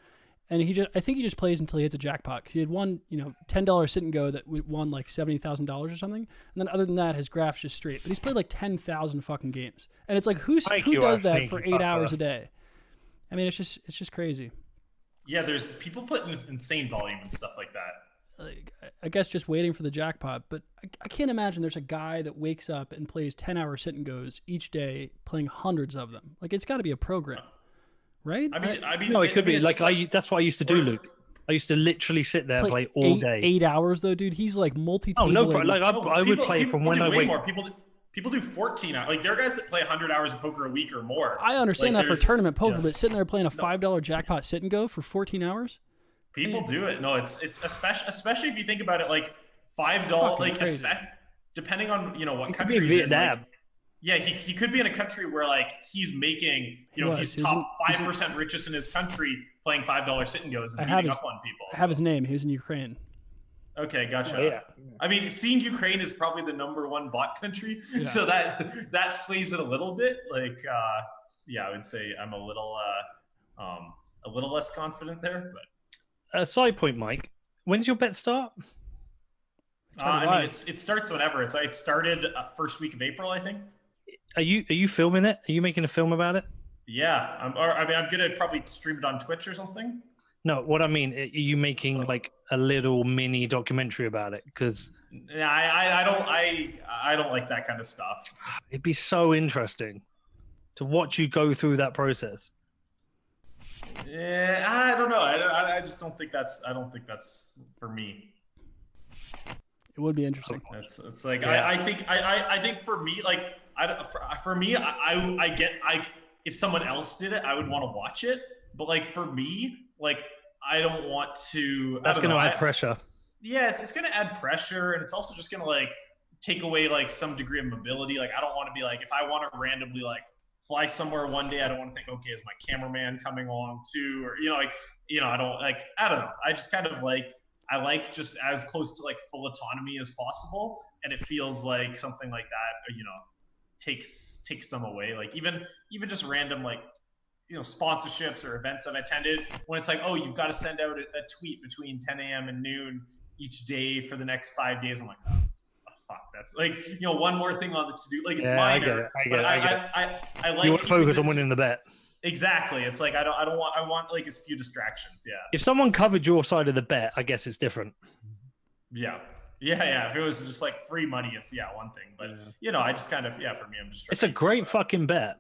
And I think he just plays until he hits a jackpot, because he had one, $10 sit and go that won like $70,000 or something. And then other than that, his graph's just straight. But he's played like 10,000 fucking games, and it's like who does that for 8 hours a day? I mean, it's just crazy. Yeah, there's people putting insane volume and stuff like that. Like, I guess just waiting for the jackpot, but I can't imagine there's a guy that wakes up and plays 10-hour sit and goes each day, playing hundreds of them. Like, it's got to be a program. right? I mean, No, it could be like that's what I used to do, or- Luke. I used to literally sit there and play all day. 8 hours though, dude. He's like multi-tabling. Oh no, like I would play from when do I way wake. more. People do 14 hours. Like there are guys that play 100 hours of poker a week or more. I understand like, that for tournament poker, yeah. but sitting there playing a $5 jackpot sit and go for 14 hours. People do it. No, it's especially if you think about it, like $5, Fucking like crazy. depending on what It could be in country he's in. Vietnam. Like, yeah, he could be in a country where like he's making, he's He was. top 5% richest in his country playing $5 sit and goes and beating up on people. I have his name. He was in Ukraine. Okay, gotcha. Yeah. I mean, seeing Ukraine is probably the #1 bot country, Yeah. so that sways it a little bit. Like, I would say I'm a little less confident there. But A side point, Mike. When's your bet start? I mean, it starts whenever. It started first week of April, I think. Are you filming it? Are you making a film about it? Yeah, I'm gonna probably stream it on Twitch or something. No, what I mean, are you making like a little mini documentary about it? Because Yeah, I don't like that kind of stuff. it'd be so interesting to watch you go through that process. Yeah, I don't know. I just don't think that's. I don't think that's for me. It would be interesting. It's like Yeah. I think for me, like for me, if someone else did it, I would want to watch it. But like for me, like I don't want to. That's going to add pressure. Yeah, it's going to add pressure, and it's also just going to like take away like some degree of mobility. Like I don't want to be like, if I want to randomly like fly somewhere one day, I don't want to think, okay, is my cameraman coming along too, or I don't like. I don't know. I just kind of like. I like just as close to like full autonomy as possible, and it feels like something like that, takes some away. Like even just random like sponsorships or events I've attended, when it's like, oh, you've got to send out a tweet between 10 a.m. and noon each day for the next 5 days. I'm like, oh, fuck, that's like one more thing on the to do. Like it's minor. I get it. I like you want to focus on winning the bet. Exactly. It's like I want like as few distractions. Yeah. If someone covered your side of the bet, I guess it's different. Yeah. If it was just like free money, it's one thing. But I just kind of for me, I'm just. It's a great fucking bet.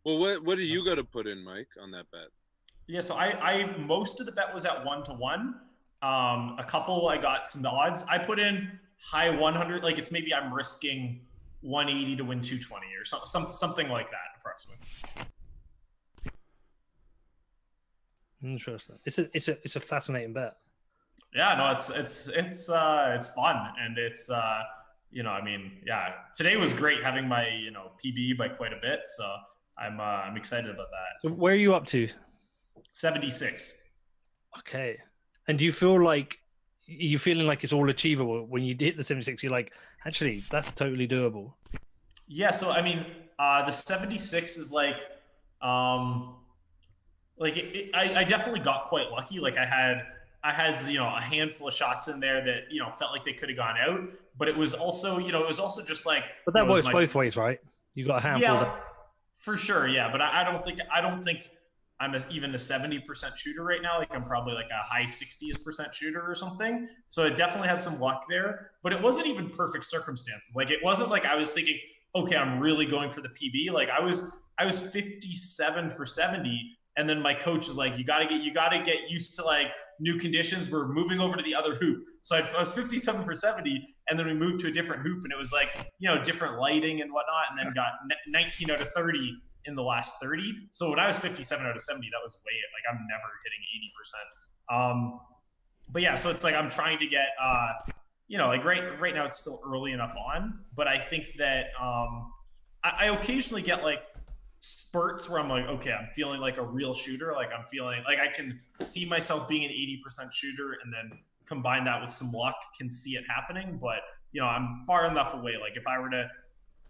Well, what do you got to put in, Mike, on that bet? Yeah, so I most of the bet was at 1-1. A couple I got some odds. I put in high 100. Like it's maybe I'm risking 180 to win 220 or something like that, approximately. Interesting. It's a fascinating bet. Yeah, no, it's fun, and it's today was great having my PB by quite a bit, so I'm excited about that. So where are you up to? 76. Okay. And do you feel like you're feeling like it's all achievable when you hit the 76? You're like, actually, that's totally doable. Yeah. So I mean, the 76 is like. I definitely got quite lucky. Like I had a handful of shots in there that felt like they could have gone out, but it was also just like. But that works both ways, right? You got a handful. Yeah, for sure. Yeah, but I don't think I'm even a 70% shooter right now. Like I'm probably like a high 60% shooter or something. So I definitely had some luck there, but it wasn't even perfect circumstances. Like it wasn't like I was thinking, okay, I'm really going for the PB. Like I was 57 for 70. And then my coach is like, you gotta get used to like new conditions. We're moving over to the other hoop. So I was 57 for 70, and then we moved to a different hoop, and it was like different lighting and whatnot, and then got 19 out of 30 in the last 30. So when I was 57 out of 70, that was way like I'm never hitting 80%. But yeah, so it's like I'm trying to get like right now it's still early enough on, but I think that I occasionally get like spurts where I'm like, okay, I'm feeling like a real shooter. Like I'm feeling like I can see myself being an 80% shooter, and then combine that with some luck, can see it happening. But I'm far enough away. Like if I were to,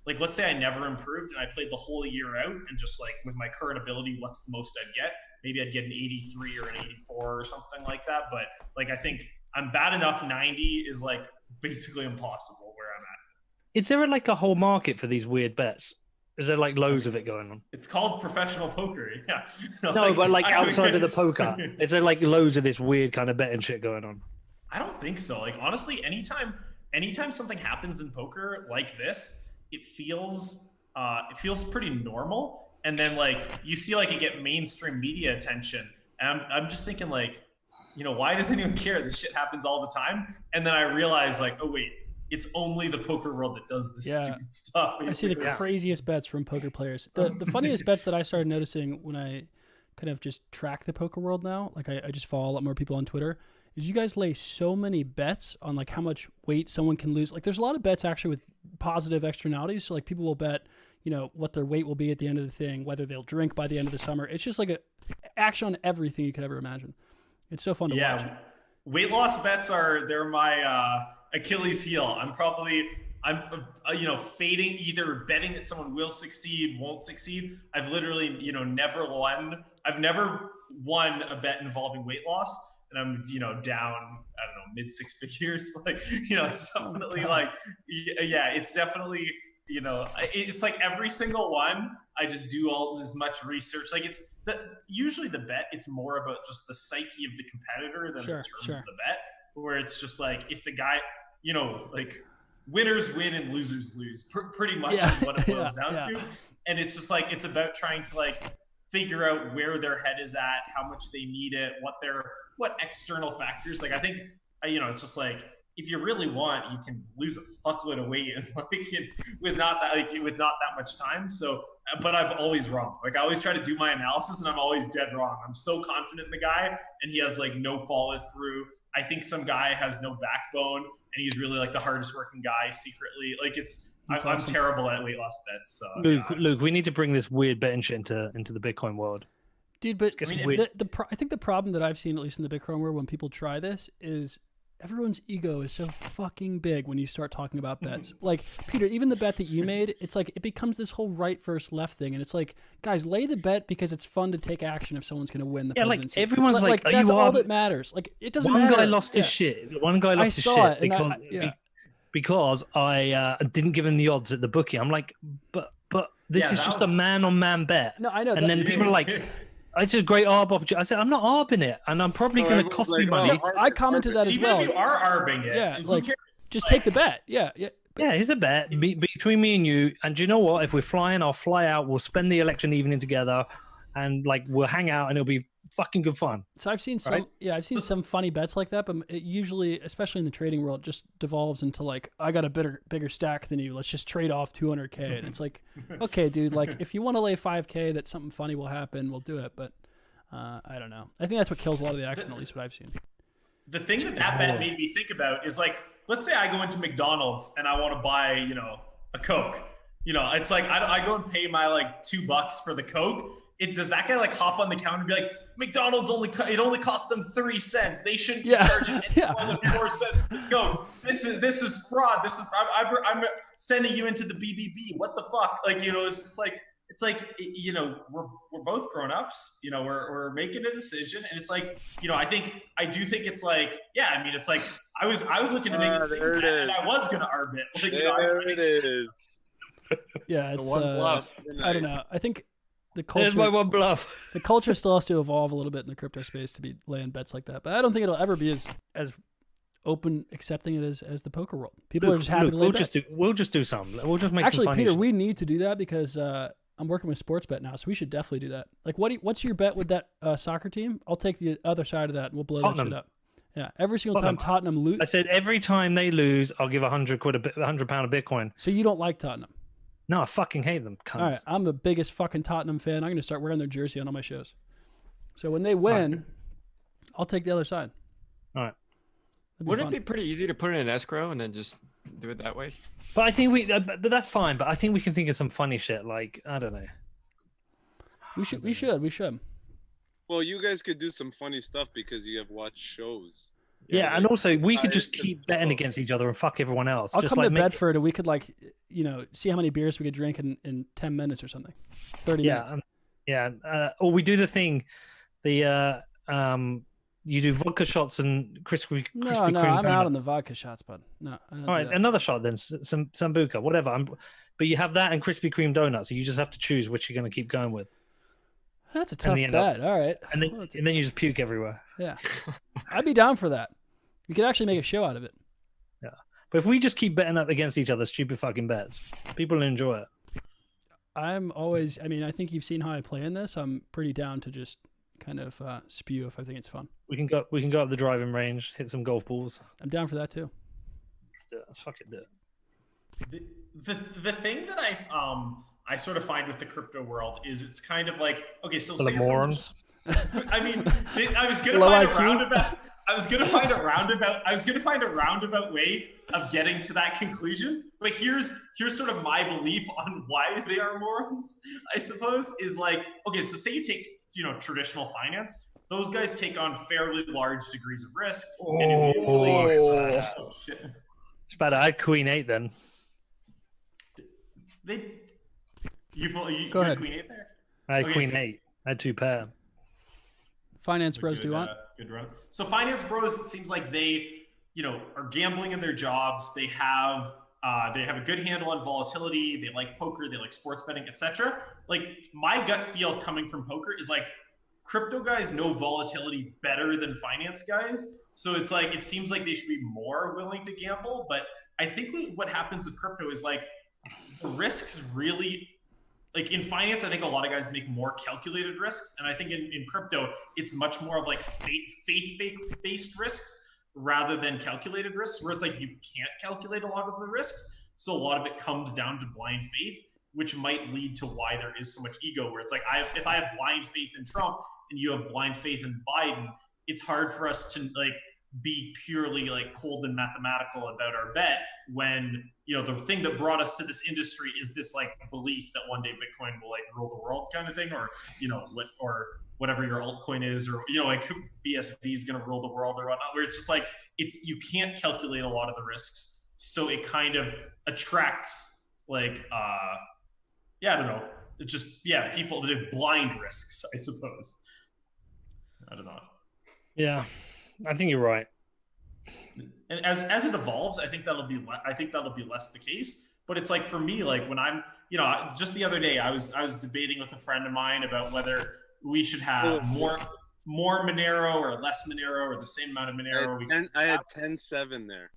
like, let's say I never improved and I played the whole year out, and just like with my current ability, what's the most I'd get? Maybe I'd get an 83 or an 84 or something like that. But like I think I'm bad enough. 90 is like basically impossible where I'm at. Is there like a whole market for these weird bets? Is there like loads of it going on? It's called professional poker. Yeah. No, but like outside of the poker, is there like loads of this weird kind of betting shit going on? I don't think so. Like honestly, anytime something happens in poker like this, it feels pretty normal. and then like you see like it get mainstream media attention, and I'm just thinking like, you know, why does anyone care? This shit happens all the time. And then I realized like, oh wait, it's only the poker world that does this stupid stuff. Basically. I see the craziest bets from poker players. The funniest bets that I started noticing when I kind of just track the poker world now, like I just follow a lot more people on Twitter, is you guys lay so many bets on like how much weight someone can lose. Like there's a lot of bets actually with positive externalities. So like people will bet, you know, what their weight will be at the end of the thing, whether they'll drink by the end of the summer. It's just like a action on everything you could ever imagine. It's so fun to watch. Weight loss bets they're my Achilles heel. I'm you know, fading, either betting that someone will succeed, won't succeed. I've literally, you know, never won a bet involving weight loss. And I'm, you know, down, I don't know, mid six figures. Like, you know, it's definitely like, yeah, it's definitely, you know, it's like every single one, I just do all as much research. Like usually the bet, it's more about just the psyche of the competitor than in terms of the bet, where it's just like, if the guy, you know, like winners win and losers lose, pretty much is what it boils down to. And it's just like, it's about trying to like figure out where their head is at, how much they need it, what external factors. Like, I think, you know, it's just like, if you really want, you can lose a fuckload of weight and like with not that much time. So, but I'm always wrong. Like I always try to do my analysis and I'm always dead wrong. I'm so confident in the guy and he has like no follow through. I think some guy has no backbone and he's really like the hardest working guy secretly. Like I'm terrible at weight loss bets. So Luke, we need to bring this weird betting shit into the Bitcoin world. Dude, but I think the problem that I've seen, at least in the Bitcoin world, when people try this is everyone's ego is so fucking big when you start talking about bets. Like, Peter, even the bet that you made, it's like it becomes this whole right versus left thing. And it's like, guys, lay the bet because it's fun to take action if someone's going to win the presidency. Like everyone's like that's all that matters. Like, it doesn't matter. One guy lost his shit. One guy lost his shit because I didn't give him the odds at the bookie. I'm like, but this is just a man-on-man bet. No, I know. And then people are like... It's a great ARB opportunity. I said, I'm not ARBing it, and I'm probably going to cost me money. I commented that as well. Even if you are ARBing it, yeah, like, just take the bet. Yeah. Here's a bet between me and you. And do you know what? If we're flying, I'll fly out. We'll spend the election evening together, and like we'll hang out, and it'll be fucking good fun. So I've seen some, some funny bets like that, but it usually, especially in the trading world, just devolves into like, I got a bigger stack than you. Let's just trade off 200K, and it's like, okay, dude, like if you want to lay 5K, that something funny will happen, we'll do it. But I don't know. I think that's what kills a lot of the action, at least what I've seen. The thing that bet made me think about is like, let's say I go into McDonald's and I want to buy, you know, a Coke. You know, it's like I go and pay my like $2 for the Coke. Does that guy like hop on the counter and be like, McDonald's only cost them 3 cents. They shouldn't be charging any more than 4 cents for this Coke. This is fraud. I'm sending you into the BBB. What the fuck? Like, you know, it's like, you know, we're both grown ups. You know, we're making a decision, and it's like, you know, I do think it's like, yeah. I mean, it's like I was looking to make the same bet, and I was gonna arb it. Like, it is. Yeah, it's I don't know. I think the culture. There's my one bluff. The culture still has to evolve a little bit in the crypto space to be laying bets like that. But I don't think it'll ever be as open accepting it as the poker world. People are just happy to lay bets. We'll just do something. We'll just make actually, some funny Peter, shit. we need to do that because I'm working with Sportsbet now, so we should definitely do that. Like, what's your bet with that soccer team? I'll take the other side of that, and we'll blow that shit up. Yeah, every single time Tottenham lose. I said every time they lose, I'll give £100 of Bitcoin. So you don't like Tottenham? No, I fucking hate them. Cunts. All right, I'm the biggest fucking Tottenham fan. I'm going to start wearing their jersey on all my shows. So when they win, I'll take the other side. All right. Wouldn't it be pretty easy to put it in escrow and then just do it that way? But I think but that's fine. But I think we can think of some funny shit. Like, I don't know. We should. Well, you guys could do some funny stuff because you have watched shows. Yeah, and also we could just keep betting against each other and fuck everyone else. I'll just come to Bedford and we could like, you know, see how many beers we could drink in 10 minutes or something. 30 minutes. Or we do the thing, you do vodka shots and crispy No, cream I'm donuts. out on the vodka shots, bud. No. All right, another shot then, some sambuca, whatever. But you have that and Krispy Kreme donuts, so you just have to choose which you're going to keep going with. That's a tough bet. All right. And then you just puke everywhere. Yeah. I'd be down for that. We could actually make a show out of it. Yeah. But if we just keep betting up against each other, stupid fucking bets, people will enjoy it. I'm always. I mean, I think you've seen how I play in this. I'm pretty down to just kind of spew if I think it's fun. We can go. We can go up the driving range, hit some golf balls. I'm down for that too. Let's do it. Let's fucking do it. The thing that I sort of find with the crypto world is it's kind of like, okay, so For the morons. I mean, I was gonna Low find IQ? a roundabout. I was gonna find a roundabout way of getting to that conclusion. But here's sort of my belief on why they are morons. I suppose is like, okay, so say you take traditional finance. Those guys take on fairly large degrees of risk. And usually, oh shit. It's better. I had Queen 8 then. You Go ahead. Queen 8 there? I had Okay, Queen so- 8. I had 2 pair. Finance bros, do you want? Good run. So finance bros, it seems like they, are gambling in their jobs. They have a good handle on volatility. They like poker. They like sports betting, etc. Like my gut feel coming from poker is like crypto guys know volatility better than finance guys. So it's like it seems like they should be more willing to gamble. But I think what happens with crypto is like the risks really. Like in finance, I think a lot of guys make more calculated risks. And I think in crypto, it's much more of like faith-based risks rather than calculated risks, where it's like you can't calculate a lot of the risks. So a lot of it comes down to blind faith, which might lead to why there is so much ego, where it's like, if I have blind faith in Trump and you have blind faith in Biden, it's hard for us to like be purely like cold and mathematical about our bet when the thing that brought us to this industry is this like belief that one day Bitcoin will like rule the world kind of thing, or or whatever your altcoin is, or like BSV is going to rule the world or whatnot, where it's just like you can't calculate a lot of the risks, so it kind of attracts like I don't know, it's just people that have blind risks, I suppose. I don't know. Yeah, I think you're right. And as it evolves, I think that'll be less the case. But it's like for me, like when I'm, just the other day, I was debating with a friend of mine about whether we should have more Monero or less Monero or the same amount of Monero. I had 10-7 there.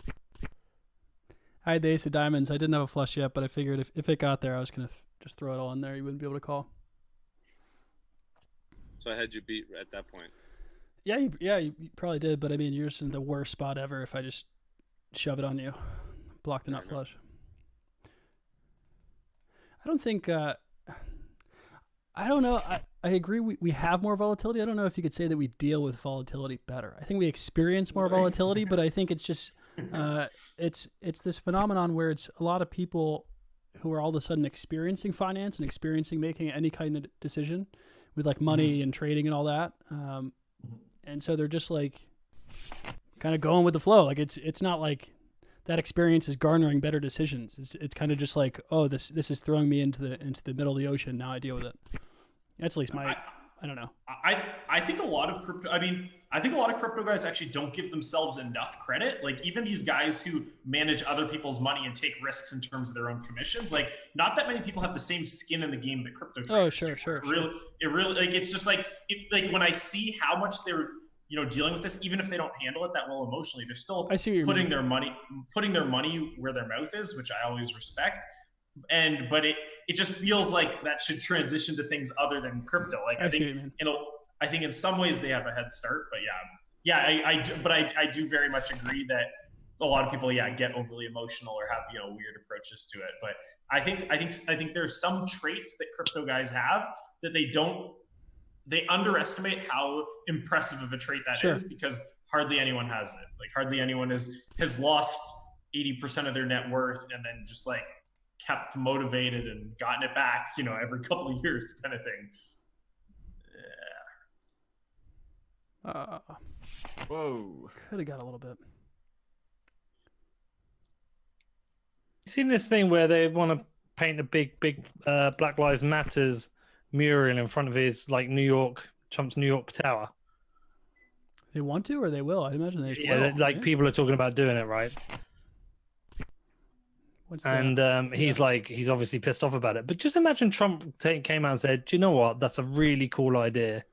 I had the ace of diamonds. I didn't have a flush yet, but I figured if it got there, I was gonna just throw it all in there. You wouldn't be able to call. So I had you beat at that point. Yeah, you probably did, but I mean, you're just in the worst spot ever if I just shove it on you. Block the nut flush. I don't think, I don't know. I agree we have more volatility. I don't know if you could say that we deal with volatility better. I think we experience more volatility, but I think it's just, it's this phenomenon where it's a lot of people who are all of a sudden experiencing finance and experiencing making any kind of decision with like money and trading and all that. And so they're just like kind of going with the flow. Like it's not like that experience is garnering better decisions. It's kind of just like, oh, this is throwing me into the middle of the ocean. Now I deal with it. That's at least I don't know. I think a lot of crypto. I mean, I think a lot of crypto guys actually don't give themselves enough credit. Like even these guys who manage other people's money and take risks in terms of their own commissions. Like not that many people have the same skin in the game that crypto traders sure. It really like it's just like when I see how much they're dealing with this, even if they don't handle it that well emotionally, they're still putting their money where their mouth is, which I always respect. But it just feels like that should transition to things other than crypto. Like I think in some ways they have a head start, but I do very much agree that a lot of people get overly emotional or have weird approaches to it. But I think there's some traits that crypto guys have that they underestimate how impressive of a trait that is, because hardly anyone has it. Like hardly anyone has lost 80% of their net worth and then just like kept motivated and gotten it back, every couple of years kind of thing. Yeah. Whoa. Could have got a little bit. You seen this thing where they want to paint a big Black Lives Matters mural in front of his Trump's New York Tower? They want to, or they will? I imagine they will. People are talking about doing it, right? He's obviously pissed off about it. But just imagine Trump came out and said, "Do you know what? That's a really cool idea."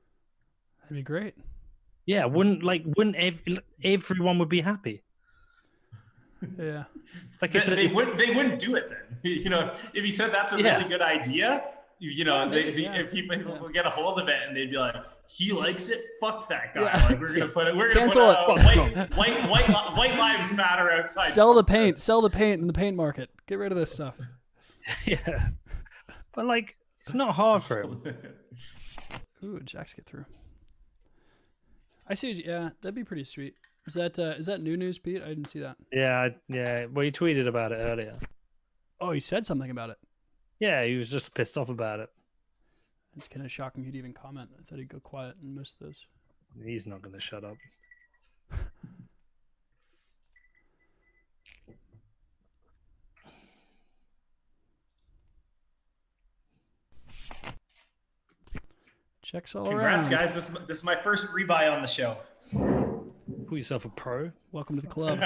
That'd be great. Yeah, wouldn't everyone would be happy? Yeah. They wouldn't do it then. If he said that's a really good idea, you know, if people will get a hold of it and they'd be like, he likes it, fuck that guy. Like we're gonna put white lives matter outside. Sell the paint in the paint market. Get rid of this stuff. Yeah, but like it's not hard for him. Ooh, Jacks get through. I see. Yeah, that'd be pretty sweet. Is that new news, Pete? I didn't see that. Yeah. Well, he tweeted about it earlier. Oh, he said something about it. Yeah, he was just pissed off about it. It's kind of shocking he'd even comment. I thought he'd go quiet in most of those. He's not going to shut up. Checks all Congrats, around. guys. This is my first rebuy on the show. Call yourself a pro. Welcome to the club.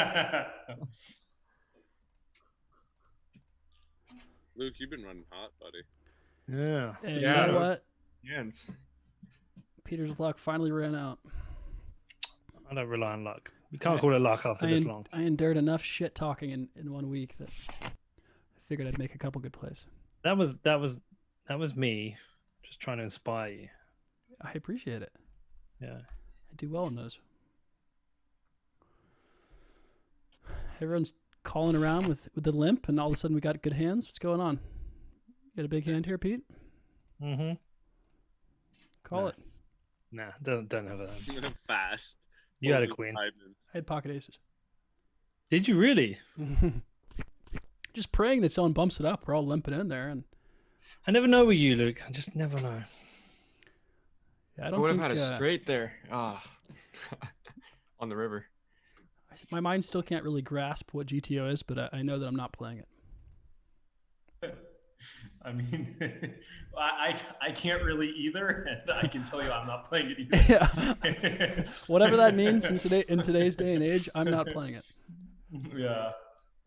Luke, you've been running hot, buddy. Yeah. Hey, you know what? Yes. Peter's luck finally ran out. I don't rely on luck. You can't call it luck after this long. I endured enough shit talking in 1 week that I figured I'd make a couple good plays. That was me just trying to inspire you. I appreciate it. Yeah. I do well in those. Everyone's calling around with the limp, and all of a sudden we got good hands. What's going on? You got a big hand here, Pete? Mm-hmm. Call it. Nah, don't have a hand. Fast. You had a queen. I had pocket aces. Did you really? Just praying that someone bumps it up. We're all limping in there, and I never know with you, Luke. I just never know. Yeah, I would have had a straight there. On the river. My mind still can't really grasp what GTO is, but I know that I'm not playing it. I mean, I can't really either, and I can tell you I'm not playing it either. Yeah. Whatever that means in today's day and age, I'm not playing it. Yeah.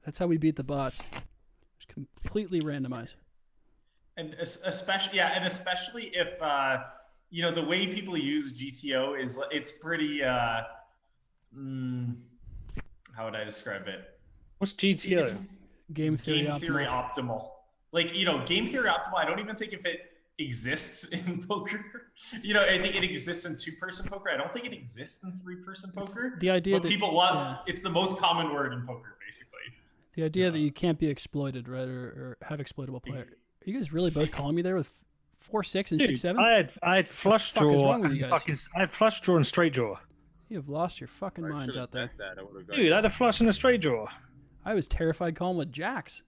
That's how we beat the bots. Just completely randomize. And especially if you know, the way people use GTO is it's pretty how would I describe it? What's GTO? It's game theory optimal. Like, you know, game theory optimal, I don't even think if it exists in poker. You know, I think it exists in 2-person poker. I don't think it exists in 3-person poker. The idea but that people love it's the most common word in poker, basically. The idea that you can't be exploited, right, or have exploitable player. Are you guys really both calling me there with 4-6 and 6-7? I had flush draw. I had flush draw and straight draw. You have lost your fucking minds out there. Dude, I had a flush and a straight draw. I was terrified calling with jacks.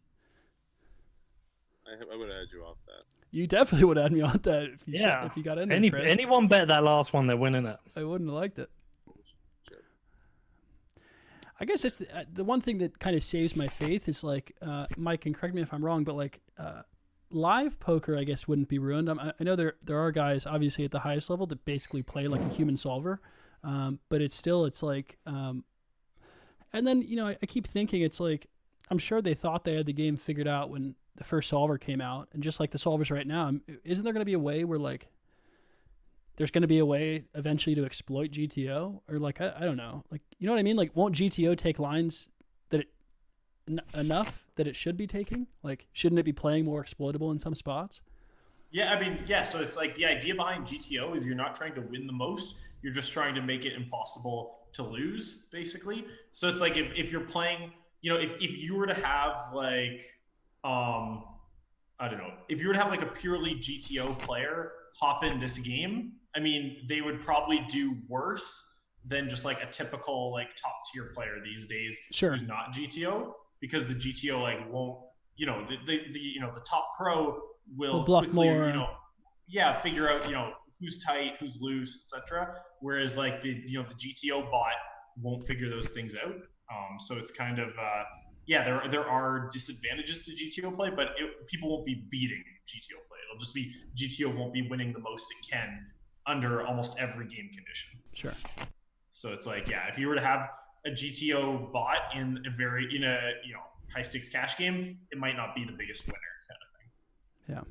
I would have had you off that. You definitely would have had me on that if you got in there, Chris. Anyone bet that last one, they're winning it. I wouldn't have liked it. I guess it's the one thing that kind of saves my faith is like, Mike can correct me if I'm wrong, but like live poker, I guess, wouldn't be ruined. I know there are guys obviously at the highest level that basically play like a human solver, but it's like, and then, you know, I keep thinking it's like, I'm sure they thought they had the game figured out when the first solver came out, and just like the solvers right now, isn't there going to be a way where like there's going to be a way eventually to exploit GTO, or like I don't know, like, you know what I mean? Like, won't GTO take lines that enough that it should be taking? Like, shouldn't it be playing more exploitable in some spots? Yeah, I mean, yeah. So it's like the idea behind GTO is you're not trying to win the most; you're just trying to make it impossible to lose, basically. So it's like if you're playing, you know, if you were to have like I don't know, if you were to have like a purely GTO player hop in this game, I mean, they would probably do worse than just like a typical like top tier player these days who's not GTO, because the GTO like won't, you know, the you know, the top pro will bluff quickly, more. you know, figure out, you know, who's tight, who's loose, etc. Whereas like the GTO bot won't figure those things out. So it's kind of there are disadvantages to GTO play, but people won't be beating GTO play. It'll just be GTO won't be winning the most it can under almost every game condition. Sure. So it's like, if you were to have a GTO bot in a high stakes cash game, it might not be the biggest winner kind of thing. Yeah.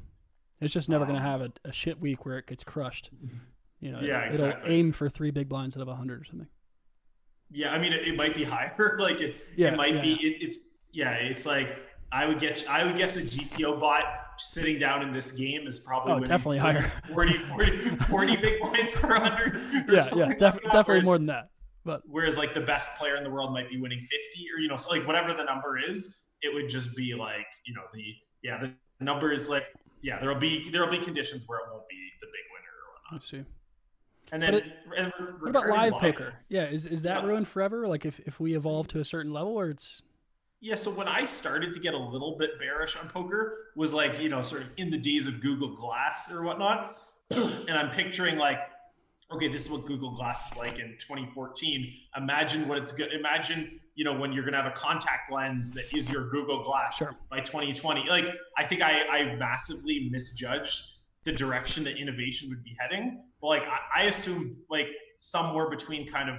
It's just never going to have a shit week where it gets crushed. You know, exactly. It'll aim for 3 big blinds out of 100 or something. Yeah, I mean, it might be higher. Like it might be. It's like I would guess a GTO bot sitting down in this game is probably Oh, winning definitely higher. 40 big blinds per 100. Definitely more than that. But whereas like the best player in the world might be winning 50, or so like whatever the number is, it would just be like the number is like there'll be conditions where it won't be the big winner or whatnot. let's see. And then What about live poker? Yeah, is that ruined forever? Like if we evolve to a certain level, or it's Yeah, so when I started to get a little bit bearish on poker was like, sort of in the days of Google Glass or whatnot. And I'm picturing like, okay, this is what Google Glass is like in 2014. Imagine what it's good. Imagine, when you're going to have a contact lens that is your Google Glass by 2020. Like, I think I massively misjudged the direction that innovation would be heading. But like, I assumed like somewhere between kind of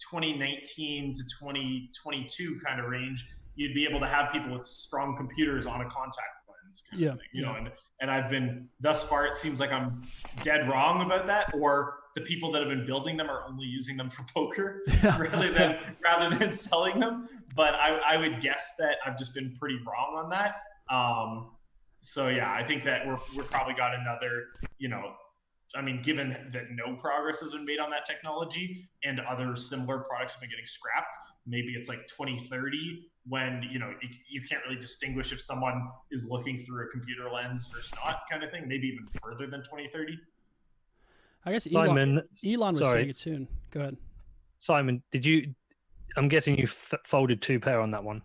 2019 to 2022 kind of range, you'd be able to have people with strong computers on a contact lens. Kind of thing, and I've been, thus far, it seems like I'm dead wrong about that, or the people that have been building them are only using them for poker rather than selling them. But I would guess that I've just been pretty wrong on that. So yeah, I think that we're probably got another, given that no progress has been made on that technology and other similar products have been getting scrapped, maybe it's like 2030 when, you can't really distinguish if someone is looking through a computer lens versus not, kind of thing, maybe even further than 2030. I guess Elon was saying it soon. Go ahead. Simon, I'm guessing you folded 2 pair on that one.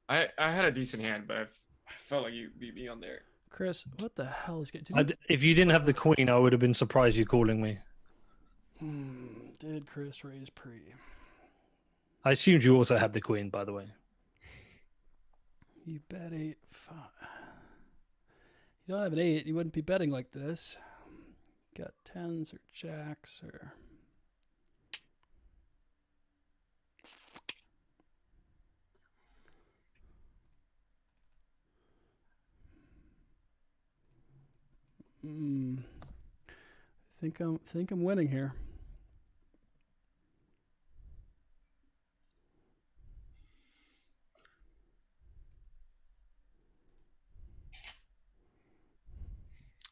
I had a decent hand, but I felt like you beat me on there. Chris, what the hell is good? If you didn't have the queen, I would have been surprised you calling me. Did Chris raise pre? I assumed you also had the queen, by the way. You bet 8-5. You don't have an 8, you wouldn't be betting like this. Got 10s or jacks or. Think I'm winning here.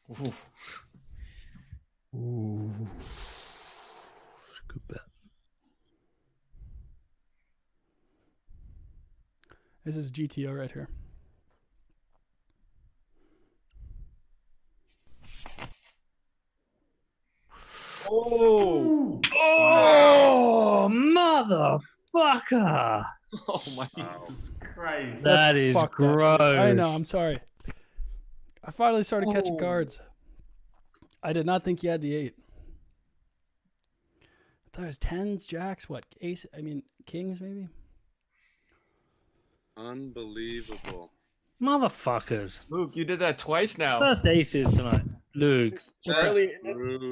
Ooh. It's a good bet. This is GTO right here. Oh, motherfucker! Oh my Jesus Christ! That is gross. I know. I'm sorry. I finally started catching cards. I did not think you had the 8. I thought it was 10s, jacks, what? Ace? Kings maybe? Unbelievable. Motherfuckers. Luke, you did that twice now. First aces tonight. Luke, Charlie,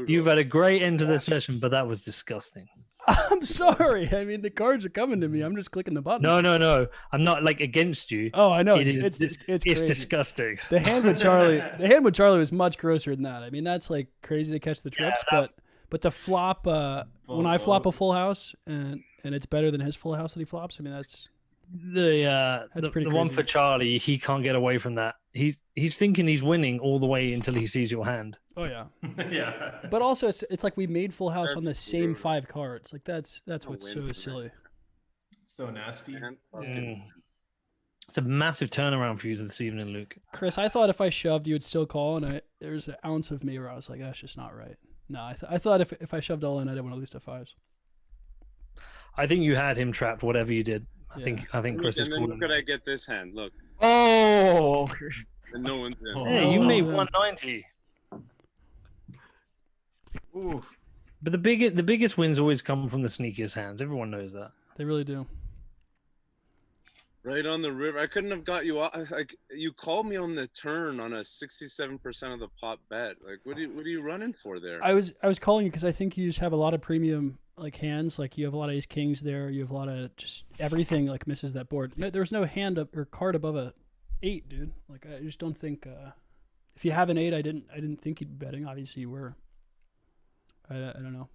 you've had a great end to the session, but that was disgusting. I'm sorry. The cards are coming to me. I'm just clicking the button. No. I'm not like against you. Oh, I know. It's crazy. disgusting. The hand with Charlie was much grosser than that. That's like crazy to catch the trips, but to flop when I flop a full house and it's better than his full house that he flops. That's the pretty one crazy. for Charlie. He can't get away from that. He's thinking he's winning all the way until he sees your hand. Oh yeah. Yeah. But also it's like we made full house on the same 5 cards. Like that's what's so silly. So nasty. It's a massive turnaround for you this evening, Luke. Chris, I thought if I shoved, you would still call, and there's an ounce of me where I was like, that's just not right. No, I thought if I shoved all in, I didn't want to lose to 5s. I think you had him trapped, whatever you did. I think Chris is cool. Look at I get this hand. Look. Oh, And no one's in. hey, you made 190. Ooh. But the biggest wins always come from the sneakiest hands. Everyone knows that. They really do. Right on the river. I couldn't have got you. Like you called me on the turn on a 67% of the pot bet. Like what are you running for there? I was calling you because I think you just have a lot of premium like hands. Like you have a lot of ace kings there. You have a lot of just everything like misses that board. No, there's no hand up or card above a 8, dude. Like I just don't think if you have an 8, I didn't think you'd be betting. Obviously you were. I don't know.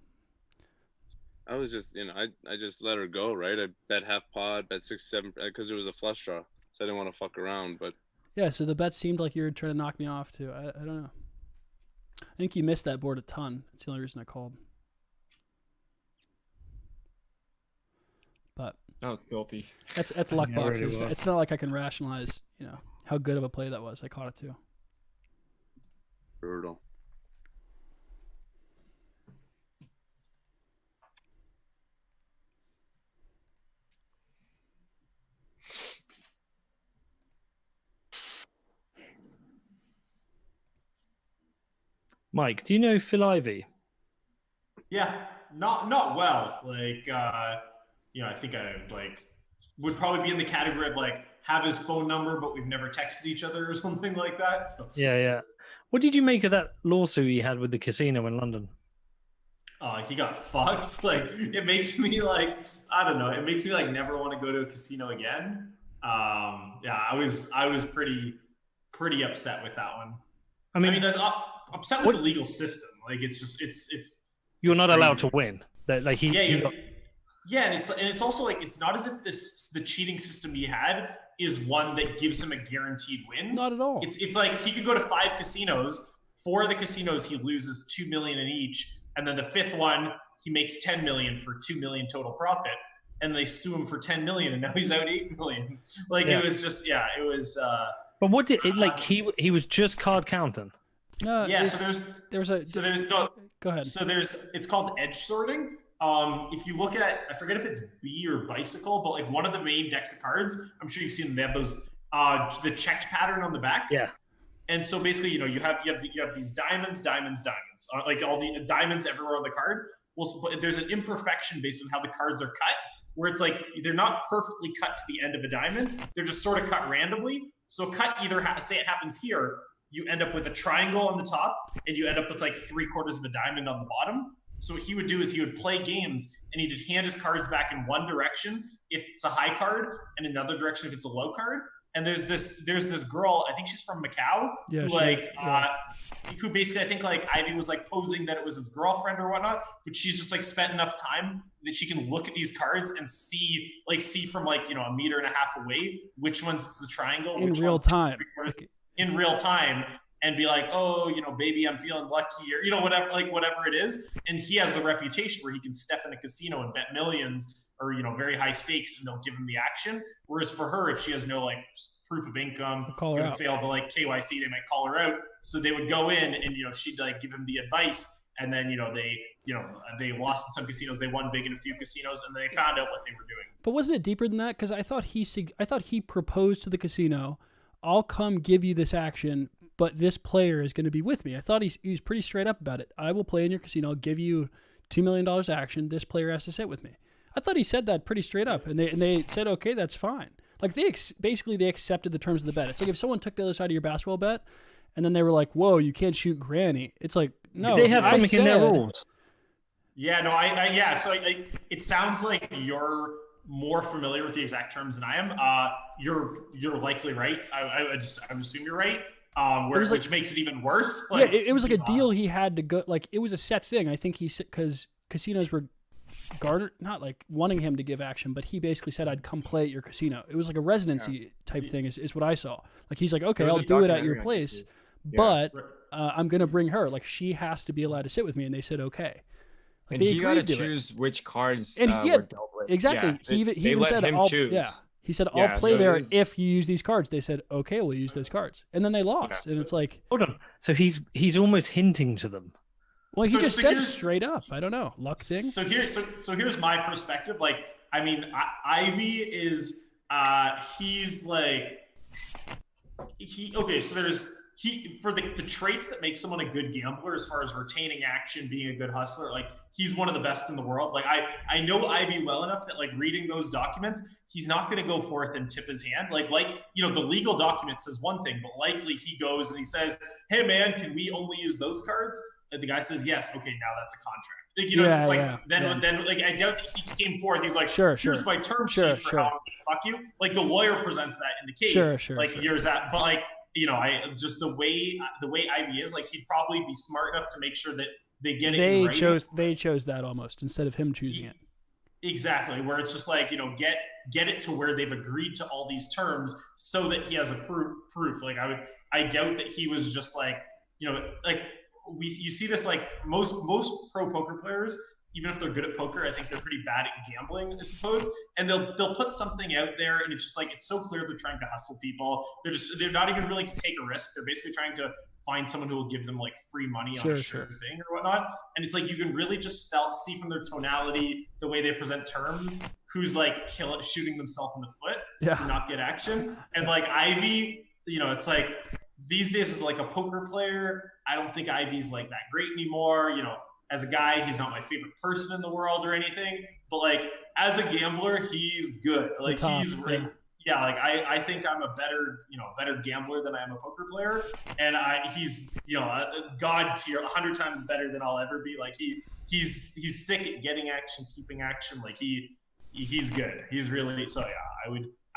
I was just, I just let her go, right? I bet half pot, bet 6, 7, because it was a flush draw, so I didn't want to fuck around. But Yeah, so the bet seemed like you were trying to knock me off too. I don't know. I think you missed that board a ton. That's the only reason I called. But That was filthy. that's luck Yeah, it boxes. really was. It's not like I can rationalize, how good of a play that was. I caught it too. Brutal. Mike, do you know Phil Ivey? Yeah, not well. Like, I think I would probably be in the category of have his phone number, but we've never texted each other or something like that. So Yeah. What did you make of that lawsuit he had with the casino in London? he got fucked. It makes me I don't know. It makes me never want to go to a casino again. I was pretty upset with that one. I mean, I was upset with the legal system. It's you're not allowed to crazy. win. And it's also it's not as if the cheating system he had is one that gives him a guaranteed win. Not at all. It's like he could go to 5 casinos. 4 of the casinos he loses $2 million in each, and then the 5th one he makes $10 million for $2 million total profit, and they sue him for $10 million, and now he's out $8 million. It was just it was. But what did it he was just card counting? No. Yeah. Go ahead. So it's called edge sorting. If you look at, I forget if it's B or bicycle, but one of the main decks of cards, I'm sure you've seen them. They have those the checked pattern on the back. Yeah. And so basically, you have these diamonds, all the diamonds everywhere on the card. Well, but there's an imperfection based on how the cards are cut, where it's they're not perfectly cut to the end of a diamond. They're just sort of cut randomly. So cut either say it happens here, you end up with a triangle on the top, and you end up with 3/4 of a diamond on the bottom. So what he would do is he would play games, and he'd hand his cards back in one direction if it's a high card, and another direction if it's a low card. And there's this girl, I think she's from Macau, who basically, I think Ivy was posing that it was his girlfriend or whatnot, but she's just spent enough time that she can look at these cards and see from a meter and a half away which one's it's the triangle in real time. In real time, and be oh, baby, I'm feeling lucky, or whatever it is. And he has the reputation where he can step in a casino and bet millions or very high stakes, and they'll give him the action. Whereas for her, if she has no proof of income, gonna fail the KYC, they might call her out. So they would go in and she'd give him the advice, and then they lost in some casinos, they won big in a few casinos, and they found out what they were doing. But wasn't it deeper than that? Because I thought he proposed to the casino, I'll come give you this action, but this player is going to be with me. I thought he's pretty straight up about it. I will play in your casino. I'll give you $2 million action. This player has to sit with me. I thought he said that pretty straight up, and they said, okay, that's fine. They accepted the terms of the bet. It's if someone took the other side of your basketball bet, and then they were whoa, you can't shoot granny. It's no, they have something in their rules. Yeah, no, So it sounds like you're more familiar with the exact terms than I am. You're likely right. I would assume you're right. Which makes it even worse. It was a deal he had to go. It was a set thing. I think because casinos were not wanting him to give action, but he basically said, I'd come play at your casino. It was a residency type thing is what I saw. He's okay, I'll do it at your place, but I'm going to bring her. She has to be allowed to sit with me. And they said, okay. And he got to choose which cards were dealt with. Exactly. Yeah, he even said, he said, I'll play there if you use these cards. They said, okay, we'll use those cards. And then they lost. And it's hold on. So he's almost hinting to them. Well, he just said straight up. I don't know. Luck thing. So here's my perspective. Ivy is he's so there's for the traits that make someone a good gambler as far as retaining action, being a good hustler, he's one of the best in the world. I know Ivy well enough that reading those documents, he's not going to go forth and tip his hand. The legal document says one thing, but likely he goes and he says, hey man, can we only use those cards? And the guy says, yes. Okay, now that's a contract. Then I doubt that he came forth. He's sure. Here's my term sheet for how I'm gonna fuck you. The lawyer presents that in the case. Here's that. But I just the way Ivy is, he'd probably be smart enough to make sure that they get it. They chose that almost instead of him choosing it. Exactly, where it's just like, you know, get it to where they've agreed to all these terms so that he has a proof. Like I doubt that he was just like, you know, like you see this like most pro poker players, even if they're good at poker, I think they're pretty bad at gambling, I suppose. And they'll put something out there, and it's just like it's so clear they're trying to hustle people. They're not even willing to take a risk. They're basically trying to find someone who will give them like free money on a sure thing or whatnot. And it's like you can really just see from their tonality, the way they present terms, who's like shooting themselves in the foot to not get action. And like Ivy, you know, it's like these days is like a poker player. I don't think Ivy's like that great anymore. You know, as a guy, he's not my favorite person in the world or anything. But like as a gambler, he's good. Like he's like. Yeah, like I think I'm a better gambler than I am a poker player, and he's God tier 100 times better than I'll ever be. Like he's sick at getting action, keeping action. Like he's good. He's really I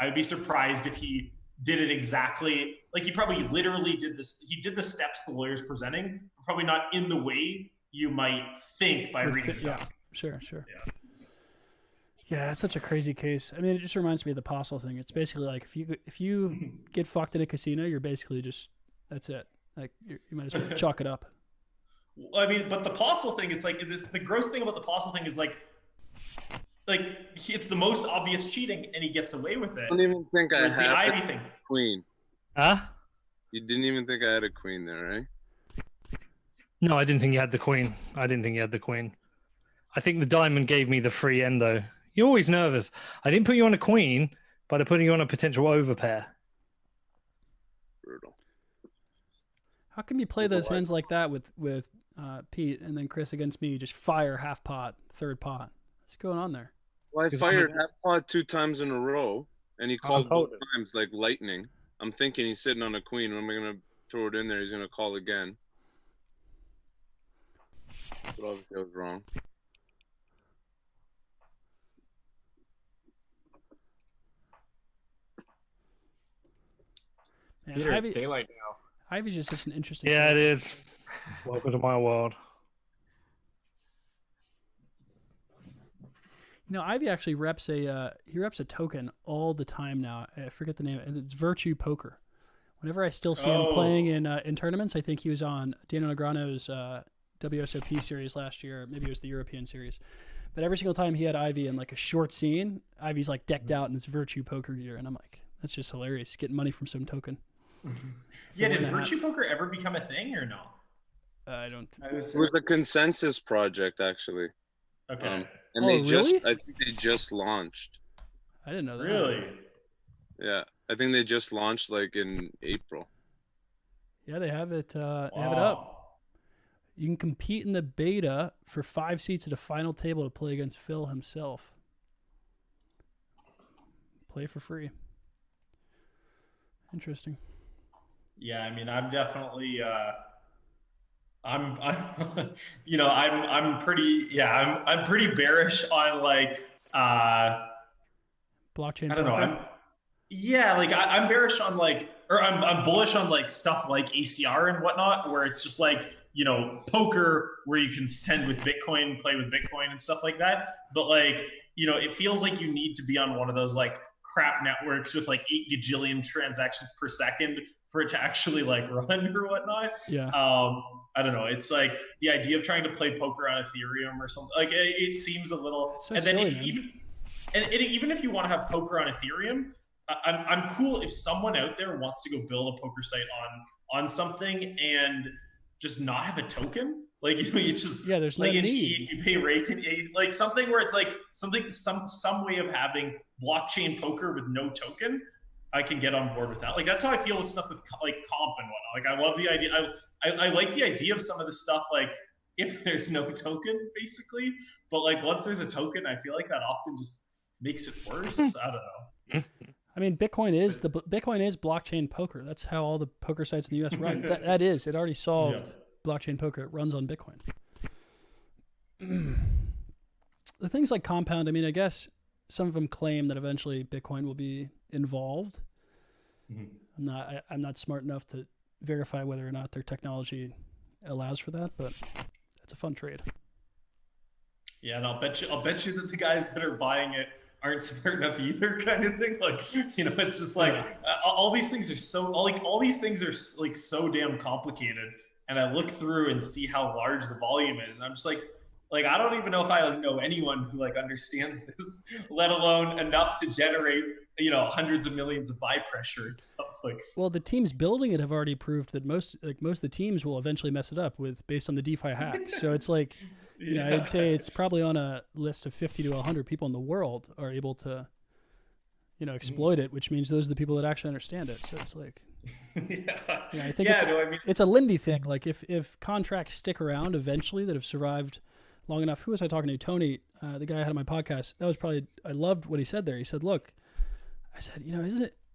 would be surprised if he did it exactly like he probably literally did this. He did the steps the lawyer's presenting, but probably not in the way you might think by reading. Sure. Yeah, it's such a crazy case. I mean, it just reminds me of the Postle thing. It's basically like if you get fucked in a casino, you're basically just that's it. Like you might as well chalk it up. I mean, but the Postle thing, it's like the gross thing about the Postle thing is like it's the most obvious cheating, and he gets away with it. I don't even think I had the Ivy thing. Queen. Huh? You didn't even think I had a queen there, right? No, I didn't think you had the queen. I think the diamond gave me the free end, though. You're always nervous. I didn't put you on a queen, but I put you on a potential overpair. Brutal. How can you play those hands like that with Pete and then Chris against me? Just fire half pot, third pot. What's going on there? Well, I fired half pot 2 times in a row, and he called both times like lightning. I'm thinking he's sitting on a queen. When am I going to throw it in there? He's going to call again. But obviously I was wrong. Man, Peter, it's daylight now. Ivy's just such an interesting. Yeah, it is. Welcome to my world. You know, Ivy actually reps a token all the time now. I forget the name, and it's Virtue Poker. Whenever I still see him playing in tournaments, I think he was on Daniel Negreanu's WSOP series last year. Maybe it was the European series. But every single time he had Ivy in like a short scene, Ivy's like decked out in this Virtue Poker gear, and I'm like, that's just hilarious. Getting money from some token. Yeah, did Virtue Poker ever become a thing or no? I don't. It was a consensus project, actually. Okay. And I think they just launched. I didn't know that. Really? Yeah, I think they just launched like in April. Yeah, they have it. They have it up. You can compete in the beta for 5 seats at a final table to play against Phil himself. Play for free. Interesting. Yeah, I mean, I'm definitely I'm I'm pretty bearish on like blockchain. I don't know. I'm bearish on like, or I'm bullish on like stuff like ACR and whatnot, where it's just like, you know, poker where you can send with Bitcoin, play with Bitcoin and stuff like that. But like, you know, it feels like you need to be on one of those like crap networks with like 8 gajillion transactions per second for it to actually like run or whatnot. Yeah. I don't know. It's like the idea of trying to play poker on Ethereum or something. Like it seems a little. So and then silly, even if you want to have poker on Ethereum, I'm cool if someone out there wants to go build a poker site on something and just not have a token. Like, you know, you just there's no like need. you pay rake and like something where it's like some way of having blockchain poker with no token. I can get on board with that. Like, that's how I feel with stuff with like comp and whatnot. Like, I love the idea. I like the idea of some of the stuff, like if there's no token, basically. But like, once there's a token, I feel like that often just makes it worse. I don't know. I mean, Bitcoin is blockchain poker. That's how all the poker sites in the U.S. run. That is. It already solved blockchain poker. It runs on Bitcoin. The things like Compound, I mean, I guess some of them claim that eventually Bitcoin will be involved. Mm-hmm. I'm not smart enough to verify whether or not their technology allows for that, but it's a fun trade. Yeah, and I'll bet you that the guys that are buying it aren't smart enough either, kind of thing. Like, it's just like all these things are so all these things are like so damn complicated. And I look through and see how large the volume is, and I'm just like I don't even know if I know anyone who like understands this, let alone enough to generate hundreds of millions of buy pressure and stuff. Like, well, the teams building it have already proved that most of the teams will eventually mess it up based on the DeFi hacks. So it's like, I'd say it's probably on a list of 50 to 100 people in the world are able to, exploit it, which means those are the people that actually understand it. So it's like, I think it's a Lindy thing. Like if contracts stick around eventually that have survived long enough. Who was I talking to? Tony, the guy I had on my podcast. That was probably, I loved what he said there. He said, look, I said,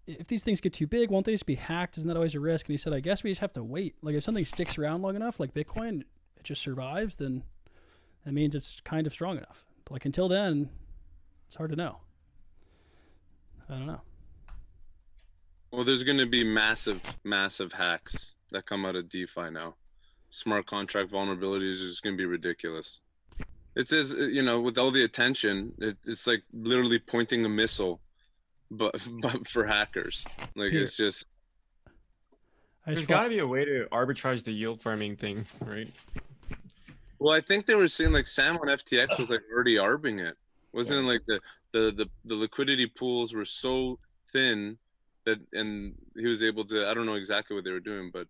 if these things get too big, won't they just be hacked? Isn't that always a risk? And he said, I guess we just have to wait. Like if something sticks around long enough, like Bitcoin, it just survives, then that means it's kind of strong enough. But like until then, it's hard to know. I don't know. Well, there's going to be massive hacks that come out of DeFi now. Smart contract vulnerabilities is going to be ridiculous. It's as with all the attention, it's like literally pointing a missile, but for hackers. Like Here. It's just. There's got to be a way to arbitrage the yield farming thing, right? Well, I think they were saying like Sam on FTX was like already arbing it. Wasn't it like the liquidity pools were so thin that, and he was able to, I don't know exactly what they were doing, but.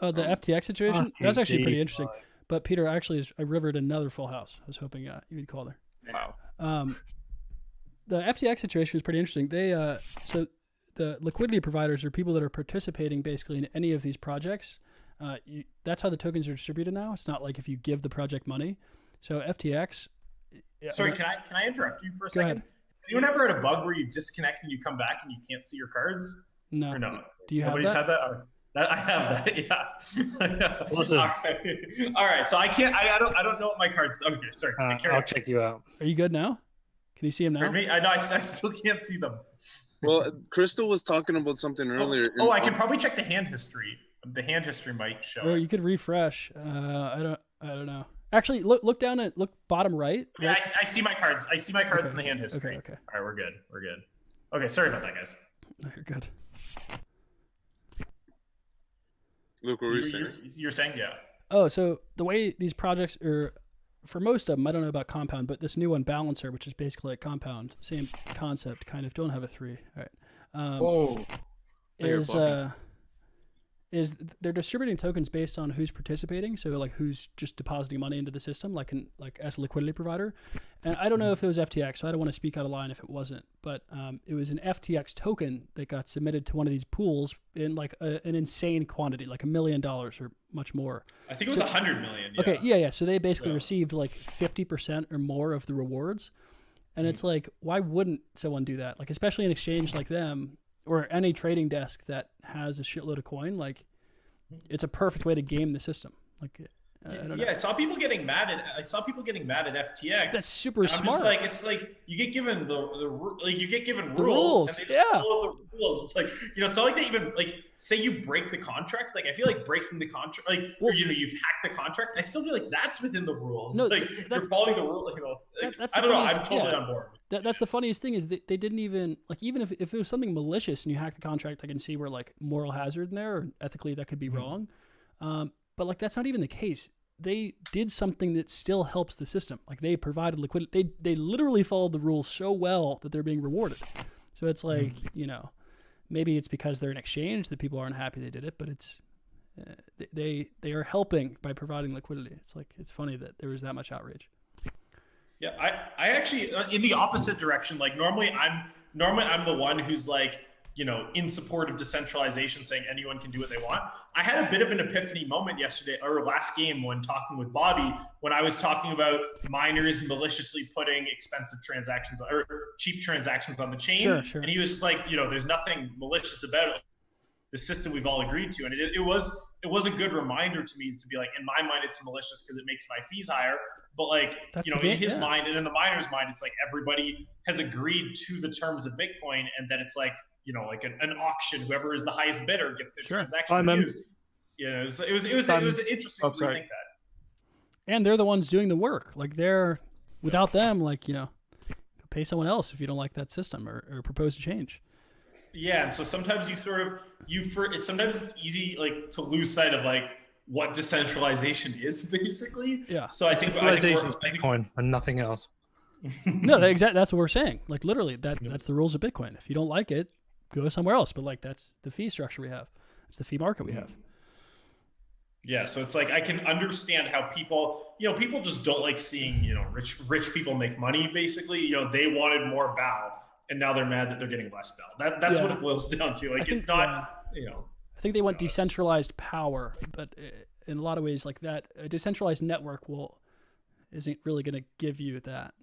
Oh, the FTX situation? That's actually pretty interesting. But Peter, actually, I rivered another full house. I was hoping you'd call there. Wow. The FTX situation is pretty interesting. They so the liquidity providers are people that are participating basically in any of these projects. That's how the tokens are distributed now. It's not like if you give the project money. So FTX. Sorry, can I interrupt you for a Go second? ahead. Anyone ever had a bug where you disconnect and you come back and you can't see your cards? No. Or no? Do you have Nobody's that? had that? Or, I have that. Yeah. Listen. All right. So I can't. I don't know what my cards. Okay. Sorry. I'll check you out. Are you good now? Can you see him now? For me, I still can't see them. Well, Crystal was talking about something earlier. I can probably check the hand history. The hand history might show. Or you could refresh. I don't know. Actually, look down at bottom right. Yeah, I see my cards. I see my cards in the hand history. Okay. All right, we're good. Okay, sorry about that, guys. No, you're good. Look, what were you saying? You're saying, yeah. Oh, so the way these projects are, for most of them, I don't know about Compound, but this new one, Balancer, which is basically like Compound, same concept, kind of. Don't have a 3. All right. Whoa. Is they're distributing tokens based on who's participating, so like who's just depositing money into the system, like as a liquidity provider. And I don't know if it was FTX, so I don't want to speak out of line if it wasn't, but it was an FTX token that got submitted to one of these pools in like an insane quantity, like $1 million or much more. I think it was 100 million. Yeah. Okay, yeah. So they basically received like 50% or more of the rewards, and it's like, why wouldn't someone do that? Like, especially an exchange like them, or any trading desk that has a shitload of coin, like it's a perfect way to game the system. Like, I don't know. I saw people getting mad at FTX. That's super smart. Just like, it's like you get given the rules, and they just follow the rules. It's like, it's not like they even like say you break the contract. Like I feel like breaking the contract, like you've hacked the contract. I still feel like that's within the rules. No, like you're following the rule. I don't know. I'm totally on board. That's the funniest thing is that they didn't even like, even if it was something malicious and you hack the contract, I can see where like moral hazard in there, or ethically that could be wrong. But like that's not even the case. They did something that still helps the system. Like they provided liquidity. They literally followed the rules so well that they're being rewarded. So it's like, maybe it's because they're an exchange that people aren't happy they did it, but it's they are helping by providing liquidity. It's like, it's funny that there was that much outrage. Yeah, I actually in the opposite direction. Like normally I'm the one who's like, in support of decentralization, saying anyone can do what they want. I had a bit of an epiphany moment yesterday or last game when talking with Bobby, when I was talking about miners maliciously putting expensive transactions or cheap transactions on the chain. Sure. And he was just like, there's nothing malicious about it. The system we've all agreed to. And it was a good reminder to me to be like, in my mind, it's malicious because it makes my fees higher. But like, in his mind and in the miner's mind, it's like everybody has agreed to the terms of Bitcoin, and then it's like, like an auction, whoever is the highest bidder gets their transactions used. Yeah, it was interesting to think that. And they're the ones doing the work. Like they're without them, like, pay someone else if you don't like that system or propose a change. Yeah, and so sometimes sometimes it's easy like to lose sight of like what decentralization is basically. Yeah. So I think Bitcoin and nothing else. No, that's what we're saying. Like literally, that's the rules of Bitcoin. If you don't like it, go somewhere else. But like that's the fee structure we have. It's the fee market we have. Yeah, so it's like I can understand how people just don't like seeing rich people make money. Basically, they wanted more BAO, and now they're mad that they're getting less BAO. That's what it boils down to. Like it's not I think they want decentralized power, but in a lot of ways, like that, a decentralized network isn't really going to give you that.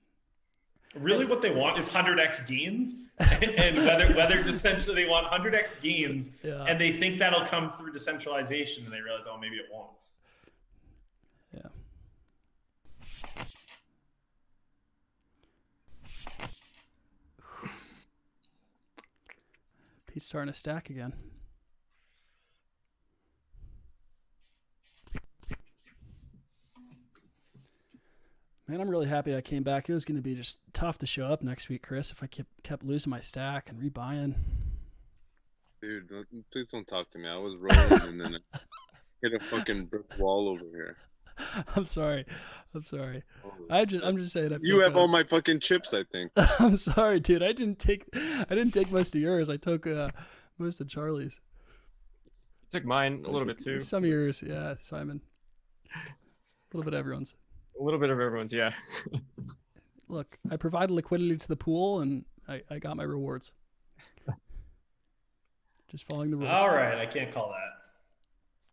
Really, what they want is 100x gains, and whether essentially they want 100x gains, and they think that'll come through decentralization, and they realize, oh, maybe it won't. Yeah. Pete's starting to stack again. Man, I'm really happy I came back. It was going to be just tough to show up next week, Chris, if I kept losing my stack and rebuying. Dude, please don't talk to me. I was rolling and then I hit a fucking brick wall over here. I'm sorry. Oh, I'm just saying. You have all my fucking chips, I think. I'm sorry, dude. I didn't take most of yours. I took most of Charlie's. Took mine a little bit too. Some of yours, yeah, Simon. A little bit of everyone's. A little bit of everyone's, yeah. Look, I provided liquidity to the pool, and I got my rewards. Just following the rules. All right, I can't call that.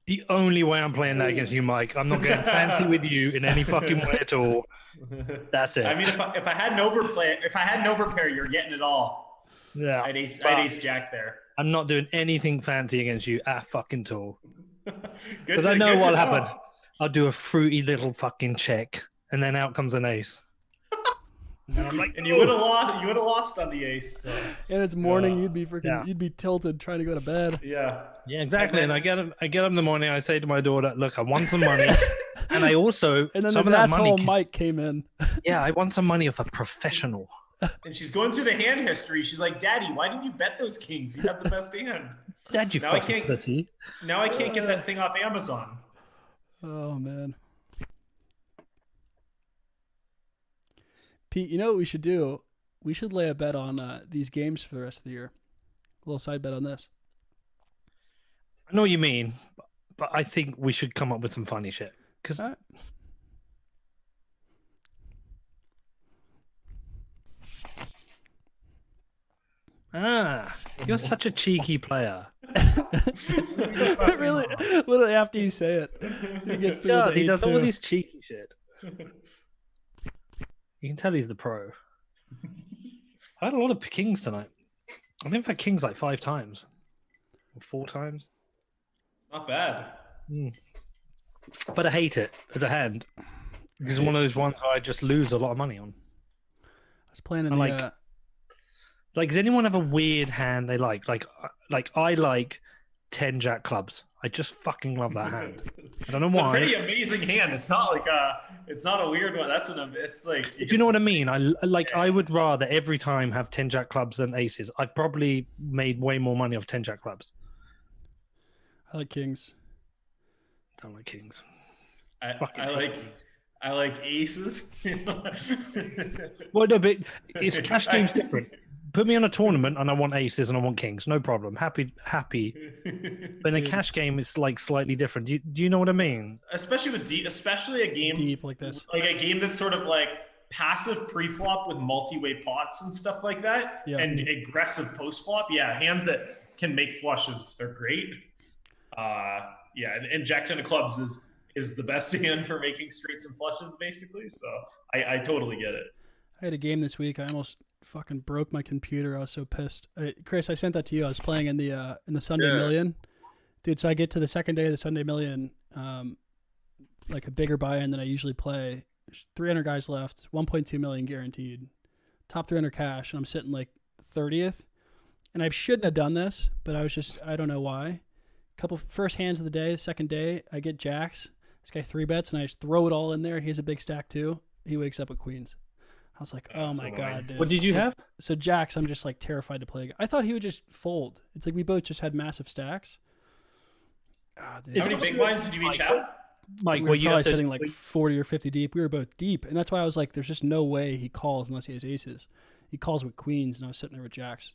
The only way I'm playing that against you, Mike, I'm not getting fancy with you in any fucking way at all. That's it. I mean, if I had an overpair, you're getting it all. Yeah. I'd ace Jack there. I'm not doing anything fancy against you at fucking all. Because I know what'll happen. I'll do a fruity little fucking check, and then out comes an ace. And I'm like, and you would have lost on the ace. So. And it's morning. You'd be tilted trying to go to bed. Yeah. Yeah, exactly. And I get up in the morning. I say to my daughter, "Look, I want some money." And I also and then this asshole Mike came in. Yeah, I want some money of a professional. And she's going through the hand history. She's like, "Daddy, why didn't you bet those kings? You have the best hand." Dad, you fucking pussy. Now I can't get that thing off Amazon. Oh, man. Pete, you know what we should do? We should lay a bet on these games for the rest of the year. A little side bet on this. I know what you mean, but I think we should come up with some funny shit. Because you're such a cheeky player. Really, literally after you say it, he does all this cheeky shit. You can tell he's the pro. I had a lot of kings tonight. I think I've had kings like 5 times, or 4 times. Not bad. But I hate it as a hand because it's one of those ones I just lose a lot of money on. I was playing in like, does anyone have a weird hand they like? Like I like 10 jack clubs. I just fucking love that hand. I don't know why. It's a pretty amazing hand. It's not like it's not a weird one. It's like. Do you know what I mean? I would rather every time have 10 jack clubs than aces. I've probably made way more money off 10 jack clubs. I like kings. Don't like kings. I like aces. Well, no, but it's cash game's different. Put me on a tournament and I want aces and I want kings, no problem. Happy. But in a cash game, it's like slightly different. Do you know what I mean? Especially a game deep like this, like a game that's sort of like passive pre-flop with multi-way pots and stuff like that, and aggressive post-flop. Yeah, hands that can make flushes are great. And Jack 10 of clubs is the best hand for making straights and flushes, basically. So I totally get it. I had a game this week. I almost fucking broke my computer. I was so pissed. Chris, I sent that to you. I was playing in the Sunday Million, dude. So I get to the second day of the Sunday Million, like a bigger buy-in than I usually play. There's 300 guys left, 1.2 million guaranteed, top 300 cash, and I'm sitting like 30th. And I shouldn't have done this, but I don't know why. Couple first hands of the day, second day, I get jacks. This guy 3 bets, and I just throw it all in there. He has a big stack too. He wakes up with queens. I was like, oh my god, dude. What did you have? So Jax, I'm just like terrified to play. I thought he would just fold. It's like we both just had massive stacks. How many big blinds did you each have? Mike, we were probably sitting like 40 or 50 deep. We were both deep, and that's why I was like, there's just no way he calls unless he has aces. He calls with queens, and I was sitting there with jacks.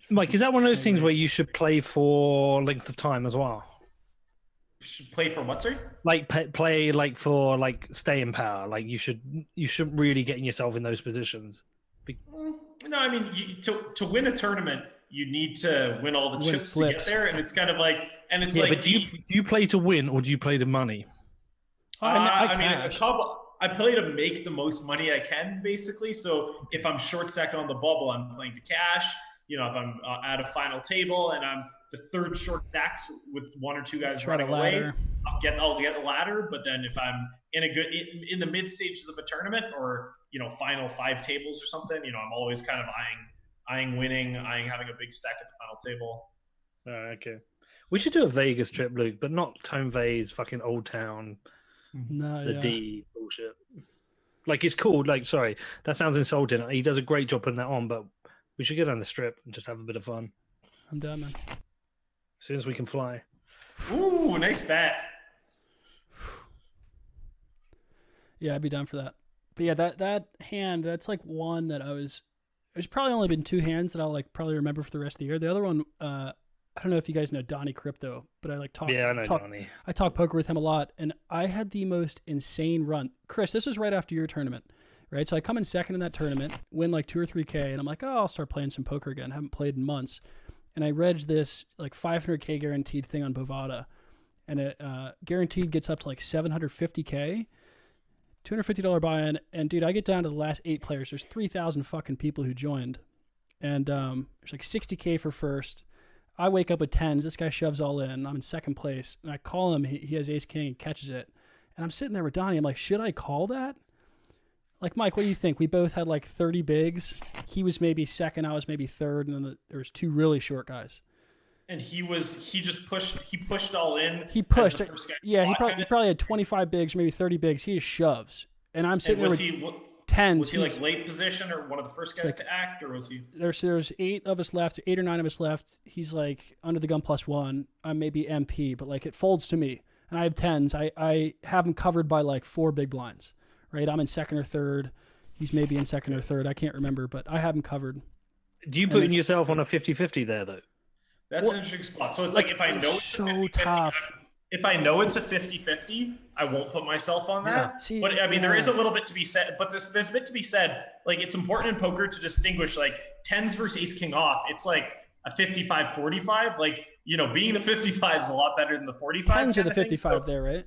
Mike, is that one of those things where you should play for length of time as well? Should play for what, sorry? Like play like for like staying power. Like you shouldn't really getting yourself in those positions. No, I mean to win a tournament, you need to win all the chips to get there, and it's kind of like, and it's like. But do you play to win or do you play to money? I play to make the most money I can, basically. So if I'm short stacked on the bubble, I'm playing to cash. You know, if I'm at a final table and I'm the third short stacks with one or two guys running away, I'll get the ladder. But then if I'm in the mid stages of a tournament or, you know, final 5 tables or something, you know, I'm always kind of eyeing winning, eyeing having a big stack at the final table. Okay. We should do a Vegas trip, Luke, but not Tone Vase, fucking Old Town. No, the D bullshit. Like, it's cool. Like, sorry, that sounds insulting. He does a great job putting that on, but we should get on the strip and just have a bit of fun. I'm done, man. As soon as we can fly. Ooh, nice bet. Yeah, I'd be down for that. But yeah, that hand, that's like one that there's probably only been 2 hands that I'll like probably remember for the rest of the year. The other one, I don't know if you guys know Donnie Crypto, but I like talk. Yeah, I know Donnie. I talk poker with him a lot, and I had the most insane run. Chris, this was right after your tournament, right? So I come in second in that tournament, win like 2 or 3K, and I'm like, oh, I'll start playing some poker again. I haven't played in months. And I read this like 500K guaranteed thing on Bovada, and it guaranteed gets up to like 750K, $250 buy-in. And dude, I get down to the last 8 players. There's 3,000 fucking people who joined, and there's like 60K for first. I wake up with 10s. This guy shoves all in. I'm in second place, and I call him. He has ace king and catches it, and I'm sitting there with Donnie. I'm like, should I call that? Like, Mike, what do you think? We both had like 30 bigs. He was maybe second. I was maybe third, and then there was 2 really short guys. And he pushed all in. He pushed. He probably had 25 bigs, maybe 30 bigs. He just shoves, and I'm sitting there with 10s. Was he like late position or one of the first guys to act, or was he? There's 8 of us left, 8 or 9 of us left. He's like under the gun +1. I'm maybe MP, but like it folds to me, and I have 10s. I have him covered by like 4 big blinds, right? I'm in second or third. He's maybe in second or third. I can't remember, but I have him covered. Do you put in yourself on a 50-50 there though? That's an interesting spot. So it's like if I know it's so tough. If I know it's a 50-50, I won't put myself on that. Yeah. See, but I mean, there is a little bit to be said. But there's a bit to be said. Like, it's important in poker to distinguish like 10s versus ace king off. It's like a 55-45. Like, you know, being the 55 is a lot better than the 45. 10s are the 55 there, right?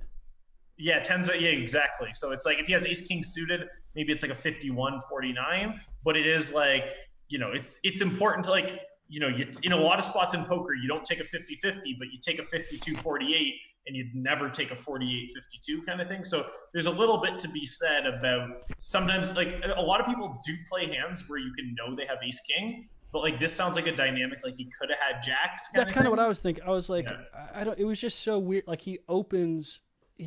Yeah, 10s are, yeah, exactly. So it's like if he has ace king suited, maybe it's like a 51-49. But it is like, you know, it's important to like, you know, in a lot of spots in poker, you don't take a 50-50, but you take a 52-48, and you'd never take a 48-52 kind of thing. So there's a little bit to be said about sometimes, like, a lot of people do play hands where you can know they have ace king, but like this sounds like a dynamic like he could have had jacks. That's kind of what I was thinking. I was like, yeah. It was just so weird. Like he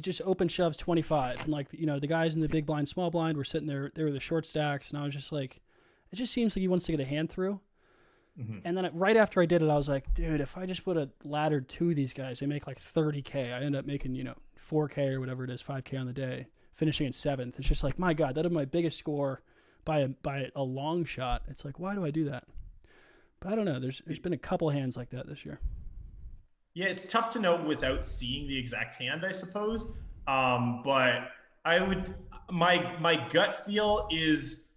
just open shoves 25, and like, you know, the guys in the big blind, small blind were sitting there. They were the short stacks, and I was just like, it just seems like he wants to get a hand through. Mm-hmm. And then right after I did it, I was like, dude, if I just would have laddered 2 of these guys, they make like 30K. I end up making, you know, 4K or whatever it is, 5K on the day, finishing in 7th. It's just like, my God, that is my biggest score by a long shot. It's like, why do I do that? But I don't know. There's been a couple hands like that this year. Yeah, it's tough to know without seeing the exact hand, I suppose. But I would, my gut feel is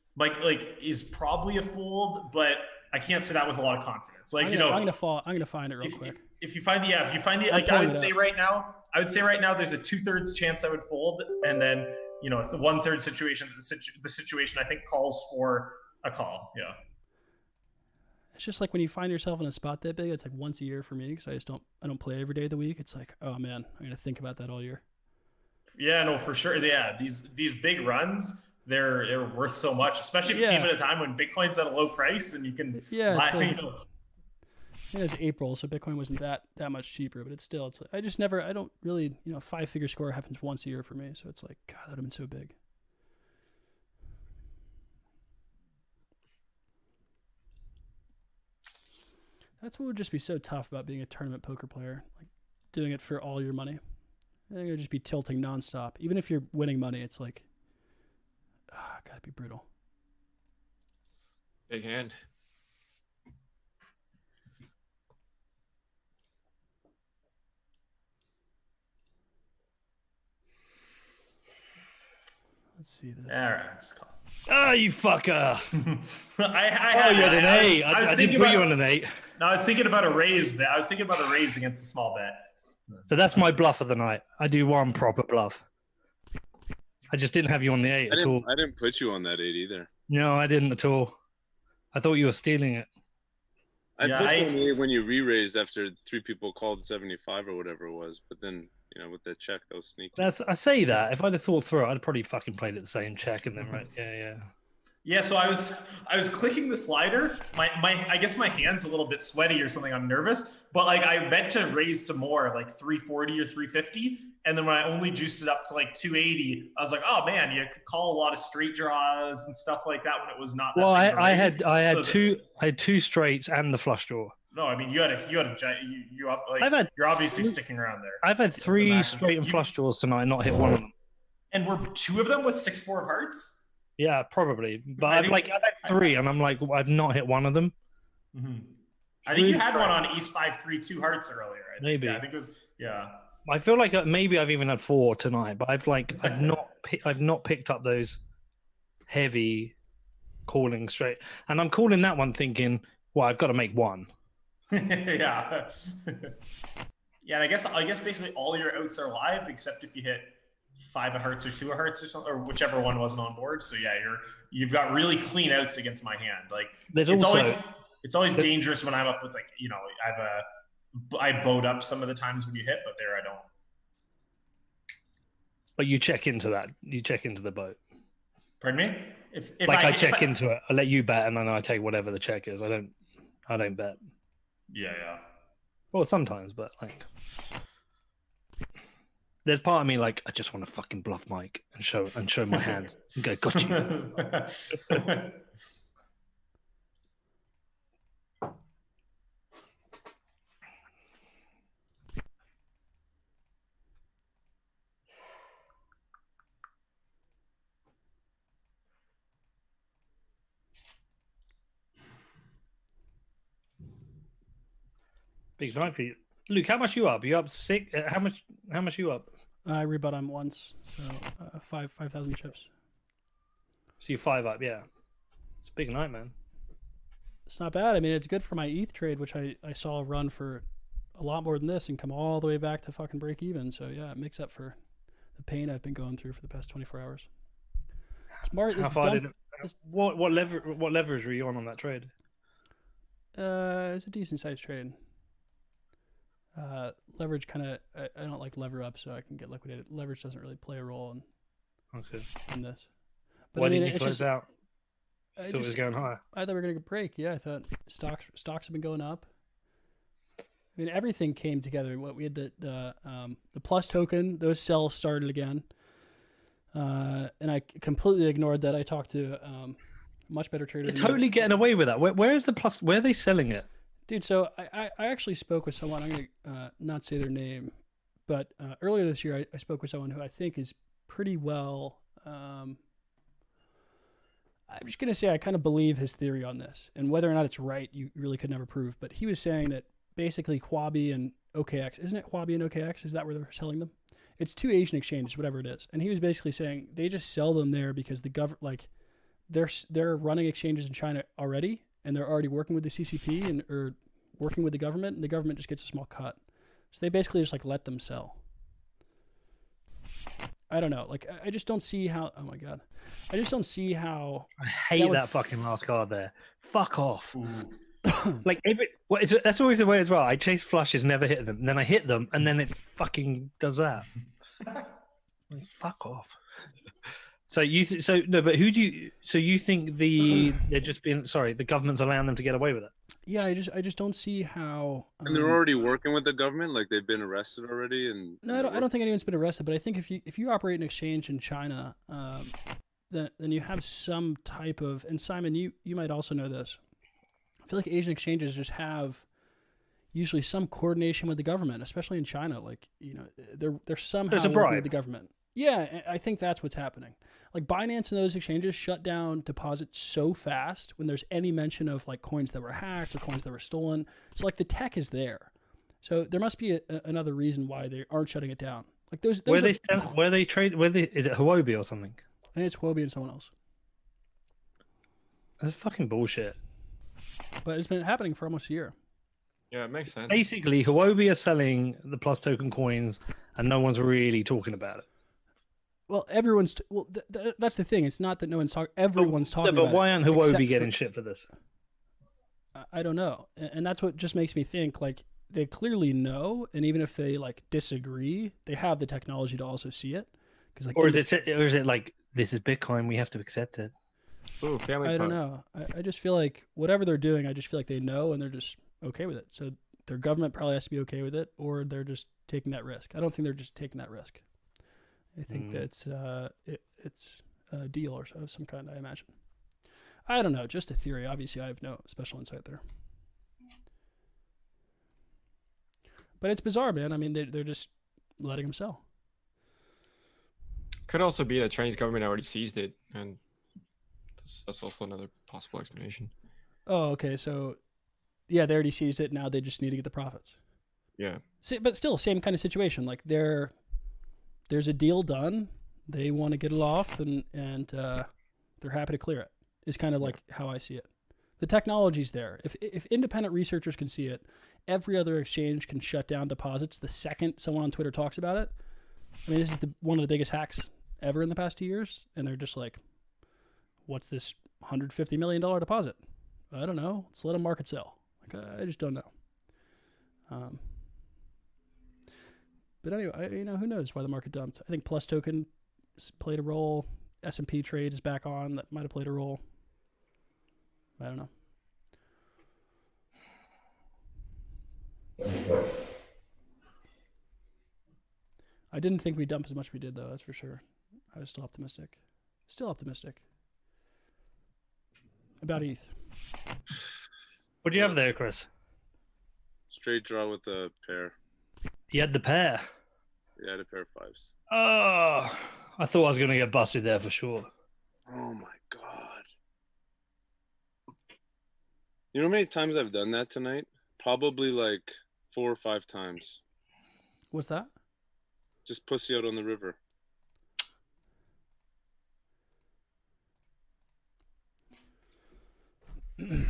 is probably a fold, but I can't say that with a lot of confidence. Like, I'm gonna find it real quick. If you find the, like, I would say right now, there's a 2/3 chance I would fold, and then, you know, the 1/3 situation, the situation I think calls for a call. Yeah. It's just like when you find yourself in a spot that big, it's like once a year for me because I don't play every day of the week. It's like, oh man, I'm gonna think about that all year. Yeah, no, for sure. Yeah, these big runs, they're worth so much, especially if it came at a time when Bitcoin's at a low price and you can buy. It's April, so Bitcoin wasn't that much cheaper, but it's like, I don't really, you know, 5-figure score happens once a year for me, so it's like, God, that would have been so big. That's what would just be so tough about being a tournament poker player, like doing it for all your money. You're gonna just be tilting nonstop. Even if you're winning money, it's like, gotta be brutal. Big hand. Let's see this. All right, just call. Oh, you fucker! You had an 8. I was I thinking didn't put about, you on an 8. No, I was thinking about a raise. I was thinking about a raise against a small bet. So that's my bluff of the night. I do one proper bluff. I just didn't have you on the 8 at all. I didn't put you on that 8 either. No, I didn't at all. I thought you were stealing it. I put you on the 8 when you re-raised after 3 people called 75 or whatever it was. But then, with that check, that was sneaky. I say that. If I'd have thought through it, I'd probably fucking played it the same check and then Yeah, so I was clicking the slider. I guess my hand's a little bit sweaty or something. I'm nervous, but like I meant to raise to more, like 340 or 350, and then when I only juiced it up to like 280, I was like, oh man, you could call a lot of straight draws and stuff like that when it was not. Well, that I had two straights and the flush draw. No, I mean you're obviously sticking around there. I've had 3 straight and flush draws tonight, and not hit one of them. And were 2 of them with 6-4 of hearts? Yeah, probably. But I've had 3, and I'm like, I've not hit one of them. Mm-hmm. I think you had one on East 5-3 2 hearts earlier. Maybe. Yeah, I think it was. Yeah. I feel like maybe I've even had 4 tonight, but I've not picked up those heavy calling straight, and I'm calling that one thinking, well, I've got to make one. Yeah. Yeah, and I guess basically all your outs are live except if you hit 5 of hearts or 2 of hearts or something, or whichever one wasn't on board. So yeah, you've got really clean outs against my hand. Like it's always dangerous when I'm up with I boat up some of the times when you hit, but there I don't. But you check into that. You check into the boat. Pardon me? If I check into it, I let you bet, and then I take whatever the check is. I don't bet. Yeah. Well, sometimes, but like, there's part of me like I just want to fucking bluff Mike and show my hand and go, got you. Big night for you, Luke. How much you up? You up 6? How much you up? I rebut on once, so 5,000 chips. So you 5 up, yeah. It's a big night, man. It's not bad. I mean, it's good for my ETH trade, which I saw run for a lot more than this and come all the way back to fucking break even. So yeah, it makes up for the pain I've been going through for the past 24 hours. Smart. How far did it? What leverage were you on that trade? It's a decent sized trade. Leverage kind of, I don't like lever up, so I can get liquidated. Leverage doesn't really play a role in this. But Why I mean, didn't you close out? I thought it was going higher. I thought we were going to break. Yeah, I thought stocks have been going up. I mean, everything came together. What we had the plus token, those sells started again, and I completely ignored that. I talked to a much better trader. You're totally getting away with that. Where is the plus? Where are they selling it? Dude, so I actually spoke with someone, I'm going to not say their name, but earlier this year I spoke with someone who I think is pretty well, I'm just going to say I kind of believe his theory on this, and whether or not it's right, you really could never prove, but he was saying that basically Huobi and OKX, isn't it Huobi and OKX? Is that where they're selling them? It's 2 Asian exchanges, whatever it is. And he was basically saying they just sell them there because the government, like they're running exchanges in China already, and they're already working with the CCP or working with the government, and the government just gets a small cut. So they basically just like let them sell. I don't know. Like I just don't see how. Oh my god, I just don't see how. I hate that fucking last card there. Fuck off. Like that's always the way as well. I chase flushes, never hit them, and then I hit them, and then it fucking does that. Like, fuck off. But who do you? So you think they're just being the government's allowing them to get away with it? Yeah, I just don't see how. And they're already working with the government, like they've been arrested already. And no, I don't think anyone's been arrested. But I think if you operate an exchange in China, then you have some type of. And Simon, you might also know this. I feel like Asian exchanges just have usually some coordination with the government, especially in China. Like, they're somehow There's a working bribe with the government. Yeah, I think that's what's happening. Like Binance and those exchanges shut down deposits so fast when there's any mention of like coins that were hacked or coins that were stolen. So like the tech is there. So there must be another reason why they aren't shutting it down. Like those where they trade? Is it Huobi or something? I think it's Huobi and someone else. That's fucking bullshit. But it's been happening for almost a year. Yeah, it makes sense. Basically, Huobi are selling the Plus token coins, and no one's really talking about it. Well, everyone's that's the thing. It's not that no one's talking. Everyone's talking. But about why aren't Huobi getting for, shit for this? I don't know, and that's what just makes me think like they clearly know, and even if they like disagree, they have the technology to also see it. Because like, or is it like this is Bitcoin? We have to accept it. Ooh, I don't know. I just feel like whatever they're doing, I just feel like they know and they're just okay with it. So their government probably has to be okay with it, or they're just taking that risk. I don't think they're just taking that risk. I think that's it's a deal or of some kind, I imagine. I don't know, just a theory. Obviously, I have no special insight there. But it's bizarre, man. I mean, they're just letting them sell. Could also be that Chinese government already seized it, and that's also another possible explanation. Oh, okay. So, yeah, they already seized it. Now they just need to get the profits. Yeah. But still, same kind of situation. Like there's a deal done. They want to get it off, and they're happy to clear it. Is kind of like how I see it. The technology's there. If independent researchers can see it, every other exchange can shut down deposits the second someone on Twitter talks about it. I mean, this is one of the biggest hacks ever in the past 2 years, and they're just like, "What's this $150 million deposit? I don't know. Let's let them market sell." Like I just don't know. But anyway, who knows why the market dumped? I think Plus token played a role. S&P trade is back on. That might have played a role. I don't know. I didn't think we'd dump as much as we did, though. That's for sure. I was still optimistic. Still optimistic. About ETH. What do you have there, Chris? Straight draw with a pair. You had the pair. Yeah, I had a pair of fives. Oh, I thought I was going to get busted there for sure. Oh my god. You know how many times I've done that tonight? Probably like 4 or 5 times. What's that? Just pussy out on the river. That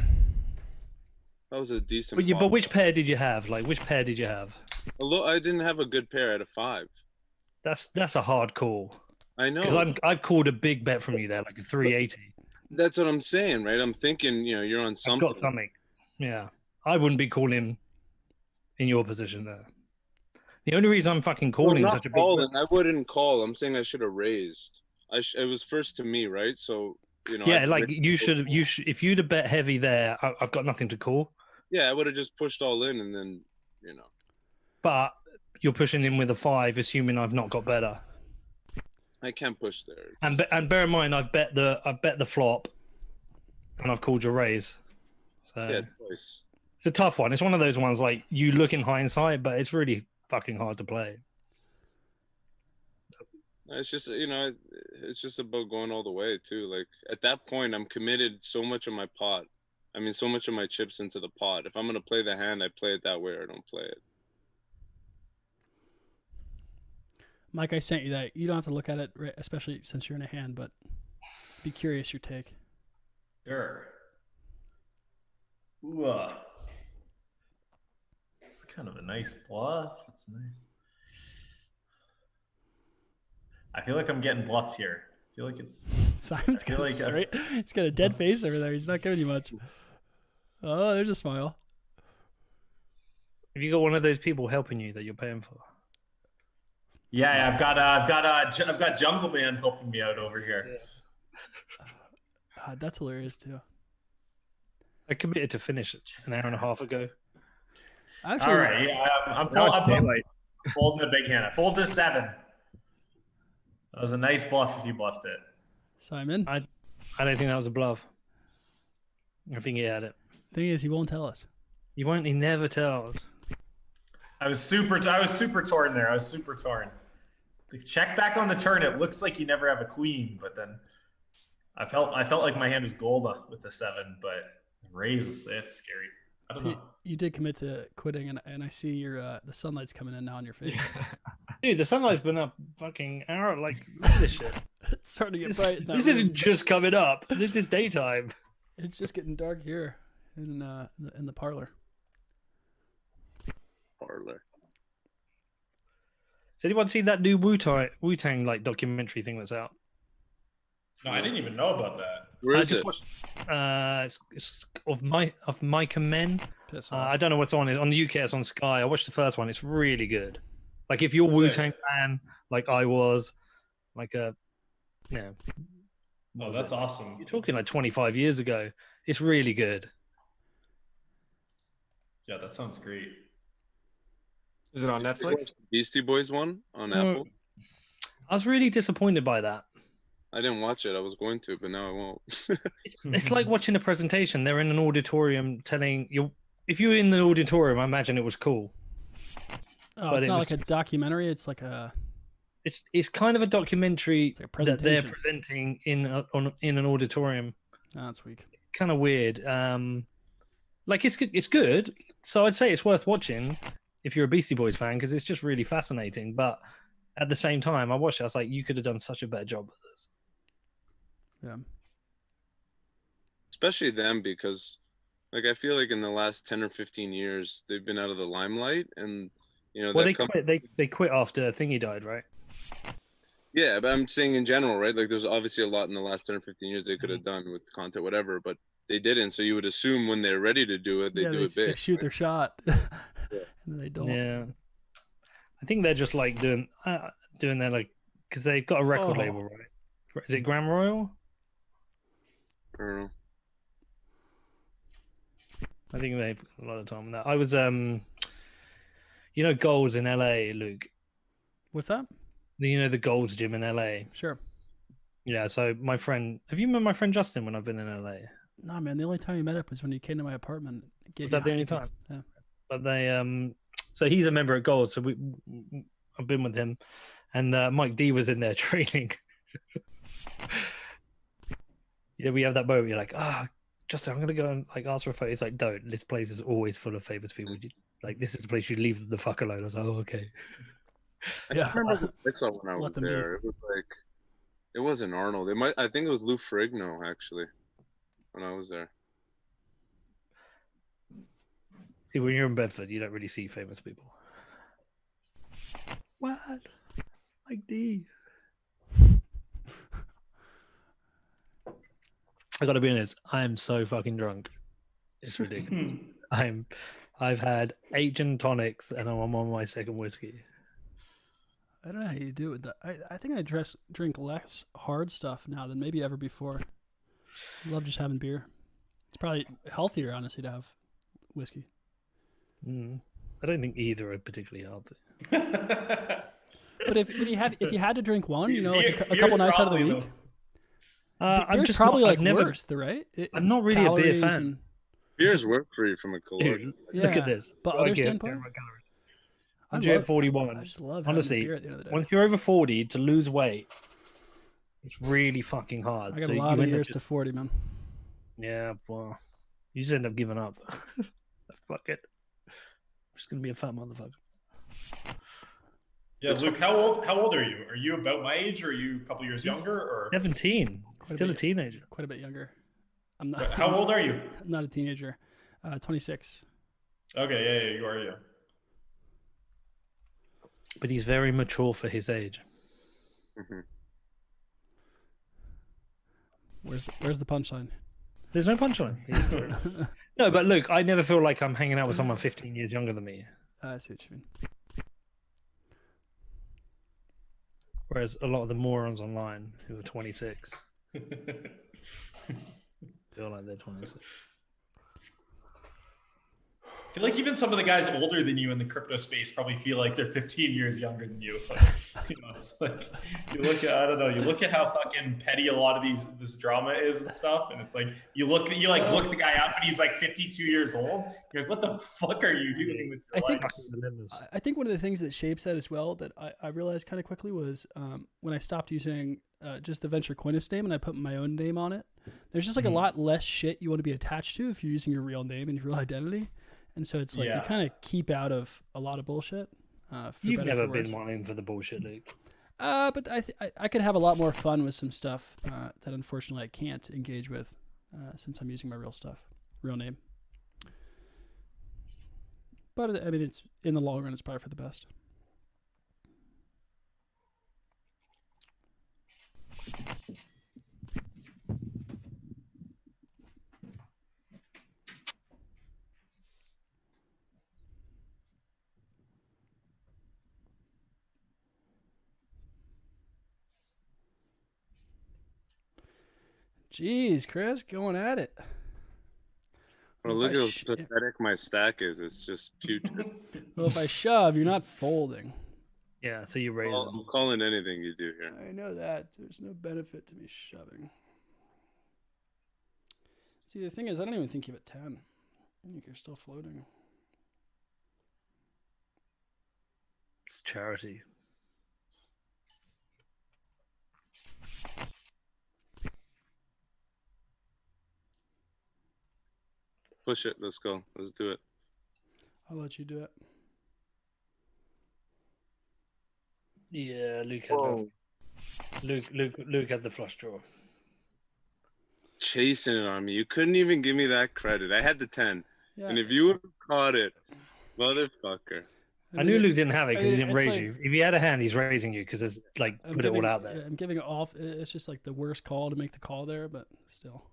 was a decent. But which pair did you have? Like, which pair did you have? I didn't have a good pair at a 5. That's a hard call. I know. Because I've called a big bet from you there, like a 380. That's what I'm saying, right? I'm thinking, you're on something. I've got something. Yeah. I wouldn't be calling in your position there. The only reason I'm fucking calling such a big bet. I wouldn't call. I'm saying I should have raised. It was first to me, right? So, Yeah, like you should if you'd have bet heavy there, I've got nothing to call. Yeah, I would have just pushed all in and then, But you're pushing in with a 5, assuming I've not got better. I can't push there. And bear in mind, I've bet the flop, and I've called your raise. So yeah, twice. It's a tough one. It's one of those ones like you look in hindsight, but it's really fucking hard to play. It's just it's just about going all the way too. Like at that point, I'm committed so much of my pot. I mean, so much of my chips into the pot. If I'm gonna play the hand, I play it that way, or I don't play it. Mike, I sent you that. You don't have to look at it, especially since you're in a hand, but be curious your take. Sure. Ooh, it's kind of a nice bluff. It's nice. I feel like I'm getting bluffed here. I feel like it's Simon's got he's got a dead face over there. He's not giving you much. Oh, there's a smile. Have you got one of those people helping you that you're paying for? Yeah, I've got Jungle Man helping me out over here. Yeah. That's hilarious too. I committed to finish it an hour and a half ago. Actually, all right, yeah, I'm folding a big hand. I folded a 7. That was a nice bluff if you bluffed it. Simon? I don't think that was a bluff. I think he had it. Thing is, he won't tell us. He never tells. I was super torn there. I was super torn. The check back on the turn. It looks like you never have a queen, but then I felt like my hand was gold with the 7, but raise it's scary. I don't know. You did commit to quitting, and I see your the sunlight's coming in now on your face. Dude, the sunlight's been up fucking hour. Like, look at this shit. It's starting to get bright. in that This room. isn't just coming up. This is daytime. It's just getting dark here in the parlor. Parlor. Has anyone seen that new Wu-Tang like documentary thing that's out? No, I didn't even know about that. Where I is just it? watched, it's of Mike and Men. Piss I don't know what's on. It's on the UK. It's on Sky. I watched the first one. It's really good. Like if you're Sick. Wu-Tang fan, like I was, like a, what Oh, was that's it? awesome. You're talking like 25 years ago. It's really good. Yeah, that sounds great. Is it on Did you Netflix? watch the Beastie Boys one on No. Apple? I was really disappointed by that. I didn't watch it. I was going to, but now I won't. It's like watching a presentation. They're in an auditorium telling you. If you're in the auditorium, I imagine it was cool. Oh, But it's it not was- like a documentary. It's like a It's kind of a documentary like a that they're presentation. presenting in an auditorium. Oh, that's weak. It's kind of weird. Like it's good. So I'd say it's worth watching if you're a Beastie Boys fan because it's just really fascinating. But at the same time, I watched it. I was like, you could have done such a better job with this. Yeah. Especially them, because like I feel like in the last 10 or 15 years they've been out of the limelight, and you know Well, that they quit. They quit after Thingy died, right? Yeah, but I'm saying in general, right? Like there's obviously a lot in the last 10 or 15 years they could Mm-hmm. have done with content, whatever, but they didn't. So you would assume when they're ready to do it, they do it they big. shoot their shot, and then they don't. Yeah. I think they're just like doing their like because they've got a record Oh. label, right? Is it Grand Royal? I don't know. I think they put a lot of time on that. I was Gold's in LA, Luke. What's that? The Gold's gym in LA. Sure. Yeah, so my friend, have you met my friend Justin when I've been in LA? No, man. The only time we met up was when you came to my apartment. Gave Was you that the a only hug. time? Yeah. But they so he's a member at Gold, so I've been with him, and Mike D was in there training. We have that moment. You're like, Justin, I'm gonna go and like ask for a photo. He's like, don't. This place is always full of famous people. Like, this is the place you leave the fuck alone. I was like, oh, okay. Yeah. I remember I saw when I Let was them be. there. It was like it wasn't Arnold. I think it was Lou Ferrigno actually when I was there. See, when you're in Bedford, you don't really see famous people. What? Mike D. I gotta be honest, I'm so fucking drunk. It's ridiculous. I've had 8 gin tonics and I'm on my second whiskey. I don't know how you do it with that. I think I drink less hard stuff now than maybe ever before. I love just having beer. It's probably healthier, honestly, to have whiskey. I don't think either are particularly healthy. But if you had to drink one, like a Beer's couple nights out of the probably week, I'm beer's just probably not, like I've never, worse, right? I'm not really a beer calories fan. and- Beers work for you from a caloric. Dude, Yeah, look at this. but Like other it, standpoint, my calories. I I'm at love- 41. I just love having Honestly, beer at the end of the day. once you're over 40, to lose weight, it's really fucking hard. I got So a you lot of end up years just- to 40, man. Yeah, well, you just end up giving up. Fuck it. I'm just gonna be a fat motherfucker. Yeah, Luke, how old are you? Are you about my age, or are you a couple years younger, or 17. Quite a Still a bit. teenager. Quite a bit younger. I'm not. how old are you? I'm not a teenager. 26. Okay, yeah, you are, yeah. But he's very mature for his age. Mhm. Where's the punchline? There's no punchline. No, but look, I never feel like I'm hanging out with someone 15 years younger than me. I see what you mean. Whereas a lot of the morons online who are 26 feel like they're 26. I feel like even some of the guys older than you in the crypto space probably feel like they're 15 years younger than you. It's like you look at, I don't know, you look at how fucking petty a lot of this drama is and stuff, and it's like you look the guy up and he's like 52 years old. You're like, what the fuck are you doing with your life? I think one of the things that shapes that as well that I realized kind of quickly was when I stopped using just the Venture Coinist name and I put my own name on it. There's just like a lot less shit you want to be attached to if you're using your real name and your real identity. And so it's like you kind of keep out of a lot of bullshit. You've never been wanting for the bullshit, Luke. But I could have a lot more fun with some stuff that unfortunately I can't engage with since I'm using my real name. But I mean, it's in the long run, it's probably for the best. Jeez, Chris, going at it. Well, look how pathetic my stack is. It's just putrid. Well, if I shove, you're not folding. Yeah, so you raise I'm calling anything you do here. I know that. There's no benefit to me shoving. See, the thing is, I don't even think you have a 10. I think you're still floating. It's charity. Push it. Let's go. Let's do it. I'll let you do it. Yeah, Luke had the flush draw. Chasing it on me. You couldn't even give me that credit. I had the 10. Yeah. And if you would have caught it, motherfucker. I knew Luke didn't have it because he didn't raise you. If he had a hand, he's raising you because it's like put it all out there. I'm giving it off. It's just like the worst call to make the call there, but still.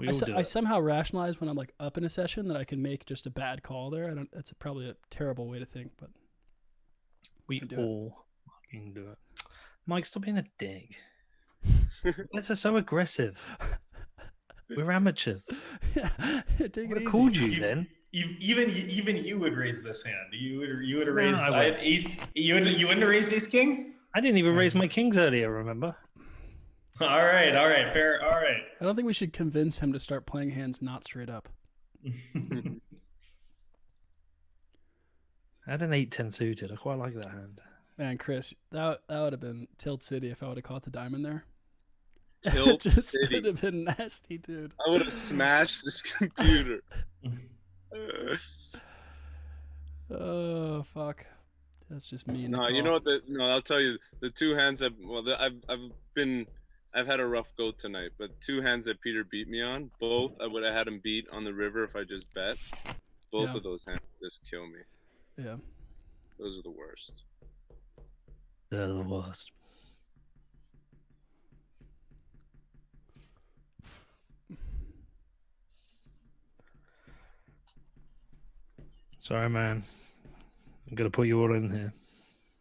I somehow rationalize when I'm like up in a session that I can make just a bad call there. That's probably a terrible way to think, but we all fucking do it. Mike, stop being a dick. That's so aggressive. We're amateurs. Take it easy. Called you then? Even you would raise this hand. You would have raised. I had ace. You wouldn't have raised ace king. I didn't even raise my kings earlier. Remember? All right, fair. All right. I don't think we should convince him to start playing hands not straight up. I had an 8-10 suited. I quite like that hand. Man, Chris, that would have been tilt city if I would have caught the diamond there. Tilt just city would have been nasty, dude. I would have smashed this computer. Oh fuck. That's just me. No, you know what? I'll tell you. The two hands I've had a rough go tonight, but two hands that Peter beat me on, both I would have had him beat on the river if I just bet. Both of those hands just kill me. Yeah. Those are the worst. They're the worst. Sorry, man. I'm gonna put you all in here.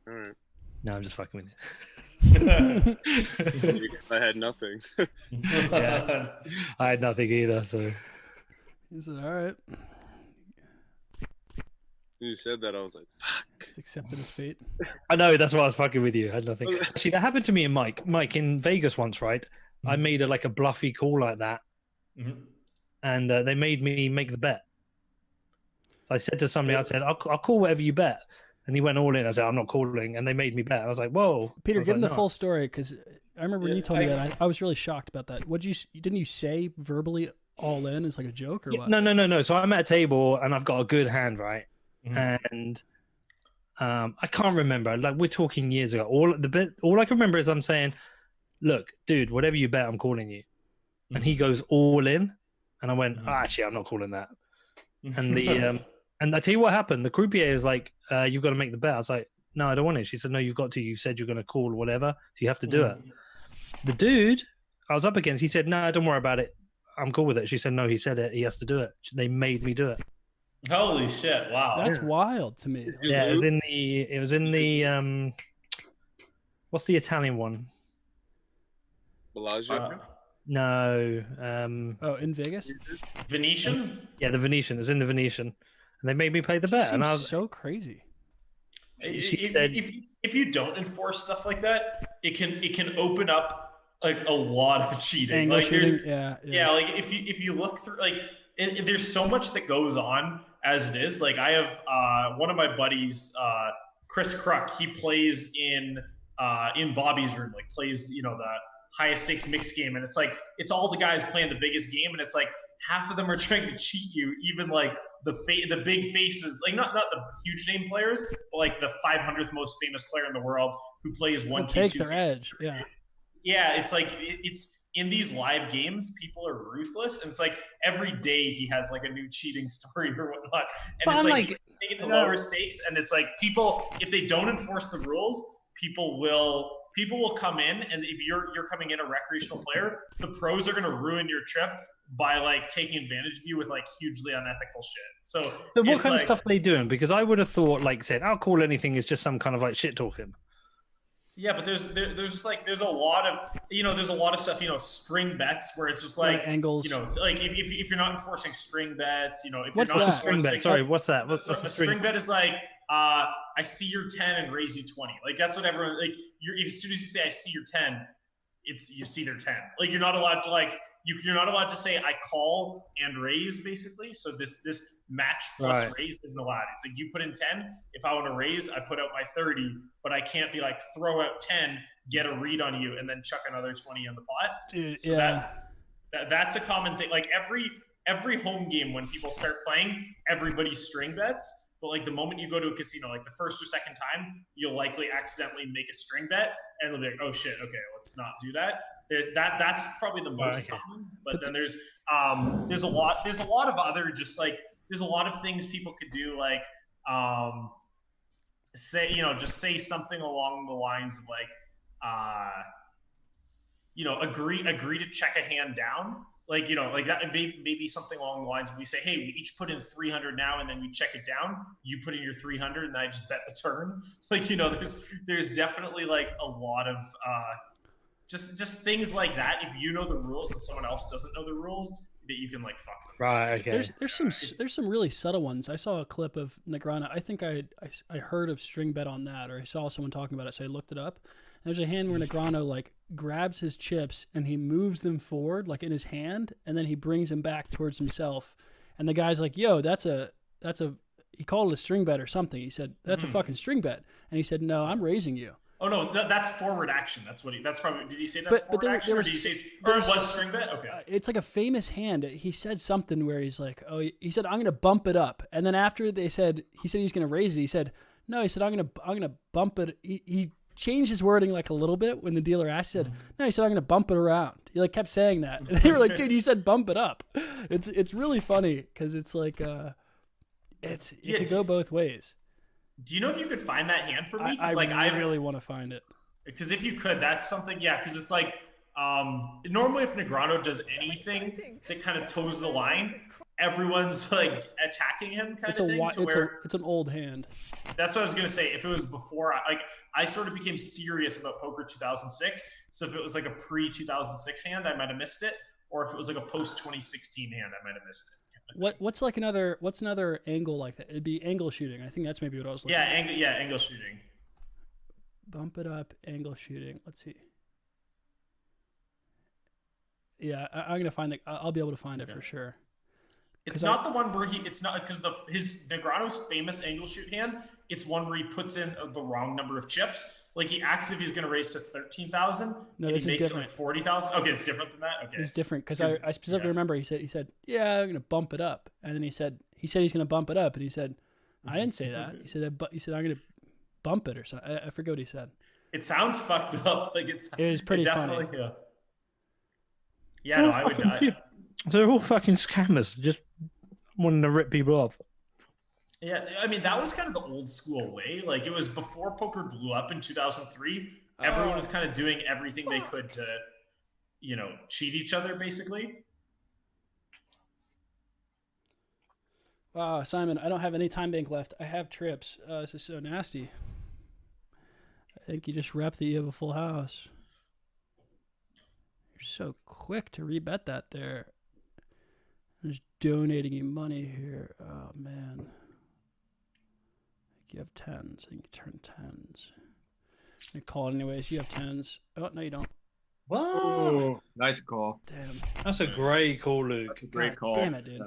All right. No, I'm just fucking with you. I had nothing. Yeah, I had nothing either. So he said, "All right." When you said that, I was like, "Fuck." He's accepted his fate. I know, that's why I was fucking with you. I had nothing. Actually, that happened to me and Mike. Mike in Vegas once, right? I made a bluffy call like that, and they made me make the bet. So I said to somebody, I said, I'll call whatever you bet. And he went all in. I said, I'm not calling. And they made me bet. I was like, whoa. Peter, give him the full story, because I remember when you told me that, I was really shocked about that. Didn't you say verbally all in as like a joke or what? No. So I'm at a table and I've got a good hand, right? And I can't remember. Like, we're talking years ago. All I can remember is I'm saying, look, dude, whatever you bet, I'm calling you. And he goes all in. And I went, actually, I'm not calling that. And the and I tell you what happened. The croupier is like, you've got to make the bet. I was like, no, I don't want it. She said, no, you've got to. You said you're going to call or whatever, so you have to do it. The dude I was up against, he said, no, don't worry about it. I'm cool with it. She said, no, he said it. He has to do it. They made me do it. Holy shit! Wow, that's wild to me. Yeah, it was in the what's the Italian one? Bellagio. No. In Vegas? Venetian? Yeah, the Venetian. It was in the Venetian. and they made me pay the It bet. just And I seems was so crazy. If you don't enforce stuff like that, it can open up like a lot of cheating. Angle Like shooting, yeah, like if you look through like there's so much that goes on as it is. Like I have one of my buddies, Chris Kruk, he plays in Bobby's room, like plays, you know, the highest stakes mixed game, and it's like it's all the guys playing the biggest game, and it's like half of them are trying to cheat you, even like the big faces, like not the huge name players, but like the 500th most famous player in the world who plays one take their edge. Yeah, it's like it's in these live games, people are ruthless, and it's like every day he has like a new cheating story or whatnot, and But it's I'm like like, they get to lower stakes, and it's like people, if they don't enforce the rules, people will come in, and if you're coming in a recreational player, the pros are going to ruin your trip by like taking advantage of you with like hugely unethical shit. So what kind of stuff are they doing? Because I would have thought, like said, I'll call anything is just some kind of like shit talking. Yeah, but there's just like there's a lot of stuff, you know, string bets where it's just like angles, you know, like if you're not enforcing string bets, you know, if what's you're not that? String bet? Sorry, what's that? What's a string bet is like I see your 10 and raise you 20. Like that's what everyone like. As soon as you say I see your 10, it's you see their 10. Like you're not allowed to like you're not allowed to say I call and raise basically. So this match plus raise isn't allowed. It's like you put in 10. If I want to raise, I put out my 30, but I can't be like throw out 10, get a read on you, and then chuck another 20 in the pot. Dude, so that's a common thing. Like every home game when people start playing, everybody string bets. But like the moment you go to a casino, like the first or second time, you'll likely accidentally make a string bet, and they'll be like, "Oh shit, okay, let's not do that." That's probably the most common. But then there's a lot of other just like there's a lot of things people could do, like just say something along the lines of like agree to check a hand down. Like, you know, like that maybe something along the lines of we say, hey, we each put in 300 now, and then we check it down. You put in your 300, and I just bet the turn. Like, you know, there's definitely like a lot of just things like that. If you know the rules and someone else doesn't know the rules, that you can like fuck them. Right. Okay. There's some really subtle ones. I saw a clip of Negrano. I think I heard of string bet on that, or I saw someone talking about it, so I looked it up. There's a hand where Negrano like grabs his chips and he moves them forward like in his hand, and then he brings them back towards himself. And the guy's like, "Yo, that's a." He called it a string bet or something. He said, "That's a fucking string bet," and he said, "No, I'm raising you." Oh no, that's forward action. That's probably. Did he say that's forward action? Or did he say it was string bet? Okay. It's like a famous hand. He said something where he's like, "Oh," he said, "I'm gonna bump it up," and then after he said he's gonna raise it. He said, "No," he said, "I'm gonna bump it." He changed his wording like a little bit when the dealer asked. He said, "No," he said, "I'm gonna bump it around." He like kept saying that, and they were like, "Dude, you said bump it up." It's really funny because it's like it could go both ways. Do you know if you could find that hand for me? I really want to find it. Because if you could, that's something. Yeah, because it's like normally if Negrano does anything that kind of toes the line, everyone's like attacking him kind of thing. It's an old hand. That's what I was gonna say. If it was before, I sort of became serious about poker 2006. So if it was like a pre 2006 hand, I might have missed it, or if it was like a post 2016 hand, I might have missed it. What's another angle like that? It'd be angle shooting. I think that's maybe what I was looking at. Angle shooting. Bump it up, angle shooting. Let's see. Yeah, I'm gonna find I'll be able to find it for sure. It's not the one where it's not because his Negrano's famous angle shoot hand. It's one where he puts in the wrong number of chips. Like he acts if he's going to raise to 13,000. No, this is different. Like 40,000. Okay, it's different than that. Okay, it's different because I specifically remember he said, "Yeah, I'm going to bump it up," and then he said he's going to bump it up, and he said, "I didn't say that." He said I'm going to bump it or something. I forget what he said. It sounds fucked up. Like it was pretty funny. Yeah, no, I would die. They're all fucking scammers, just wanting to rip people off. Yeah, I mean, that was kind of the old school way. Like, it was before poker blew up in 2003. Everyone was kind of doing everything they could to, cheat each other, basically. Wow, Simon, I don't have any time bank left. I have trips. This is so nasty. I think you just repped that you have a full house. You're so quick to rebet that there. I'm just donating you money here. Oh, man. you have tens. I think you turn tens. You call it anyways. You have tens. Oh no, you don't. What? Oh, nice call. Damn. That's a great call, Luke. That's a great God call. Damn it, dude. Yeah.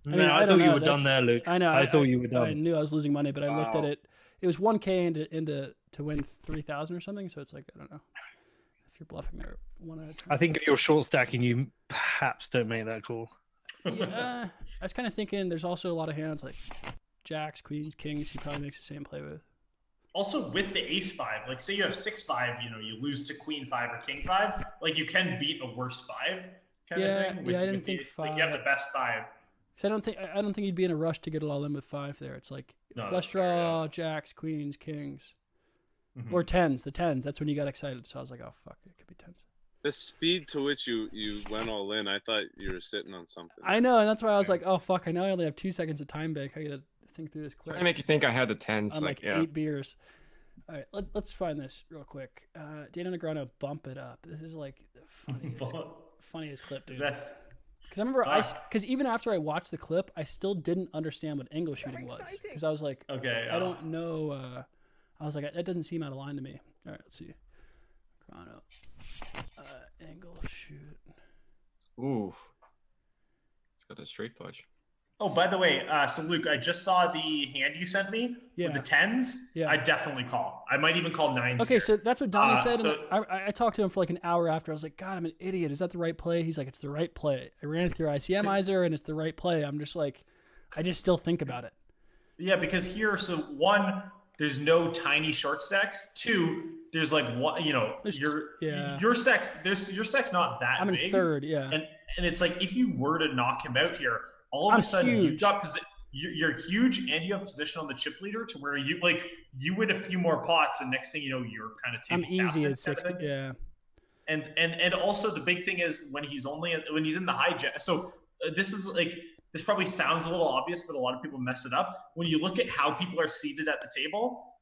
I No, mean, I I don't thought you know, were that's- done there, Luke. I know. I thought you were done. I knew I was losing money, but I looked at Wow. it. It was 1K to win 3,000 or something. So it's like I don't know if you're bluffing there. One at a time. I think if you're short stacking, you perhaps don't make that call. Yeah, I was kind of thinking. There's also a lot of hands like jacks, queens, kings. He probably makes the same play with. Also, with the ace five, like say you have 6-5, you know, you lose to queen five or king five, like you can beat a worse five kind Yeah, of thing. yeah, I didn't think like you have the best five. Because I don't think he'd be in a rush to get it all in with 5 there. It's like No, flush that's fair, draw, yeah. jacks, queens, kings, Mhm. or tens. The tens. That's when you got excited. So I was like, oh fuck, it could be tens. The speed to which you went all in, I thought you were sitting on something. I know, and that's why I was like, oh fuck, I know I only have 2 seconds of time bank. I gotta think through this quick. I make you think I had the tens. On like yeah. 8 beers. All right, let's find this real quick. Dana Negreanu, bump it up. This is like the funniest clip, dude. Best. Because I remember because even after I watched the clip, I still didn't understand what angle shooting was. Because I was like, Okay. I don't know. I was like, that doesn't seem out of line to me. All right, let's see. Chrono. Angle shoot. Ooh. It's got that straight flush. Oh, by the way, so Luke, I just saw the hand you sent me Yeah. with the tens. Yeah. I definitely call. I might even call nines. Okay, here. so that's what Donnie said. so- and I talked to him for like an hour after. I was like, God, I'm an idiot. Is that the right play? He's like, it's the right play. I ran it through ICMizer and it's the right play. I'm just like, I just still think about it. Yeah, because here, so one, there's no tiny short stacks. Two, there's like one, you know, There's- your yeah. your stacks. Your stack's not that I'm in big. third, yeah. And it's like if you were to knock him out here, all of I'm a sudden huge. you've got you're huge and you have position on the chip leader to where you win a few more pots and next thing you know you're kind of I'm table easy captain at 60. kind of thing. Yeah. And also the big thing is when he's in the hijack. So this probably sounds a little obvious, but a lot of people mess it up. When you look at how people are seated at the table,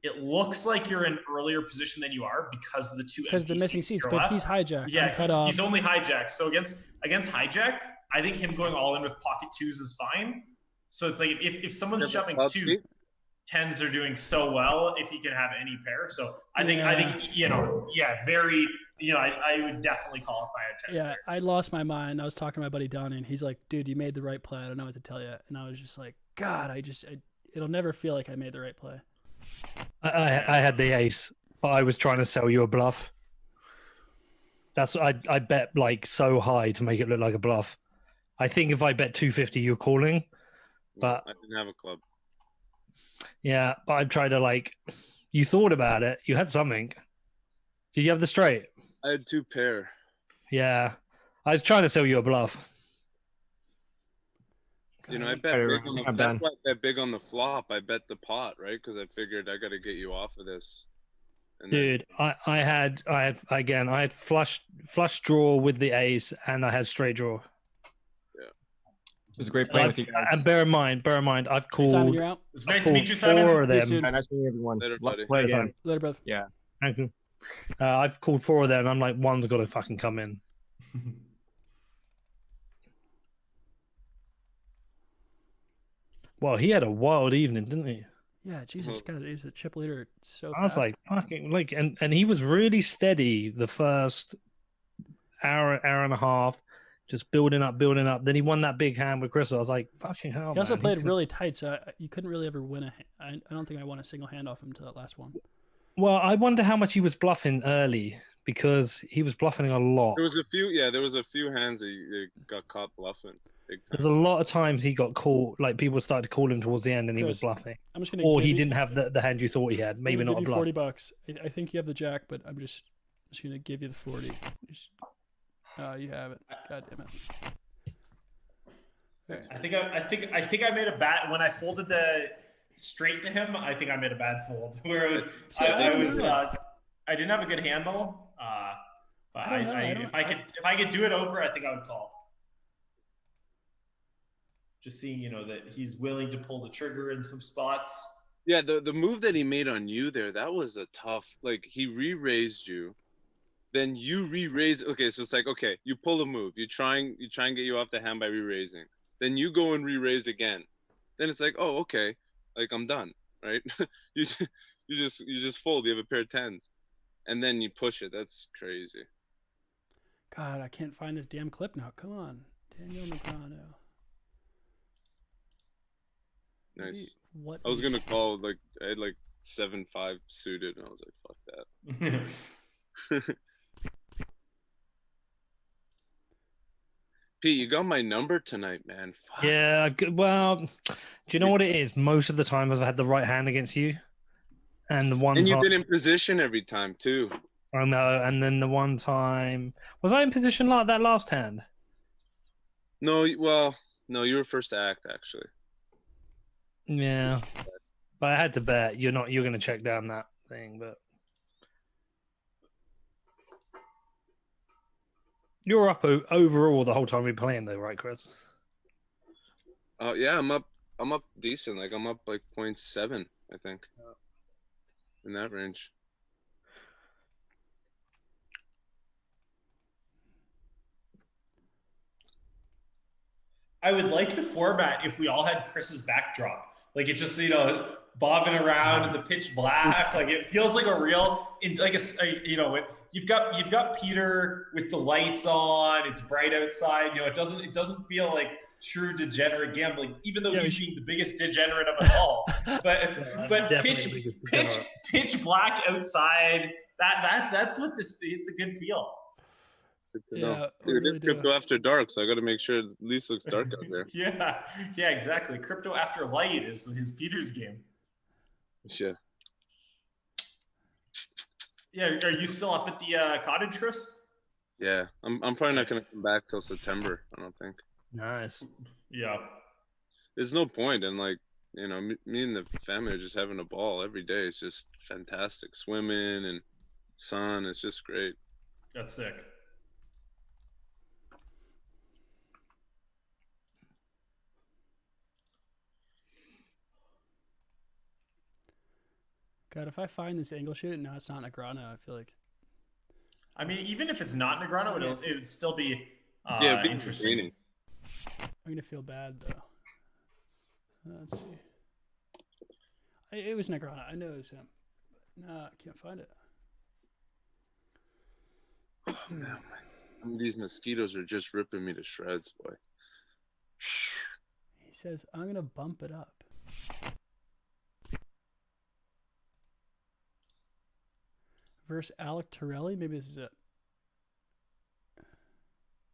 it looks like you're in earlier position than you are because of the two. Because the empty missing seats seats, to but your left. he's hijacked. Yeah, I'm cut off. he's only hijacked. So against hijack, I think him going all in with pocket twos is fine. So it's like if someone's Yeah, shoving but two, tens are doing so well if he can have any pair. So I think very I would definitely qualify at tens. Yeah, There. I lost my mind. I was talking to my buddy Donnie, and he's like, "Dude, you made the right play. I don't know what to tell you." And I was just like, "God, it'll never feel like I made the right play." I had the ace, but I was trying to sell you a bluff. I bet like so high to make it look like a bluff. I think if I bet 250, you're calling. But I didn't have a club. yeah, but I tried to you thought about it. You had something. Did you have the straight? I had 2 pair. Yeah, I was trying to sell you a bluff. You know, I God, bet big on the, I'm that's done. why I bet big on the flop. I bet the pot, right? Because I figured I got to get you off of this. And then- Dude, I had flush draw with the ace, and I had straight draw. It was a great playing with you guys. And bear in mind, I've Hey, Simon, called you're out. It's nice to called meet you, Simon. 4 of See you them. soon. Yeah, nice meeting everyone. Later, Love buddy. to play Later, again. Later, brother. Yeah. Thank you. I've called 4 of them. And I'm like, one's got to fucking come in. Well, he had a wild evening, didn't he? Yeah, Jesus, God, he's a chip leader so I was fast. like, fucking, and he was really steady the first hour and a half, just building up. Then he won that big hand with Chris. I was like, fucking hell. he also man, played he's really tight, so you couldn't really ever win I don't think I won a single hand off him until that last one. Well, I wonder how much he was bluffing early because he was bluffing a lot. There was a few hands that you got caught bluffing. Big time. There's a lot of times he got caught, like people started to call him towards the end and he was Chris, bluffing. I'm just gonna. Or give he you- didn't have the hand you thought he had. I'm Maybe gonna not a give you bluff. $40. I think you have the jack, but I'm just gonna give you the 40. You have it. God damn it. I think I made a bad when I folded the straight to him. I think I made a bad fold where it was See, I I don't was know. I didn't have a good handle. But I don't know. if I could do it over, I think I would call. Just seeing, that he's willing to pull the trigger in some spots. Yeah, the move that he made on you there, that was a tough. Like he re-raised you, then you re-raise. Okay, so it's like okay, you pull a move, you try and get you off the hand by re-raising, then you go and re-raise again. Then it's like, oh, okay, like I'm done, right? you just fold. You have a pair of 10s, and then you push it. That's crazy. God, I can't find this damn clip now. Come on, Daniel Negreanu. Nice. What I was is- gonna call, like, I had like 7-5 suited, and I was like, fuck that. Pete, you got my number tonight, man. Fuck. Yeah, well, do you know what it is? Most of the time I've had the right hand against you. And the one And you've time been in position every time too. I know, and then the one time was I in position like that last hand? No, well, no, you were first to act actually. Yeah. But I had to bet you're gonna check down that thing, but you're up overall the whole time we're playing though, right, Chris? Oh yeah, I'm up decent. Like I'm up like 0.7, I think. In that range. I would like the format if we all had Chris's backdrop. Like it just, bobbing around in the pitch black. Like it feels like a real, you've got Peter with the lights on. It's bright outside. It doesn't feel like true degenerate gambling, even though he's being the biggest degenerate of us all. But pitch black outside. That's what it's a good feel. Yeah, it is crypto after dark, so I got to make sure it at least looks dark out there. Yeah, exactly. Crypto after light is Peter's game. Shit. Yeah, are you still up at the cottage, Chris? Yeah, I'm probably not gonna come back till September. I don't think. Nice. Yeah. There's no point, and like me and the family are just having a ball every day. It's just fantastic, swimming and sun. It's just great. That's sick. God, if I find this angle shoot, no, it's not Negreanu. I feel like. I mean, even if it's not Negreanu, it would still be interesting. I'm gonna feel bad though. Let's see. It was Negreanu. I know it was him. No, I can't find it. Oh, man. These mosquitoes are just ripping me to shreds, boy. He says, "I'm gonna bump it up." Versus Alec Torelli. Maybe this is it.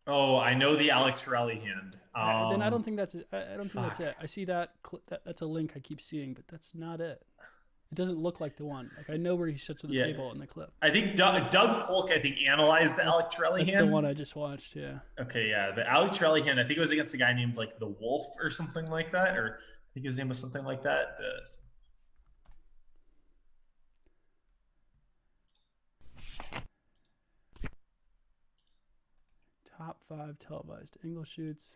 Oh, I know the Alec Torelli hand. Then I don't think that's it. I don't think that's it. I see that, that's a link I keep seeing, but that's not it. It doesn't look like the one. Like I know where he sits at the table in the clip. I think Doug Polk, analyzed the Alec Torelli hand. The one I just watched, yeah. Okay, yeah, the Alec Torelli hand. I think it was against a guy named like the Wolf or something like that, or I think his name was something like that. Top 5 televised angle shoots.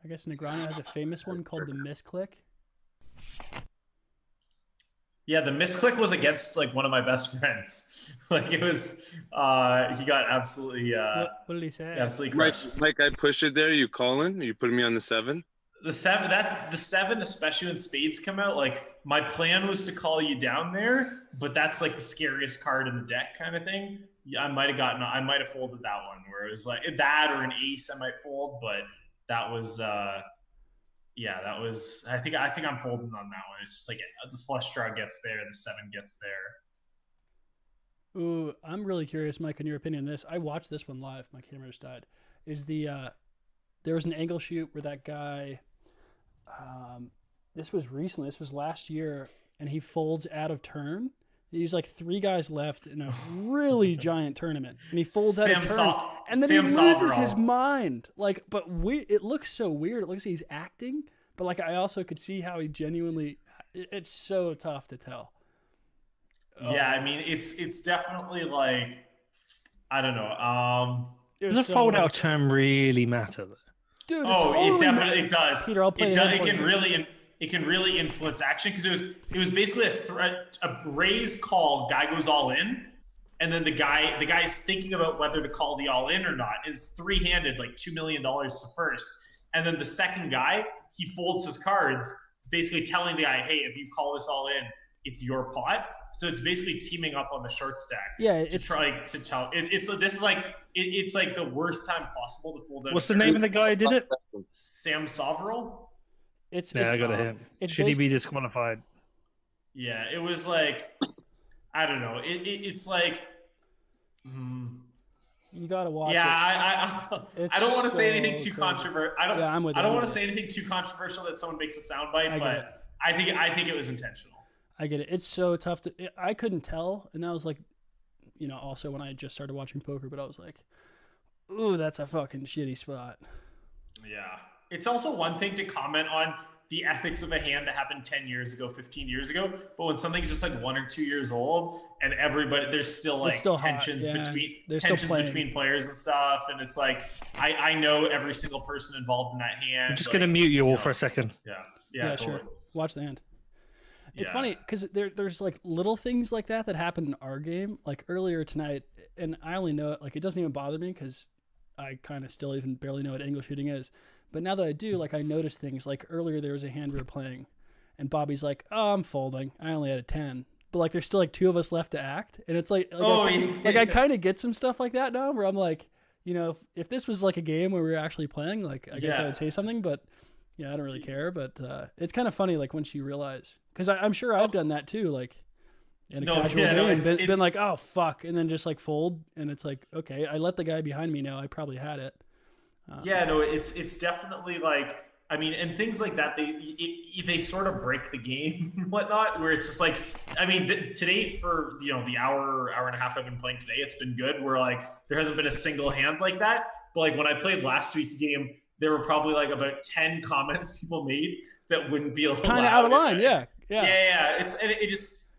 I guess Negreanu has a famous one called the misclick. Yeah, the misclick was against like one of my best friends. Like it was, he got absolutely. What did he say? Absolutely crushed. Mike, I push it there. You calling? Are you putting me on the 7? The 7. That's the 7, especially when spades come out. Like my plan was to call you down there, but that's like the scariest card in the deck, kind of thing. Yeah, I might have folded that one where it was like that or an ace. I might fold, but that was. That was. I think I'm folding on that one. It's just like the flush draw gets there, the 7 gets there. Ooh, I'm really curious, Mike, in your opinion on this. I watched this one live. My camera just died. There was an angle shoot where that guy, this was recently, this was last year, and he folds out of turn. He's like 3 guys left in a really giant tournament, and he folds out of turn, and then he loses his mind. Like, but it looks so weird. It looks like he's acting, but like I also could see how he genuinely. It's so tough to tell. Yeah, I mean, it's definitely like, I don't know. Does a fold out term really matter, though? Dude, it definitely does. Peter, I'll play it can really influence action because it was basically a raise call. Guy goes all in, and then the guy's thinking about whether to call the all in or not. It's 3-handed, like $2 million to first. And then the second guy, he folds his cards, basically telling the guy, hey, if you call this all in, it's your pot. So it's basically teaming up on the short stack. Yeah, to try to tell. It's like the worst time possible to fold out. What's the name of the guy who did it? Sam Soverell. I got him. Should he be disqualified? Yeah, it was like, I don't know. It's like. You gotta watch. Yeah, it. I don't want to say anything too crazy. controversial. I don't. Yeah, I'm with I you. don't want to say anything too controversial that someone makes a soundbite, but I think it was intentional. I get it. It's so tough to. I couldn't tell, and that was like, also when I just started watching poker, but I was like, ooh, that's a fucking shitty spot. Yeah, it's also one thing to comment on the ethics of a hand that happened 10 years ago, 15 years ago, but when something's just like 1 or 2 years old and everybody, there's still like tensions between players and stuff, and it's like I know every single person involved in that hand. I'm just gonna mute you all for a second. Yeah, Sure. totally. Watch the hand. It's funny because there's like little things like that happen in our game. Like earlier tonight, and I only know it, like it doesn't even bother me because I kind of still even barely know what angle shooting is. But now that I do, like I notice things. Like earlier there was a hand we were playing, and Bobby's like, "Oh, I'm folding. I only had a 10." But like there's still like 2 of us left to act, and it's like I kind of get some stuff like that now where I'm like, if this was like a game where we were actually playing, like I guess I would say something, but. Yeah, I don't really care, but it's kind of funny, like, once you realize. Because I'm sure I've done that, too, like, in a casual game, been like, oh, fuck, and then just, like, fold, and it's like, okay, I let the guy behind me know I probably had it. It's definitely, like, I mean, and things like that, they sort of break the game and whatnot, where it's just like, I mean, today for, the hour and a half I've been playing today, it's been good, where, like, there hasn't been a single hand like that, but, like, when I played last week's game, there were probably like about 10 comments people made that wouldn't be allowed. Kind of out of line, yeah.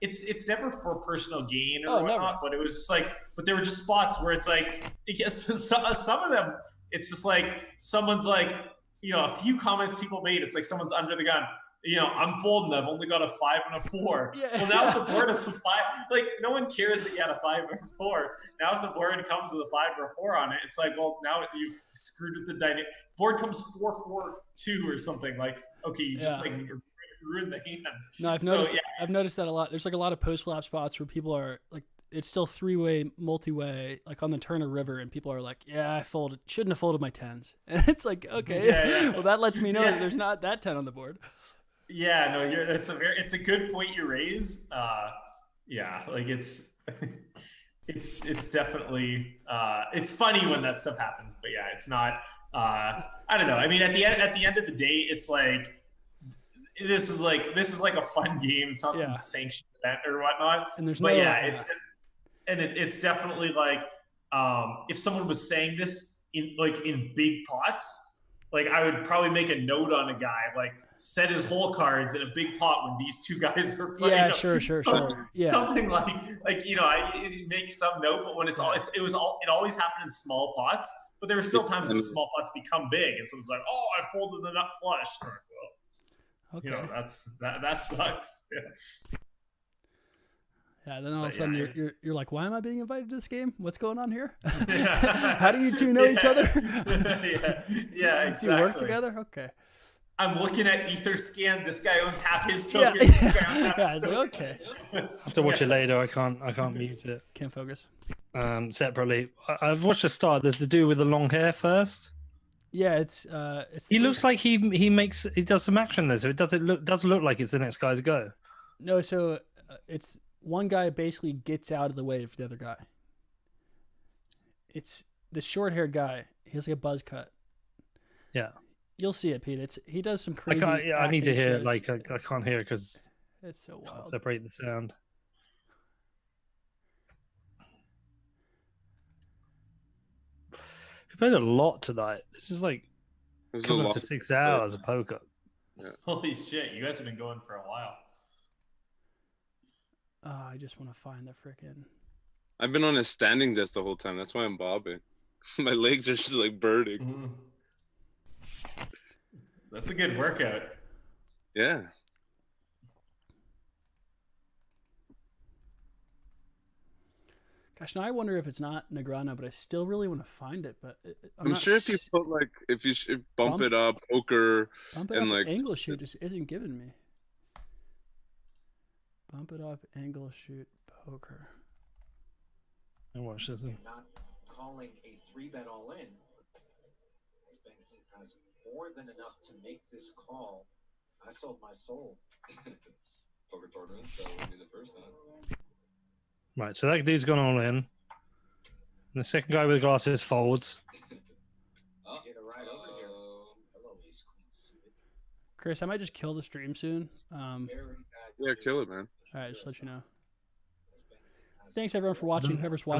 It's never for personal gain or whatnot, never. But it was just like, but there were just spots where it's like, some of them, it's just like someone's like, a few comments people made, it's like someone's under the gun. I'm folding. I've only got a 5 and a 4. Yeah. Well, now if the board is a 5, like no one cares that you had a 5 or a 4. Now if the board comes with a 5 or a 4 on it, it's like, well, now you've screwed with the dynamic. Board comes 4-4-2 or something. Like, okay, you just like ruined the hand. No, I've noticed that a lot. There's like a lot of post flop spots where people are like, it's still 3-way, multi-way, like on the Turner River, and people are like, yeah, I folded. Shouldn't have folded my 10s. And it's like, okay, well that lets me know that there's not that 10 on the board. Yeah, no, it's a good point you raise. Like it's definitely it's funny when that stuff happens, but yeah, it's not. I don't know. I mean, at the end of the day, it's like this is like a fun game. It's not some sanctioned event or whatnot. And there's it's definitely like if someone was saying this in big pots. Like I would probably make a note on a guy, like set his whole cards in a big pot when these 2 guys are playing. Yeah, sure. Yeah, something like I make some note, but when it always happened in small pots. But there were still times when small pots become big, and someone's like, "Oh, I folded the nut flush." Well, okay, that sucks. Yeah, then all of a sudden you're like, why am I being invited to this game? What's going on here? How do you 2 know each other? Yeah, exactly. Do you work together? Okay. I'm looking at Etherscan. This guy owns half his tokens. This guy owns half his tokens. Okay. I have to watch it later. I can't mute it. Can't focus. Separately, I've watched the start. There's the dude with the long hair first. Yeah, it's. He looks like he does some action there, so it does look like it's the next guy's go. No, so it's. One guy basically gets out of the way for the other guy. It's the short-haired guy. He has like a buzz cut. Yeah. You'll see it, Pete. He does some crazy. I need to hear it. Like I can't hear it because it's so wild. Separate the sound. We played a lot tonight. This is like coming up to 6 hours of poker. Yeah. Holy shit! You guys have been going for a while. Oh, I just want to find the frickin'. I've been on a standing desk the whole time. That's why I'm bobbing. My legs are just like burning. Mm-hmm. That's a good workout. Yeah. Gosh, now I wonder if it's not Negrana, but I still really want to find it. But I'm not sure if you put like if you bump it up poker bump it and up like angle shoot just isn't giving me. Bump it up angle shoot poker. And watch this. Not calling a 3-bet all in. Ben Heath has more than enough to make this call. I sold my soul. Poker tournament, so we'll be the first time. Right, so that dude's gone all in. And the second guy with glasses folds. Get a ride over here. Hello, ace queen suited. Chris, I might just kill the stream soon. yeah, kill it, man. All right, just let you know. Thanks everyone for watching. Whoever's watching.